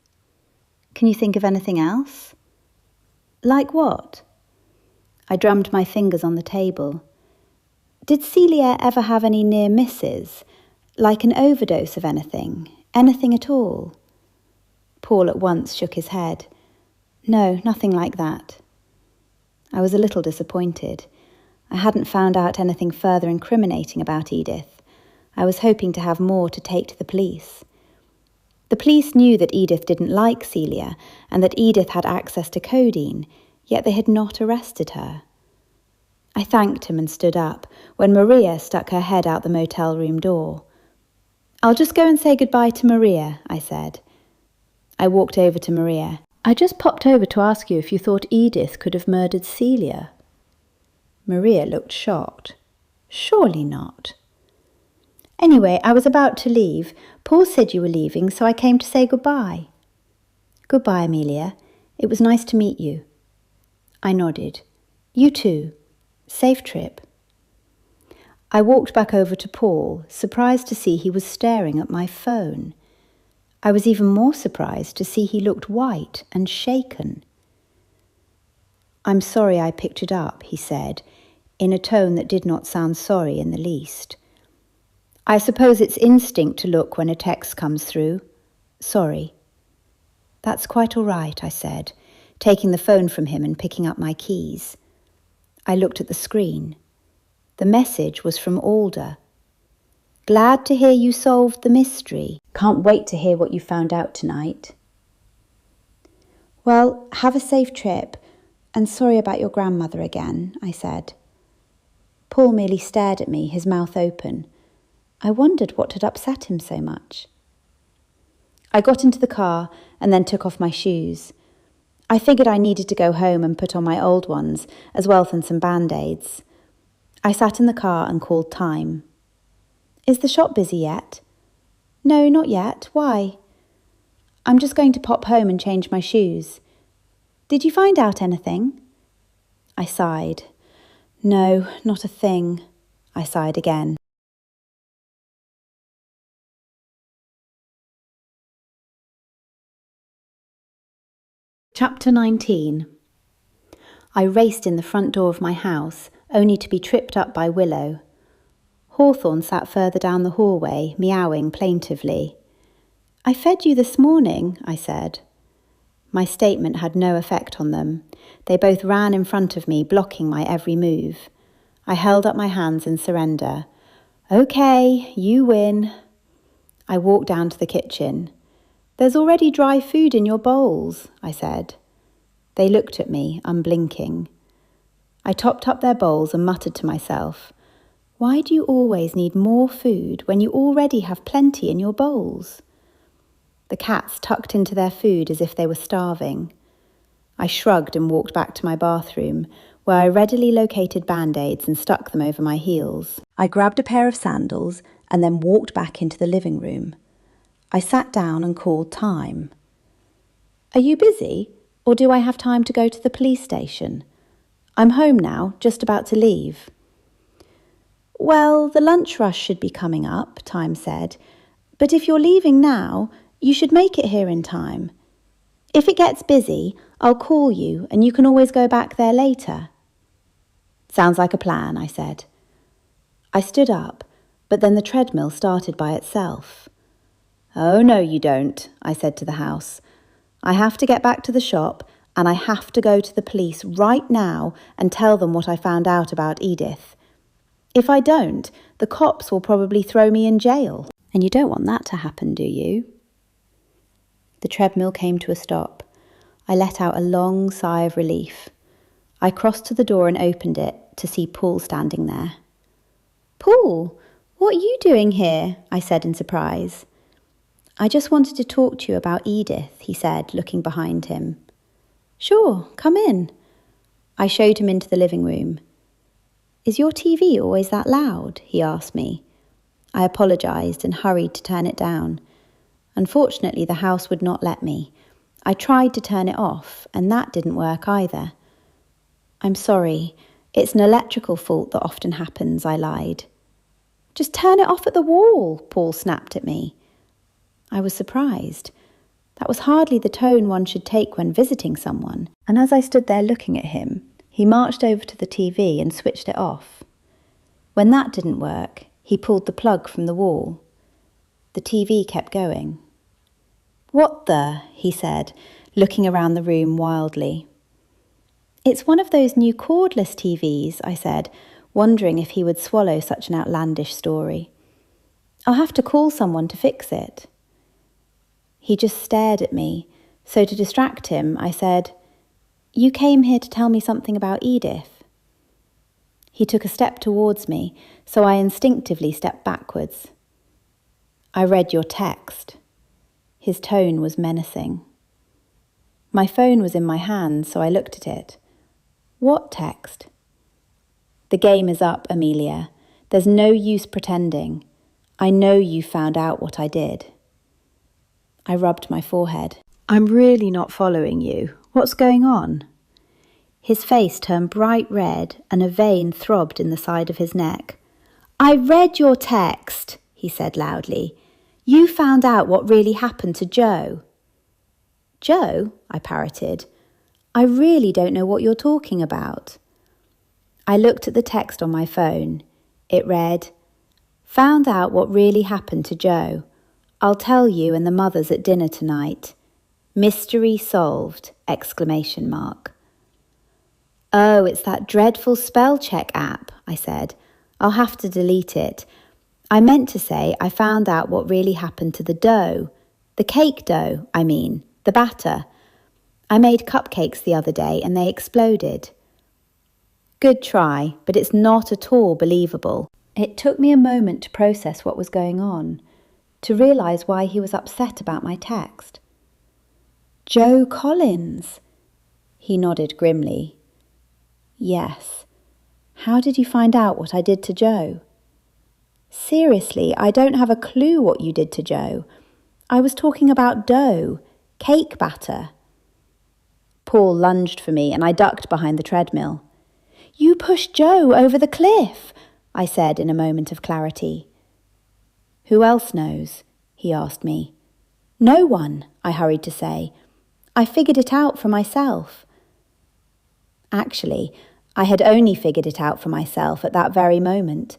Can you think of anything else?" "Like what?" I drummed my fingers on the table. "Did Celia ever have any near misses? Like an overdose of anything? Anything at all?" Paul at once shook his head. "No, nothing like that." I was a little disappointed. I hadn't found out anything further incriminating about Edith. I was hoping to have more to take to the police. The police knew that Edith didn't like Celia and that Edith had access to codeine, yet they had not arrested her. I thanked him and stood up when Maria stuck her head out the motel room door. "I'll just go and say goodbye to Maria," I said. I walked over to Maria. "I just popped over to ask you if you thought Edith could have murdered Celia." Maria looked shocked. "Surely not." "Anyway, I was about to leave. Paul said you were leaving, so I came to say goodbye." "Goodbye, Amelia. It was nice to meet you." I nodded. "You too. Safe trip." I walked back over to Paul, surprised to see he was staring at my phone. I was even more surprised to see he looked white and shaken. "I'm sorry I picked it up," he said, in a tone that did not sound sorry in the least. "I suppose it's instinct to look when a text comes through. Sorry." "That's quite all right," I said, taking the phone from him and picking up my keys. I looked at the screen. The message was from Alder. "Glad to hear you solved the mystery. Can't wait to hear what you found out tonight." "Well, have a safe trip, and sorry about your grandmother again," I said. Paul merely stared at me, his mouth open. I wondered what had upset him so much. I got into the car and then took off my shoes. I figured I needed to go home and put on my old ones, as well as some Band-Aids. I sat in the car and called time. "Is the shop busy yet?" "No, not yet. Why?" "I'm just going to pop home and change my shoes." "Did you find out anything?" I sighed. "No, not a thing." I sighed again. Chapter 19. I raced in the front door of my house, only to be tripped up by Willow. Hawthorne sat further down the hallway, meowing plaintively. "I fed you this morning," I said. My statement had no effect on them. They both ran in front of me, blocking my every move. I held up my hands in surrender. "Okay, you win." I walked down to the kitchen. There's already dry food in your bowls, I said. They looked at me, unblinking. I topped up their bowls and muttered to myself, why do you always need more food when you already have plenty in your bowls? The cats tucked into their food as if they were starving. I shrugged and walked back to my bathroom, where I readily located band-aids and stuck them over my heels. I grabbed a pair of sandals and then walked back into the living room. I sat down and called time. Are you busy, or do I have time to go to the police station? I'm home now, just about to leave. Well, the lunch rush should be coming up, Time said, but if you're leaving now, you should make it here in time. If it gets busy, I'll call you and you can always go back there later. Sounds like a plan, I said. I stood up, but then the treadmill started by itself. Oh, no, you don't, I said to the house. I have to get back to the shop and I have to go to the police right now and tell them what I found out about Edith. If I don't, the cops will probably throw me in jail. And you don't want that to happen, do you? The treadmill came to a stop. I let out a long sigh of relief. I crossed to the door and opened it to see Paul standing there. Paul, what are you doing here? I said in surprise. I just wanted to talk to you about Edith, he said, looking behind him. Sure, come in. I showed him into the living room. Is your TV always that loud? He asked me. I apologised and hurried to turn it down. Unfortunately, the house would not let me. I tried to turn it off, and that didn't work either. I'm sorry, it's an electrical fault that often happens, I lied. Just turn it off at the wall, Paul snapped at me. I was surprised. That was hardly the tone one should take when visiting someone, and as I stood there looking at him, he marched over to the TV and switched it off. When that didn't work, he pulled the plug from the wall. The TV kept going. What the? He said, looking around the room wildly. It's one of those new cordless TVs, I said, wondering if he would swallow such an outlandish story. I'll have to call someone to fix it. He just stared at me, so to distract him, I said, You came here to tell me something about Edith. He took a step towards me, so I instinctively stepped backwards. I read your text. His tone was menacing. My phone was in my hand, so I looked at it. What text? The game is up, Amelia. There's no use pretending. I know you found out what I did. I rubbed my forehead. I'm really not following you. What's going on? His face turned bright red and a vein throbbed in the side of his neck. I read your text, he said loudly. You found out what really happened to Joe. Joe? I parroted. I really don't know what you're talking about. I looked at the text on my phone. It read, Found out what really happened to Joe. I'll tell you and the mothers at dinner tonight. Mystery solved! ! Oh, it's that dreadful Spellcheck app, I said. I'll have to delete it. I meant to say I found out what really happened to the dough. The cake dough, I mean, the batter. I made cupcakes the other day and they exploded. Good try, but it's not at all believable. It took me a moment to process what was going on, to realise why he was upset about my text. Joe Collins. He nodded grimly. Yes. How did you find out what I did to Joe? Seriously, I don't have a clue what you did to Joe. I was talking about dough, cake batter. Paul lunged for me and I ducked behind the treadmill. You pushed Joe over the cliff, I said in a moment of clarity. Who else knows? He asked me. No one, I hurried to say. I figured it out for myself. Actually, I had only figured it out for myself at that very moment.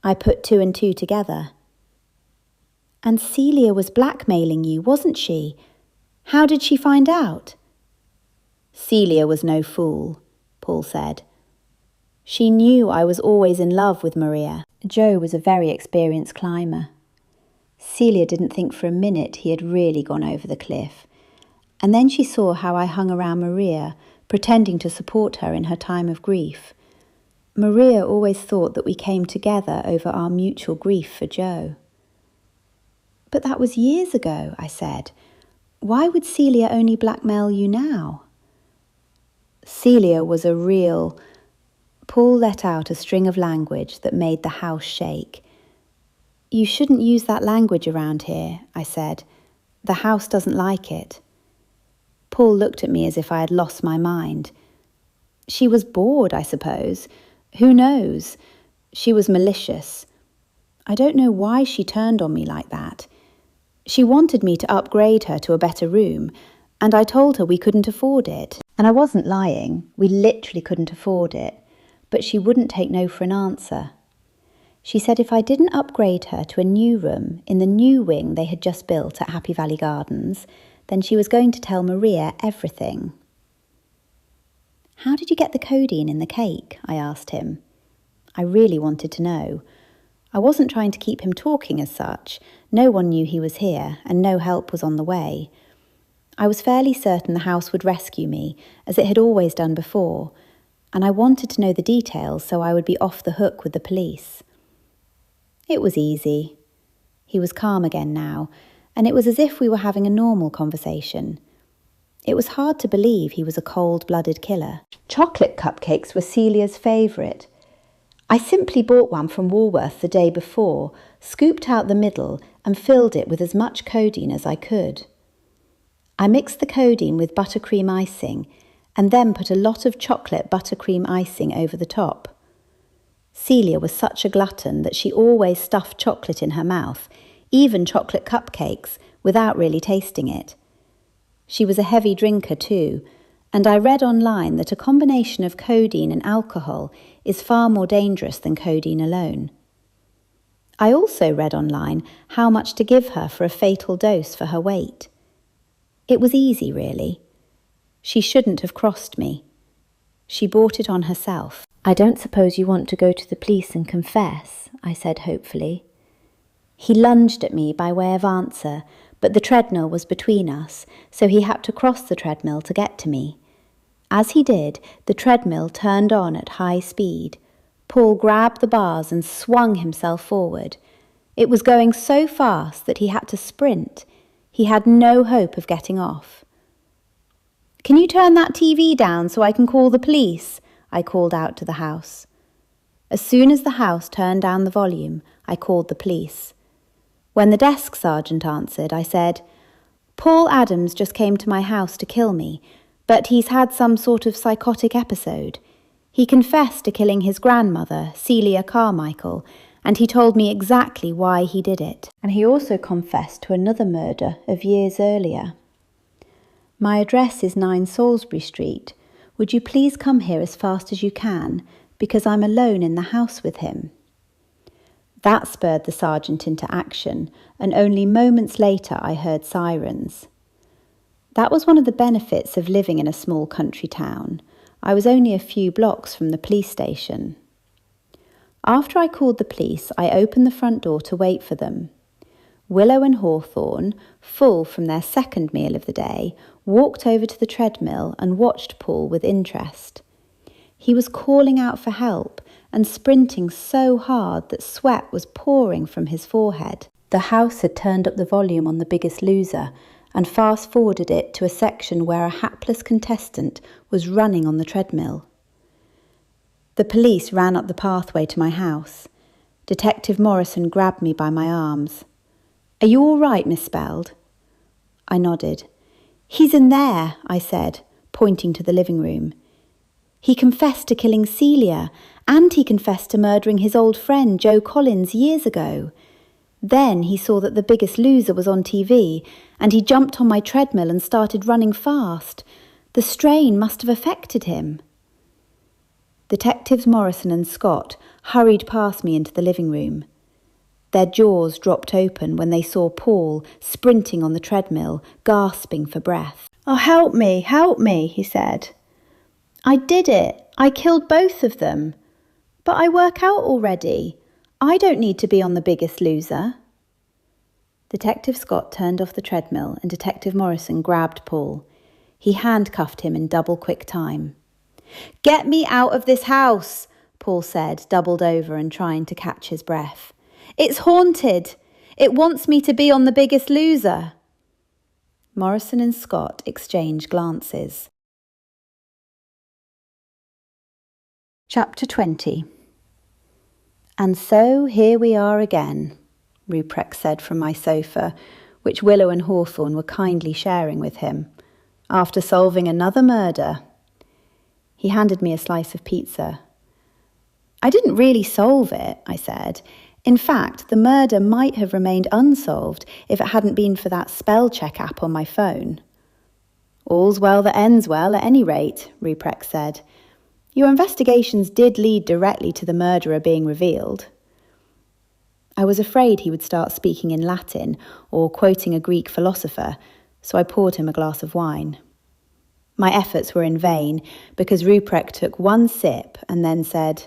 I put two and two together. And Celia was blackmailing you, wasn't she? How did she find out? Celia was no fool, Paul said. She knew I was always in love with Maria. Joe was a very experienced climber. Celia didn't think for a minute he had really gone over the cliff. And then she saw how I hung around Maria, pretending to support her in her time of grief. Maria always thought that we came together over our mutual grief for Joe. But that was years ago, I said. Why would Celia only blackmail you now? Celia was a real... Paul let out a string of language that made the house shake. You shouldn't use that language around here, I said. The house doesn't like it. Paul looked at me as if I had lost my mind. She was bored, I suppose. Who knows? She was malicious. I don't know why she turned on me like that. She wanted me to upgrade her to a better room, and I told her we couldn't afford it. And I wasn't lying. We literally couldn't afford it. But she wouldn't take no for an answer. She said if I didn't upgrade her to a new room in the new wing they had just built at Happy Valley Gardens, then she was going to tell Maria everything. How did you get the codeine in the cake? I asked him. I really wanted to know. I wasn't trying to keep him talking as such. No one knew he was here, and no help was on the way. I was fairly certain the house would rescue me, as it had always done before, and I wanted to know the details so I would be off the hook with the police. It was easy. He was calm again now, and it was as if we were having a normal conversation. It was hard to believe he was a cold-blooded killer. Chocolate cupcakes were Celia's favourite. I simply bought one from Woolworth the day before, scooped out the middle and filled it with as much codeine as I could. I mixed the codeine with buttercream icing and then put a lot of chocolate buttercream icing over the top. Celia was such a glutton that she always stuffed chocolate in her mouth, even chocolate cupcakes, without really tasting it. She was a heavy drinker too, and I read online that a combination of codeine and alcohol is far more dangerous than codeine alone. I also read online how much to give her for a fatal dose for her weight. It was easy, really. She shouldn't have crossed me. She brought it on herself. I don't suppose you want to go to the police and confess, I said hopefully. He lunged at me by way of answer, but the treadmill was between us, so he had to cross the treadmill to get to me. As he did, the treadmill turned on at high speed. Paul grabbed the bars and swung himself forward. It was going so fast that he had to sprint. He had no hope of getting off. "Can you turn that TV down so I can call the police?" I called out to the house. As soon as the house turned down the volume, I called the police. When the desk sergeant answered, I said, "Paul Adams just came to my house to kill me, but he's had some sort of psychotic episode. He confessed to killing his grandmother, Celia Carmichael, and he told me exactly why he did it. And he also confessed to another murder of years earlier. My address is 9 Salisbury Street. Would you please come here as fast as you can, because I'm alone in the house with him?" That spurred the sergeant into action, and only moments later I heard sirens. That was one of the benefits of living in a small country town. I was only a few blocks from the police station. After I called the police, I opened the front door to wait for them. Willow and Hawthorne, full from their second meal of the day, walked over to the treadmill and watched Paul with interest. He was calling out for help and sprinting so hard that sweat was pouring from his forehead. The house had turned up the volume on The Biggest Loser and fast-forwarded it to a section where a hapless contestant was running on the treadmill. The police ran up the pathway to my house. Detective Morrison grabbed me by my arms. "Are you all right, Miss Spelled?" I nodded. "He's in there," I said, pointing to the living room. "He confessed to killing Celia, and he confessed to murdering his old friend Joe Collins years ago. Then he saw that The Biggest Loser was on TV, and he jumped on my treadmill and started running fast. The strain must have affected him." Detectives Morrison and Scott hurried past me into the living room. Their jaws dropped open when they saw Paul sprinting on the treadmill, gasping for breath. "Oh, help me," he said. "I did it. I killed both of them. But I work out already. I don't need to be on The Biggest Loser." Detective Scott turned off the treadmill and Detective Morrison grabbed Paul. He handcuffed him in double quick time. "Get me out of this house," Paul said, doubled over and trying to catch his breath. "It's haunted. It wants me to be on The Biggest Loser." Morrison and Scott exchanged glances. Chapter 20. "And so here we are again," Ruprecht said from my sofa, which Willow and Hawthorne were kindly sharing with him, "after solving another murder." He handed me a slice of pizza. "I didn't really solve it," I said. "In fact, the murder might have remained unsolved if it hadn't been for that Spellcheck app on my phone." "All's well that ends well, at any rate," Ruprecht said. "Your investigations did lead directly to the murderer being revealed." I was afraid he would start speaking in Latin or quoting a Greek philosopher, so I poured him a glass of wine. My efforts were in vain because Ruprecht took one sip and then said,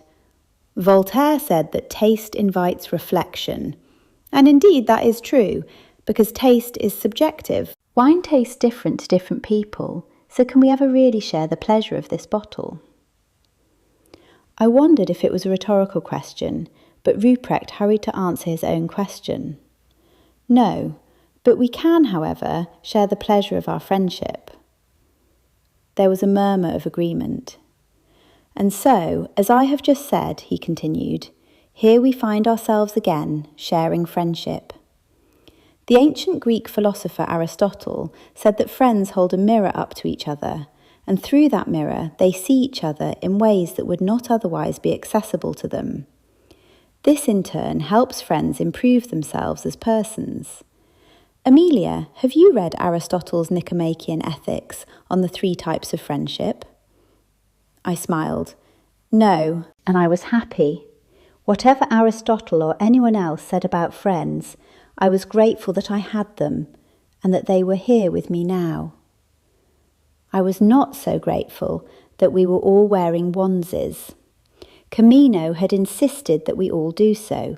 "Voltaire said that taste invites reflection. And indeed that is true, because taste is subjective. Wine tastes different to different people, so can we ever really share the pleasure of this bottle?" I wondered if it was a rhetorical question, but Ruprecht hurried to answer his own question. "No, but we can, however, share the pleasure of our friendship." There was a murmur of agreement. "And so, as I have just said," he continued, "here we find ourselves again, sharing friendship. The ancient Greek philosopher Aristotle said that friends hold a mirror up to each other, and through that mirror they see each other in ways that would not otherwise be accessible to them. This in turn helps friends improve themselves as persons. Amelia, have you read Aristotle's Nicomachean Ethics on the 3 types of friendship?" I smiled. "No," and I was happy. Whatever Aristotle or anyone else said about friends, I was grateful that I had them and that they were here with me now. I was not so grateful that we were all wearing onesies. Camino had insisted that we all do so.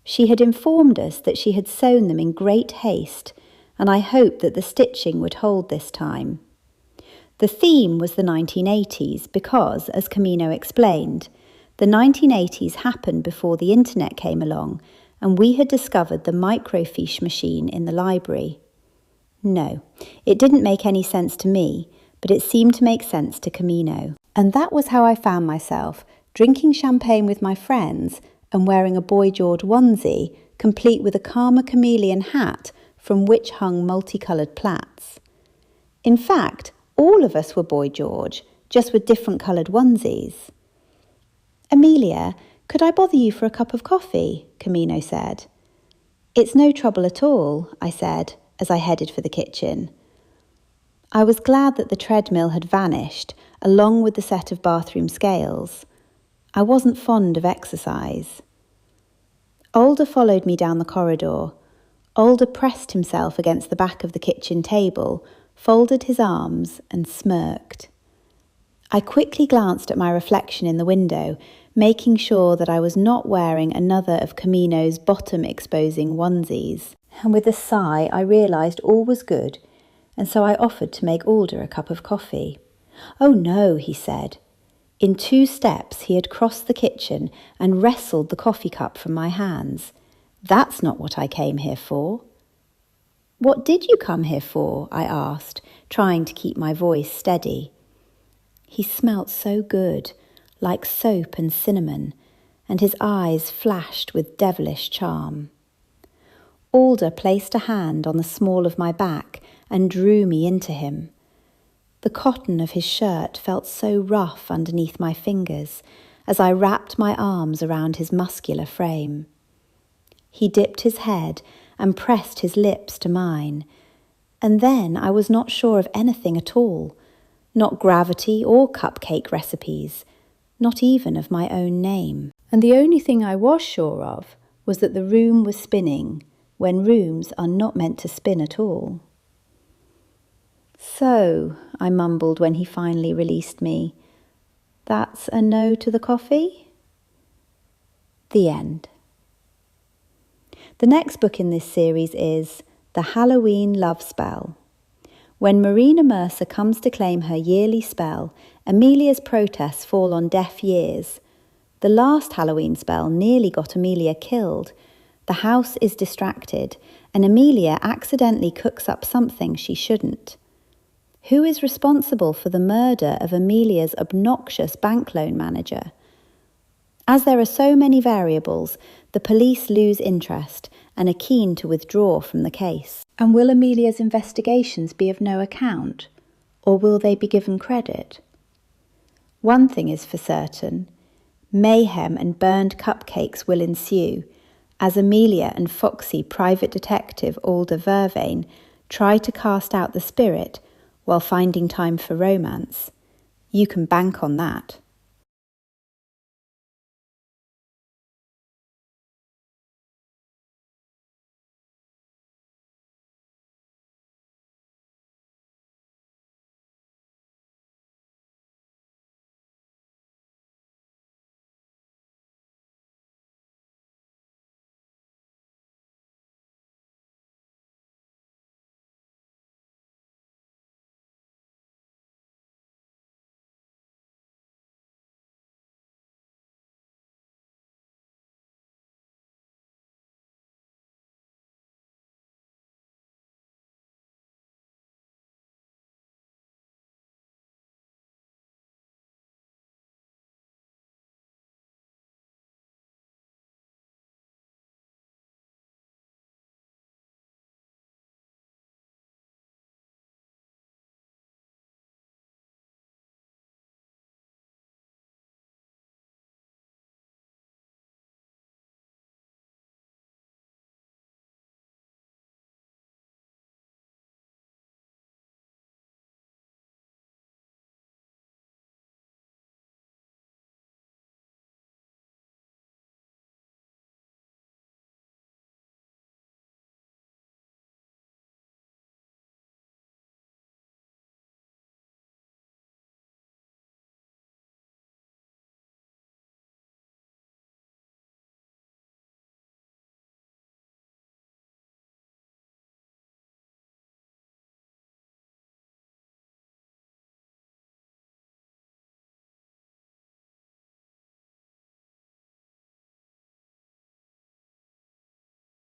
She had informed us that she had sewn them in great haste, and I hoped that the stitching would hold this time. The theme was the 1980s because, as Camino explained, the 1980s happened before the internet came along and we had discovered the microfiche machine in the library. No, it didn't make any sense to me, but it seemed to make sense to Camino. And that was how I found myself drinking champagne with my friends and wearing a Boy George onesie, complete with a Karma chameleon hat from which hung multicoloured plaits. In fact, all of us were Boy George, just with different coloured onesies. "Amelia, could I bother you for a cup of coffee?" Camino said. "It's no trouble at all," I said, as I headed for the kitchen. I was glad that the treadmill had vanished, along with the set of bathroom scales. I wasn't fond of exercise. Alder followed me down the corridor. Alder pressed himself against the back of the kitchen table, folded his arms and smirked. I quickly glanced at my reflection in the window, making sure that I was not wearing another of Camino's bottom-exposing onesies. And with a sigh, I realised all was good, and so I offered to make Alder a cup of coffee. "Oh no," he said. In 2 steps he had crossed the kitchen and wrestled the coffee cup from my hands. "That's not what I came here for." "What did you come here for?" I asked, trying to keep my voice steady. He smelt so good, like soap and cinnamon, and his eyes flashed with devilish charm. Alder placed a hand on the small of my back and drew me into him. The cotton of his shirt felt so rough underneath my fingers as I wrapped my arms around his muscular frame. He dipped his head and pressed his lips to mine, and then I was not sure of anything at all, not gravity or cupcake recipes, not even of my own name. And the only thing I was sure of was that the room was spinning, when rooms are not meant to spin at all. "So," I mumbled when he finally released me, "that's a no to the coffee?" The end. The next book in this series is The Halloween Love Spell. When Marina Mercer comes to claim her yearly spell, Amelia's protests fall on deaf ears. The last Halloween spell nearly got Amelia killed. The house is distracted, and Amelia accidentally cooks up something she shouldn't. Who is responsible for the murder of Amelia's obnoxious bank loan manager? As there are so many variables, the police lose interest and are keen to withdraw from the case. And will Amelia's investigations be of no account, or will they be given credit? One thing is for certain: mayhem and burned cupcakes will ensue as Amelia and foxy private detective Alder Vervain try to cast out the spirit while finding time for romance. You can bank on that.